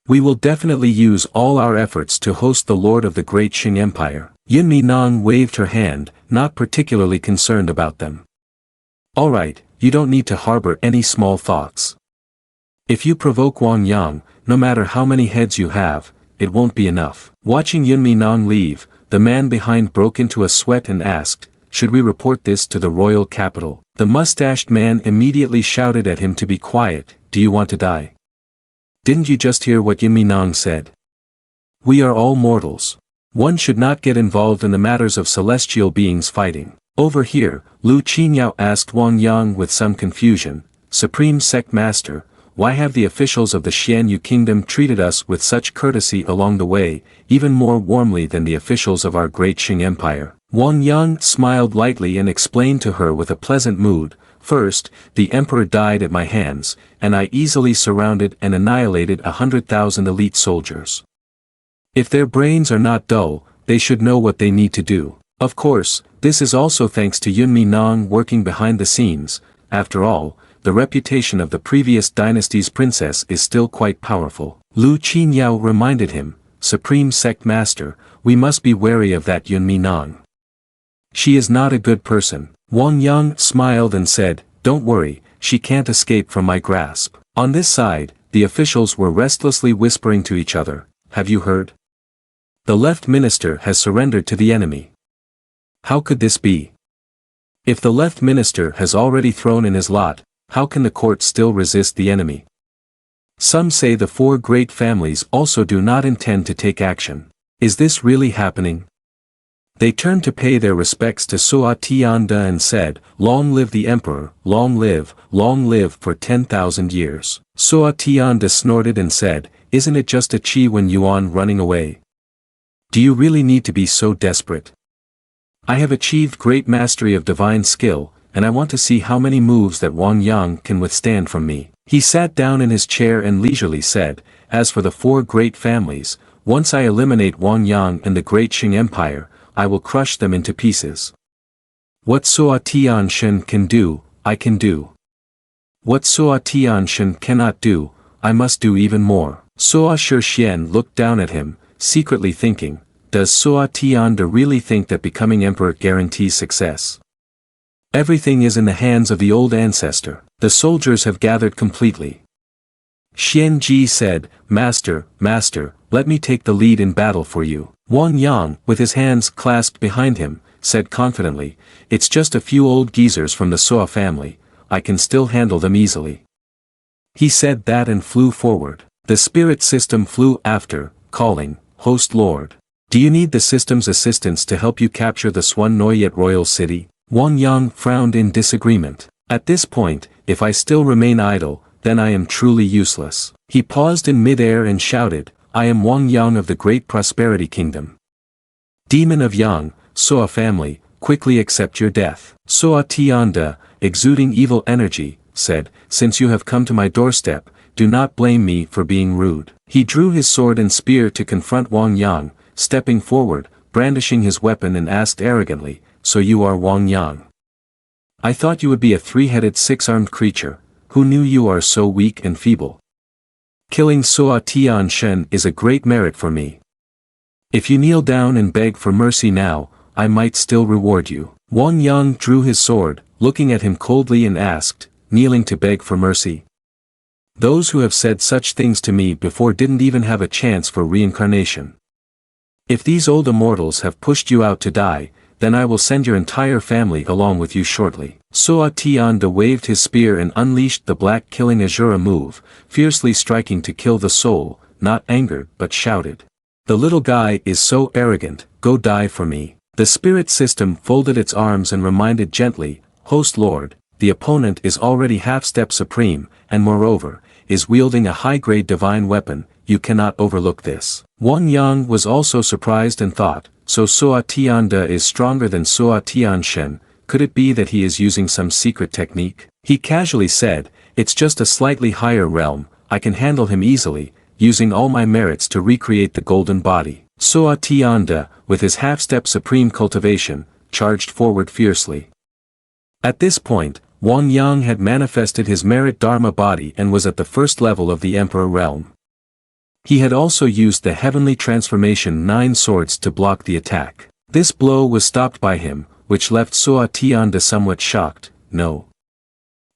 We will definitely use all our efforts to host the Lord of the Great Qing Empire. Yun Mi Nong waved her hand, not particularly concerned about them. Alright, you don't need to harbor any small thoughts. If you provoke Wang Yang, no matter how many heads you have, it won't be enough. Watching Yun Mi Nong leave, the man behind broke into a sweat and asked, should we report this to the royal capital? The mustached man immediately shouted at him to be quiet. Do you want to die? Didn't you just hear what Yun Mi Nong said? We are all mortals. One should not get involved in the matters of celestial beings fighting. Over here, Lu Qinyao asked Wang Yang with some confusion, Supreme Sect Master, why have the officials of the Xianyu Kingdom treated us with such courtesy along the way, even more warmly than the officials of our great Qing Empire? Wang Yang smiled lightly and explained to her with a pleasant mood, first, the emperor died at my hands, and I easily surrounded and annihilated 100,000 elite soldiers. If their brains are not dull, they should know what they need to do. Of course, this is also thanks to Yun Mi Nong working behind the scenes. After all, the reputation of the previous dynasty's princess is still quite powerful. Lu Qinyao reminded him, Supreme Sect Master, we must be wary of that Yun Mi Nong. She is not a good person. Wang Yang smiled and said, don't worry, she can't escape from my grasp. On this side, the officials were restlessly whispering to each other, have you heard? The left minister has surrendered to the enemy. How could this be? If the left minister has already thrown in his lot, how can the court still resist the enemy? Some say the four great families also do not intend to take action. Is this really happening? They turned to pay their respects to Sua Tianda and said, long live the emperor, long live for 10,000 years. Sua Tianda snorted and said, isn't it just a Qi Wen Yuan running away? Do you really need to be so desperate? I have achieved great mastery of divine skill, and I want to see how many moves that Wang Yang can withstand from me. He sat down in his chair and leisurely said, as for the four great families, once I eliminate Wang Yang and the great Qing Empire, I will crush them into pieces. What Sua Tianshan can do, I can do. What Sua Tianshan cannot do, I must do even more. Sua Shixian looked down at him, secretly thinking, does Sua Tianda really think that becoming emperor guarantees success? Everything is in the hands of the old ancestor. The soldiers have gathered completely. Xian Ji said, Master, let me take the lead in battle for you. Wang Yang, with his hands clasped behind him, said confidently, it's just a few old geezers from the Sua family, I can still handle them easily. He said that and flew forward. The spirit system flew after, calling, Host Lord. Do you need the system's assistance to help you capture the Swan Noyet royal city? Wang Yang frowned in disagreement. At this point, if I still remain idle, then I am truly useless. He paused in midair and shouted, I am Wang Yang of the Great Prosperity Kingdom. Demon of Yang, Soa family, quickly accept your death. Soa Tianda, exuding evil energy, said, since you have come to my doorstep, do not blame me for being rude. He drew his sword and spear to confront Wang Yang, stepping forward, brandishing his weapon and asked arrogantly, so you are Wang Yang? I thought you would be a three-headed six-armed creature, who knew you are so weak and feeble? Killing Sua Tianshan is a great merit for me. If you kneel down and beg for mercy now, I might still reward you. Wang Yang drew his sword, looking at him coldly and asked, kneeling to beg for mercy? Those who have said such things to me before didn't even have a chance for reincarnation. If these old immortals have pushed you out to die, then I will send your entire family along with you shortly. Soa Tianda waved his spear and unleashed the black killing Azura move, fiercely striking to kill the soul, not angered but shouted. The little guy is so arrogant, go die for me. The spirit system folded its arms and reminded gently, Host Lord, the opponent is already half-step supreme, and moreover, is wielding a high-grade divine weapon, you cannot overlook this. Wang Yang was also surprised and thought, so Soa Tianda is stronger than Soa Tianshen, could it be that he is using some secret technique? He casually said, it's just a slightly higher realm, I can handle him easily, using all my merits to recreate the golden body. Soa Tianda, with his half-step supreme cultivation, charged forward fiercely. At this point, Wang Yang had manifested his merit Dharma body and was at the first level of the Emperor realm. He had also used the Heavenly Transformation 9 swords to block the attack. This blow was stopped by him, which left Soa Tianda somewhat shocked. No.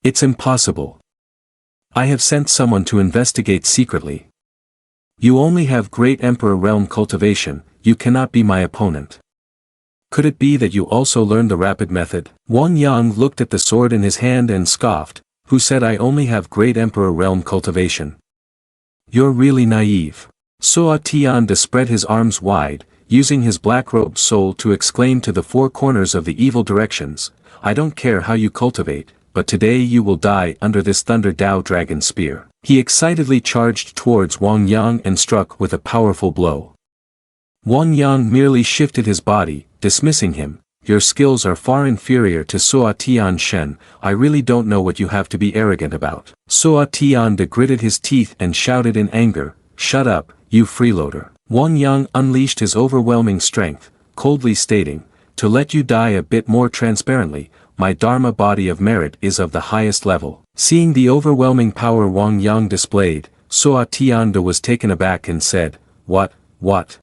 It's impossible. I have sent someone to investigate secretly. You only have great Emperor realm cultivation, you cannot be my opponent. Could it be that you also learned the rapid method? Wang Yang looked at the sword in his hand and scoffed, who said I only have great Emperor realm cultivation. You're really naive. Soa Tianda spread his arms wide, using his black-robed soul to exclaim to the four corners of the evil directions, I don't care how you cultivate, but today you will die under this Thunder Dao Dragon Spear. He excitedly charged towards Wang Yang and struck with a powerful blow. Wang Yang merely shifted his body, dismissing him, your skills are far inferior to Soa Tianshen, I really don't know what you have to be arrogant about. Soa Tianda gritted his teeth and shouted in anger, shut up, you freeloader. Wang Yang unleashed his overwhelming strength, coldly stating, to let you die a bit more transparently, my Dharma body of merit is of the highest level. Seeing the overwhelming power Wang Yang displayed, Soa Tianda was taken aback and said, what?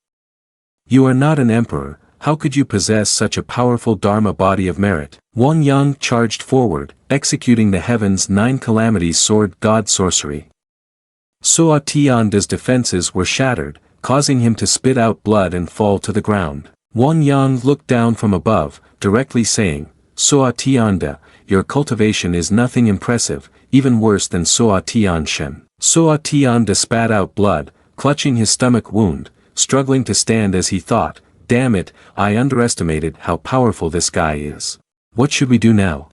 You are not an emperor, how could you possess such a powerful Dharma body of merit? Wang Yang charged forward, executing the Heaven's 9 Calamities sword God sorcery. Soa Tianda's defenses were shattered, causing him to spit out blood and fall to the ground. Wang Yang looked down from above, directly saying, Soa Tianda, your cultivation is nothing impressive, even worse than Soa Tianshen. Soa Tianda spat out blood, clutching his stomach wound, struggling to stand as he thought, damn it, I underestimated how powerful this guy is. What should we do now?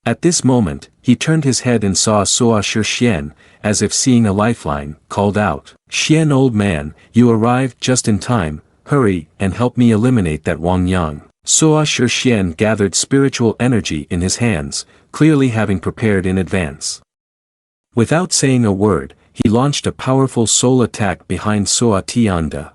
At this moment, he turned his head and saw Soa Xian, as if seeing a lifeline, called out, Xian old man, you arrived just in time, hurry and help me eliminate that Wang Yang. Soa Xian gathered spiritual energy in his hands, clearly having prepared in advance. Without saying a word, he launched a powerful soul attack behind Soa Tianda.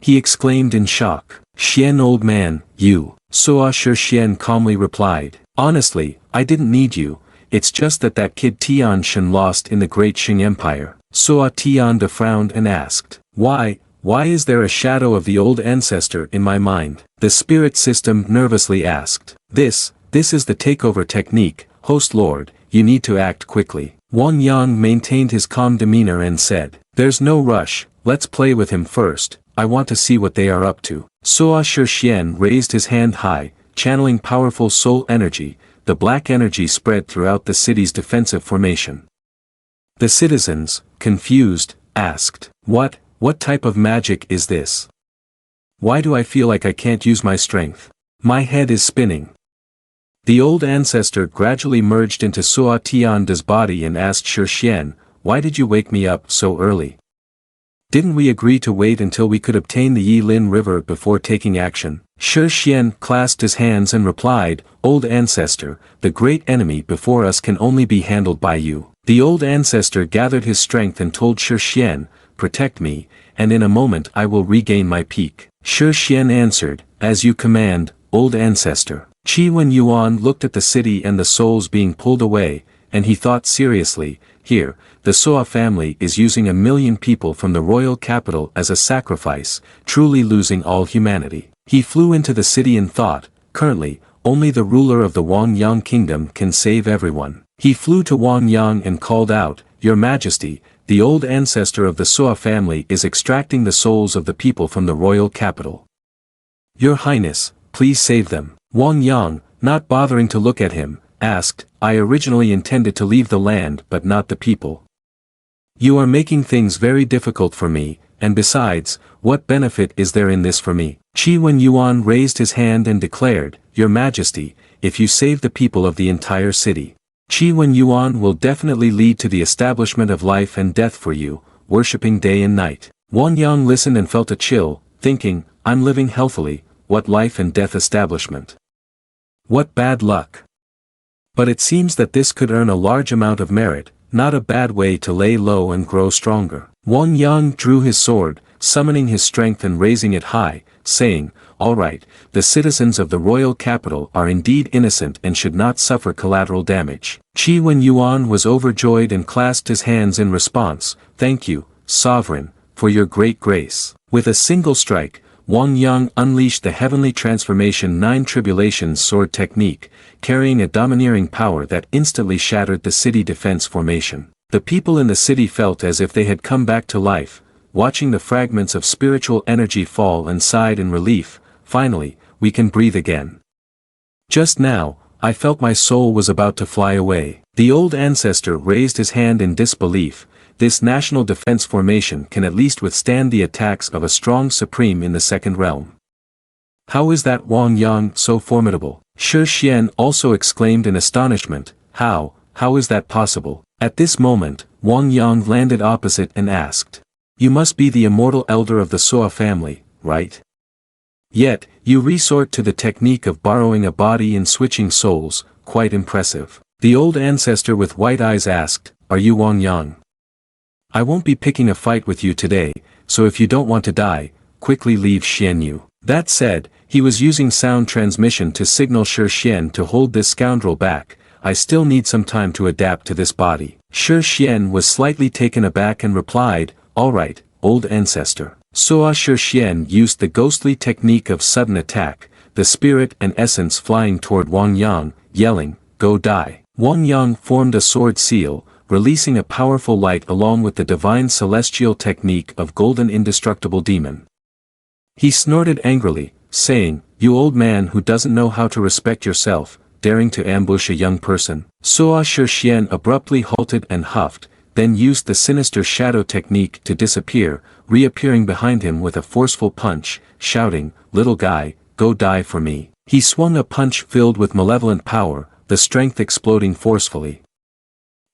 He exclaimed in shock, Xian old man, you. Soa Xian calmly replied, honestly, I didn't need you, it's just that kid Tianshen lost in the Great Qing Empire. Soa Tianda frowned and asked, why is there a shadow of the old ancestor in my mind? The spirit system nervously asked. This is the takeover technique, host lord, you need to act quickly. Wang Yang maintained his calm demeanor and said, there's no rush, let's play with him first, I want to see what they are up to. Soa Xian raised his hand high, channeling powerful soul energy, the black energy spread throughout the city's defensive formation. The citizens, confused, asked, what type of magic is this? Why do I feel like I can't use my strength? My head is spinning. The old ancestor gradually merged into Soa Tianda's body and asked Xian, why did you wake me up so early? Didn't we agree to wait until we could obtain the Yilin River before taking action? Xian clasped his hands and replied, old ancestor, the great enemy before us can only be handled by you. The old ancestor gathered his strength and told Xian, protect me, and in a moment I will regain my peak. Xian answered, as you command, old ancestor. Qi Wen Yuan looked at the city and the souls being pulled away, and he thought seriously, here, the Soa family is using 1 million people from the royal capital as a sacrifice, truly losing all humanity. He flew into the city and thought, currently, only the ruler of the Wang Yang kingdom can save everyone. He flew to Wang Yang and called out, Your Majesty, the old ancestor of the Soa family is extracting the souls of the people from the royal capital. Your Highness, please save them. Wang Yang, not bothering to look at him, asked, I originally intended to leave the land but not the people. You are making things very difficult for me, and besides, what benefit is there in this for me? Qi Wen Yuan raised his hand and declared, Your Majesty, if you save the people of the entire city, Qi Wen Yuan will definitely lead to the establishment of life and death for you, worshipping day and night. Wang Yang listened and felt a chill, thinking, I'm living healthily, what life and death establishment? What bad luck. But it seems that this could earn a large amount of merit, not a bad way to lay low and grow stronger. Wang Yang drew his sword, summoning his strength and raising it high, saying, All right, the citizens of the royal capital are indeed innocent and should not suffer collateral damage. Qi Wen Yuan was overjoyed and clasped his hands in response, Thank you, Sovereign, for your great grace. With a single strike, Wang Yang unleashed the Heavenly Transformation 9 Tribulations sword technique, carrying a domineering power that instantly shattered the city defense formation. The people in the city felt as if they had come back to life, watching the fragments of spiritual energy fall and sighed in relief, finally, we can breathe again. Just now, I felt my soul was about to fly away. The old ancestor raised his hand in disbelief. This national defense formation can at least withstand the attacks of a strong supreme in the second realm. How is that Wang Yang so formidable? Shi Xian also exclaimed in astonishment, how is that possible? At this moment, Wang Yang landed opposite and asked, You must be the immortal elder of the Suo family, right? Yet, you resort to the technique of borrowing a body and switching souls, quite impressive. The old ancestor with white eyes asked, Are you Wang Yang? I won't be picking a fight with you today, so if you don't want to die, quickly leave Xianyu. That said, he was using sound transmission to signal Shi Xian to hold this scoundrel back. I still need some time to adapt to this body. Shi Xian was slightly taken aback and replied, All right, old ancestor. So Shi Xian used the ghostly technique of sudden attack, the spirit and essence flying toward Wang Yang, yelling, Go die. Wang Yang formed a sword seal, releasing a powerful light along with the divine celestial technique of golden indestructible demon. He snorted angrily, saying, You old man who doesn't know how to respect yourself, daring to ambush a young person. So Shi Xian abruptly halted and huffed, then used the sinister shadow technique to disappear, reappearing behind him with a forceful punch, shouting, Little guy, go die for me. He swung a punch filled with malevolent power, the strength exploding forcefully.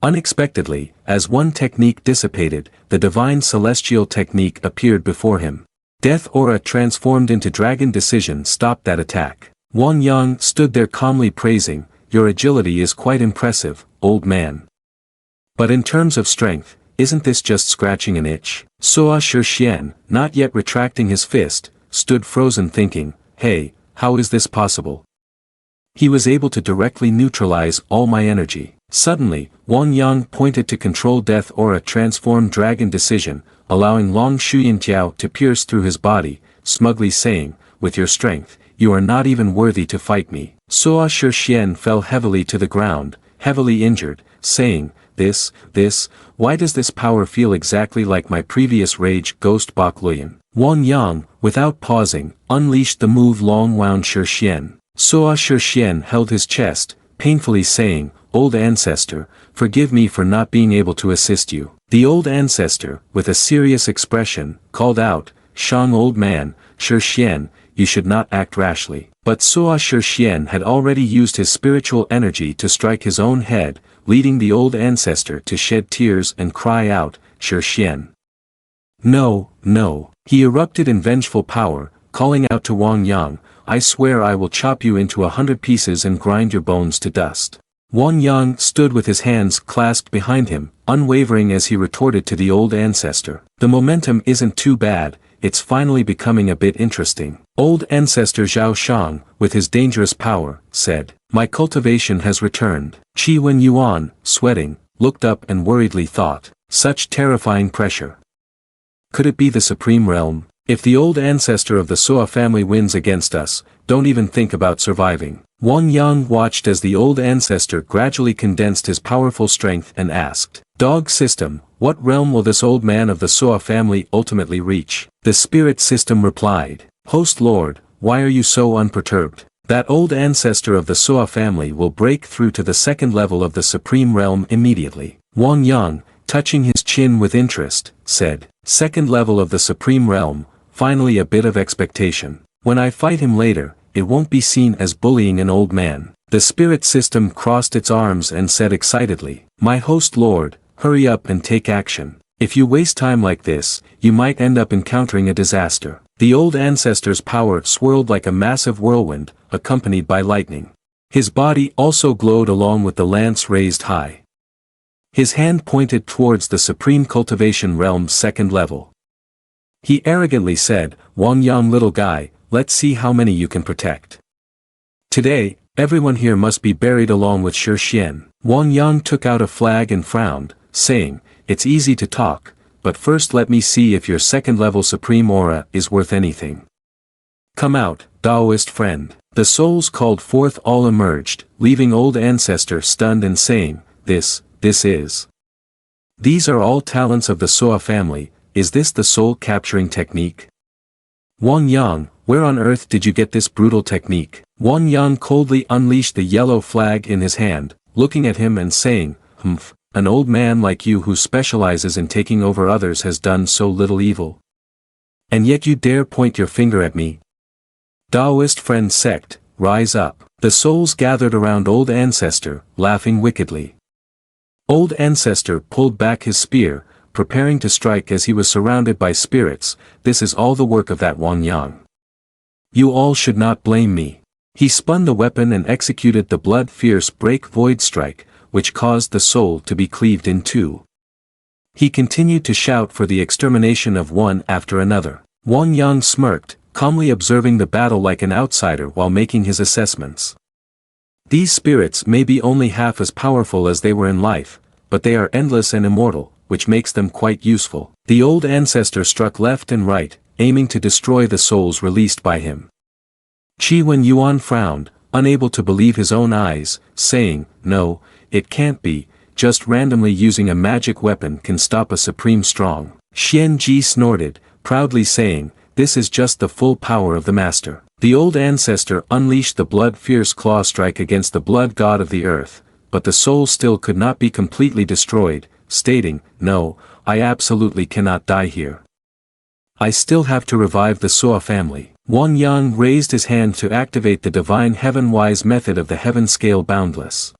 Unexpectedly, as one technique dissipated, the divine celestial technique appeared before him. Death aura transformed into dragon decision stopped that attack. Wang Yang stood there calmly praising, Your agility is quite impressive, old man. But in terms of strength, isn't this just scratching an itch? So Shi Xian, not yet retracting his fist, stood frozen thinking, Hey, how is this possible? He was able to directly neutralize all my energy. Suddenly, Wang Yang pointed to control death aura transform dragon decision, allowing Long Shuyintiao to pierce through his body, smugly saying, With your strength, you are not even worthy to fight me. So Shi Xian fell heavily to the ground, heavily injured, saying, Why does this power feel exactly like my previous rage ghost Bak Luyan? Wang Yang, without pausing, unleashed the move Long Wound Shi Xian. So Shi Xian held his chest, painfully saying, Old ancestor, forgive me for not being able to assist you. The old ancestor, with a serious expression, called out, Shang old man, Shi Xian, you should not act rashly. But Shi Xian had already used his spiritual energy to strike his own head, leading the old ancestor to shed tears and cry out, Shi Xian. No. He erupted in vengeful power, calling out to Wang Yang, I swear I will chop you into 100 pieces and grind your bones to dust. Wang Yang stood with his hands clasped behind him, unwavering as he retorted to the old ancestor. The momentum isn't too bad, it's finally becoming a bit interesting. Old ancestor Zhao Shang, with his dangerous power, said, My cultivation has returned. Qi Wen Yuan, sweating, looked up and worriedly thought, Such terrifying pressure. Could it be the supreme realm? If the old ancestor of the Suo family wins against us, don't even think about surviving. Wang Yang watched as the old ancestor gradually condensed his powerful strength and asked, Dog system, what realm will this old man of the Suo family ultimately reach? The spirit system replied, Host Lord, why are you so unperturbed? That old ancestor of the Soa family will break through to the second level of the Supreme Realm immediately. Wang Yang, touching his chin with interest, said, second level of the Supreme Realm, finally a bit of expectation. When I fight him later, it won't be seen as bullying an old man. The spirit system crossed its arms and said excitedly, my host lord, hurry up and take action. If you waste time like this, you might end up encountering a disaster. The old ancestor's power swirled like a massive whirlwind, accompanied by lightning. His body also glowed along with the lance raised high. His hand pointed towards the Supreme Cultivation Realm's second level. He arrogantly said, Wang Yang little guy, let's see how many you can protect. Today, everyone here must be buried along with Shi Xian. Wang Yang took out a flag and frowned, saying, it's easy to talk, but first let me see if your second-level supreme aura is worth anything. Come out, Taoist friend. The souls called forth all emerged, leaving old ancestor stunned and saying, this is. These are all talents of the Soa family, is this the soul-capturing technique? Wang Yang, where on earth did you get this brutal technique? Wang Yang coldly unleashed the yellow flag in his hand, looking at him and saying, humph. An old man like you who specializes in taking over others has done so little evil. And yet you dare point your finger at me? Taoist friend sect, rise up. The souls gathered around old ancestor, laughing wickedly. Old ancestor pulled back his spear, preparing to strike as he was surrounded by spirits. This is all the work of that Wang Yang. You all should not blame me. He spun the weapon and executed the blood-fierce break void strike, which caused the soul to be cleaved in two. He continued to shout for the extermination of one after another. Wang Yang smirked, calmly observing the battle like an outsider while making his assessments. These spirits may be only half as powerful as they were in life, but they are endless and immortal, which makes them quite useful. The old ancestor struck left and right, aiming to destroy the souls released by him. Qi Wen Yuan frowned, unable to believe his own eyes, saying, no, it can't be, just randomly using a magic weapon can stop a supreme strong. Xian Ji snorted, proudly saying, this is just the full power of the master. The old ancestor unleashed the blood-fierce claw strike against the blood god of the earth, but the soul still could not be completely destroyed, stating, no, I absolutely cannot die here. I still have to revive the Soa family. Wang Yang raised his hand to activate the divine heaven-wise method of the heaven scale boundless.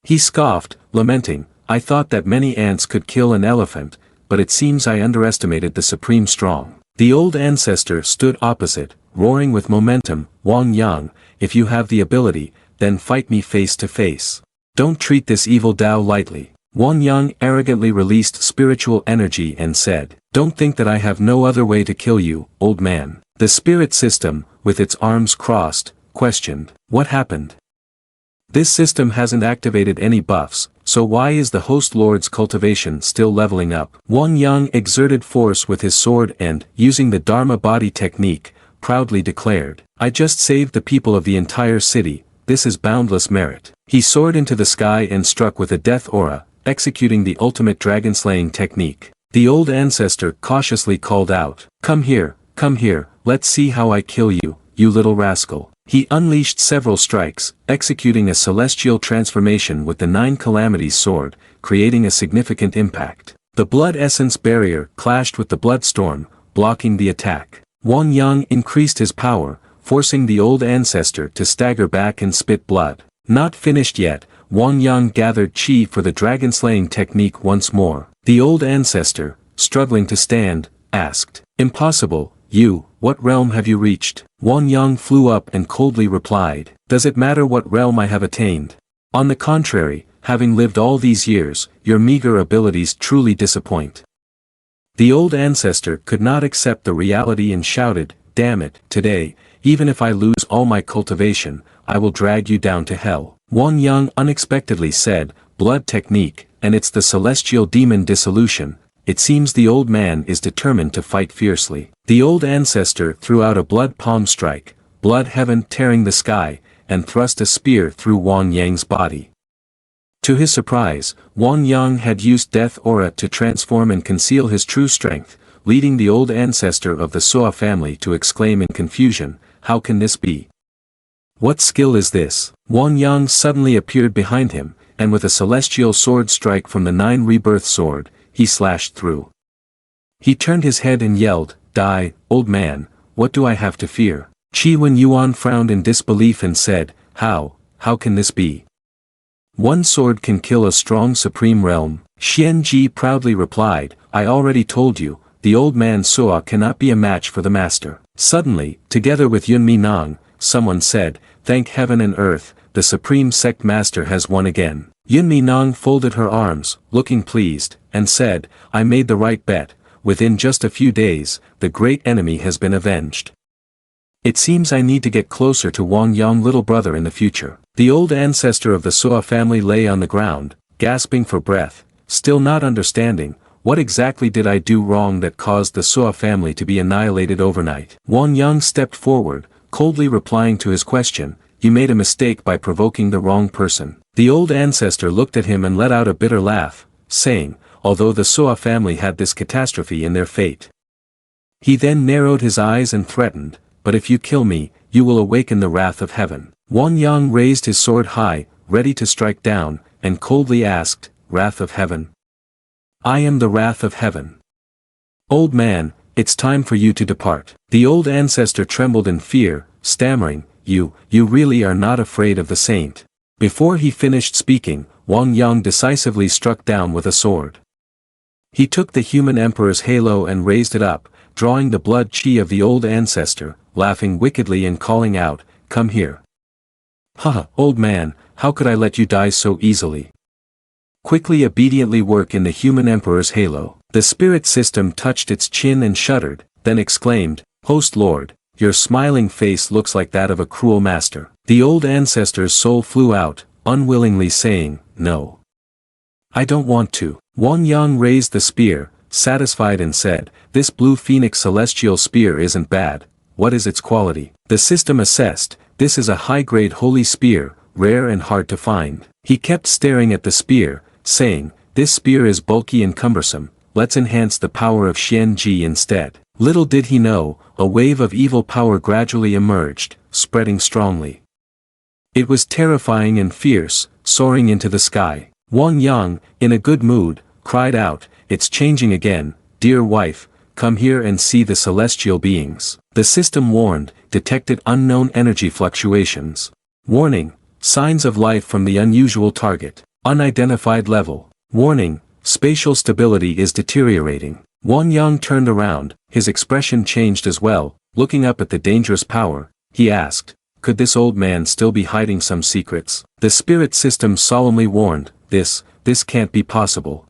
He scoffed, lamenting, I thought that many ants could kill an elephant, but it seems I underestimated the supreme strong. The old ancestor stood opposite, roaring with momentum, Wang Yang, if you have the ability, then fight me face to face. Don't treat this evil Tao lightly. Wang Yang arrogantly released spiritual energy and said, don't think that I have no other way to kill you, old man. The spirit system, with its arms crossed, questioned, what happened? This system hasn't activated any buffs, so why is the host lord's cultivation still leveling up? Wang Yang exerted force with his sword and, using the Dharma body technique, proudly declared, I just saved the people of the entire city, this is boundless merit. He soared into the sky and struck with a death aura, executing the ultimate dragon-slaying technique. The old ancestor cautiously called out, come here, let's see how I kill you, you little rascal. He unleashed several strikes, executing a celestial transformation with the 9 Calamities sword, creating a significant impact. The blood essence barrier clashed with the blood storm, blocking the attack. Wang Yang increased his power, forcing the old ancestor to stagger back and spit blood. Not finished yet, Wang Yang gathered qi for the dragon-slaying technique once more. The old ancestor, struggling to stand, asked, impossible, you, what realm have you reached? Wang Yang flew up and coldly replied, does it matter what realm I have attained? On the contrary, having lived all these years, your meager abilities truly disappoint. The old ancestor could not accept the reality and shouted, damn it, today, even if I lose all my cultivation, I will drag you down to hell. Wang Yang unexpectedly said, blood technique, and it's the celestial demon dissolution. It seems the old man is determined to fight fiercely. The old ancestor threw out a blood palm strike, blood heaven tearing the sky, and thrust a spear through Wang Yang's body. To his surprise, Wang Yang had used death aura to transform and conceal his true strength, leading the old ancestor of the Soa family to exclaim in confusion, how can this be? What skill is this? Wang Yang suddenly appeared behind him, and with a celestial sword strike from the 9 rebirth sword, he slashed through. He turned his head and yelled, "Die, old man, what do I have to fear?" Qi Wen Yuan frowned in disbelief and said, How can this be? One sword can kill a strong supreme realm. Xian Ji proudly replied, I already told you, the old man Suo cannot be a match for the master. Suddenly, together with Yun Minang, someone said, Thank heaven and earth, the supreme sect master has won again. Yun Minang folded her arms, looking pleased, and said, I made the right bet, within just a few days, the great enemy has been avenged. It seems I need to get closer to Wang Yang little brother in the future. The old ancestor of the Suo family lay on the ground, gasping for breath, still not understanding, what exactly did I do wrong that caused the Suo family to be annihilated overnight? Wang Yang stepped forward, coldly replying to his question, you made a mistake by provoking the wrong person. The old ancestor looked at him and let out a bitter laugh, saying, although the Suo family had this catastrophe in their fate. He then narrowed his eyes and threatened, but if you kill me, you will awaken the wrath of heaven. Wang Yang raised his sword high, ready to strike down, and coldly asked, Wrath of heaven? I am the wrath of heaven. Old man, it's time for you to depart. The old ancestor trembled in fear, stammering, You really are not afraid of the saint. Before he finished speaking, Wang Yang decisively struck down with a sword. He took the human emperor's halo and raised it up, drawing the blood chi of the old ancestor, laughing wickedly and calling out, Come here. Haha, old man, how could I let you die so easily? Quickly obediently work in the human emperor's halo. The spirit system touched its chin and shuddered, then exclaimed, Host Lord, your smiling face looks like that of a cruel master. The old ancestor's soul flew out, unwillingly saying, No. I don't want to. Wang Yang raised the spear, satisfied and said, This blue phoenix celestial spear isn't bad, what is its quality? The system assessed, this is a high-grade holy spear, rare and hard to find. He kept staring at the spear, saying, This spear is bulky and cumbersome, let's enhance the power of Xian Ji instead. Little did he know, a wave of evil power gradually emerged, spreading strongly. It was terrifying and fierce, soaring into the sky. Wang Yang, in a good mood, cried out, It's changing again, dear wife, come here and see the celestial beings. The system warned, detected unknown energy fluctuations. Warning, signs of life from the unusual target. Unidentified level. Warning, spatial stability is deteriorating. Wang Yang turned around, his expression changed as well, looking up at the dangerous power, he asked, Could this old man still be hiding some secrets? The spirit system solemnly warned, This can't be possible.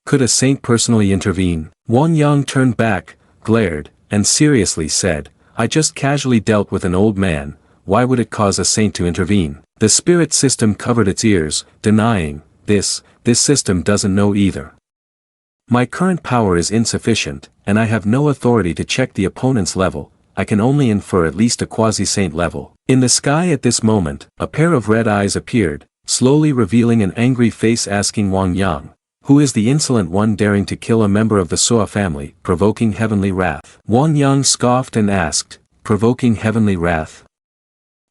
Could a saint personally intervene? Wang Yang turned back, glared, and seriously said, I just casually dealt with an old man, why would it cause a saint to intervene? The spirit system covered its ears, denying, this system doesn't know either. My current power is insufficient, and I have no authority to check the opponent's level, I can only infer at least a quasi-saint level. In the sky at this moment, a pair of red eyes appeared, slowly revealing an angry face asking Wang Yang, Who is the insolent one daring to kill a member of the Suo family, provoking heavenly wrath? Wang Yang scoffed and asked, Provoking heavenly wrath?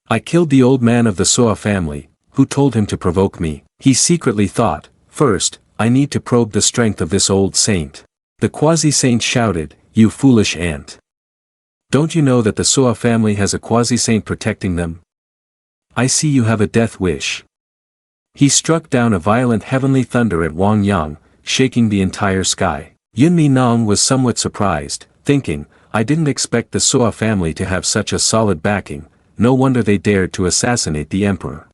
I killed the old man of the Suo family, who told him to provoke me. He secretly thought, First, I need to probe the strength of this old saint. The quasi-saint shouted, You foolish ant. Don't you know that the Suo family has a quasi-saint protecting them? I see you have a death wish. He struck down a violent heavenly thunder at Wang Yang, shaking the entire sky. Yun Minang was somewhat surprised, thinking, I didn't expect the Suo family to have such a solid backing, no wonder they dared to assassinate the emperor.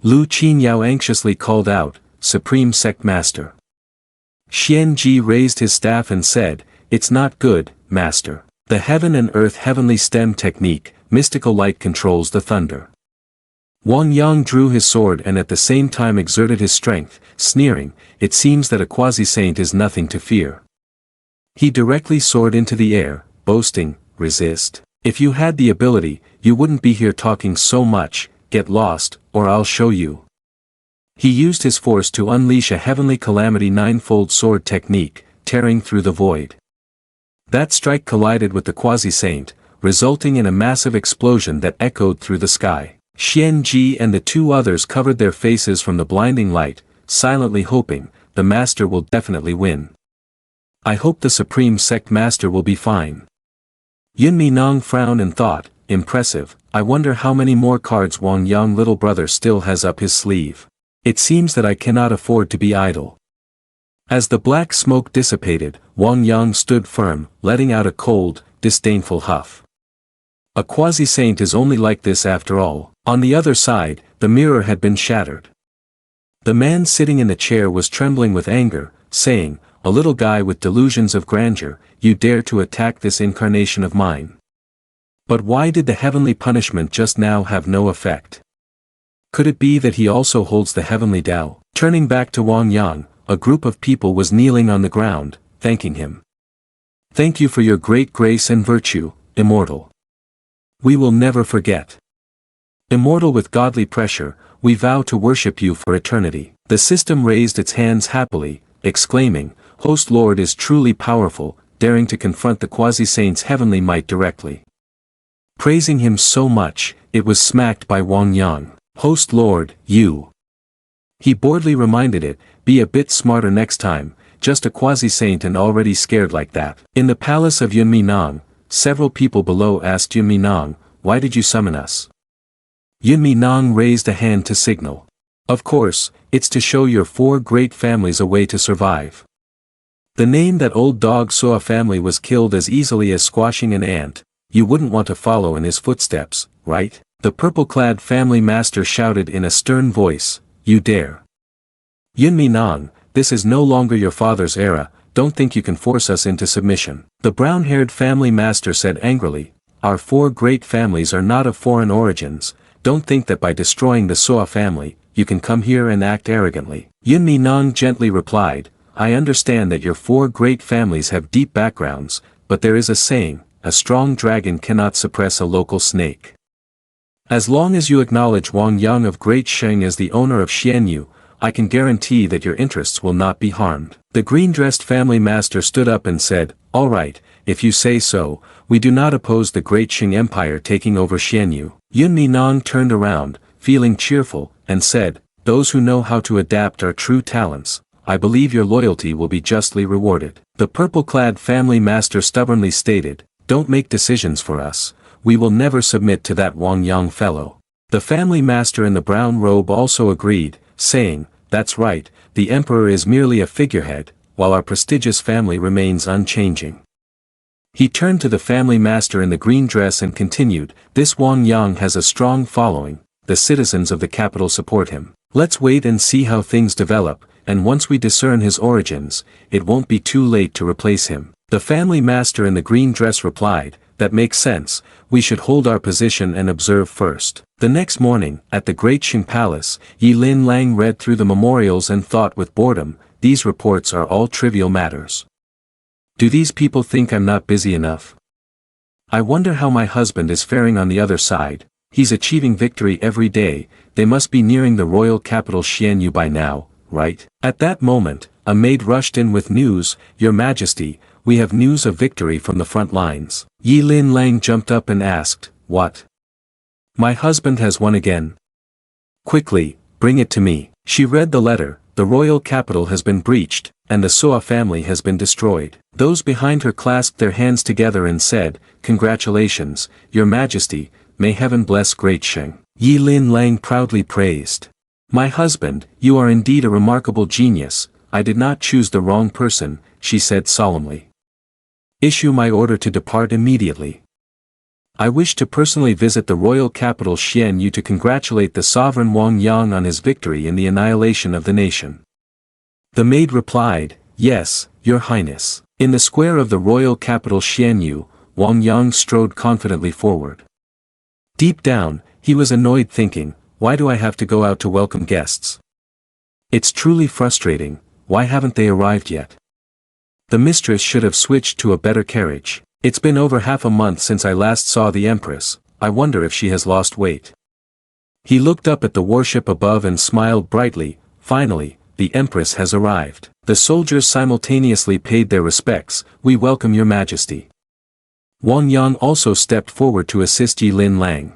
Lu Qinyao anxiously called out, Supreme Sect Master. Xian Ji raised his staff and said, It's not good, Master. The heaven and earth heavenly stem technique, mystical light controls the thunder. Wang Yang drew his sword and at the same time exerted his strength, sneering, It seems that a quasi-saint is nothing to fear. He directly soared into the air, boasting, Resist. If you had the ability, you wouldn't be here talking so much, get lost, or I'll show you. He used his force to unleash a heavenly calamity ninefold sword technique, tearing through the void. That strike collided with the quasi-saint, resulting in a massive explosion that echoed through the sky. Xian Ji and the two others covered their faces from the blinding light, silently hoping, the master will definitely win. I hope the Supreme Sect Master will be fine. Yunmi Nong frowned and thought, impressive, I wonder how many more cards Wang Yang little brother still has up his sleeve. It seems that I cannot afford to be idle. As the black smoke dissipated, Wang Yang stood firm, letting out a cold, disdainful huff. A quasi-saint is only like this after all. On the other side, the mirror had been shattered. The man sitting in the chair was trembling with anger, saying, a little guy with delusions of grandeur, you dare to attack this incarnation of mine. But why did the heavenly punishment just now have no effect? Could it be that he also holds the heavenly Tao? Turning back to Wang Yang, a group of people was kneeling on the ground, thanking him. Thank you for your great grace and virtue, Immortal. We will never forget. Immortal with godly pressure, we vow to worship you for eternity. The system raised its hands happily, exclaiming, Host Lord is truly powerful, daring to confront the quasi-saint's heavenly might directly. Praising him so much, it was smacked by Wang Yang. Host Lord, you. He boredly reminded it, be a bit smarter next time, just a quasi-saint and already scared like that. In the palace of Yunmi Nong, several people below asked Yunmi Nong, why did you summon us? Yunmi Nong raised a hand to signal. Of course, it's to show your 4 great families a way to survive. The name that old dog Soa family was killed as easily as squashing an ant, you wouldn't want to follow in his footsteps, right? The purple-clad family master shouted in a stern voice, you dare. Yunmi Nong, this is no longer your father's era, don't think you can force us into submission. The brown-haired family master said angrily, our 4 great families are not of foreign origins, don't think that by destroying the Soa family, you can come here and act arrogantly. Yunmi Nong gently replied, I understand that your 4 great families have deep backgrounds, but there is a saying, a strong dragon cannot suppress a local snake. As long as you acknowledge Wang Yang of Great Sheng as the owner of Xianyu, I can guarantee that your interests will not be harmed. The green-dressed family master stood up and said, all right, if you say so, we do not oppose the Great Sheng Empire taking over Xianyu. Yunmi Nong turned around, feeling cheerful, and said, those who know how to adapt are true talents. I believe your loyalty will be justly rewarded. The purple-clad family master stubbornly stated, don't make decisions for us, we will never submit to that Wang Yang fellow. The family master in the brown robe also agreed, saying, that's right, the emperor is merely a figurehead, while our prestigious family remains unchanging. He turned to the family master in the green dress and continued, this Wang Yang has a strong following, the citizens of the capital support him. Let's wait and see how things develop, and once we discern his origins, it won't be too late to replace him. The family master in the green dress replied, that makes sense, we should hold our position and observe first. The next morning, at the Great Qing Palace, Yi Lin Lang read through the memorials and thought with boredom, these reports are all trivial matters. Do these people think I'm not busy enough? I wonder how my husband is faring on the other side, he's achieving victory every day, they must be nearing the royal capital Xianyu by now, right? At that moment, a maid rushed in with news, Your Majesty, we have news of victory from the front lines. Yi Lin Lang jumped up and asked, what? My husband has won again. Quickly, bring it to me. She read the letter, the royal capital has been breached, and the Soa family has been destroyed. Those behind her clasped their hands together and said, congratulations, Your Majesty, may heaven bless Great Sheng. Yi Lin Lang proudly praised. My husband, you are indeed a remarkable genius, I did not choose the wrong person, she said solemnly. Issue my order to depart immediately. I wish to personally visit the royal capital Xianyu to congratulate the sovereign Wang Yang on his victory in the annihilation of the nation. The maid replied, yes, Your Highness. In the square of the royal capital Xianyu, Wang Yang strode confidently forward. Deep down, he was annoyed thinking, why do I have to go out to welcome guests? It's truly frustrating, why haven't they arrived yet? The mistress should have switched to a better carriage. It's been over half a month since I last saw the Empress, I wonder if she has lost weight. He looked up at the warship above and smiled brightly, finally, the Empress has arrived. The soldiers simultaneously paid their respects, we welcome Your Majesty. Wang Yang also stepped forward to assist Yi Lin Lang.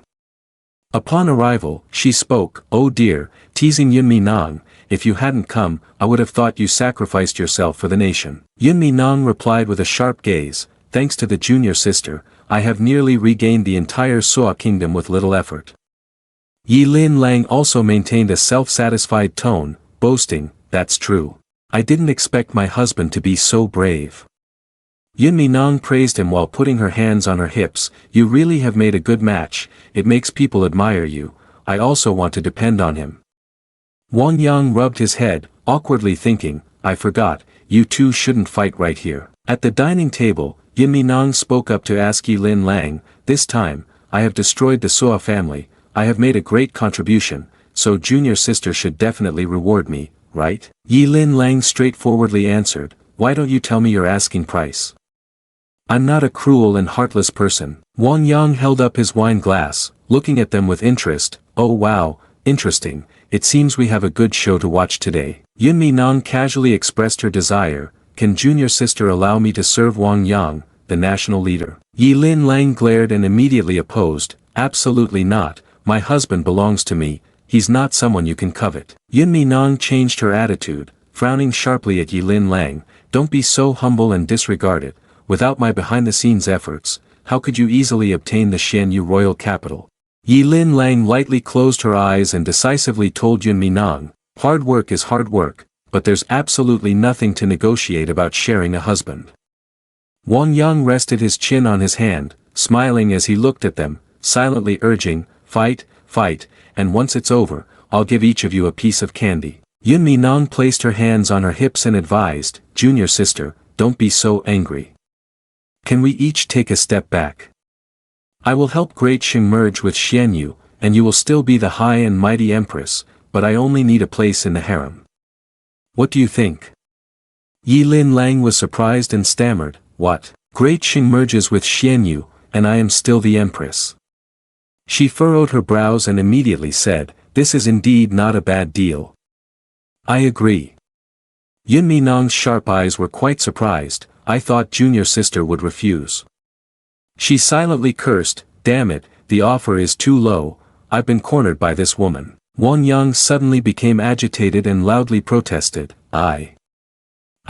Upon arrival, she spoke, "Oh dear," teasing Yunmi Nong, "if you hadn't come, I would have thought you sacrificed yourself for the nation." Yunmi Nong replied with a sharp gaze, "Thanks to the junior sister, I have nearly regained the entire Suo kingdom with little effort." Yi Lin Lang also maintained a self-satisfied tone, boasting, "That's true. I didn't expect my husband to be so brave." Yunmi Nong praised him while putting her hands on her hips, "You really have made a good match, it makes people admire you, I also want to depend on him." Wang Yang rubbed his head, awkwardly thinking, "I forgot, you two shouldn't fight right here." At the dining table, Yunmi Nong spoke up to ask Yi Lin Lang, "This time, I have destroyed the Suo family, I have made a great contribution, so junior sister should definitely reward me, right?" Yi Lin Lang straightforwardly answered, "Why don't you tell me your asking price? I'm not a cruel and heartless person." Wang Yang held up his wine glass, looking at them with interest, "Oh wow, interesting, it seems we have a good show to watch today." Yunmi Nong casually expressed her desire, "Can junior sister allow me to serve Wang Yang, the national leader?" Yi Lin Lang glared and immediately opposed, "Absolutely not, my husband belongs to me, he's not someone you can covet." Yunmi Nong changed her attitude, frowning sharply at Yi Lin Lang, "Don't be so humble and disregard it. Without my behind-the-scenes efforts, how could you easily obtain the Xianyu royal capital?" Yi Lin Lang lightly closed her eyes and decisively told Yunmi Nong, "Hard work is hard work, but there's absolutely nothing to negotiate about sharing a husband." Wang Yang rested his chin on his hand, smiling as he looked at them, silently urging, "Fight, fight, and once it's over, I'll give each of you a piece of candy." Yunmi Nong placed her hands on her hips and advised, "Junior sister, don't be so angry. Can we each take a step back? I will help Great Xing merge with Xianyu, and you will still be the high and mighty empress, but I only need a place in the harem. What do you think?" Yi Lin Lang was surprised and stammered, "What? Great Xing merges with Xianyu, and I am still the empress?" She furrowed her brows and immediately said, "This is indeed not a bad deal." "I agree." Yunmi Nong's sharp eyes were quite surprised, "I thought junior sister would refuse." She silently cursed, "Damn it, the offer is too low, I've been cornered by this woman." Wang Yang suddenly became agitated and loudly protested, I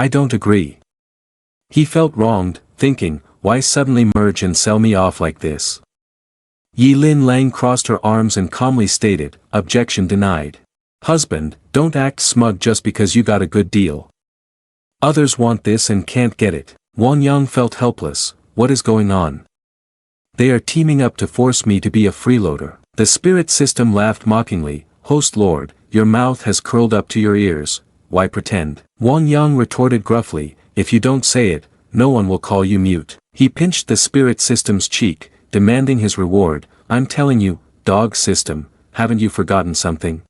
don't agree." He felt wronged, thinking, "Why suddenly merge and sell me off like this?" Yi Lin Lang crossed her arms and calmly stated, "Objection denied. Husband, don't act smug just because you got a good deal. Others want this and can't get it." Wang Yang felt helpless, "What is going on? They are teaming up to force me to be a freeloader." The spirit system laughed mockingly, "Host Lord, your mouth has curled up to your ears, why pretend?" Wang Yang retorted gruffly, "If you don't say it, no one will call you mute." He pinched the spirit system's cheek, demanding his reward, "I'm telling you, dog system, haven't you forgotten something?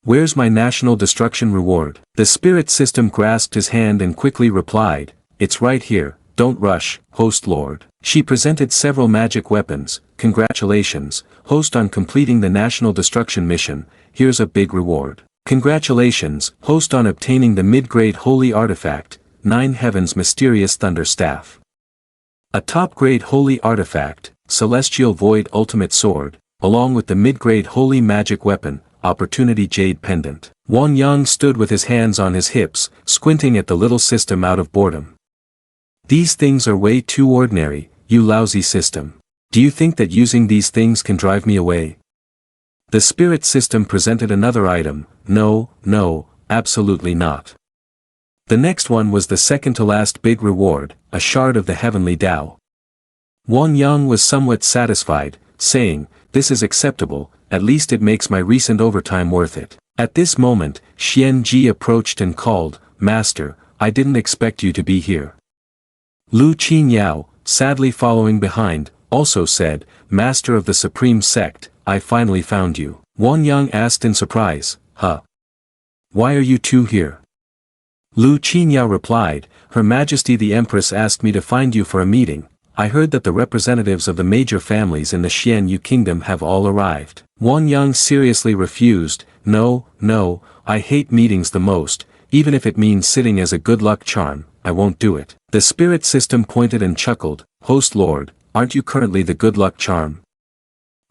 Where's my national destruction reward?" The spirit system grasped his hand and quickly replied, "It's right here, don't rush, Host Lord." She presented several magic weapons, "Congratulations, Host, on completing the national destruction mission, here's a big reward. Congratulations, Host, on obtaining the mid-grade holy artifact, 9 Heavens Mysterious Thunder Staff. A top-grade holy artifact, Celestial Void Ultimate Sword, along with the mid-grade holy magic weapon, Opportunity Jade Pendant." Wang Yang stood with his hands on his hips, squinting at the little system out of boredom. "These things are way too ordinary, you lousy system. Do you think that using these things can drive me away?" The spirit system presented another item, "No, no, absolutely not." The next one was the second to last big reward, a shard of the heavenly Tao. Wang Yang was somewhat satisfied, saying, "This is acceptable, at least it makes my recent overtime worth it." At this moment, Xian Ji approached and called, "Master, I didn't expect you to be here." Lu Qinyao, sadly following behind, also said, "Master of the Supreme Sect, I finally found you." Wang Yang asked in surprise, "Huh? Why are you two here?" Lu Qinyao replied, "Her Majesty the Empress asked me to find you for a meeting. I heard that the representatives of the major families in the Xianyu kingdom have all arrived." Wang Yang seriously refused, "No, no, I hate meetings the most, even if it means sitting as a good luck charm, I won't do it." The spirit system pointed and chuckled, host lord, aren't you currently the good luck charm?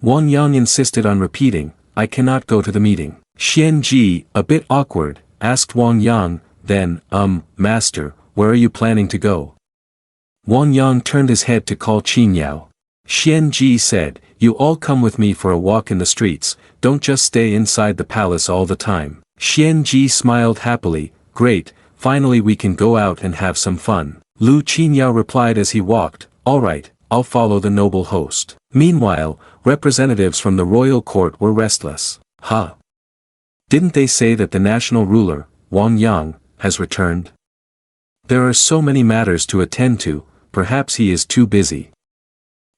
Wang Yang insisted on repeating, I cannot go to the meeting. Xian Ji, a bit awkward, asked Wang Yang, then, master, where are you planning to go? Wang Yang turned his head to call Qin Yao. Xian Ji said, you all come with me for a walk in the streets, don't just stay inside the palace all the time. Xian Ji smiled happily, great, finally we can go out and have some fun. Lu Qinyao replied as he walked, alright, I'll follow the noble host. Meanwhile, representatives from the royal court were restless. Huh? Didn't they say that the national ruler, Wang Yang, has returned? There are so many matters to attend to, perhaps he is too busy.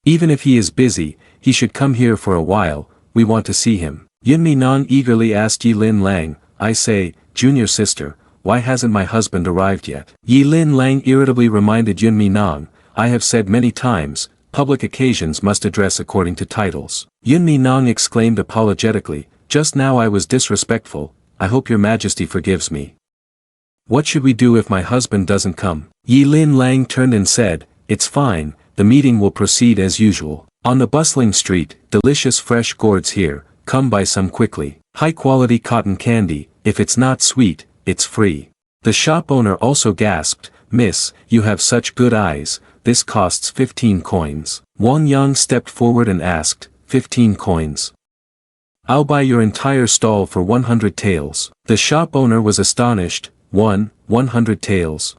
Even if he is busy, he should come here for a while, we want to see him. Yunmi Nong eagerly asked Yilin Lang, I say, junior sister, why hasn't my husband arrived yet? Yilin Lang irritably reminded Yunmi Nong, I have said many times, public occasions must address according to titles. Yunmi Nong exclaimed apologetically, just now I was disrespectful, I hope your majesty forgives me. What should we do if my husband doesn't come? Yilin Lang turned and said, it's fine, the meeting will proceed as usual. On the bustling street, delicious fresh gourds here, come buy some quickly. High quality cotton candy, if it's not sweet, it's free. The shop owner also gasped, Miss, you have such good eyes, this costs 15 coins. Wang Yang stepped forward and asked, 15 coins. I'll buy your entire stall for 100 taels. The shop owner was astonished, 100 taels.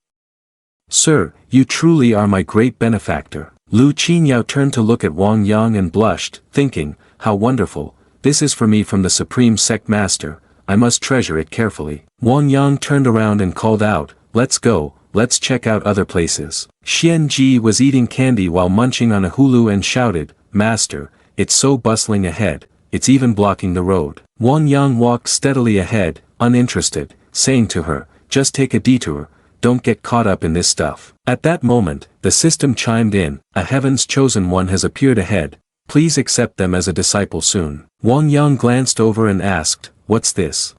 Sir, you truly are my great benefactor. Lu Qinyao turned to look at Wang Yang and blushed, thinking, how wonderful, this is for me from the supreme sect master, I must treasure it carefully. Wang Yang turned around and called out, let's go, let's check out other places. Xian Ji was eating candy while munching on a hulu and shouted, Master, it's so bustling ahead, it's even blocking the road. Wang Yang walked steadily ahead, uninterested, saying to her, just take a detour, don't get caught up in this stuff. At that moment, the system chimed in, a heaven's chosen one has appeared ahead, please accept them as a disciple soon. Wang Yang glanced over and asked, what's this?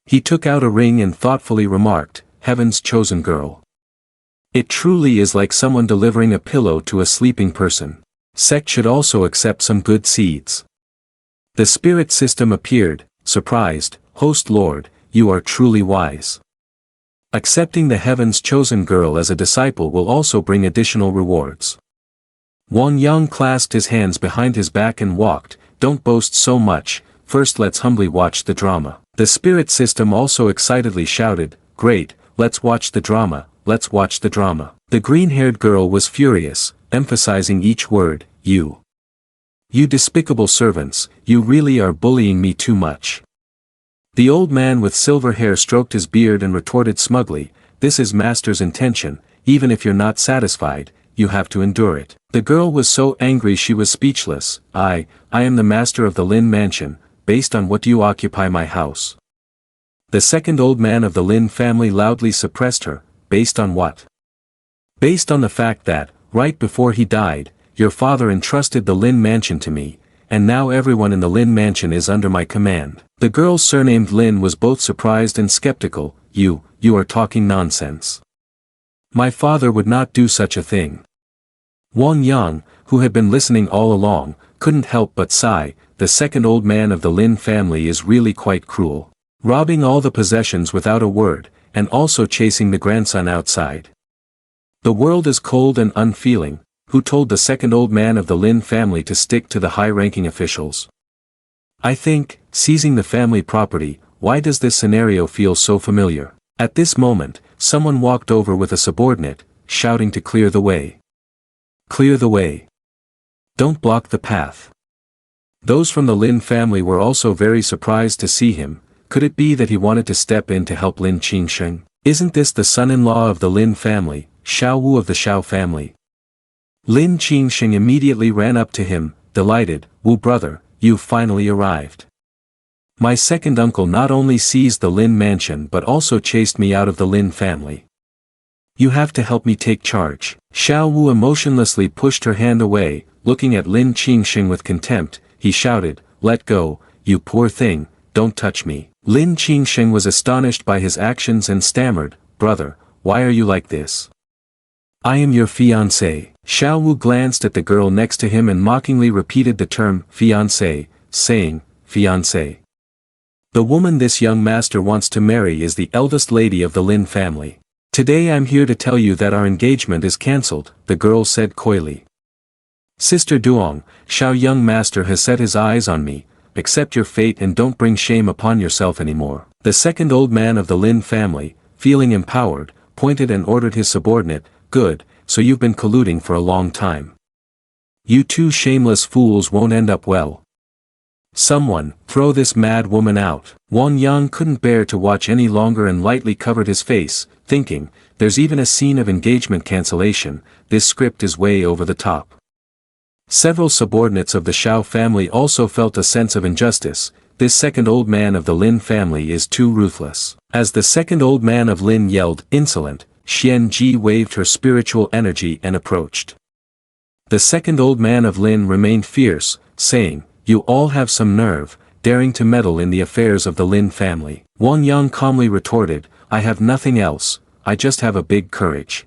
He took out a ring and thoughtfully remarked, heaven's chosen girl. It truly is like someone delivering a pillow to a sleeping person. Sect should also accept some good seeds. The spirit system appeared, surprised, host lord, you are truly wise. Accepting the heaven's chosen girl as a disciple will also bring additional rewards. Wang Yang clasped his hands behind his back and walked, don't boast so much, first let's humbly watch the drama. The spirit system also excitedly shouted, great, let's watch the drama, let's watch the drama. The green-haired girl was furious, emphasizing each word, you. You despicable servants, you really are bullying me too much. The old man with silver hair stroked his beard and retorted smugly, this is master's intention, even if you're not satisfied, you have to endure it. The girl was so angry she was speechless, I am the master of the Lin mansion, based on what do you occupy my house? The second old man of the Lin family loudly suppressed her, based on what? Based on the fact that, right before he died, your father entrusted the Lin mansion to me, and now everyone in the Lin mansion is under my command. The girl surnamed Lin was both surprised and skeptical, you are talking nonsense. My father would not do such a thing. Wang Yang, who had been listening all along, couldn't help but sigh, the second old man of the Lin family is really quite cruel. Robbing all the possessions without a word, and also chasing the grandson outside. The world is cold and unfeeling, who told the second old man of the Lin family to stick to the high-ranking officials? I think, seizing the family property, why does this scenario feel so familiar? At this moment, someone walked over with a subordinate, shouting to clear the way. Clear the way. Don't block the path. Those from the Lin family were also very surprised to see him. Could it be that he wanted to step in to help Lin Qingsheng? Isn't this the son-in-law of the Lin family, Xiao Wu of the Xiao family? Lin Qingsheng immediately ran up to him, delighted, Wu brother, you've finally arrived. My second uncle not only seized the Lin mansion but also chased me out of the Lin family. You have to help me take charge. Xiao Wu emotionlessly pushed her hand away, looking at Lin Qingsheng with contempt, he shouted, let go, you poor thing, don't touch me. Lin Qingsheng was astonished by his actions and stammered, brother, why are you like this? I am your fiancé. Xiao Wu glanced at the girl next to him and mockingly repeated the term fiancé, saying, fiancé. The woman this young master wants to marry is the eldest lady of the Lin family. Today I'm here to tell you that our engagement is cancelled, the girl said coyly. Sister Duong, Xiao young master has set his eyes on me, accept your fate and don't bring shame upon yourself anymore. The second old man of the Lin family, feeling empowered, pointed and ordered his subordinate, good, so you've been colluding for a long time. You two shameless fools won't end up well. Someone, throw this mad woman out. Wang Yang couldn't bear to watch any longer and lightly covered his face, thinking, there's even a scene of engagement cancellation, this script is way over the top. Several subordinates of the Xiao family also felt a sense of injustice, this second old man of the Lin family is too ruthless. As the second old man of Lin yelled, insolent, Xian Ji waved her spiritual energy and approached. The second old man of Lin remained fierce, saying, you all have some nerve, daring to meddle in the affairs of the Lin family. Wang Yang calmly retorted, I have nothing else, I just have a big courage.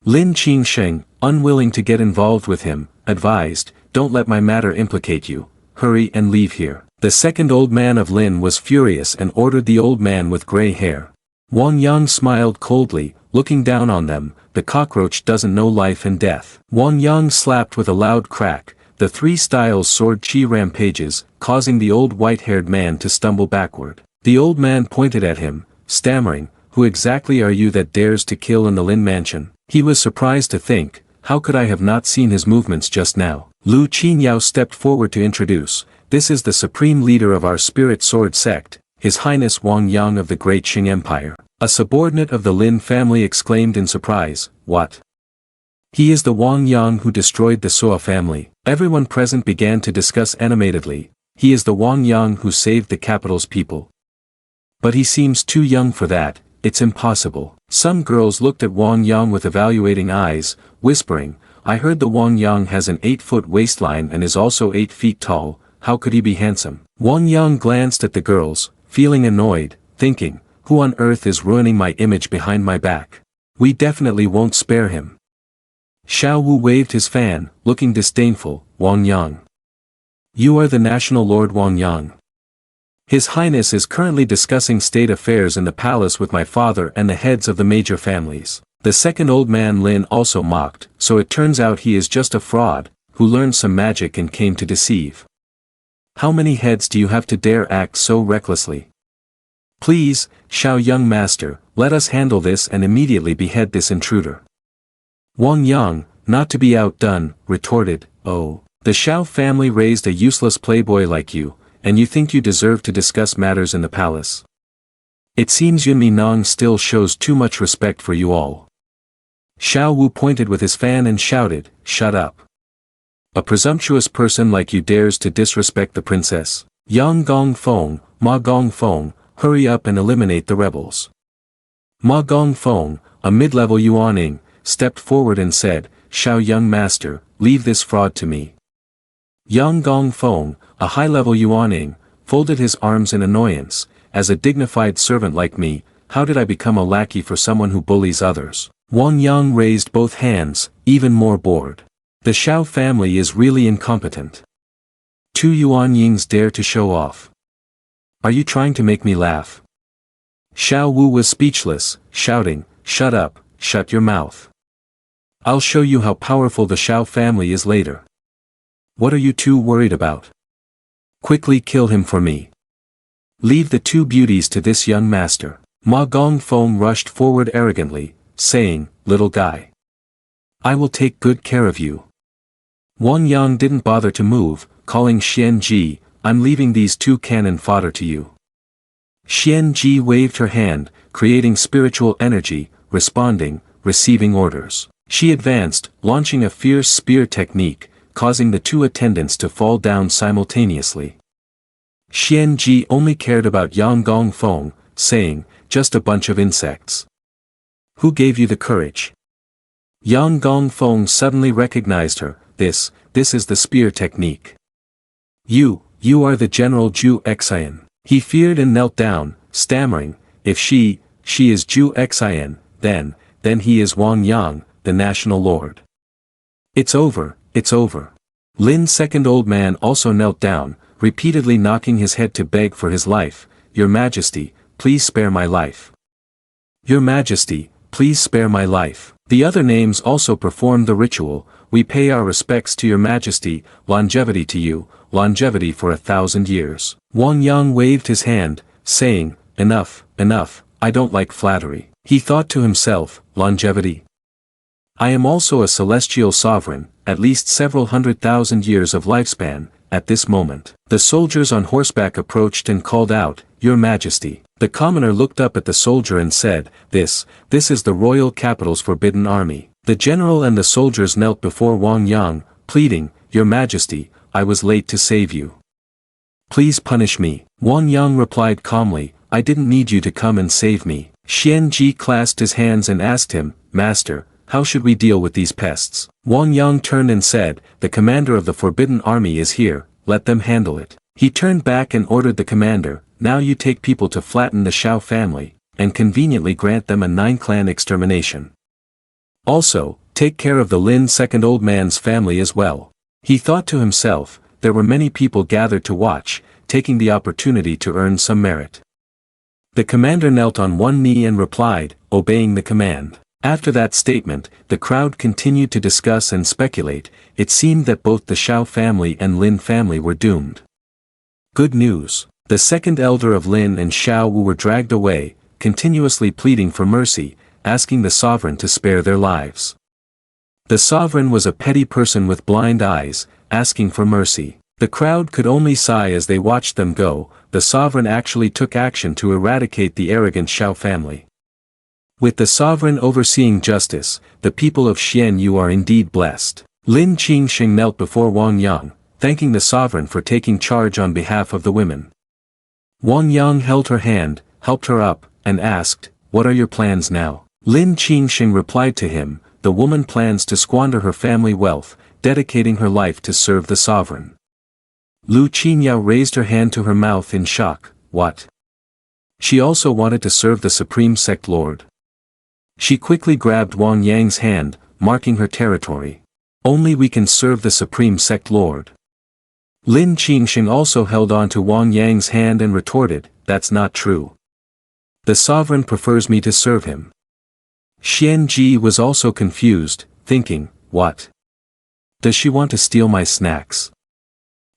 Lin Qingsheng, unwilling to get involved with him, advised, don't let my matter implicate you, hurry and leave here. The second old man of Lin was furious and ordered the old man with gray hair. Wang Yang smiled coldly, looking down on them, the cockroach doesn't know life and death. Wang Yang slapped with a loud crack, the three styles sword chi rampages, causing the old white-haired man to stumble backward. The old man pointed at him, stammering, who exactly are you that dares to kill in the Lin mansion? He was surprised to think, how could I have not seen his movements just now? Lu Qinyao stepped forward to introduce, this is the supreme leader of our spirit sword sect, His Highness Wang Yang of the Great Qing Empire. A subordinate of the Lin family exclaimed in surprise, what? He is the Wang Yang who destroyed the Suo family. Everyone present began to discuss animatedly, he is the Wang Yang who saved the capital's people. But he seems too young for that, it's impossible. Some girls looked at Wang Yang with evaluating eyes, whispering, I heard the Wang Yang has an 8-foot waistline and is also 8 feet tall, how could he be handsome? Wang Yang glanced at the girls, feeling annoyed, thinking, who on earth is ruining my image behind my back? We definitely won't spare him. Xiao Wu waved his fan, looking disdainful, Wang Yang. You are the National Lord Wang Yang. His Highness is currently discussing state affairs in the palace with my father and the heads of the major families. The second old man Lin also mocked, so it turns out he is just a fraud, who learned some magic and came to deceive. How many heads do you have to dare act so recklessly? Please, Xiao young master, let us handle this and immediately behead this intruder. Wang Yang, not to be outdone, retorted, oh, the Xiao family raised a useless playboy like you, and you think you deserve to discuss matters in the palace. It seems Yunmi Nong still shows too much respect for you all. Xiao Wu pointed with his fan and shouted, shut up. A presumptuous person like you dares to disrespect the princess. Yang Gong Feng, Ma Gong Feng, hurry up and eliminate the rebels. Ma Gong Feng, a mid-level Yuaning, stepped forward and said, Xiao young master, leave this fraud to me. Yang Gong Feng, a high-level Yuaning, folded his arms in annoyance, as a dignified servant like me, how did I become a lackey for someone who bullies others? Wang Yang raised both hands, even more bored. The Xiao family is really incompetent. Two Yuanyings dare to show off. Are you trying to make me laugh? Xiao Wu was speechless, shouting, shut up, shut your mouth. I'll show you how powerful the Xiao family is later. What are you two worried about? Quickly kill him for me. Leave the two beauties to this young master. Ma Gong Feng rushed forward arrogantly, saying, little guy. I will take good care of you. Wang Yang didn't bother to move, calling Xian Ji, I'm leaving these two cannon fodder to you. Xian Ji waved her hand, creating spiritual energy, responding, receiving orders. She advanced, launching a fierce spear technique, causing the two attendants to fall down simultaneously. Xian Ji only cared about Yang Gong Feng, saying, just a bunch of insects. Who gave you the courage? Yang Gong Feng suddenly recognized her, this is the spear technique. You are the General Zhu Xian. He feared and knelt down, stammering, if she is Zhu Xian, then he is Wang Yang, the National Lord. It's over, it's over. Lin's second old man also knelt down, repeatedly knocking his head to beg for his life. Your Majesty, please spare my life. Your Majesty, please spare my life. The other names also performed the ritual. We pay our respects to your Majesty, longevity to you, longevity for 1,000 years. Wang Yang waved his hand, saying, enough, enough, I don't like flattery. He thought to himself, longevity. I am also a celestial sovereign, at least several 100,000 years of lifespan. At this moment, the soldiers on horseback approached and called out, Your Majesty. The commoner looked up at the soldier and said, This is the royal capital's forbidden army. The general and the soldiers knelt before Wang Yang, pleading, Your Majesty, I was late to save you. Please punish me. Wang Yang replied calmly, I didn't need you to come and save me. Xian Ji clasped his hands and asked him, Master, how should we deal with these pests? Wang Yang turned and said, The commander of the forbidden army is here, let them handle it. He turned back and ordered the commander, Now you take people to flatten the Shao family, and conveniently grant them a 9-clan extermination. Also, take care of the Lin second old man's family as well. He thought to himself, there were many people gathered to watch, taking the opportunity to earn some merit. The commander knelt on one knee and replied, obeying the command. After that statement, the crowd continued to discuss and speculate. It seemed that both the Shao family and Lin family were doomed. Good news. The second elder of Lin and Shao Wu were dragged away, continuously pleading for mercy, asking the sovereign to spare their lives. The sovereign was a petty person with blind eyes, asking for mercy. The crowd could only sigh as they watched them go. The sovereign actually took action to eradicate the arrogant Shao family. With the sovereign overseeing justice, the people of Xianyu are indeed blessed. Lin Qingxing knelt before Wang Yang, thanking the sovereign for taking charge on behalf of the women. Wang Yang held her hand, helped her up, and asked, What are your plans now? Lin Qingxing replied to him, The woman plans to squander her family wealth, dedicating her life to serve the sovereign. Lu Qinyao raised her hand to her mouth in shock. What? She also wanted to serve the supreme sect lord. She quickly grabbed Wang Yang's hand, marking her territory. Only we can serve the supreme sect lord. Lin Qingxing also held on to Wang Yang's hand and retorted, That's not true. The sovereign prefers me to serve him. Xian Ji was also confused, thinking, What? Does she want to steal my snacks?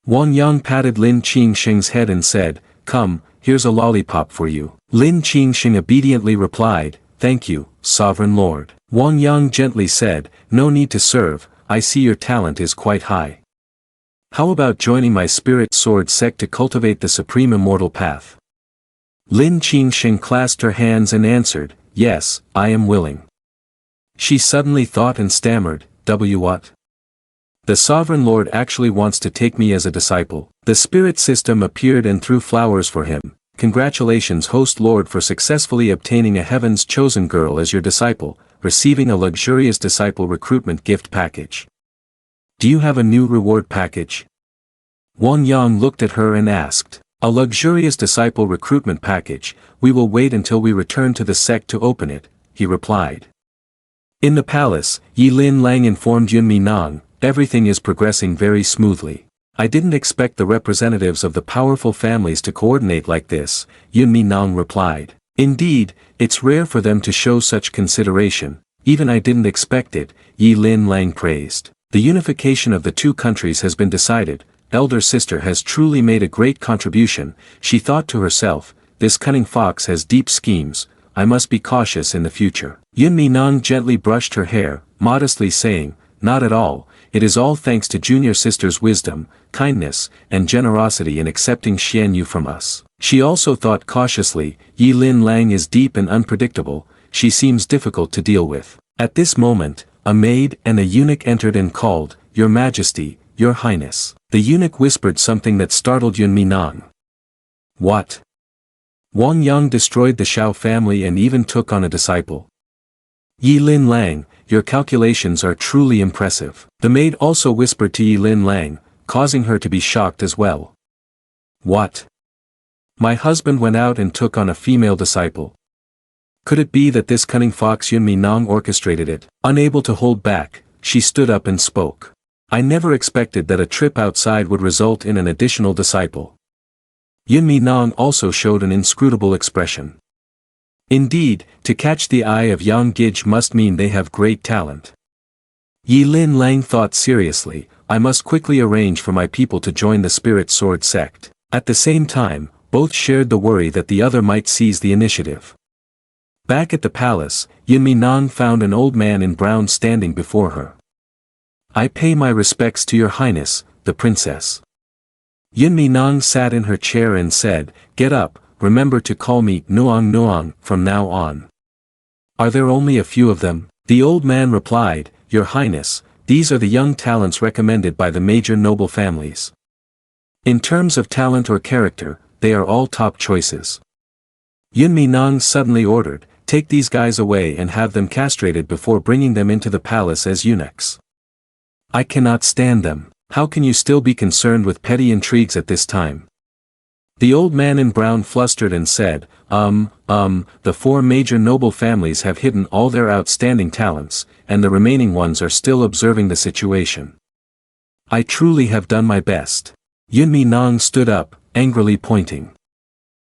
Wang Yang patted Lin Qingxing's head and said, Come, here's a lollipop for you. Lin Qingxing obediently replied, Thank you, Sovereign Lord. Wang Yang gently said, No need to serve, I see your talent is quite high. How about joining my spirit sword sect to cultivate the supreme immortal path? Lin Qingxing clasped her hands and answered, Yes, I am willing. She suddenly thought and stammered, What? The Sovereign Lord actually wants to take me as a disciple. The spirit system appeared and threw flowers for him. Congratulations Host Lord for successfully obtaining a Heaven's Chosen Girl as your disciple, receiving a luxurious disciple recruitment gift package. Do you have a new reward package? Wang Yang looked at her and asked. A luxurious disciple recruitment package, we will wait until we return to the sect to open it, he replied. In the palace, Yi Lin Lang informed Yun Minang, everything is progressing very smoothly. I didn't expect the representatives of the powerful families to coordinate like this, Yun Minang replied. Indeed, it's rare for them to show such consideration, even I didn't expect it, Yi Lin Lang praised. The unification of the two countries has been decided. Elder sister has truly made a great contribution, she thought to herself, this cunning fox has deep schemes, I must be cautious in the future. Yun Minang gently brushed her hair, modestly saying, Not at all, it is all thanks to junior sister's wisdom, kindness, and generosity in accepting Xianyu from us. She also thought cautiously, Yi Lin Lang is deep and unpredictable, she seems difficult to deal with. At this moment, a maid and a eunuch entered and called, Your Majesty, Your Highness. The eunuch whispered something that startled Yun Minang. What? Wang Yang destroyed the Shao family and even took on a disciple. Yi Lin Lang, your calculations are truly impressive. The maid also whispered to Yi Lin Lang, causing her to be shocked as well. What? My husband went out and took on a female disciple. Could it be that this cunning fox Yun Minang orchestrated it? Unable to hold back, she stood up and spoke. I never expected that a trip outside would result in an additional disciple. Yunmi Nong also showed an inscrutable expression. Indeed, to catch the eye of Yang Gij must mean they have great talent. Yi Lin Lang thought seriously, I must quickly arrange for my people to join the Spirit Sword sect. At the same time, both shared the worry that the other might seize the initiative. Back at the palace, Yunmi Nong found an old man in brown standing before her. I pay my respects to your highness, the princess. Yunmi Nong sat in her chair and said, get up, remember to call me Nuang Nuang from now on. Are there only a few of them? The old man replied, Your Highness, these are the young talents recommended by the major noble families. In terms of talent or character, they are all top choices. Yunmi Nong suddenly ordered, take these guys away and have them castrated before bringing them into the palace as eunuchs. I cannot stand them. How can you still be concerned with petty intrigues at this time? The old man in brown flustered and said, the 4 major noble families have hidden all their outstanding talents, and the remaining ones are still observing the situation. I truly have done my best. Yunmi Nong stood up, angrily pointing.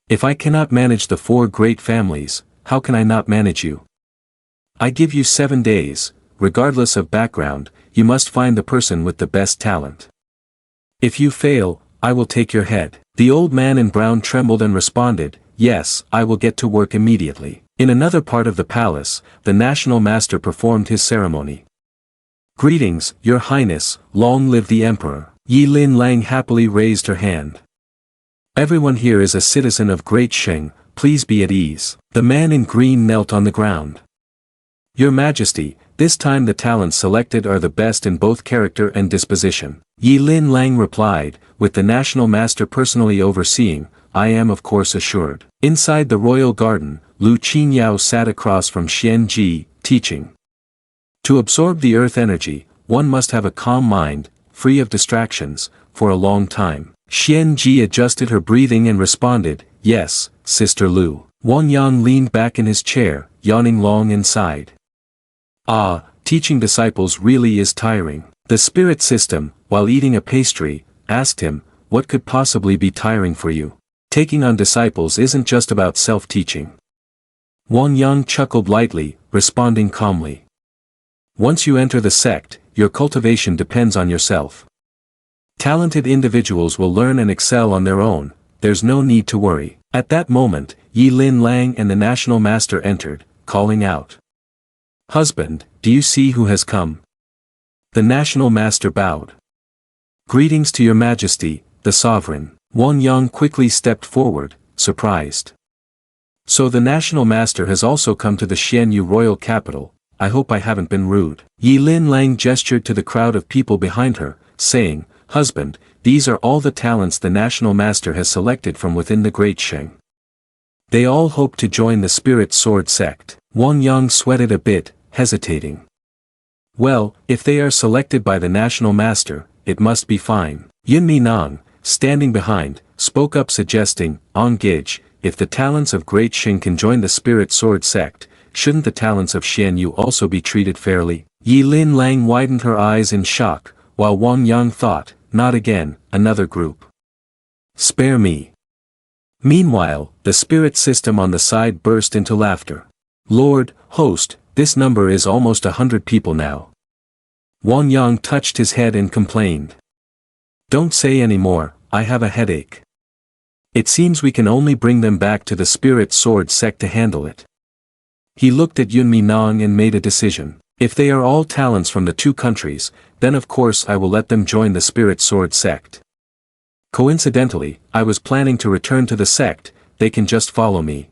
If I cannot manage the 4 great families, how can I not manage you? I give you 7 days, regardless of background, you must find the person with the best talent. If you fail, I will take your head. The old man in brown trembled and responded, yes, I will get to work immediately. In another part of the palace, the national master performed his ceremony. Greetings, your highness, long live the emperor. Yi Lin Lang happily raised her hand. Everyone here is a citizen of Great Sheng, please be at ease. The man in green knelt on the ground. Your Majesty, this time the talents selected are the best in both character and disposition. Yi Lin Lang replied, with the national master personally overseeing, I am of course assured. Inside the royal garden, Lu Qinyao sat across from Xian Ji, teaching. To absorb the earth energy, one must have a calm mind, free of distractions, for a long time. Xian Ji adjusted her breathing and responded, yes, Sister Lu. Wang Yang leaned back in his chair, yawning long and sighed. Ah, teaching disciples really is tiring. The spirit system, while eating a pastry, asked him, what could possibly be tiring for you? Taking on disciples isn't just about self-teaching. Wang Yang chuckled lightly, responding calmly. Once you enter the sect, your cultivation depends on yourself. Talented individuals will learn and excel on their own, there's no need to worry. At that moment, Yi Lin Lang and the national master entered, calling out. Husband, do you see who has come? The national master bowed. Greetings to your majesty, the sovereign. Wang Yang quickly stepped forward, surprised. So the national master has also come to the Xianyu royal capital, I hope I haven't been rude. Yi Lin Lang gestured to the crowd of people behind her, saying, Husband, these are all the talents the national master has selected from within the Great Sheng. They all hope to join the Spirit Sword sect. Wang Yang sweated a bit, hesitating. Well, if they are selected by the national master, it must be fine. Yunmi Nong, standing behind, spoke up suggesting, On Gij, if the talents of Great Sheng can join the Spirit Sword sect, shouldn't the talents of Xianyu also be treated fairly? Yi Lin Lang widened her eyes in shock, while Wang Yang thought, not again, another group. Spare me. Meanwhile, the spirit system on the side burst into laughter. Lord, host, this number is almost 100 people now. Wang Yang touched his head and complained. Don't say any more, I have a headache. It seems we can only bring them back to the Spirit Sword sect to handle it. He looked at Yunmi Nong and made a decision. If they are all talents from the 2 countries, then of course I will let them join the Spirit Sword sect. Coincidentally, I was planning to return to the sect, they can just follow me.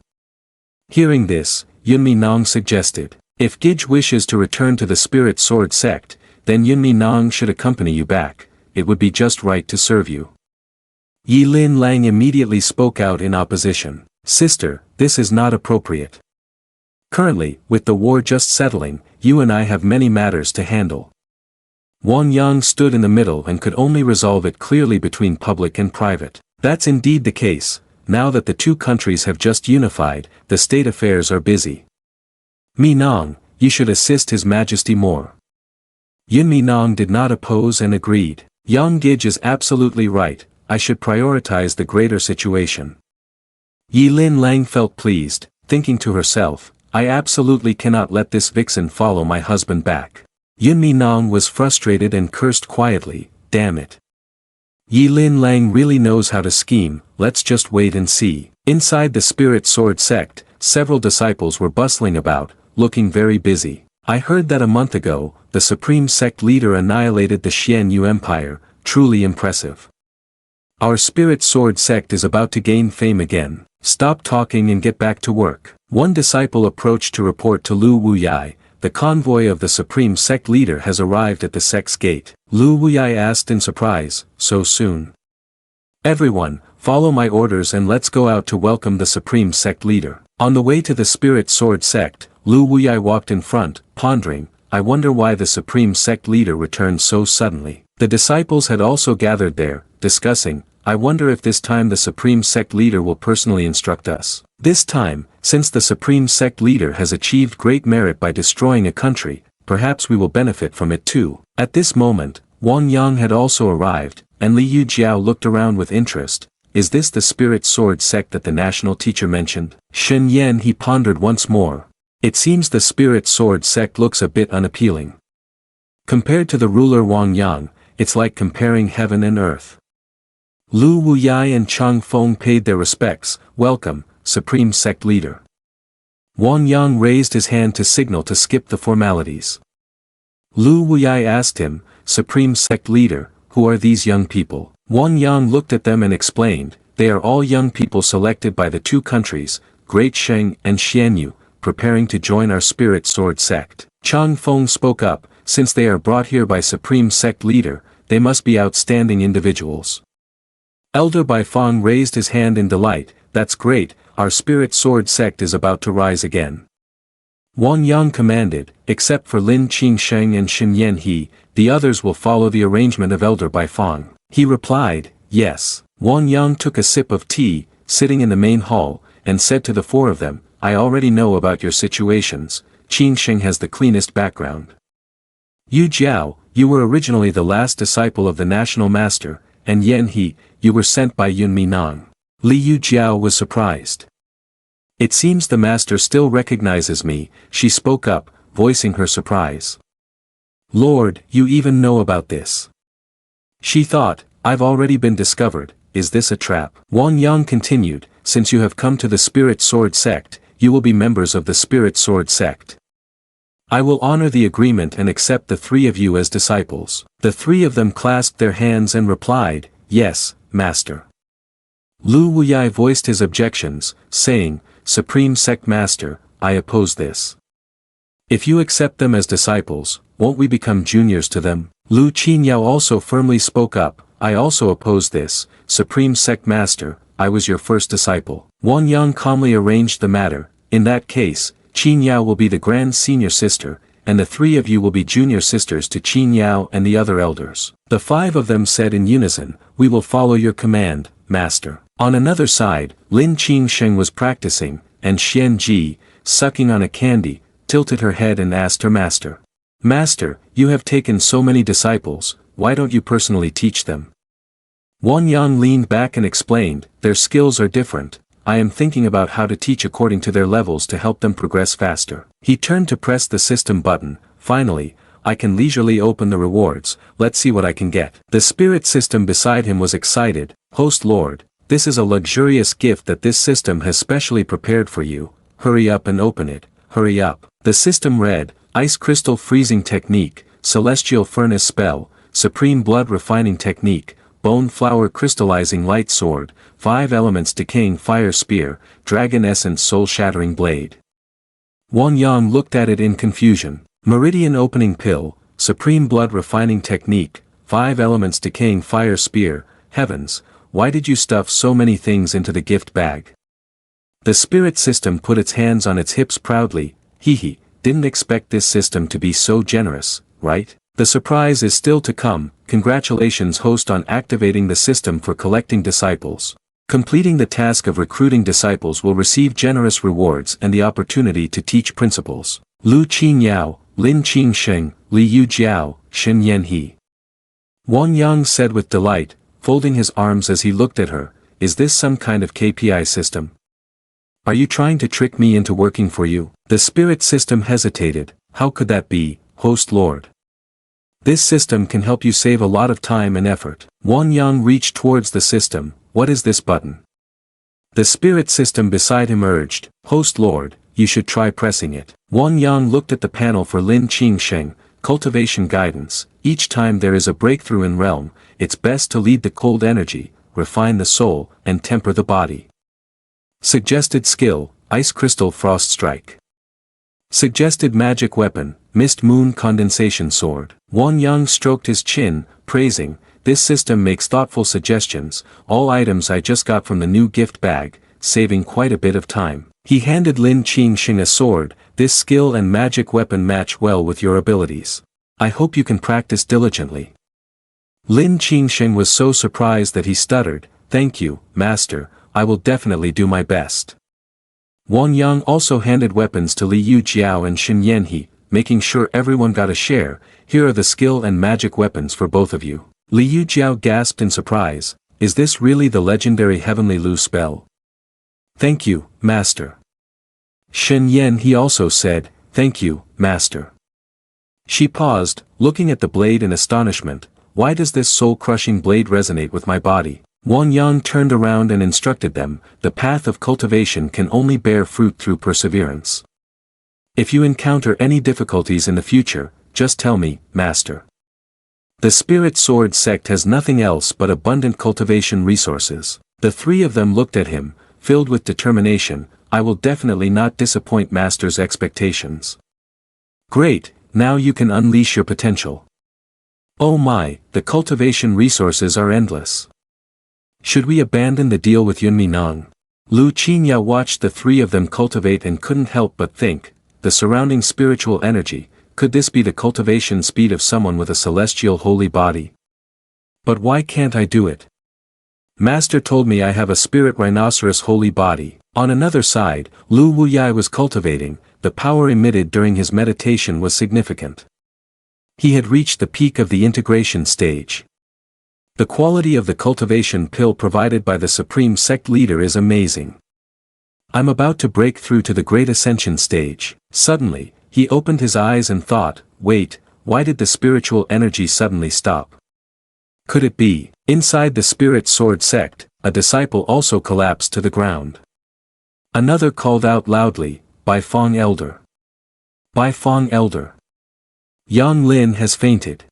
Hearing this, Yunmi Nong suggested, if Gij wishes to return to the Spirit Sword sect, then Yunmi Nong should accompany you back, it would be just right to serve you. Yi Lin Lang immediately spoke out in opposition. Sister, this is not appropriate. Currently, with the war just settling, you and I have many matters to handle. Wang Yang stood in the middle and could only resolve it clearly between public and private. That's indeed the case, now that the 2 countries have just unified, the state affairs are busy. Mi Nong, you should assist His Majesty more. Yun Minong did not oppose and agreed. Yang Gij is absolutely right, I should prioritize the greater situation. Yi Lin Lang felt pleased, thinking to herself, I absolutely cannot let this vixen follow my husband back. Yun Minong was frustrated and cursed quietly, damn it. Yi Lin Lang really knows how to scheme, let's just wait and see. Inside the Spirit Sword sect, several disciples were bustling about, looking very busy. I heard that a month ago, the supreme sect leader annihilated the Xian Yu Empire, truly impressive. Our Spirit Sword sect is about to gain fame again. Stop talking and get back to work. One disciple approached to report to Lu Wuyai, the convoy of the supreme sect leader has arrived at the sect's gate. Lu Wuyai asked in surprise, so soon? Everyone, follow my orders and let's go out to welcome the supreme sect leader. On the way to the Spirit Sword sect, Lu Wuyai walked in front, pondering, I wonder why the supreme sect leader returned so suddenly. The disciples had also gathered there, discussing, I wonder if this time the supreme sect leader will personally instruct us. This time, since the supreme sect leader has achieved great merit by destroying a country, perhaps we will benefit from it too. At this moment, Wang Yang had also arrived, and Li Yujiao looked around with interest. Is this the Spirit Sword sect that the national teacher mentioned? Shen Yan he pondered once more. It seems the Spirit Sword sect looks a bit unappealing. Compared to the ruler Wang Yang, it's like comparing heaven and earth. Lu Wuyai and Chang Feng paid their respects. Welcome, Supreme Sect Leader. Wang Yang raised his hand to signal to skip the formalities. Lu Wuyai asked him, Supreme Sect Leader, who are these young people? Wang Yang looked at them and explained, they are all young people selected by the two countries, Great Sheng and Xianyu, preparing to join our Spirit Sword sect. Chang Feng spoke up, since they are brought here by Supreme Sect Leader, they must be outstanding individuals. Elder Bai Fang raised his hand in delight, that's great, our Spirit Sword sect is about to rise again. Wang Yang commanded, except for Lin Qingsheng and Shen Yan He, the others will follow the arrangement of Elder Bai Fang. He replied, yes. Wang Yang took a sip of tea, sitting in the main hall, and said to the four of them, I already know about your situations, Qingsheng has the cleanest background. Yu Jiao, you were originally the last disciple of the national master, and Yan He, you were sent by Yun Minong. Li Yujiao was surprised. It seems the master still recognizes me, she spoke up, voicing her surprise. Lord, you even know about this. She thought, I've already been discovered, is this a trap? Wang Yang continued, since you have come to the Spirit Sword sect, you will be members of the Spirit Sword sect. I will honor the agreement and accept the three of you as disciples. The three of them clasped their hands and replied, yes, Master. Lu Wuyai voiced his objections, saying, Supreme Sect Master, I oppose this. If you accept them as disciples, won't we become juniors to them? Lu Qinyao also firmly spoke up, I also oppose this, Supreme Sect Master, I was your first disciple. Wang Yang calmly arranged the matter, in that case, Qinyao will be the grand senior sister, and the three of you will be junior sisters to Qinyao and the other elders. The five of them said in unison, we will follow your command, Master. On another side, Lin Qingsheng was practicing, and Xian Ji, sucking on a candy, tilted her head and asked her master. Master, you have taken so many disciples, why don't you personally teach them? Wang Yang leaned back and explained, their skills are different, I am thinking about how to teach according to their levels to help them progress faster. He turned to press the system button, finally, I can leisurely open the rewards, let's see what I can get. The spirit system beside him was excited, Host Lord, this is a luxurious gift that this system has specially prepared for you, hurry up and open it, hurry up. The system read, Ice Crystal Freezing Technique, Celestial Furnace Spell, Supreme Blood Refining Technique, Bone Flower Crystallizing Light Sword, 5 Elements Decaying Fire Spear, Dragon Essence Soul Shattering Blade. Wang Yang looked at it in confusion. Meridian Opening Pill, Supreme Blood Refining Technique, 5 Elements Decaying Fire Spear, Heavens, why did you stuff so many things into the gift bag? The spirit system put its hands on its hips proudly, didn't expect this system to be so generous, right? The surprise is still to come, congratulations host on activating the system for collecting disciples. Completing the task of recruiting disciples will receive generous rewards and the opportunity to teach principles. Lu Qinyao, Lin Qingsheng, Li Yujiao, Shin Yanhe. Wang Yang said with delight, folding his arms as he looked at her, is this some kind of KPI system? Are you trying to trick me into working for you? The spirit system hesitated. How could that be, host lord? This system can help you save a lot of time and effort. Wang Yang reached towards the system. What is this button? The spirit system beside him urged, host lord, you should try pressing it. Wang Yang looked at the panel for Lin Qingsheng, cultivation guidance. Each time there is a breakthrough in realm, it's best to lead the cold energy, refine the soul, and temper the body. Suggested skill, Ice Crystal Frost Strike. Suggested magic weapon, Mist Moon Condensation Sword. Wang Yang stroked his chin, praising, this system makes thoughtful suggestions, all items I just got from the new gift bag, saving quite a bit of time. He handed Lin Qingsheng a sword, this skill and magic weapon match well with your abilities. I hope you can practice diligently. Lin Qingsheng was so surprised that he stuttered, thank you, master, I will definitely do my best. Wang Yang also handed weapons to Li Yujiao and Shin Yanhe, making sure everyone got a share. Here are the skill and magic weapons for both of you. Li Yujiao gasped in surprise, is this really the legendary Heavenly Lu spell? Thank you, master. Shin Yanhe also said, thank you, master. She paused, looking at the blade in astonishment, why does this soul-crushing blade resonate with my body? Wang Yang turned around and instructed them, the path of cultivation can only bear fruit through perseverance. If you encounter any difficulties in the future, just tell me, master. The Spirit Sword sect has nothing else but abundant cultivation resources. The three of them looked at him, filled with determination, I will definitely not disappoint master's expectations. Great, now you can unleash your potential. Oh my, the cultivation resources are endless. Should we abandon the deal with Yunmi Nang? Lu Qinya watched the three of them cultivate and couldn't help but think, the surrounding spiritual energy, could this be the cultivation speed of someone with a celestial holy body? But why can't I do it? Master told me I have a spirit rhinoceros holy body. On another side, Lu Wuyai was cultivating, the power emitted during his meditation was significant. He had reached the peak of the integration stage. The quality of the cultivation pill provided by the Supreme Sect leader is amazing. I'm about to break through to the Great Ascension stage. Suddenly, he opened his eyes and thought, wait, why did the spiritual energy suddenly stop? Could it be, inside the Spirit Sword sect, a disciple also collapsed to the ground? Another called out loudly, Bai Fong Elder. Bai Fong Elder. Yang Lin has fainted.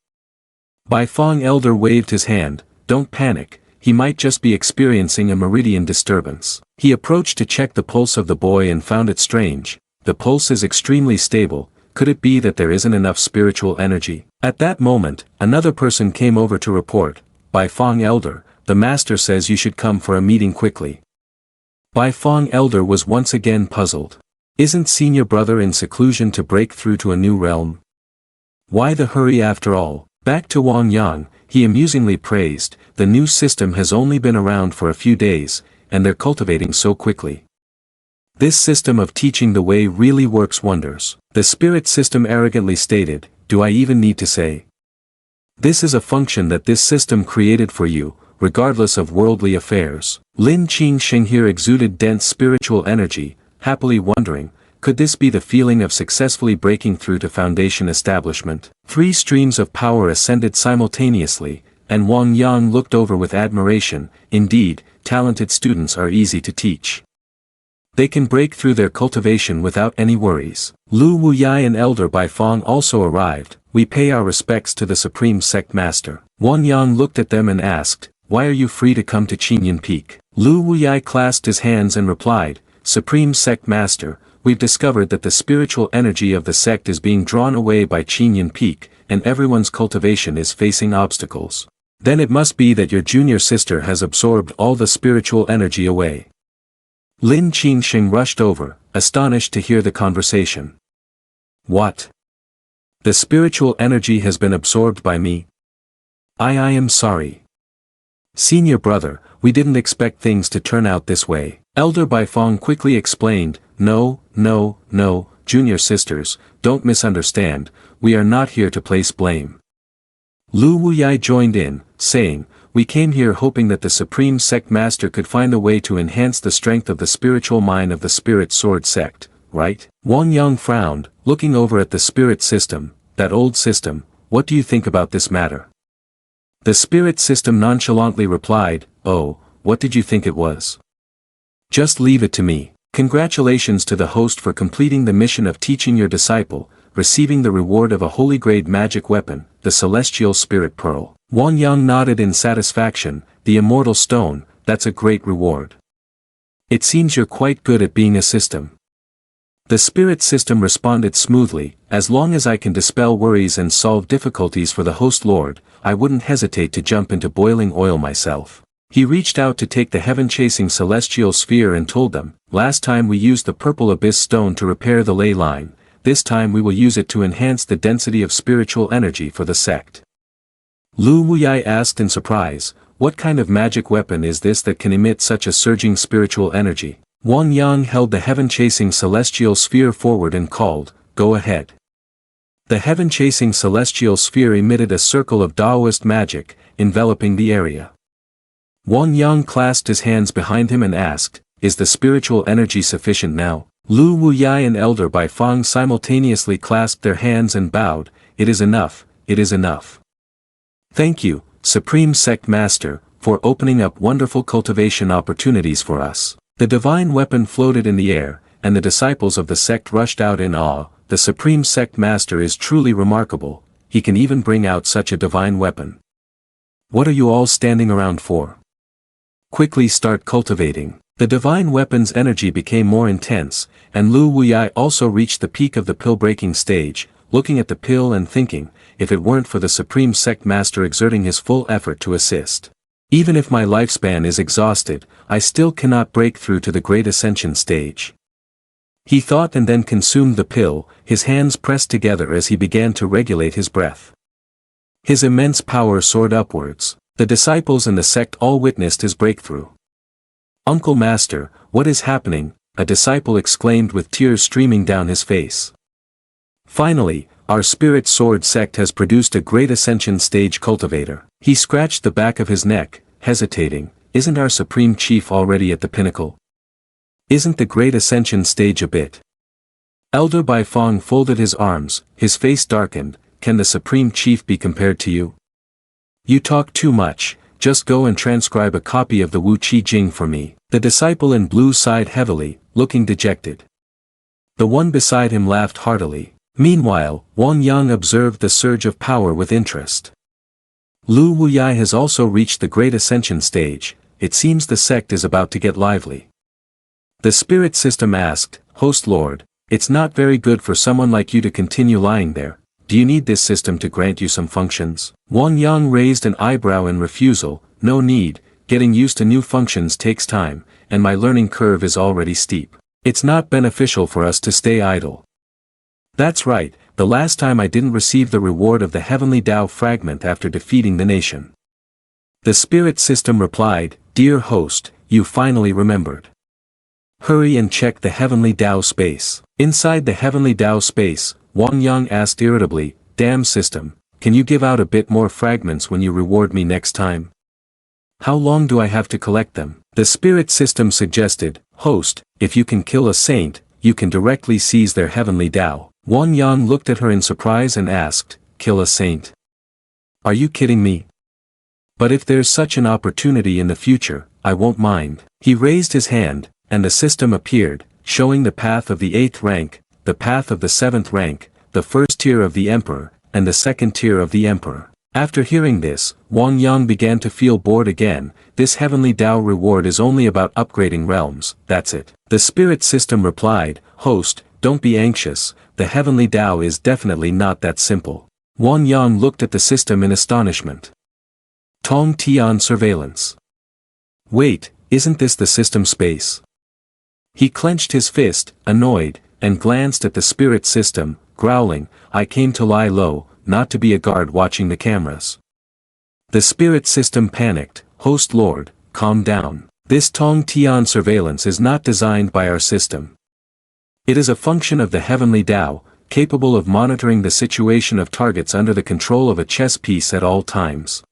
Bai Fong Elder waved his hand, don't panic, he might just be experiencing a meridian disturbance. He approached to check the pulse of the boy and found it strange, the pulse is extremely stable, could it be that there isn't enough spiritual energy? At that moment, another person came over to report, Bai Fong Elder, the master says you should come for a meeting quickly. Bai Fong Elder was once again puzzled. Isn't senior brother in seclusion to break through to a new realm? Why the hurry after all? Back to Wang Yang, he amusingly praised, the new system has only been around for a few days, and they're cultivating so quickly. This system of teaching the way really works wonders. The spirit system arrogantly stated, do I even need to say? This is a function that this system created for you, regardless of worldly affairs. Lin Qingsheng here exuded dense spiritual energy, happily wondering, could this be the feeling of successfully breaking through to foundation establishment? 3 streams of power ascended simultaneously, and Wang Yang looked over with admiration, indeed, talented students are easy to teach. They can break through their cultivation without any worries. Lu Wuyai and Elder Bai Fong also arrived, we pay our respects to the Supreme Sect Master. Wang Yang looked at them and asked, why are you free to come to Qinyan Peak? Lu Wuyai clasped his hands and replied, Supreme Sect Master, we've discovered that the spiritual energy of the sect is being drawn away by Qinyan Peak, and everyone's cultivation is facing obstacles. Then it must be that your junior sister has absorbed all the spiritual energy away. Lin Qingsheng rushed over, astonished to hear the conversation. What? The spiritual energy has been absorbed by me? I am sorry. Senior brother, we didn't expect things to turn out this way. Elder Bai Fong quickly explained, no, junior sisters, don't misunderstand, we are not here to place blame. Lu Wuyai joined in, saying, "We came here hoping that the Supreme Sect Master could find a way to enhance the strength of the spiritual mind of the Spirit Sword Sect, right?" Wang Yang frowned, looking over at the spirit system, that old system. "What do you think about this matter?" The spirit system nonchalantly replied, "Oh, what did you think it was? Just leave it to me. Congratulations to the host for completing the mission of teaching your disciple, receiving the reward of a holy grade magic weapon, the Celestial Spirit Pearl." Wang Yang nodded in satisfaction. "The Immortal Stone, that's a great reward. It seems you're quite good at being a system." The spirit system responded smoothly, "As long as I can dispel worries and solve difficulties for the host lord, I wouldn't hesitate to jump into boiling oil myself." He reached out to take the heaven-chasing celestial sphere and told them, "Last time we used the purple abyss stone to repair the ley line, this time we will use it to enhance the density of spiritual energy for the sect." Lu Wuyai asked in surprise, "What kind of magic weapon is this that can emit such a surging spiritual energy?" Wang Yang held the heaven-chasing celestial sphere forward and called, "Go ahead." The heaven-chasing celestial sphere emitted a circle of Taoist magic, enveloping the area. Wang Yang clasped his hands behind him and asked, "Is the spiritual energy sufficient now?" Lu Wuyai and Elder Bai Fang simultaneously clasped their hands and bowed, "It is enough, it is enough. Thank you, Supreme Sect Master, for opening up wonderful cultivation opportunities for us." The divine weapon floated in the air, and the disciples of the sect rushed out in awe. "The Supreme Sect Master is truly remarkable, he can even bring out such a divine weapon. What are you all standing around for? Quickly start cultivating." The divine weapon's energy became more intense, and Lu Wuyai also reached the peak of the pill-breaking stage, looking at the pill and thinking, if it weren't for the Supreme Sect Master exerting his full effort to assist. Even if my lifespan is exhausted, I still cannot break through to the Great Ascension stage. He thought and then consumed the pill, his hands pressed together as he began to regulate his breath. His immense power soared upwards. The disciples and the sect all witnessed his breakthrough. "Uncle Master, what is happening?" a disciple exclaimed with tears streaming down his face. "Finally, our Spirit Sword sect has produced a Great Ascension stage cultivator." He scratched the back of his neck, hesitating. "Isn't our Supreme Chief already at the pinnacle? Isn't the Great Ascension stage a bit?" Elder Bai Fang folded his arms, his face darkened. "Can the Supreme Chief be compared to you? You talk too much, just go and transcribe a copy of the Wu Qi Jing for me." The disciple in blue sighed heavily, looking dejected. The one beside him laughed heartily. Meanwhile, Wang Yang observed the surge of power with interest. Lu Wuyai has also reached the Great Ascension stage. It seems the sect is about to get lively. The spirit system asked, "Host Lord, it's not very good for someone like you to continue lying there. Do you need this system to grant you some functions?" Wang Yang raised an eyebrow in refusal. "No need, getting used to new functions takes time, and my learning curve is already steep. It's not beneficial for us to stay idle." "That's right, the last time I didn't receive the reward of the Heavenly Tao fragment after defeating the nation." The spirit system replied, "Dear host, you finally remembered. Hurry and check the Heavenly Tao space." Inside the Heavenly Tao space, Wang Yang asked irritably, "Damn system, can you give out a bit more fragments when you reward me next time? How long do I have to collect them?" The spirit system suggested, "Host, if you can kill a saint, you can directly seize their Heavenly Tao." Wang Yang looked at her in surprise and asked, "Kill a saint? Are you kidding me? But if there's such an opportunity in the future, I won't mind." He raised his hand, and the system appeared, showing the path of the 8th rank, the path of the 7th rank, the first tier of the Emperor, and the second tier of the Emperor. After hearing this, Wang Yang began to feel bored again. This Heavenly Tao reward is only about upgrading realms, that's it. The spirit system replied, "Host, don't be anxious, the Heavenly Tao is definitely not that simple." Wang Yang looked at the system in astonishment. Tong Tian surveillance. Wait, isn't this the system space? He clenched his fist, annoyed, and glanced at the spirit system, growling, "I came to lie low, not to be a guard watching the cameras." The spirit system panicked, "Host Lord, calm down. This Tong Tian surveillance is not designed by our system. It is a function of the Heavenly Tao, capable of monitoring the situation of targets under the control of a chess piece at all times.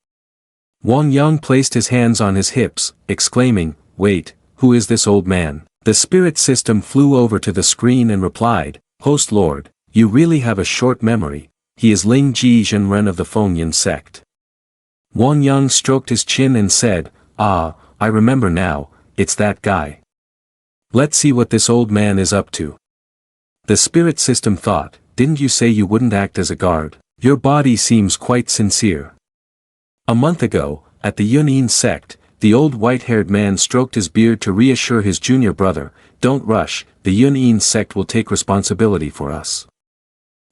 Wang Yang placed his hands on his hips, exclaiming, "Wait, who is this old man?" The spirit system flew over to the screen and replied, "Host Lord, you really have a short memory. He is Ling Ji Zhenren of the Fengyan sect." Wang Yang stroked his chin and said, "Ah, I remember now, it's that guy. Let's see what this old man is up to." The spirit system thought, "Didn't you say you wouldn't act as a guard? Your body seems quite sincere." A month ago, at the Yunyin sect, the old white-haired man stroked his beard to reassure his junior brother, "Don't rush, the Yunyin sect will take responsibility for us."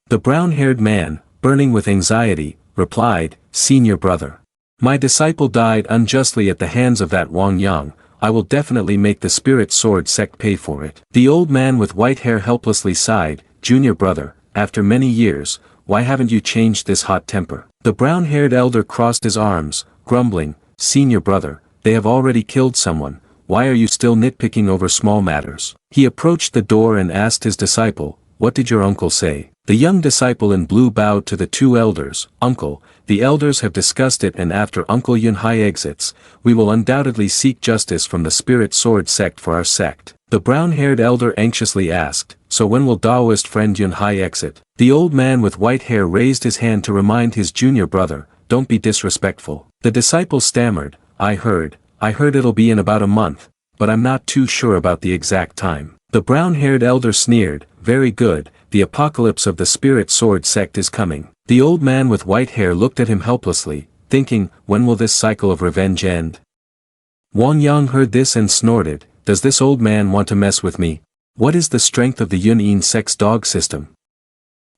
The brown-haired man, burning with anxiety, replied, "Senior brother. My disciple died unjustly at the hands of that Wang Yang. I will definitely make the Spirit Sword sect pay for it." The old man with white hair helplessly sighed, "Junior brother, after many years, why haven't you changed this hot temper?" The brown-haired elder crossed his arms, grumbling, "Senior brother, they have already killed someone, why are you still nitpicking over small matters?" He approached the door and asked his disciple, "What did your uncle say?" The young disciple in blue bowed to the two elders, "Uncle, the elders have discussed it, and after Uncle Yunhai exits, we will undoubtedly seek justice from the Spirit Sword sect for our sect." The brown-haired elder anxiously asked, "So when will Taoist friend Yunhai exit?" The old man with white hair raised his hand to remind his junior brother, "Don't be disrespectful." The disciple stammered, I heard it'll be in about a month, but I'm not too sure about the exact time." The brown-haired elder sneered, "Very good, the apocalypse of the Spirit Sword sect is coming." The old man with white hair looked at him helplessly, thinking, when will this cycle of revenge end? Wang Yang heard this and snorted, "Does this old man want to mess with me? What is the strength of the Yunyin sect's dog system?"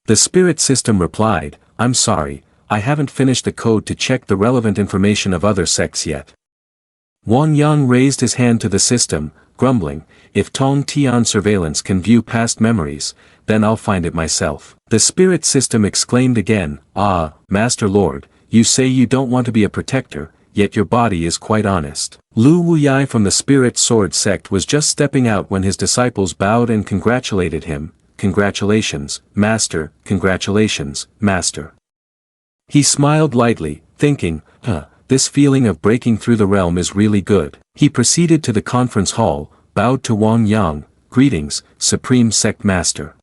The spirit system replied, "I'm sorry, I haven't finished the code to check the relevant information of other sects yet." Wang Yang raised his hand to the system, grumbling, "If Tong Tian surveillance can view past memories, then I'll find it myself." The spirit system exclaimed again, "Ah, Master Lord, you say you don't want to be a protector, yet your body is quite honest." Lu Wuyai from the Spirit Sword sect was just stepping out when his disciples bowed and congratulated him, "Congratulations, Master, congratulations, Master." He smiled lightly, thinking, this feeling of breaking through the realm is really good. He proceeded to the conference hall, bowed to Wang Yang, "Greetings, Supreme Sect Master."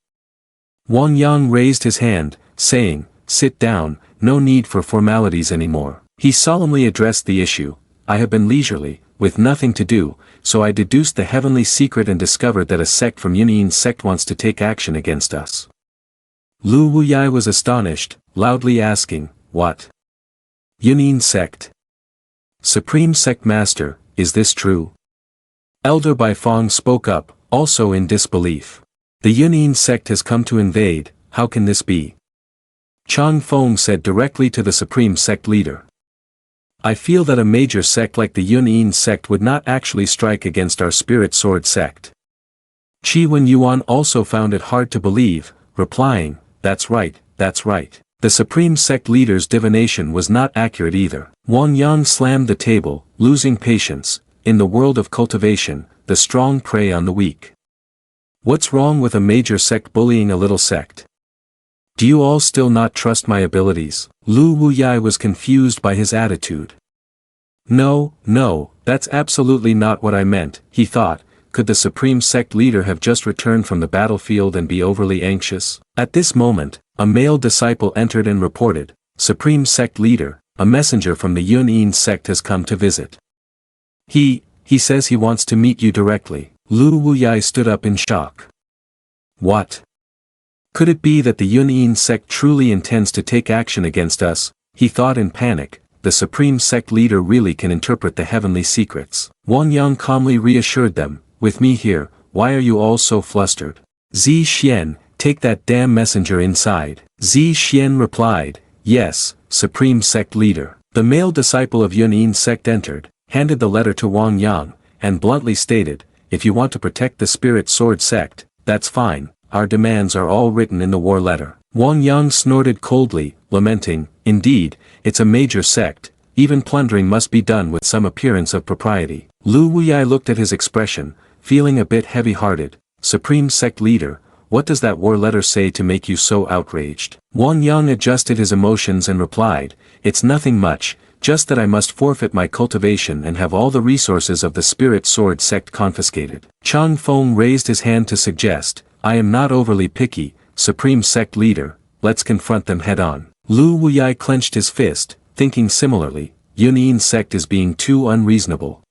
Wang Yang raised his hand, saying, "Sit down, no need for formalities anymore." He solemnly addressed the issue, "I have been leisurely, with nothing to do, so I deduced the heavenly secret and discovered that a sect from Yunyin sect wants to take action against us." Lu Wuyai was astonished, loudly asking, "What? Yunyin sect? Supreme Sect Master, is this true?" Elder Baifeng spoke up, also in disbelief. "The Yunyin sect has come to invade, how can this be?" Chang Feng said directly to the Supreme Sect leader. "I feel that a major sect like the Yunyin sect would not actually strike against our Spirit Sword sect." Qi Wen Yuan also found it hard to believe, replying, That's right. The Supreme Sect leader's divination was not accurate either. Wang Yang slammed the table, losing patience. In the world of cultivation, the strong prey on the weak. What's wrong with a major sect bullying a little sect? Do you all still not trust my abilities? Lu Wuyai was confused by his attitude. No, that's absolutely not what I meant, he thought. Could the Supreme Sect leader have just returned from the battlefield and be overly anxious? At this moment, a male disciple entered and reported, "Supreme Sect leader, a messenger from the Yunyin sect has come to visit. He says he wants to meet you directly." Lu Wuyai stood up in shock. What? Could it be that the Yunyin sect truly intends to take action against us? He thought in panic. The Supreme Sect leader really can interpret the heavenly secrets. Wang Yang calmly reassured them, "With me here, why are you all so flustered? Zi Xian, take that damn messenger inside." Zi Xian replied, "Yes, Supreme Sect leader." The male disciple of Yunyin sect entered, handed the letter to Wang Yang, and bluntly stated, "If you want to protect the Spirit Sword sect, that's fine, our demands are all written in the war letter." Wang Yang snorted coldly, lamenting, "Indeed, it's a major sect, even plundering must be done with some appearance of propriety." Lu Wuyai looked at his expression, feeling a bit heavy-hearted. "Supreme Sect leader, what does that war letter say to make you so outraged? Wang Yang adjusted his emotions and replied, it's nothing much, just that I must forfeit my cultivation and have all the resources of the Spirit Sword sect confiscated. Chang Feng raised his hand to suggest, I am not overly picky, Supreme Sect Leader, let's confront them head-on. Lu Wuyai clenched his fist, thinking similarly, Yunyin Sect is being too unreasonable.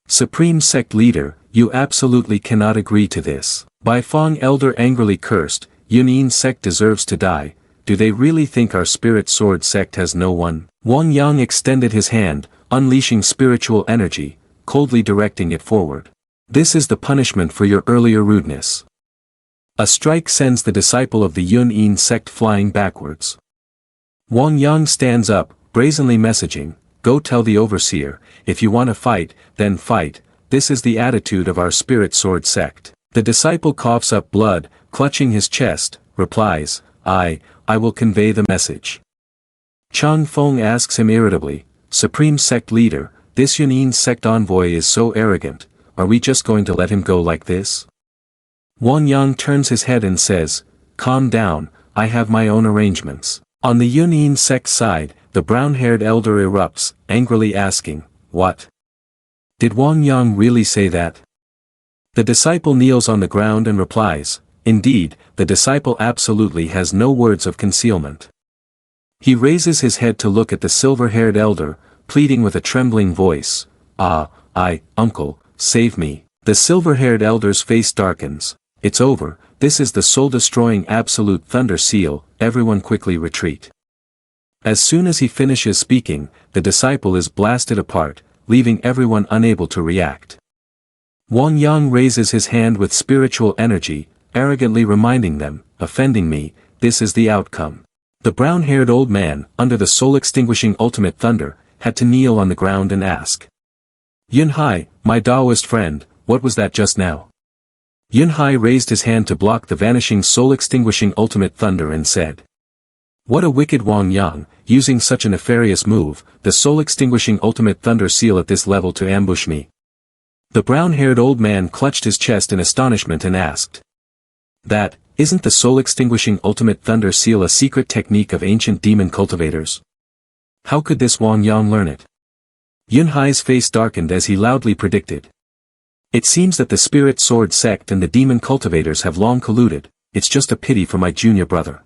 Supreme Sect Leader, you absolutely cannot agree to this. Bai Fong Elder angrily cursed, Yunyin Sect deserves to die, do they really think our Spirit Sword Sect has no one? Wang Yang extended his hand, unleashing spiritual energy, coldly directing it forward. This is the punishment for your earlier rudeness. A strike sends the disciple of the Yunyin Sect flying backwards. Wang Yang stands up, brazenly messaging, go tell the overseer, if you want to fight, then fight, this is the attitude of our Spirit Sword Sect. The disciple coughs up blood, clutching his chest, replies, I will convey the message. Chang Feng asks him irritably, Supreme Sect Leader, this Yunyin Sect envoy is so arrogant, are we just going to let him go like this? Wang Yang turns his head and says, calm down, I have my own arrangements. On the Yunyin Sect side, the brown-haired elder erupts, angrily asking, what? Did Wang Yang really say that? The disciple kneels on the ground and replies, indeed, the disciple absolutely has no words of concealment. He raises his head to look at the silver-haired elder, pleading with a trembling voice, uncle, save me. The silver-haired elder's face darkens, it's over, this is the soul-destroying absolute thunder seal, everyone quickly retreat. As soon as he finishes speaking, the disciple is blasted apart, leaving everyone unable to react. Wang Yang raises his hand with spiritual energy, arrogantly reminding them, offending me, this is the outcome. The brown-haired old man, under the soul-extinguishing ultimate thunder, had to kneel on the ground and ask. Yunhai, my Taoist friend, what was that just now? Yunhai raised his hand to block the vanishing soul-extinguishing ultimate thunder and said. What a wicked Wang Yang, using such a nefarious move, the soul-extinguishing ultimate thunder seal at this level to ambush me. The brown-haired old man clutched his chest in astonishment and asked. That, isn't the soul-extinguishing ultimate thunder seal a secret technique of ancient demon cultivators? How could this Wang Yang learn it? Yunhai's face darkened as he loudly predicted. It seems that the Spirit Sword sect and the demon cultivators have long colluded, it's just a pity for my junior brother.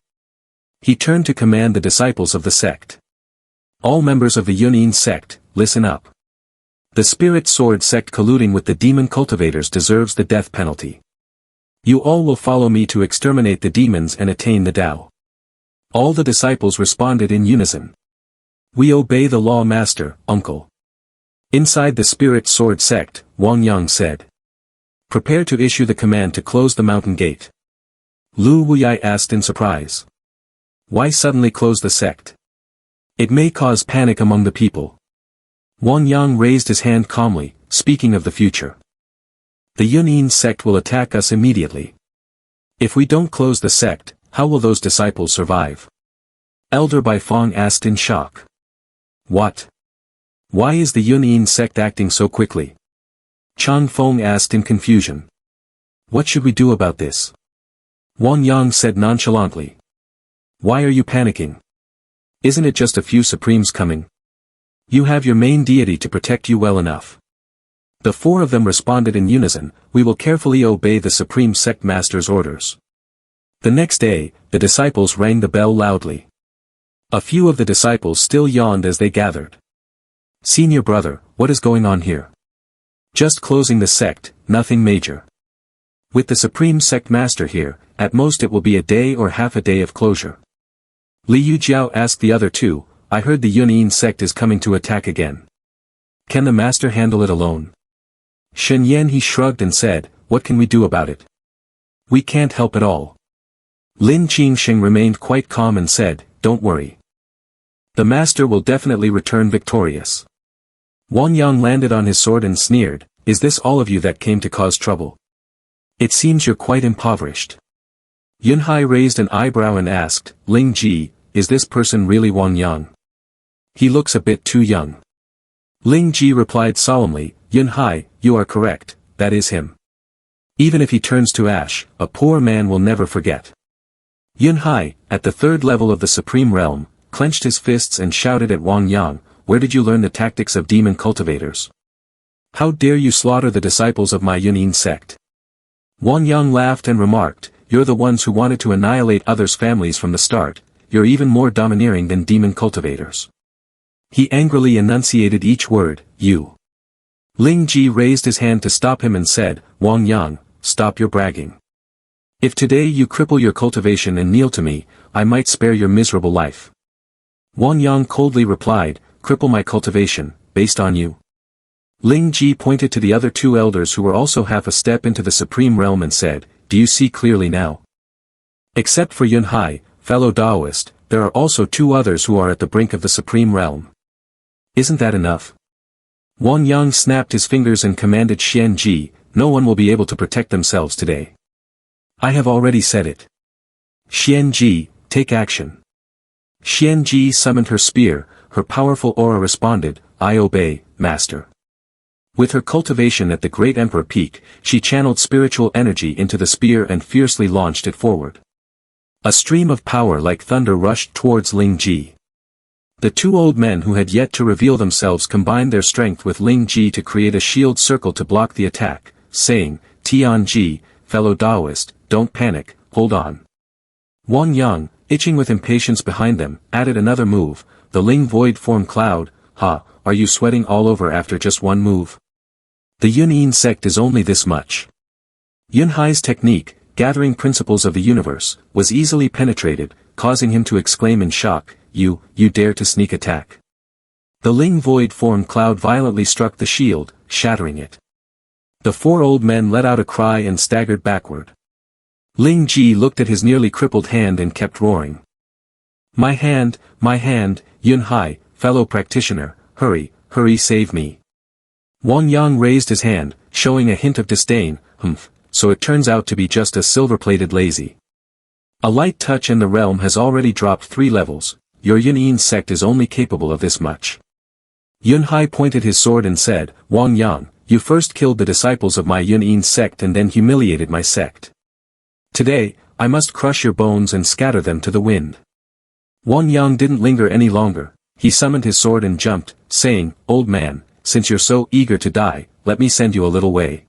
He turned to command the disciples of the sect. All members of the Yunyin sect, listen up. The Spirit Sword sect colluding with the demon cultivators deserves the death penalty. You all will follow me to exterminate the demons and attain the Tao. All the disciples responded in unison. We obey the law master, uncle. Inside the Spirit Sword sect, Wang Yang said. Prepare to issue the command to close the mountain gate. Lu Wuyai asked in surprise. Why suddenly close the sect? It may cause panic among the people. Wang Yang raised his hand calmly, speaking of the future. The Yunyin sect will attack us immediately. If we don't close the sect, how will those disciples survive? Elder Bai Fong asked in shock. What? Why is the Yunyin sect acting so quickly? Chang Feng asked in confusion. What should we do about this? Wang Yang said nonchalantly. Why are you panicking? Isn't it just a few supremes coming? You have your main deity to protect you well enough. The four of them responded in unison, we will carefully obey the Supreme Sect Master's orders. The next day, the disciples rang the bell loudly. A few of the disciples still yawned as they gathered. Senior brother, what is going on here? Just closing the sect, nothing major. With the Supreme Sect Master here, at most it will be a day or half a day of closure. Li Yujiao asked the other two, I heard the Yunyin sect is coming to attack again. Can the Master handle it alone? Shen Yan he shrugged and said, what can we do about it? We can't help at all. Lin Qingsheng remained quite calm and said, don't worry. The Master will definitely return victorious. Wang Yang landed on his sword and sneered, is this all of you that came to cause trouble? It seems you're quite impoverished. Yunhai raised an eyebrow and asked, Ling Ji, is this person really Wang Yang? He looks a bit too young. Ling Ji replied solemnly, Yunhai, you are correct, that is him. Even if he turns to ash, a poor man will never forget. Yunhai, at the third level of the Supreme Realm, clenched his fists and shouted at Wang Yang, "Where did you learn the tactics of demon cultivators? How dare you slaughter the disciples of my Yunin sect?" Wang Yang laughed and remarked, "You're the ones who wanted to annihilate others' families from the start, you're even more domineering than demon cultivators." He angrily enunciated each word, "You." Ling Ji raised his hand to stop him and said, "Wang Yang, stop your bragging. If today you cripple your cultivation and kneel to me, I might spare your miserable life." Wang Yang coldly replied, "Cripple my cultivation, based on you?" Ling Ji pointed to the other two elders who were also half a step into the Supreme Realm and said, "Do you see clearly now? Except for Yunhai, fellow Taoist, there are also two others who are at the brink of the Supreme Realm. Isn't that enough?" Wang Yang snapped his fingers and commanded Xian Ji, "No one will be able to protect themselves today. I have already said it. Xian Ji, take action." Xian Ji summoned her spear, her powerful aura responded, "I obey, Master." With her cultivation at the Great Emperor peak, she channeled spiritual energy into the spear and fiercely launched it forward. A stream of power like thunder rushed towards Ling Ji. The two old men who had yet to reveal themselves combined their strength with Ling Ji to create a shield circle to block the attack, saying, "Tian Ji, fellow Taoist, don't panic, hold on." Wang Yang, itching with impatience behind them, added another move, the Ling Void Form Cloud. "Ha, are you sweating all over after just one move? The Yunin sect is only this much." Yunhai's technique, gathering principles of the universe, was easily penetrated, causing him to exclaim in shock, You dare to sneak attack." The Ling Void Form Cloud violently struck the shield, shattering it. The four old men let out a cry and staggered backward. Ling Ji looked at his nearly crippled hand and kept roaring. My hand, Yunhai, fellow practitioner, hurry, save me." Wang Yang raised his hand, showing a hint of disdain, "So it turns out to be just a silver-plated lazy. A light touch and the realm has already dropped 3 levels, your Yunin sect is only capable of this much." Yunhai pointed his sword and said, "Wang Yang, you first killed the disciples of my Yunin sect and then humiliated my sect. Today, I must crush your bones and scatter them to the wind." Wang Yang didn't linger any longer, he summoned his sword and jumped, saying, "Old man, since you're so eager to die, let me send you a little way.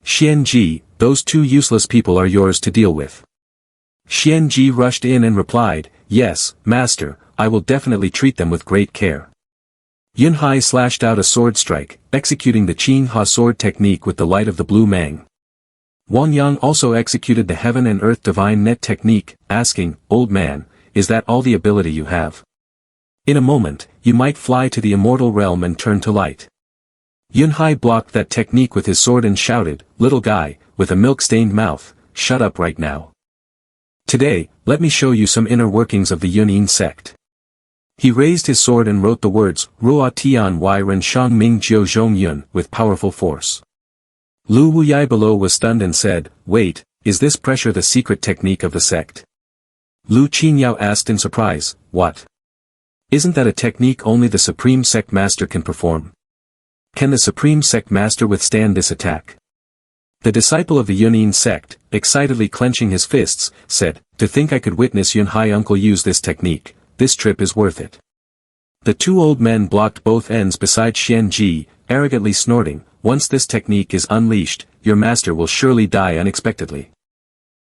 Xian Ji, those 2 useless people are yours to deal with." Xian Ji rushed in and replied, "Yes, master, I will definitely treat them with great care." Yunhai slashed out a sword strike, executing the Qin Ha sword technique with the light of the blue mang. Wang Yang also executed the Heaven and Earth Divine Net technique, asking, "Old man, is that all the ability you have? In a moment, you might fly to the immortal realm and turn to light." Yunhai blocked that technique with his sword and shouted, "Little guy, with a milk-stained mouth, shut up right now. Today, let me show you some inner workings of the Yunin sect." He raised his sword and wrote the words, Ruo Tian Y Ren Shang Ming Jiu Zhong Yun, with powerful force. Lu Wuyai below was stunned and said, "Wait, is this pressure the secret technique of the sect?" Lu Qinyao asked in surprise, "What? Isn't that a technique only the Supreme Sect Master can perform? Can the Supreme Sect Master withstand this attack?" The disciple of the Yunin sect, excitedly clenching his fists, said, "To think I could witness Yunhai uncle use this technique, this trip is worth it." The 2 old men blocked both ends beside Xian Ji, arrogantly snorting, "Once this technique is unleashed, your master will surely die unexpectedly.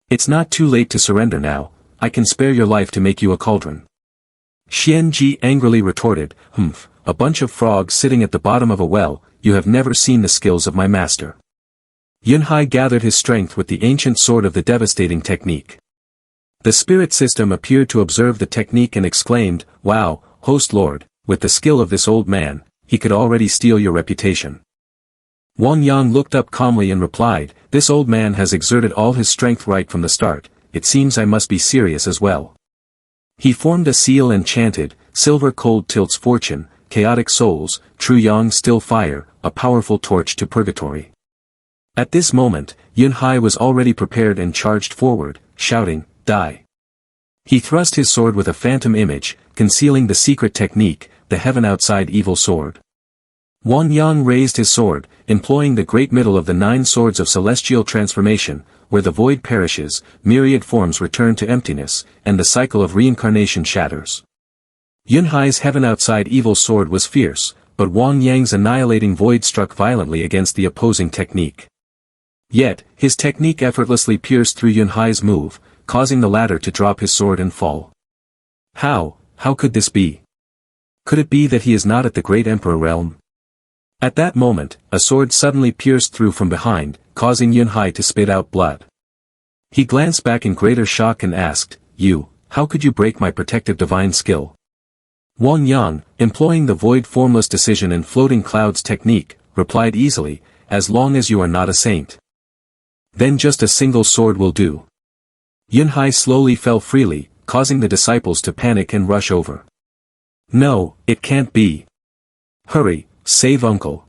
It's not too late to surrender now, I can spare your life to make you a cauldron." Xian Ji angrily retorted, "A bunch of frogs sitting at the bottom of a well, you have never seen the skills of my master." Yunhai gathered his strength with the ancient sword of the devastating technique. The spirit system appeared to observe the technique and exclaimed, "Wow, host lord, with the skill of this old man, he could already steal your reputation." Wang Yang looked up calmly and replied, "This old man has exerted all his strength right from the start, it seems I must be serious as well." He formed a seal and chanted, "Silver cold tilts fortune, chaotic souls, true yang still fire, a powerful torch to purgatory." At this moment, Yunhai was already prepared and charged forward, shouting, "Die." He thrust his sword with a phantom image, concealing the secret technique, the heaven outside evil sword. Wang Yang raised his sword, employing the great middle of the 9 swords of celestial transformation, where the void perishes, myriad forms return to emptiness, and the cycle of reincarnation shatters. Yunhai's heaven outside evil sword was fierce, but Wang Yang's annihilating void struck violently against the opposing technique. Yet, his technique effortlessly pierced through Yunhai's move, causing the latter to drop his sword and fall. How could this be? Could it be that he is not at the Great Emperor realm? At that moment, a sword suddenly pierced through from behind, causing Yunhai to spit out blood. He glanced back in greater shock and asked, how could you break my protective divine skill? Wang Yang, employing the void formless decision and floating clouds technique, replied easily, as long as you are not a saint. Then just a single sword will do. Yunhai slowly fell freely, causing the disciples to panic and rush over. No, it can't be. Hurry, save uncle.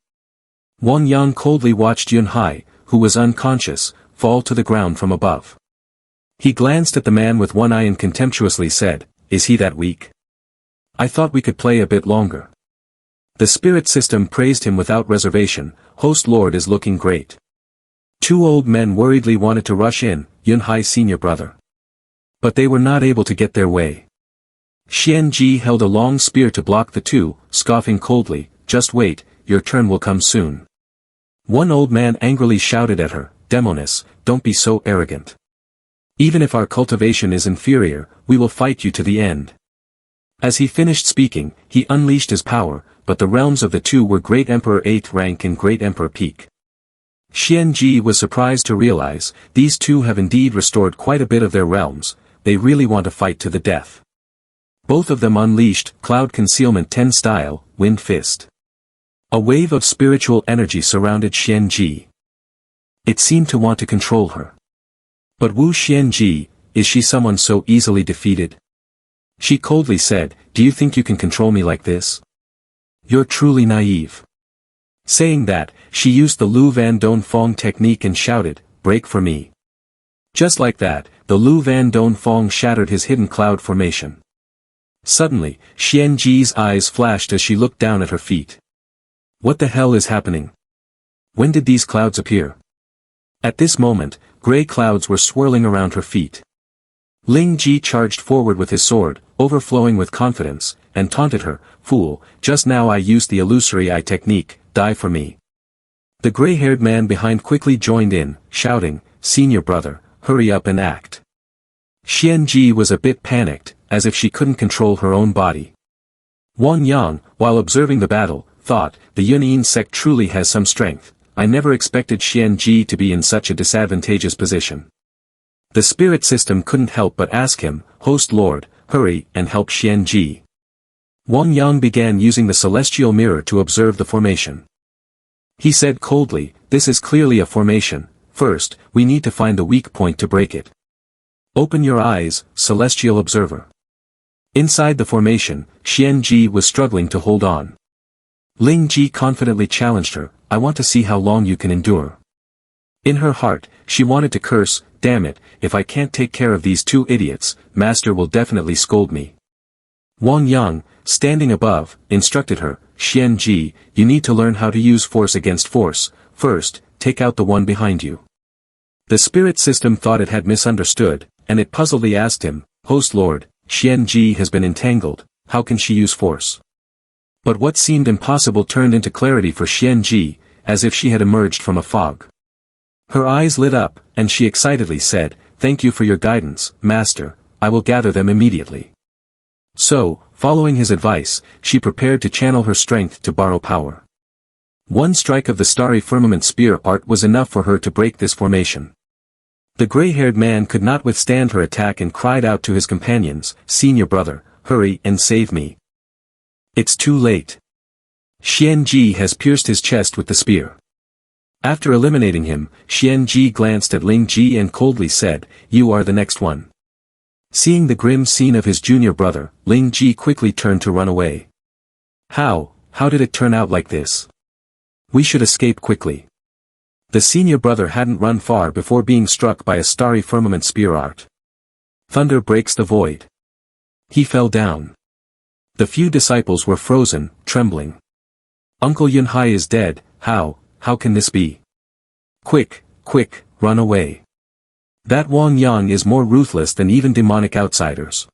Wang Yang coldly watched Yunhai, who was unconscious, fall to the ground from above. He glanced at the man with one eye and contemptuously said, is he that weak? I thought we could play a bit longer. The spirit system praised him without reservation, host lord is looking great. 2 old men worriedly wanted to rush in, Yunhai's senior brother. But they were not able to get their way. Xianji held a long spear to block the two, scoffing coldly, just wait, your turn will come soon. One old man angrily shouted at her, Demoness, don't be so arrogant. Even if our cultivation is inferior, we will fight you to the end. As he finished speaking, he unleashed his power, but the realms of the two were Great Emperor 8th rank and Great Emperor peak. Xianji was surprised to realize, these two have indeed restored quite a bit of their realms, they really want to fight to the death. Both of them unleashed, Cloud Concealment 10 style, Wind Fist. A wave of spiritual energy surrounded Xianji. It seemed to want to control her. But Wu Xianji, is she someone so easily defeated? She coldly said, do you think you can control me like this? You're truly naive. Saying that, she used the Lu Van Don Fong technique and shouted, break for me. Just like that, the Lu Van Don Fong shattered his hidden cloud formation. Suddenly, Xianji's eyes flashed as she looked down at her feet. What the hell is happening? When did these clouds appear? At this moment, gray clouds were swirling around her feet. Ling Ji charged forward with his sword, overflowing with confidence, and taunted her, fool, just now I used the illusory eye technique, die for me. The gray-haired man behind quickly joined in, shouting, senior brother, hurry up and act. Xianji was a bit panicked, as if she couldn't control her own body. Wang Yang, while observing the battle, thought, the Yunyin sect truly has some strength, I never expected Xianji to be in such a disadvantageous position. The spirit system couldn't help but ask him, host lord, hurry and help Xianji. Wang Yang began using the celestial mirror to observe the formation. He said coldly, this is clearly a formation, first, we need to find the weak point to break it. Open your eyes, celestial observer. Inside the formation, Xianji was struggling to hold on. Ling Ji confidently challenged her, I want to see how long you can endure. In her heart, she wanted to curse, damn it, if I can't take care of these two idiots, master will definitely scold me. Wang Yang, standing above, instructed her, Xianji, you need to learn how to use force against force, first, take out the one behind you. The spirit system thought it had misunderstood, and it puzzledly asked him, host lord, Xianji has been entangled, how can she use force? But what seemed impossible turned into clarity for Xianji, as if she had emerged from a fog. Her eyes lit up, and she excitedly said, thank you for your guidance, master, I will gather them immediately. So, following his advice, she prepared to channel her strength to borrow power. One strike of the starry firmament spear art was enough for her to break this formation. The gray-haired man could not withstand her attack and cried out to his companions, senior brother, hurry and save me. It's too late. Xianji has pierced his chest with the spear. After eliminating him, Xianji glanced at Ling Ji and coldly said, you are the next one. Seeing the grim scene of his junior brother, Ling Ji quickly turned to run away. How did it turn out like this? We should escape quickly. The senior brother hadn't run far before being struck by a starry firmament spear art. Thunder breaks the void. He fell down. The few disciples were frozen, trembling. Uncle Yunhai is dead, how can this be? Quick, run away. That Wang Yang is more ruthless than even demonic outsiders.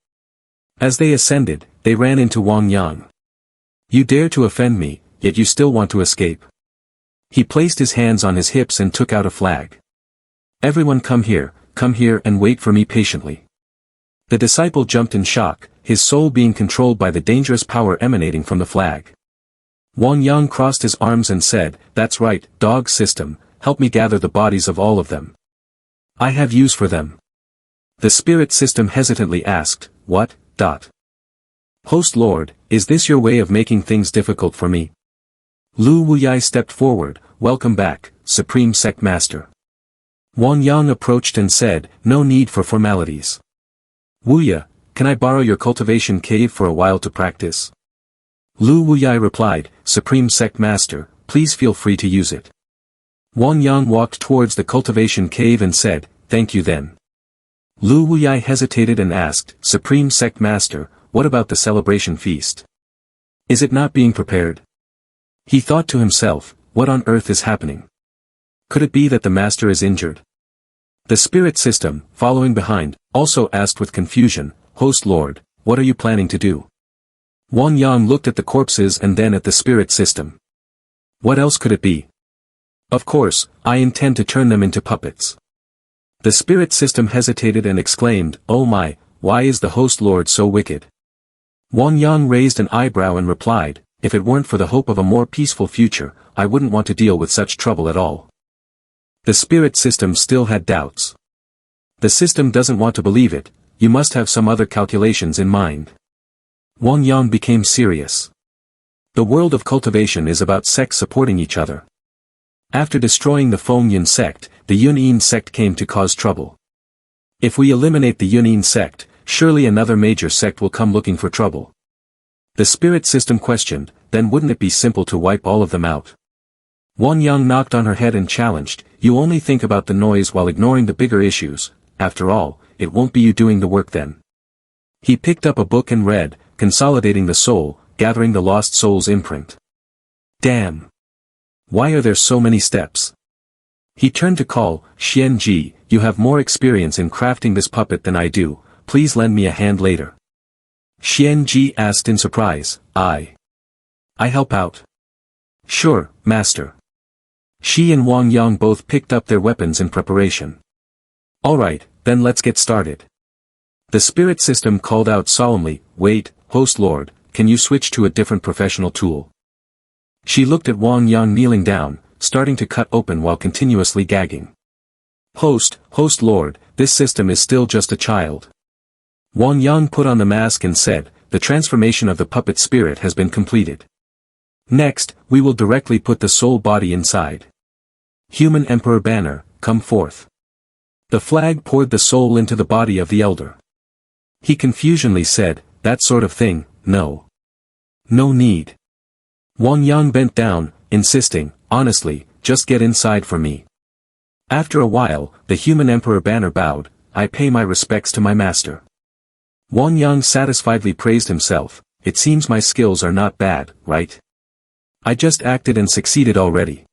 As they ascended, they ran into Wang Yang. You dare to offend me, yet you still want to escape. He placed his hands on his hips and took out a flag. Everyone come here and wait for me patiently. The disciple jumped in shock, his soul being controlled by the dangerous power emanating from the flag. Wang Yang crossed his arms and said, "That's right, dog system, help me gather the bodies of all of them. I have use for them." The spirit system hesitantly asked, "What, Host Lord, is this your way of making things difficult for me?" Lu Wuyai stepped forward, "Welcome back, Supreme Sect Master." Wang Yang approached and said, "No need for formalities. Wuya, can I borrow your cultivation cave for a while to practice?" Lu Wuyai replied, "Supreme Sect Master, please feel free to use it." Wang Yang walked towards the cultivation cave and said, "Thank you then." Lu Wuyai hesitated and asked, "Supreme Sect Master, what about the celebration feast? Is it not being prepared?" He thought to himself, what on earth is happening? Could it be that the master is injured? The spirit system, following behind, also asked with confusion, "Host Lord, what are you planning to do?" Wang Yang looked at the corpses and then at the spirit system. What else could it be? Of course, I intend to turn them into puppets. The spirit system hesitated and exclaimed, "Oh my, why is the host lord so wicked?" Wang Yang raised an eyebrow and replied, "If it weren't for the hope of a more peaceful future, I wouldn't want to deal with such trouble at all." The spirit system still had doubts. The system doesn't want to believe it, you must have some other calculations in mind. Wang Yang became serious. The world of cultivation is about sects supporting each other. After destroying the Feng Yun sect, the Yunyin sect came to cause trouble. If we eliminate the Yunyin sect, surely another major sect will come looking for trouble. The spirit system questioned, then wouldn't it be simple to wipe all of them out? Wang Yang knocked on her head and challenged, "You only think about the noise while ignoring the bigger issues, after all, it won't be you doing the work then." He picked up a book and read, "Consolidating the Soul, Gathering the Lost Soul's Imprint." Damn! Why are there so many steps? He turned to call, "Xian Ji, you have more experience in crafting this puppet than I do, please lend me a hand later." Xian Ji asked in surprise, I help out?" "Sure, master." Shi and Wang Yang both picked up their weapons in preparation. "Alright, then let's get started." The spirit system called out solemnly, "Wait, host lord, can you switch to a different professional tool?" She looked at Wang Yang kneeling down, starting to cut open while continuously gagging. Host lord, this system is still just a child." Wang Yang put on the mask and said, "The transformation of the puppet spirit has been completed. Next, we will directly put the soul body inside. Human Emperor banner, come forth." The flag poured the soul into the body of the elder. He confusionally said, "That sort of thing, no. No need." Wang Yang bent down, insisting, "Honestly, just get inside for me." After a while, the human emperor banner bowed, "I pay my respects to my master." Wang Yang satisfiedly praised himself, "It seems my skills are not bad, right? I just acted and succeeded already."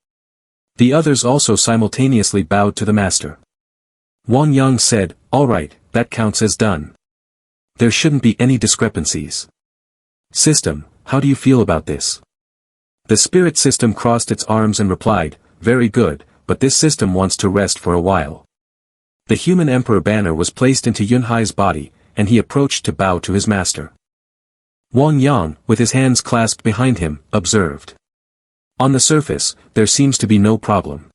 The others also simultaneously bowed to the master. Wang Yang said, "Alright, that counts as done. There shouldn't be any discrepancies. System, how do you feel about this?" The spirit system crossed its arms and replied, "Very good, but this system wants to rest for a while." The human emperor banner was placed into Yunhai's body, and he approached to bow to his master. Wang Yang, with his hands clasped behind him, observed. On the surface, there seems to be no problem.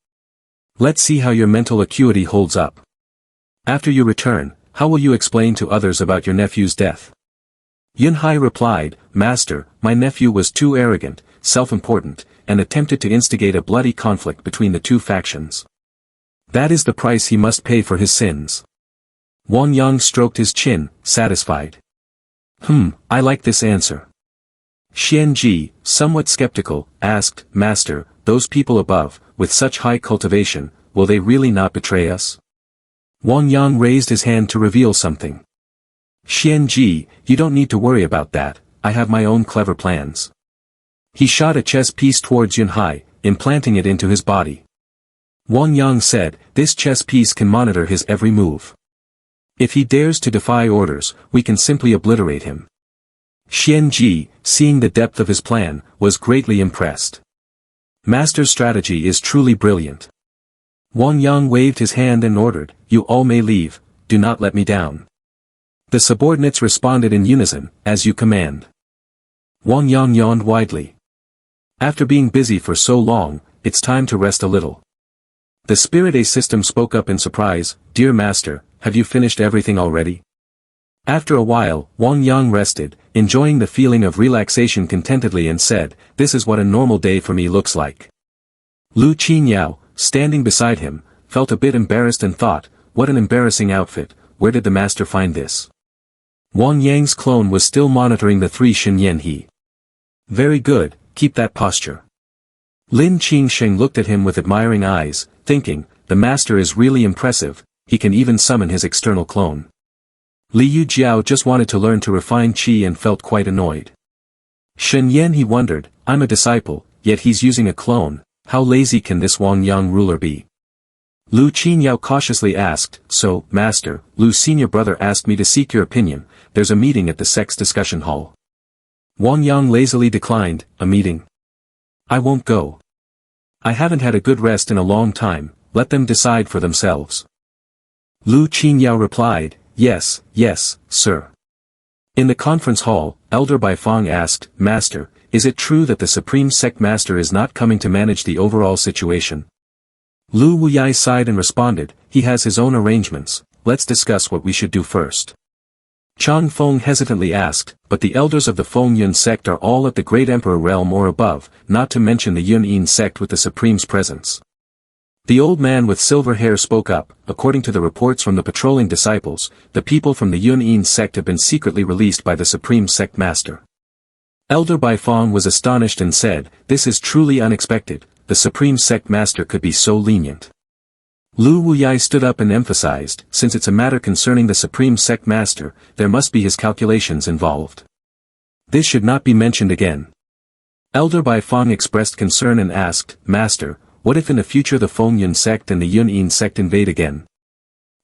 Let's see how your mental acuity holds up. After you return, how will you explain to others about your nephew's death? Yunhai replied, "Master, my nephew was too arrogant, self-important, and attempted to instigate a bloody conflict between the two factions. That is the price he must pay for his sins." Wang Yang stroked his chin, satisfied. I like this answer." Xian Ji, somewhat skeptical, asked, "Master, those people above, with such high cultivation, will they really not betray us?" Wang Yang raised his hand to reveal something. "Xian Ji, you don't need to worry about that, I have my own clever plans." He shot a chess piece towards Yunhai, implanting it into his body. Wang Yang said, this chess piece can monitor his every move. If he dares to defy orders, we can simply obliterate him. Xian Ji, seeing the depth of his plan, was greatly impressed. Master's strategy is truly brilliant. Wang Yang waved his hand and ordered, you all may leave, do not let me down. The subordinates responded in unison, as you command. Wang Yang yawned widely. After being busy for so long, it's time to rest a little. The Spirit A system spoke up in surprise, dear master, have you finished everything already? After a while, Wang Yang rested, enjoying the feeling of relaxation contentedly and said, this is what a normal day for me looks like. Lu Qinyao, standing beside him, felt a bit embarrassed and thought, what an embarrassing outfit, where did the master find this? Wang Yang's clone was still monitoring the three Shenyan He. Very good, keep that posture. Lin Qingsheng looked at him with admiring eyes, thinking, the master is really impressive, he can even summon his external clone. Liu Jiao just wanted to learn to refine qi and felt quite annoyed. Shen Yan he wondered, I'm a disciple, yet he's using a clone, how lazy can this Wang Yang ruler be? Lu Qinyao cautiously asked, so, master, Lu's senior brother asked me to seek your opinion, there's a meeting at the sex discussion hall. Wang Yang lazily declined, a meeting? I won't go. I haven't had a good rest in a long time, let them decide for themselves. Lu Qinyao replied, yes, sir. In the conference hall, Elder Baifeng asked, Master, is it true that the Supreme Sect Master is not coming to manage the overall situation? Lu Wuyai sighed and responded, he has his own arrangements, let's discuss what we should do first. Chang Feng hesitantly asked, but the elders of the Feng Yun sect are all at the Great Emperor realm or above, not to mention the Yun Yin sect with the Supreme's presence. The old man with silver hair spoke up, according to the reports from the patrolling disciples, the people from the Yun Yin sect have been secretly released by the Supreme Sect Master. Elder Baifeng was astonished and said, this is truly unexpected, the Supreme Sect Master could be so lenient. Lu Wuyai stood up and emphasized, since it's a matter concerning the Supreme Sect Master, there must be his calculations involved. This should not be mentioned again. Elder Baifeng expressed concern and asked, Master, what if in the future the Feng Yun sect and the Yun Yin sect invade again?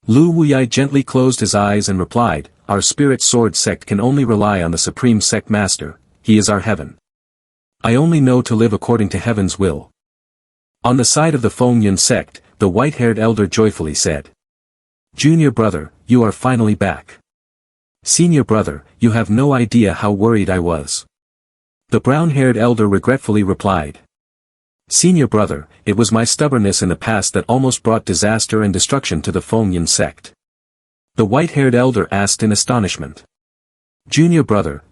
Lu Wuyai gently closed his eyes and replied, our spirit sword sect can only rely on the Supreme Sect Master, he is our heaven. I only know to live according to heaven's will. On the side of the Feng Yun sect, the white-haired elder joyfully said. Junior brother, you are finally back. Senior brother, you have no idea how worried I was. The brown-haired elder regretfully replied. Senior brother, it was my stubbornness in the past that almost brought disaster and destruction to the Feng Yun sect. The white-haired elder asked in astonishment. Junior brother,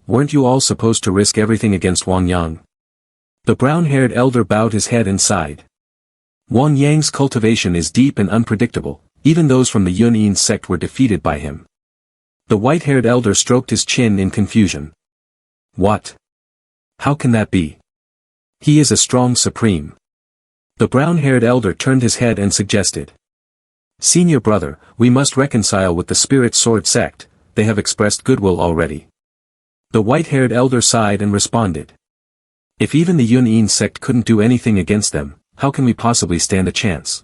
weren't you all supposed to risk everything against Wang Yang? The brown-haired elder bowed his head and sighed. Wang Yang's cultivation is deep and unpredictable, even those from the Yun Yin sect were defeated by him. The white-haired elder stroked his chin in confusion. What? How can that be? He is a strong supreme. The brown-haired elder turned his head and suggested. Senior brother, we must reconcile with the Spirit Sword sect, they have expressed goodwill already. The white-haired elder sighed and responded. If even the Yun Yin sect couldn't do anything against them, how can we possibly stand a chance?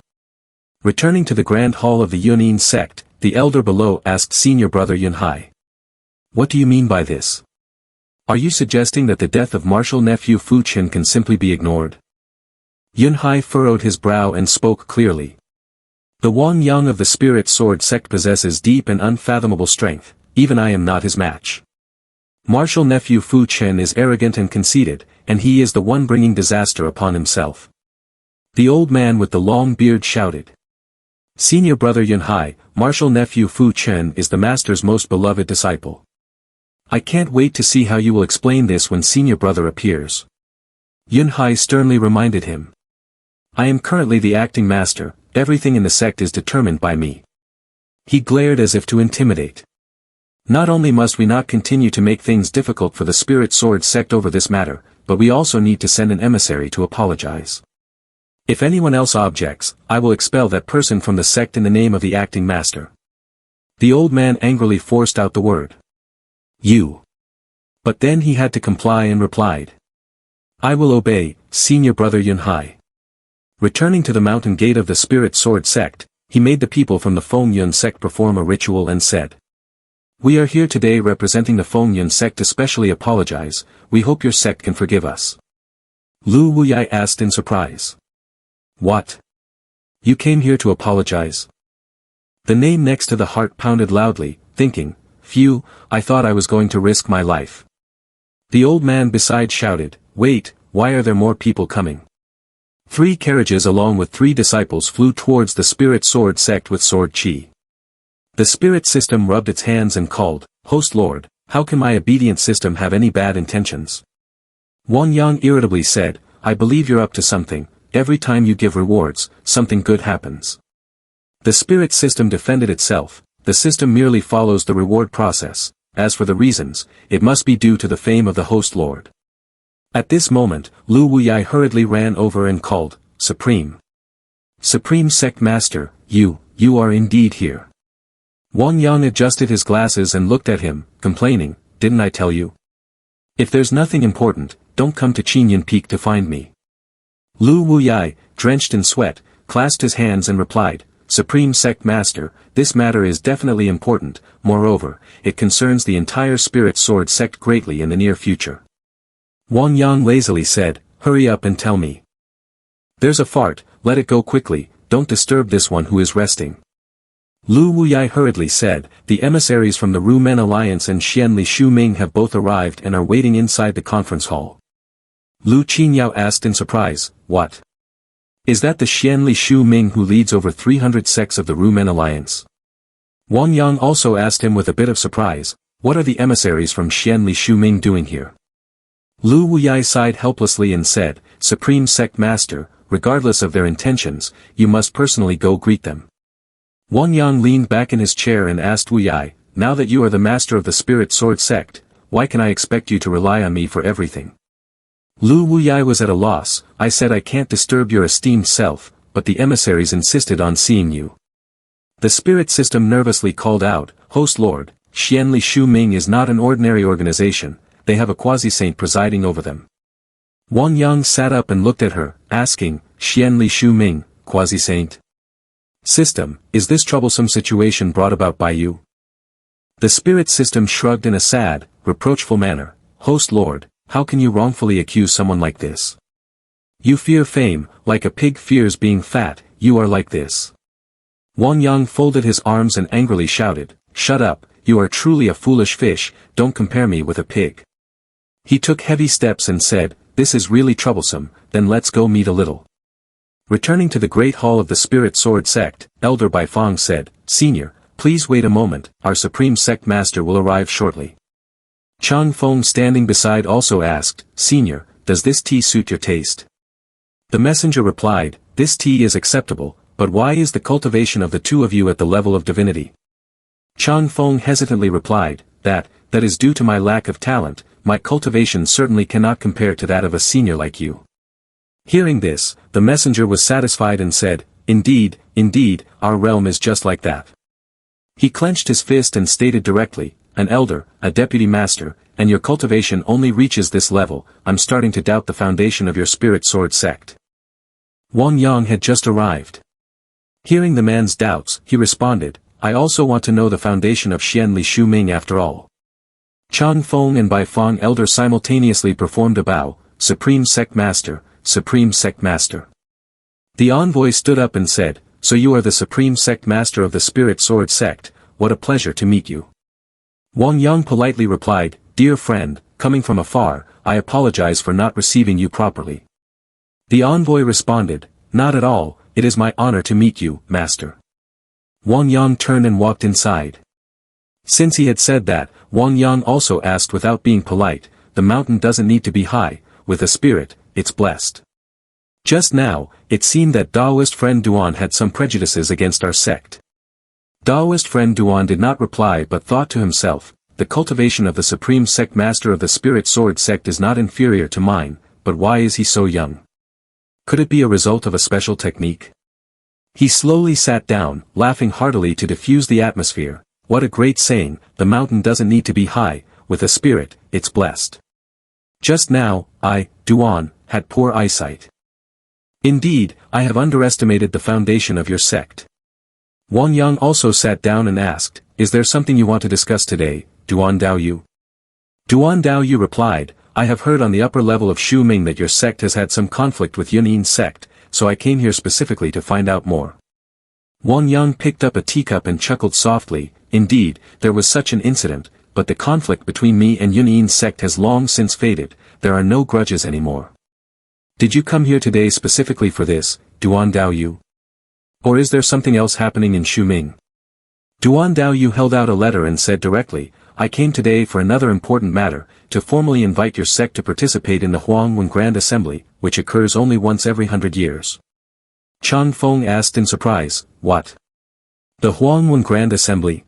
Returning to the grand hall of the Yun Yin sect, the elder below asked senior brother Yunhai. What do you mean by this? Are you suggesting that the death of martial nephew Fu Qin can simply be ignored? Yunhai furrowed his brow and spoke clearly. The Wang Yang of the Spirit Sword sect possesses deep and unfathomable strength, even I am not his match. Martial nephew Fu Qin is arrogant and conceited, and he is the one bringing disaster upon himself. The old man with the long beard shouted. Senior brother Yunhai, martial nephew Fu Qin is the master's most beloved disciple. I can't wait to see how you will explain this when senior brother appears. Yunhai sternly reminded him. I am currently the acting master, everything in the sect is determined by me. He glared as if to intimidate. Not only must we not continue to make things difficult for the Spirit Sword sect over this matter, but we also need to send an emissary to apologize. If anyone else objects, I will expel that person from the sect in the name of the acting master. The old man angrily forced out the word. You. But then he had to comply and replied. I will obey, senior brother Yunhai. Returning to the mountain gate of the Spirit Sword sect, he made the people from the Feng Yun sect perform a ritual and said. We are here today representing the Feng Yun sect to specially apologize, we hope your sect can forgive us. Lu Wuyai asked in surprise. What? You came here to apologize? The name next to the heart pounded loudly, thinking, phew, I thought I was going to risk my life. The old man beside shouted, wait, why are there more people coming? 3 carriages along with 3 disciples flew towards the Spirit Sword sect with sword chi. The spirit system rubbed its hands and called, Host Lord, how can my obedient system have any bad intentions? Wang Yang irritably said, I believe you're up to something, every time you give rewards, something good happens. The spirit system defended itself, the system merely follows the reward process, as for the reasons, it must be due to the fame of the Host Lord. At this moment, Lu Wuyai hurriedly ran over and called, Supreme. Supreme Sect Master, you are indeed here. Wang Yang adjusted his glasses and looked at him, complaining, didn't I tell you? If there's nothing important, don't come to Qinyan Peak to find me. Lu Wuyai, drenched in sweat, clasped his hands and replied, Supreme Sect Master, this matter is definitely important, moreover, it concerns the entire Spirit Sword sect greatly in the near future. Wang Yang lazily said, hurry up and tell me. There's a fart, let it go quickly, don't disturb this one who is resting. Lu Wuyai hurriedly said, the emissaries from the Ru Men Alliance and Xian Li Shu Ming have both arrived and are waiting inside the conference hall. Lu Qinyao asked in surprise, what? Is that the Xian Li Shu Ming who leads over 300 sects of the Ru Men Alliance? Wang Yang also asked him with a bit of surprise, what are the emissaries from Xian Li Shu Ming doing here? Lu Wuyai sighed helplessly and said, Supreme Sect Master, regardless of their intentions, you must personally go greet them. Wang Yang leaned back in his chair and asked Wuyai, now that you are the master of the Spirit Sword sect, why can I expect you to rely on me for everything? Lu Wuyai was at a loss, I said I can't disturb your esteemed self, but the emissaries insisted on seeing you. The spirit system nervously called out, Host Lord, Xian Li Shu Ming is not an ordinary organization, they have a quasi-saint presiding over them. Wang Yang sat up and looked at her, asking, Xian Li Shu Ming, quasi-saint? System, is this troublesome situation brought about by you? The spirit system shrugged in a sad, reproachful manner, Host Lord, how can you wrongfully accuse someone like this? You fear fame, like a pig fears being fat, you are like this. Wang Yang folded his arms and angrily shouted, shut up, you are truly a foolish fish, don't compare me with a pig. He took heavy steps and said, this is really troublesome, then let's go meet a little. Returning to the great hall of the Spirit Sword sect, Elder Bai Fang said, Senior, please wait a moment, our Supreme Sect Master will arrive shortly. Chang Feng standing beside also asked, Senior, does this tea suit your taste? The messenger replied, this tea is acceptable, but why is the cultivation of the two of you at the level of divinity? Chang Feng hesitantly replied, that is due to my lack of talent, my cultivation certainly cannot compare to that of a senior like you. Hearing this, the messenger was satisfied and said, indeed, our realm is just like that. He clenched his fist and stated directly, an elder, a deputy master, and your cultivation only reaches this level, I'm starting to doubt the foundation of your Spirit Sword sect. Wang Yang had just arrived. Hearing the man's doubts, he responded, I also want to know the foundation of Xian Li Shu Ming after all. Chang Feng and Bai Fang elder simultaneously performed a bow, Supreme Sect Master, Supreme Sect Master. The envoy stood up and said, so you are the Supreme Sect Master of the Spirit Sword sect, what a pleasure to meet you. Wang Yang politely replied, dear friend, coming from afar, I apologize for not receiving you properly. The envoy responded, not at all, it is my honor to meet you, Master. Wang Yang turned and walked inside. Since he had said that, Wang Yang also asked without being polite, the mountain doesn't need to be high, with a spirit, it's blessed. Just now, it seemed that Taoist friend Duan had some prejudices against our sect. Taoist friend Duan did not reply but thought to himself, the cultivation of the Supreme Sect Master of the Spirit Sword sect is not inferior to mine, but why is he so young? Could it be a result of a special technique? He slowly sat down, laughing heartily to diffuse the atmosphere. What a great saying, the mountain doesn't need to be high, with a spirit, it's blessed. Just now, I, Duan, had poor eyesight. Indeed, I have underestimated the foundation of your sect. Wang Yang also sat down and asked, is there something you want to discuss today, Duan Daoyu? Duan Daoyu replied, I have heard on the upper level of Shu Ming that your sect has had some conflict with Yunin's sect, so I came here specifically to find out more. Wang Yang picked up a teacup and chuckled softly, indeed, there was such an incident, but the conflict between me and Yunin's sect has long since faded, there are no grudges anymore. Did you come here today specifically for this, Duan Daoyu? Or is there something else happening in Shu Ming? Duan Daoyu held out a letter and said directly, I came today for another important matter, to formally invite your sect to participate in the Huangwen Grand Assembly, which occurs only once every 100 years. Chang Feng asked in surprise, what? The Huangwen Grand Assembly?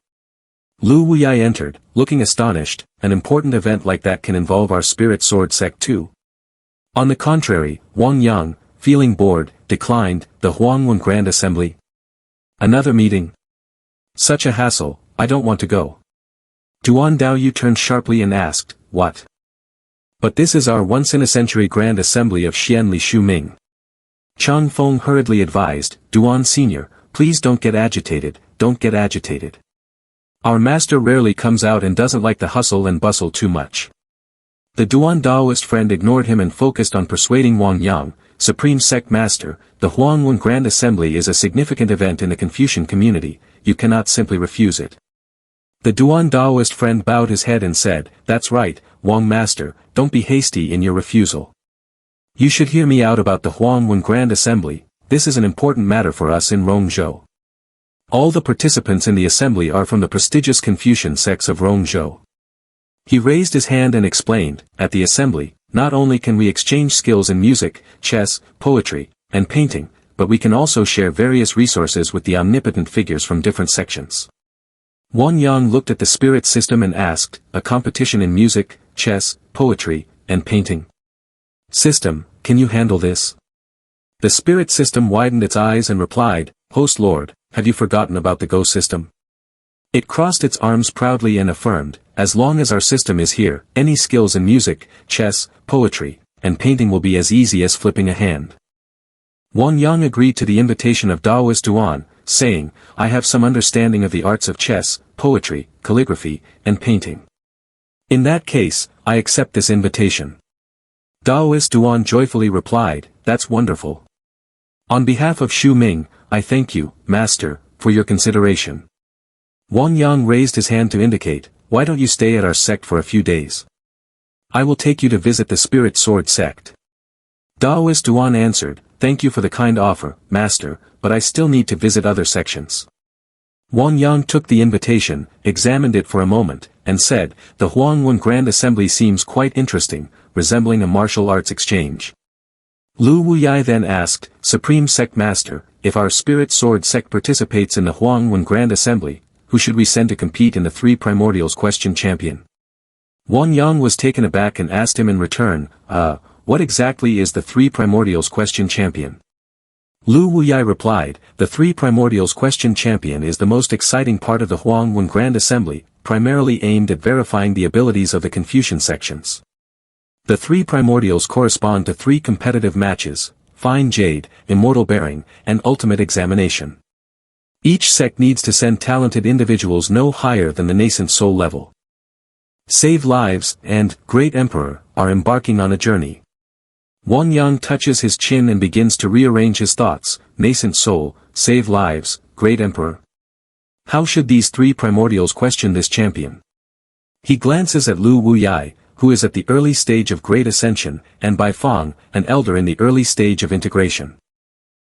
Lu Wuyai entered, looking astonished, an important event like that can involve our spirit sword sect too. On the contrary, Wang Yang, feeling bored, declined, the Huangwen Grand Assembly. Another meeting? Such a hassle, I don't want to go. Duan Daoyu turned sharply and asked, what? But this is our once-in-a-century Grand Assembly of Xianli Shu Ming. Chang Feng hurriedly advised, Duan Senior, please don't get agitated, don't get agitated. Our master rarely comes out and doesn't like the hustle and bustle too much. The Duan Daoist friend ignored him and focused on persuading Wang Yang, Supreme Sect Master, the Huangwen Grand Assembly is a significant event in the Confucian community, you cannot simply refuse it. The Duan Daoist friend bowed his head and said, that's right, Wang Master, don't be hasty in your refusal. You should hear me out about the Huangwen Grand Assembly, this is an important matter for us in Rongzhou. All the participants in the assembly are from the prestigious Confucian sects of Rongzhou. He raised his hand and explained, at the assembly, not only can we exchange skills in music, chess, poetry, and painting, but we can also share various resources with the omnipotent figures from different sections. Wang Yang looked at the spirit system and asked, a competition in music, chess, poetry, and painting? System, can you handle this? The spirit system widened its eyes and replied, Host Lord, have you forgotten about the Go system? It crossed its arms proudly and affirmed, as long as our system is here, any skills in music, chess, poetry, and painting will be as easy as flipping a hand. Wang Yang agreed to the invitation of Daoist Duan, saying, I have some understanding of the arts of chess, poetry, calligraphy, and painting. In that case, I accept this invitation. Daoist Duan joyfully replied, that's wonderful. On behalf of Shu Ming, I thank you, Master, for your consideration. Wang Yang raised his hand to indicate, why don't you stay at our sect for a few days? I will take you to visit the Spirit Sword sect. Daoist Duan answered, thank you for the kind offer, Master, but I still need to visit other sections. Wang Yang took the invitation, examined it for a moment, and said, the Huangwen Grand Assembly seems quite interesting, resembling a martial arts exchange. Lu Wuyai then asked, Supreme Sect Master, if our Spirit Sword sect participates in the Huangwen Grand Assembly, who should we send to compete in the Three Primordials Question Champion? Wang Yang was taken aback and asked him in return, what exactly is the Three Primordials Question Champion? Lu Wuyai replied, the Three Primordials Question Champion is the most exciting part of the Huangwen Grand Assembly, primarily aimed at verifying the abilities of the Confucian sections. The three primordials correspond to three competitive matches, Fine Jade, Immortal Bearing, and Ultimate Examination. Each sect needs to send talented individuals no higher than the nascent soul level. Save Lives and Great Emperor are embarking on a journey. Wang Yang touches his chin and begins to rearrange his thoughts, nascent soul, save lives, Great Emperor. How should these three primordials question this champion? He glances at Lu Wuyai, who is at the early stage of great ascension, and Bai Fang, an elder in the early stage of integration.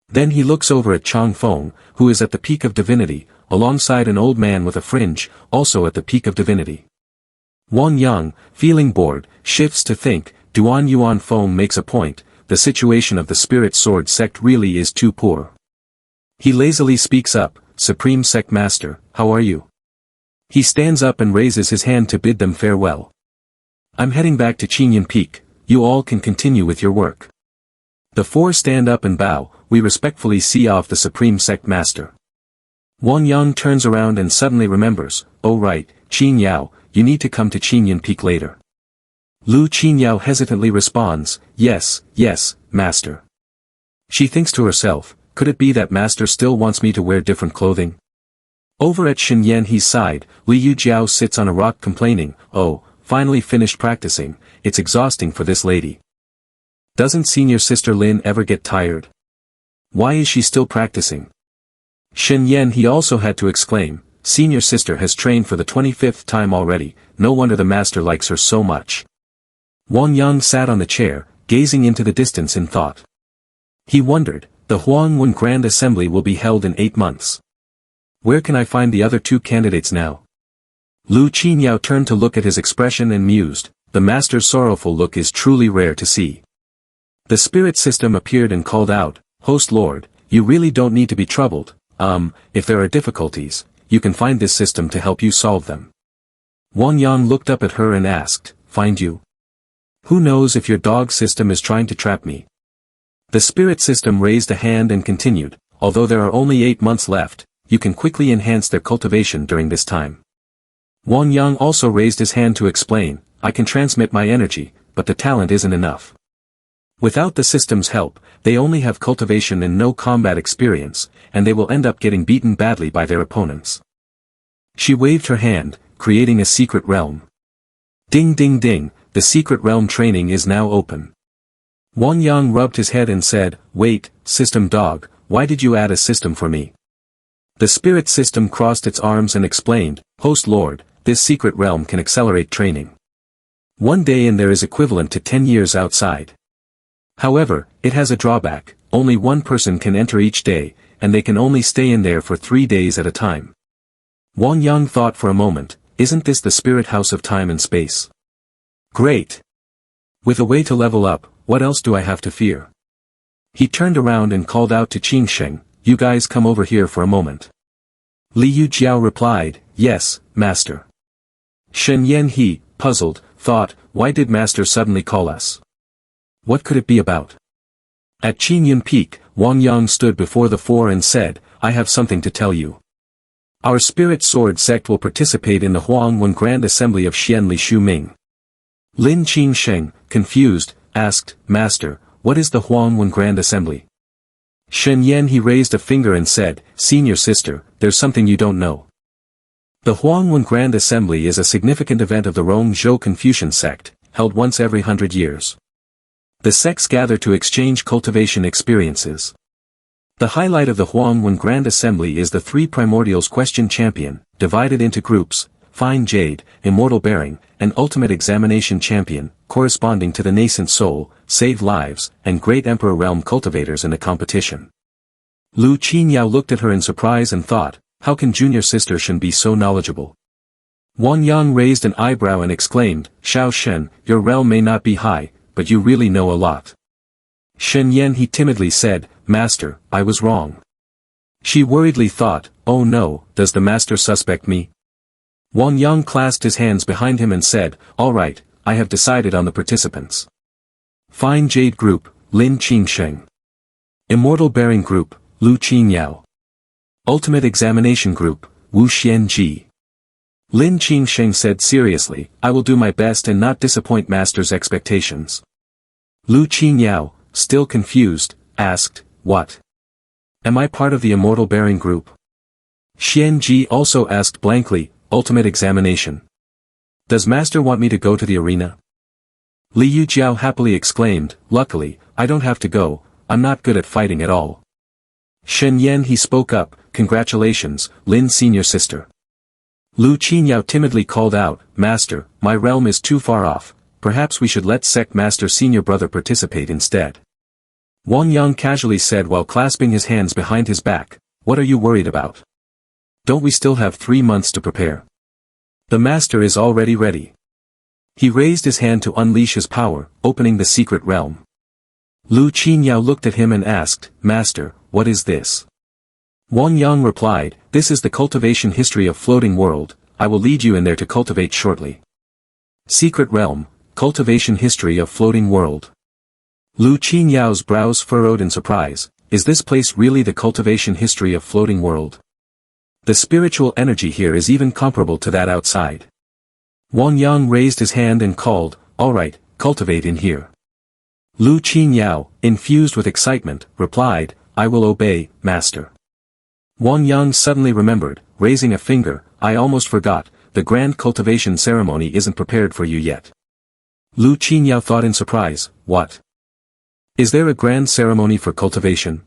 Then he looks over at Chang Feng, who is at the peak of divinity, alongside an old man with a fringe, also at the peak of divinity. Wang Yang, feeling bored, shifts to think, Duan Yuan Feng makes a point, the situation of the Spirit Sword sect really is too poor. He lazily speaks up, Supreme Sect Master, how are you? He stands up and raises his hand to bid them farewell. I'm heading back to Qinyan Peak, you all can continue with your work. The four stand up and bow, we respectfully see off the Supreme Sect Master. Wang Yang turns around and suddenly remembers, oh right, Qin Yao, you need to come to Qinyan Peak later. Lu Qinyao hesitantly responds, yes, yes, master. She thinks to herself, could it be that master still wants me to wear different clothing? Over at Shenyan He's side, Liu Jiao sits on a rock complaining, oh, finally finished practicing, it's exhausting for this lady. Doesn't senior sister Lin ever get tired? Why is she still practicing? Shenyan He also had to exclaim, senior sister has trained for the 25th time already, no wonder the master likes her so much. Wang Yang sat on the chair, gazing into the distance in thought. He wondered, the Huangwen Grand Assembly will be held in 8 months. Where can I find the other 2 candidates now? Lu Qinyao turned to look at his expression and mused, the master's sorrowful look is truly rare to see. The spirit system appeared and called out, Host Lord, you really don't need to be troubled, if there are difficulties, you can find this system to help you solve them. Wang Yang looked up at her and asked, find you? Who knows if your dog system is trying to trap me? The spirit system raised a hand and continued, although there are only 8 months left, you can quickly enhance their cultivation during this time. Wang Yang also raised his hand to explain, I can transmit my energy, but the talent isn't enough. Without the system's help, they only have cultivation and no combat experience, and they will end up getting beaten badly by their opponents. She waved her hand, creating a secret realm. Ding ding ding, the secret realm training is now open. Wang Yang rubbed his head and said, wait, system dog, why did you add a system for me? The spirit system crossed its arms and explained, Host Lord, this secret realm can accelerate training. 1 day in there is equivalent to 10 years outside. However, it has a drawback, only 1 person can enter each day, and they can only stay in there for 3 days at a time. Wang Yang thought for a moment, isn't this the spirit house of time and space? Great! With a way to level up, what else do I have to fear? He turned around and called out to Qing Sheng, you guys come over here for a moment. Liu Jiao replied, yes, master. Shen Yan He, puzzled, thought, why did master suddenly call us? What could it be about? At Qingyun Peak, Wang Yang stood before the 4 and said, I have something to tell you. Our spirit sword sect will participate in the Huangwen Grand Assembly of Xian Li Shu Ming. Lin Qing Sheng, confused, asked, Master, what is the Huangwen Grand Assembly? Shen Yan He raised a finger and said, Senior sister, there's something you don't know. The Huangwen Grand Assembly is a significant event of the Rongzhou Confucian sect, held once every 100 years. The sects gather to exchange cultivation experiences. The highlight of the Huangwen Grand Assembly is the 3 primordials question champion, divided into groups, Fine Jade, Immortal Bearing, and Ultimate Examination Champion, corresponding to the Nascent Soul, Save Lives, and Great Emperor Realm cultivators in the competition. Lu Qinyao looked at her in surprise and thought, how can junior sister Shen be so knowledgeable? Wang Yang raised an eyebrow and exclaimed, Xiao Shen, your realm may not be high, but you really know a lot. Shen Yan He timidly said, Master, I was wrong. She worriedly thought, oh no, does the master suspect me? Wang Yang clasped his hands behind him and said, all right, I have decided on the participants. Fine Jade Group, Lin Qingsheng. Immortal Bearing Group, Lu Qinyao. Ultimate Examination Group, Wu Xianji. Lin Qingsheng said seriously, I will do my best and not disappoint master's expectations. Lu Qinyao, still confused, asked, what? Am I part of the Immortal Bearing Group? Xianji also asked blankly, Ultimate Examination. Does master want me to go to the arena? Liu Jiao happily exclaimed, luckily, I don't have to go, I'm not good at fighting at all. Shen Yan He spoke up, congratulations, Lin senior sister. Lu Qinyao timidly called out, Master, my realm is too far off, perhaps we should let sect master senior brother participate instead. Wang Yang casually said while clasping his hands behind his back, what are you worried about? Don't we still have 3 months to prepare? The master is already ready. He raised his hand to unleash his power, opening the secret realm. Lu Qinyao looked at him and asked, Master, what is this? Wang Yang replied, this is the cultivation history of Floating World, I will lead you in there to cultivate shortly. Secret Realm, Cultivation History of Floating World. Lu Qinyao's brows furrowed in surprise, is this place really the cultivation history of Floating World? The spiritual energy here is even comparable to that outside. Wang Yang raised his hand and called, alright, cultivate in here. Lu Qingyao, infused with excitement, replied, I will obey, master. Wang Yang suddenly remembered, raising a finger, I almost forgot, the grand cultivation ceremony isn't prepared for you yet. Lu Qingyao thought in surprise, what? Is there a grand ceremony for cultivation?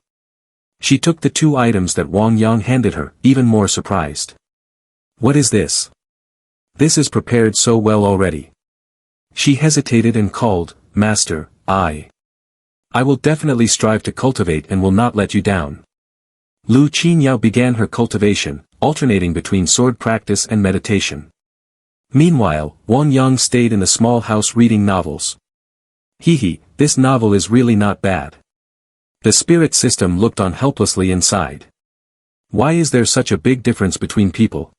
She took the 2 items that Wang Yang handed her, even more surprised. What is this? This is prepared so well already. She hesitated and called, Master, I will definitely strive to cultivate and will not let you down. Lu Qingyao began her cultivation, alternating between sword practice and meditation. Meanwhile, Wang Yang stayed in the small house reading novels. This novel is really not bad. The spirit system looked on helplessly inside. Why is there such a big difference between people?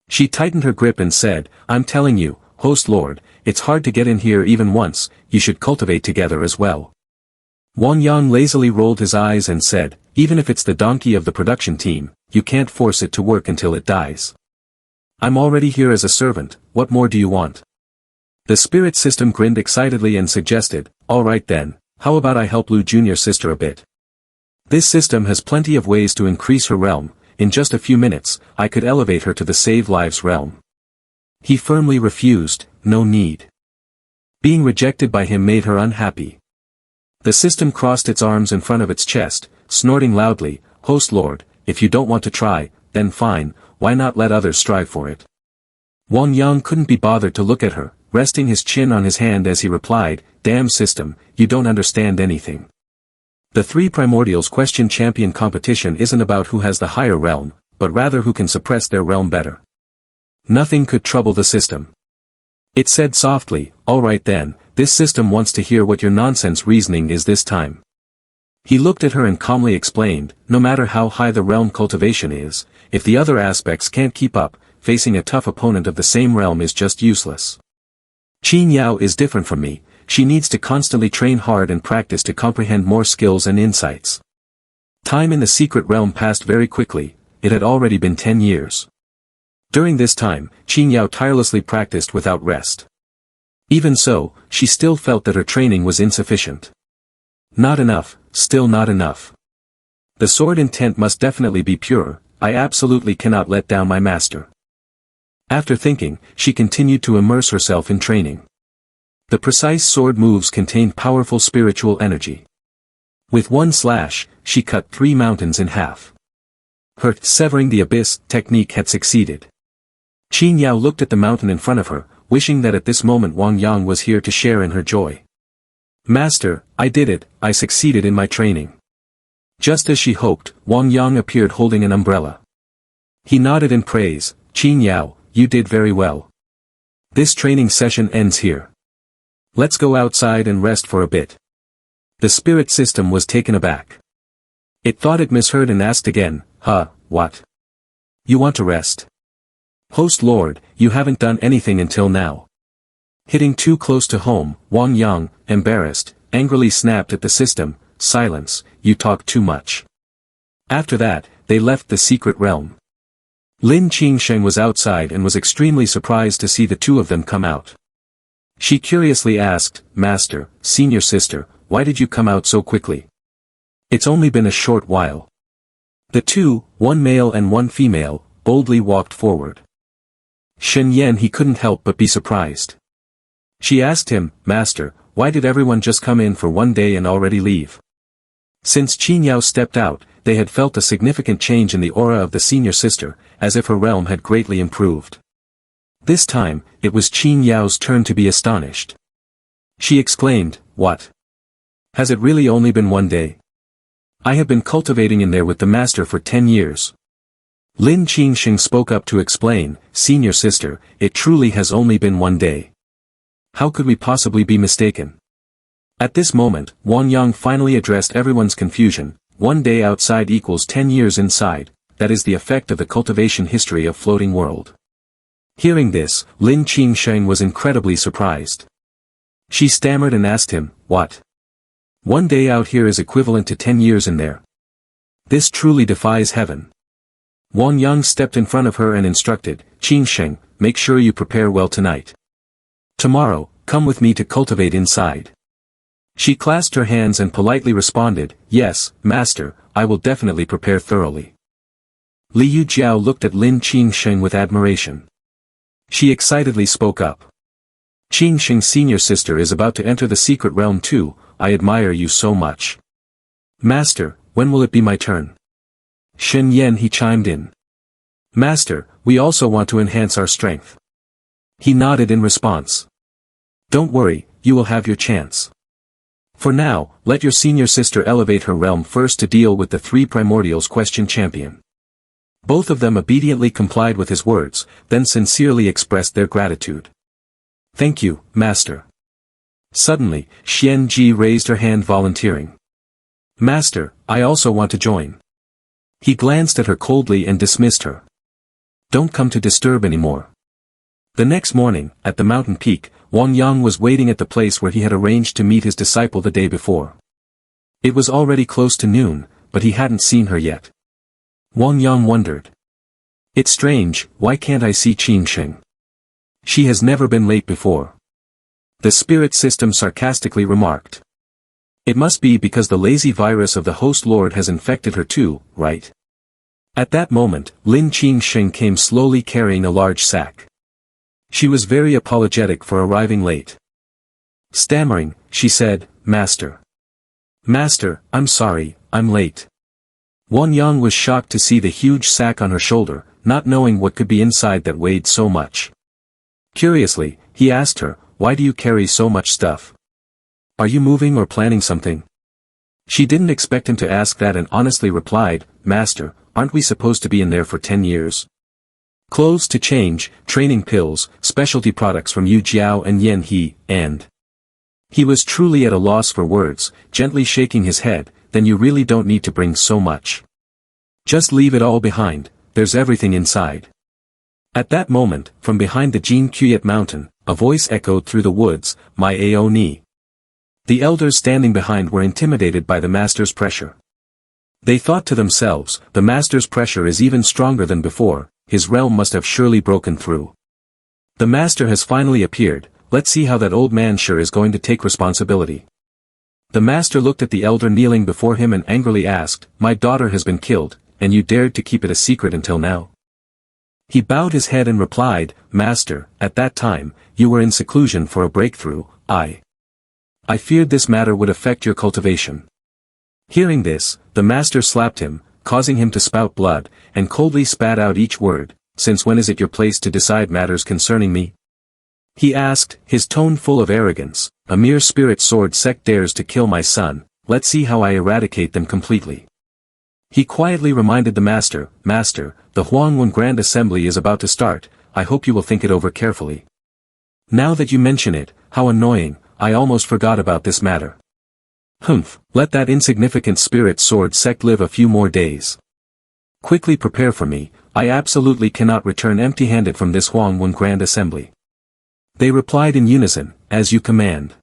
She tightened her grip and said, I'm telling you, host lord, it's hard to get in here even once, you should cultivate together as well. Wang Yang lazily rolled his eyes and said, even if it's the donkey of the production team, you can't force it to work until it dies. I'm already here as a servant, what more do you want? The spirit system grinned excitedly and suggested, alright then, how about I help Lu Junior's sister a bit? This system has plenty of ways to increase her realm, in just a few minutes, I could elevate her to the save lives realm. He firmly refused, no need. Being rejected by him made her unhappy. The system crossed its arms in front of its chest, snorting loudly, host lord, if you don't want to try, then fine, why not let others strive for it? Wang Yang couldn't be bothered to look at her, resting his chin on his hand as he replied, damn system, you don't understand anything. The 3 primordials question champion competition isn't about who has the higher realm, but rather who can suppress their realm better. Nothing could trouble the system. It said softly, alright then, this system wants to hear what your nonsense reasoning is this time. He looked at her and calmly explained, no matter how high the realm cultivation is, if the other aspects can't keep up, facing a tough opponent of the same realm is just useless. Qin Yao is different from me, she needs to constantly train hard and practice to comprehend more skills and insights. Time in the secret realm passed very quickly, it had already been 10 years. During this time, Qin Yao tirelessly practiced without rest. Even so, she still felt that her training was insufficient. Not enough, still not enough. The sword intent must definitely be pure, I absolutely cannot let down my master. After thinking, she continued to immerse herself in training. The precise sword moves contained powerful spiritual energy. With one slash, she cut 3 mountains in half. Her severing the abyss technique had succeeded. Qin Yao looked at the mountain in front of her, wishing that at this moment Wang Yang was here to share in her joy. Master, I did it, I succeeded in my training. Just as she hoped, Wang Yang appeared holding an umbrella. He nodded in praise, Qin Yao, you did very well. This training session ends here. Let's go outside and rest for a bit. The spirit system was taken aback. It thought it misheard and asked again, what? You want to rest? Host Lord, you haven't done anything until now. Hitting too close to home, Wang Yang, embarrassed, angrily snapped at the system, silence, you talk too much. After that, they left the secret realm. Lin Qingsheng was outside and was extremely surprised to see the 2 of them come out. She curiously asked, Master, senior sister, why did you come out so quickly? It's only been a short while. The 2, one male and one female, boldly walked forward. Shen Yan he couldn't help but be surprised. She asked him, Master, why did everyone just come in for one day and already leave? Since Qin Yao stepped out, they had felt a significant change in the aura of the senior sister, as if her realm had greatly improved. This time, it was Qin Yao's turn to be astonished. She exclaimed, What? Has it really only been one day? I have been cultivating in there with the master for 10 years. Lin Qingsheng spoke up to explain, Senior sister, it truly has only been one day. How could we possibly be mistaken? At this moment, Wang Yang finally addressed everyone's confusion, 1 day outside equals 10 years inside, that is the effect of the cultivation history of Floating World. Hearing this, Lin Qingsheng was incredibly surprised. She stammered and asked him, What? 1 day out here is equivalent to 10 years in there. This truly defies heaven. Wang Yang stepped in front of her and instructed, Qingsheng, make sure you prepare well tonight. Tomorrow, come with me to cultivate inside. She clasped her hands and politely responded, yes, master, I will definitely prepare thoroughly. Liu Jiao looked at Lin Qingsheng with admiration. She excitedly spoke up. Qingsheng's senior sister is about to enter the secret realm too, I admire you so much. Master, when will it be my turn? Shen Yan he chimed in. Master, we also want to enhance our strength. He nodded in response. Don't worry, you will have your chance. For now, let your senior sister elevate her realm first to deal with the three primordials question champion. Both of them obediently complied with his words, then sincerely expressed their gratitude. Thank you, master. Suddenly, Xian Ji raised her hand volunteering. Master, I also want to join. He glanced at her coldly and dismissed her. Don't come to disturb anymore. The next morning, at the mountain peak, Wang Yang was waiting at the place where he had arranged to meet his disciple the day before. It was already close to noon, but he hadn't seen her yet. Wang Yang wondered. It's strange, why can't I see Qingsheng? She has never been late before. The spirit system sarcastically remarked. It must be because the lazy virus of the host lord has infected her too, right? At that moment, Lin Qingsheng came slowly carrying a large sack. She was very apologetic for arriving late. Stammering, she said, Master. Master, I'm sorry, I'm late. Wang Yang was shocked to see the huge sack on her shoulder, not knowing what could be inside that weighed so much. Curiously, he asked her, why do you carry so much stuff? Are you moving or planning something? She didn't expect him to ask that and honestly replied, Master, aren't we supposed to be in there for 10 years? Clothes to change, training pills, specialty products from Yu Jiao and Yan He, and... He was truly at a loss for words, gently shaking his head, then you really don't need to bring so much. Just leave it all behind, there's everything inside. At that moment, from behind the Jin Kuyet mountain, a voice echoed through the woods, my Ao Ni. The elders standing behind were intimidated by the master's pressure. They thought to themselves, the master's pressure is even stronger than before, his realm must have surely broken through. The master has finally appeared, let's see how that old man sure is going to take responsibility. The master looked at the elder kneeling before him and angrily asked, my daughter has been killed, and you dared to keep it a secret until now. He bowed his head and replied, Master, at that time, you were in seclusion for a breakthrough, I feared this matter would affect your cultivation. Hearing this, the master slapped him, causing him to spout blood, and coldly spat out each word, since when is it your place to decide matters concerning me? He asked, his tone full of arrogance, a mere spirit sword sect dares to kill my son, let's see how I eradicate them completely. He quietly reminded the master, Master, the Huangwun Grand Assembly is about to start, I hope you will think it over carefully. Now that you mention it, how annoying, I almost forgot about this matter. Humph, let that insignificant spirit sword sect live a few more days. Quickly prepare for me, I absolutely cannot return empty-handed from this Huangwun Grand Assembly. They replied in unison, as you command.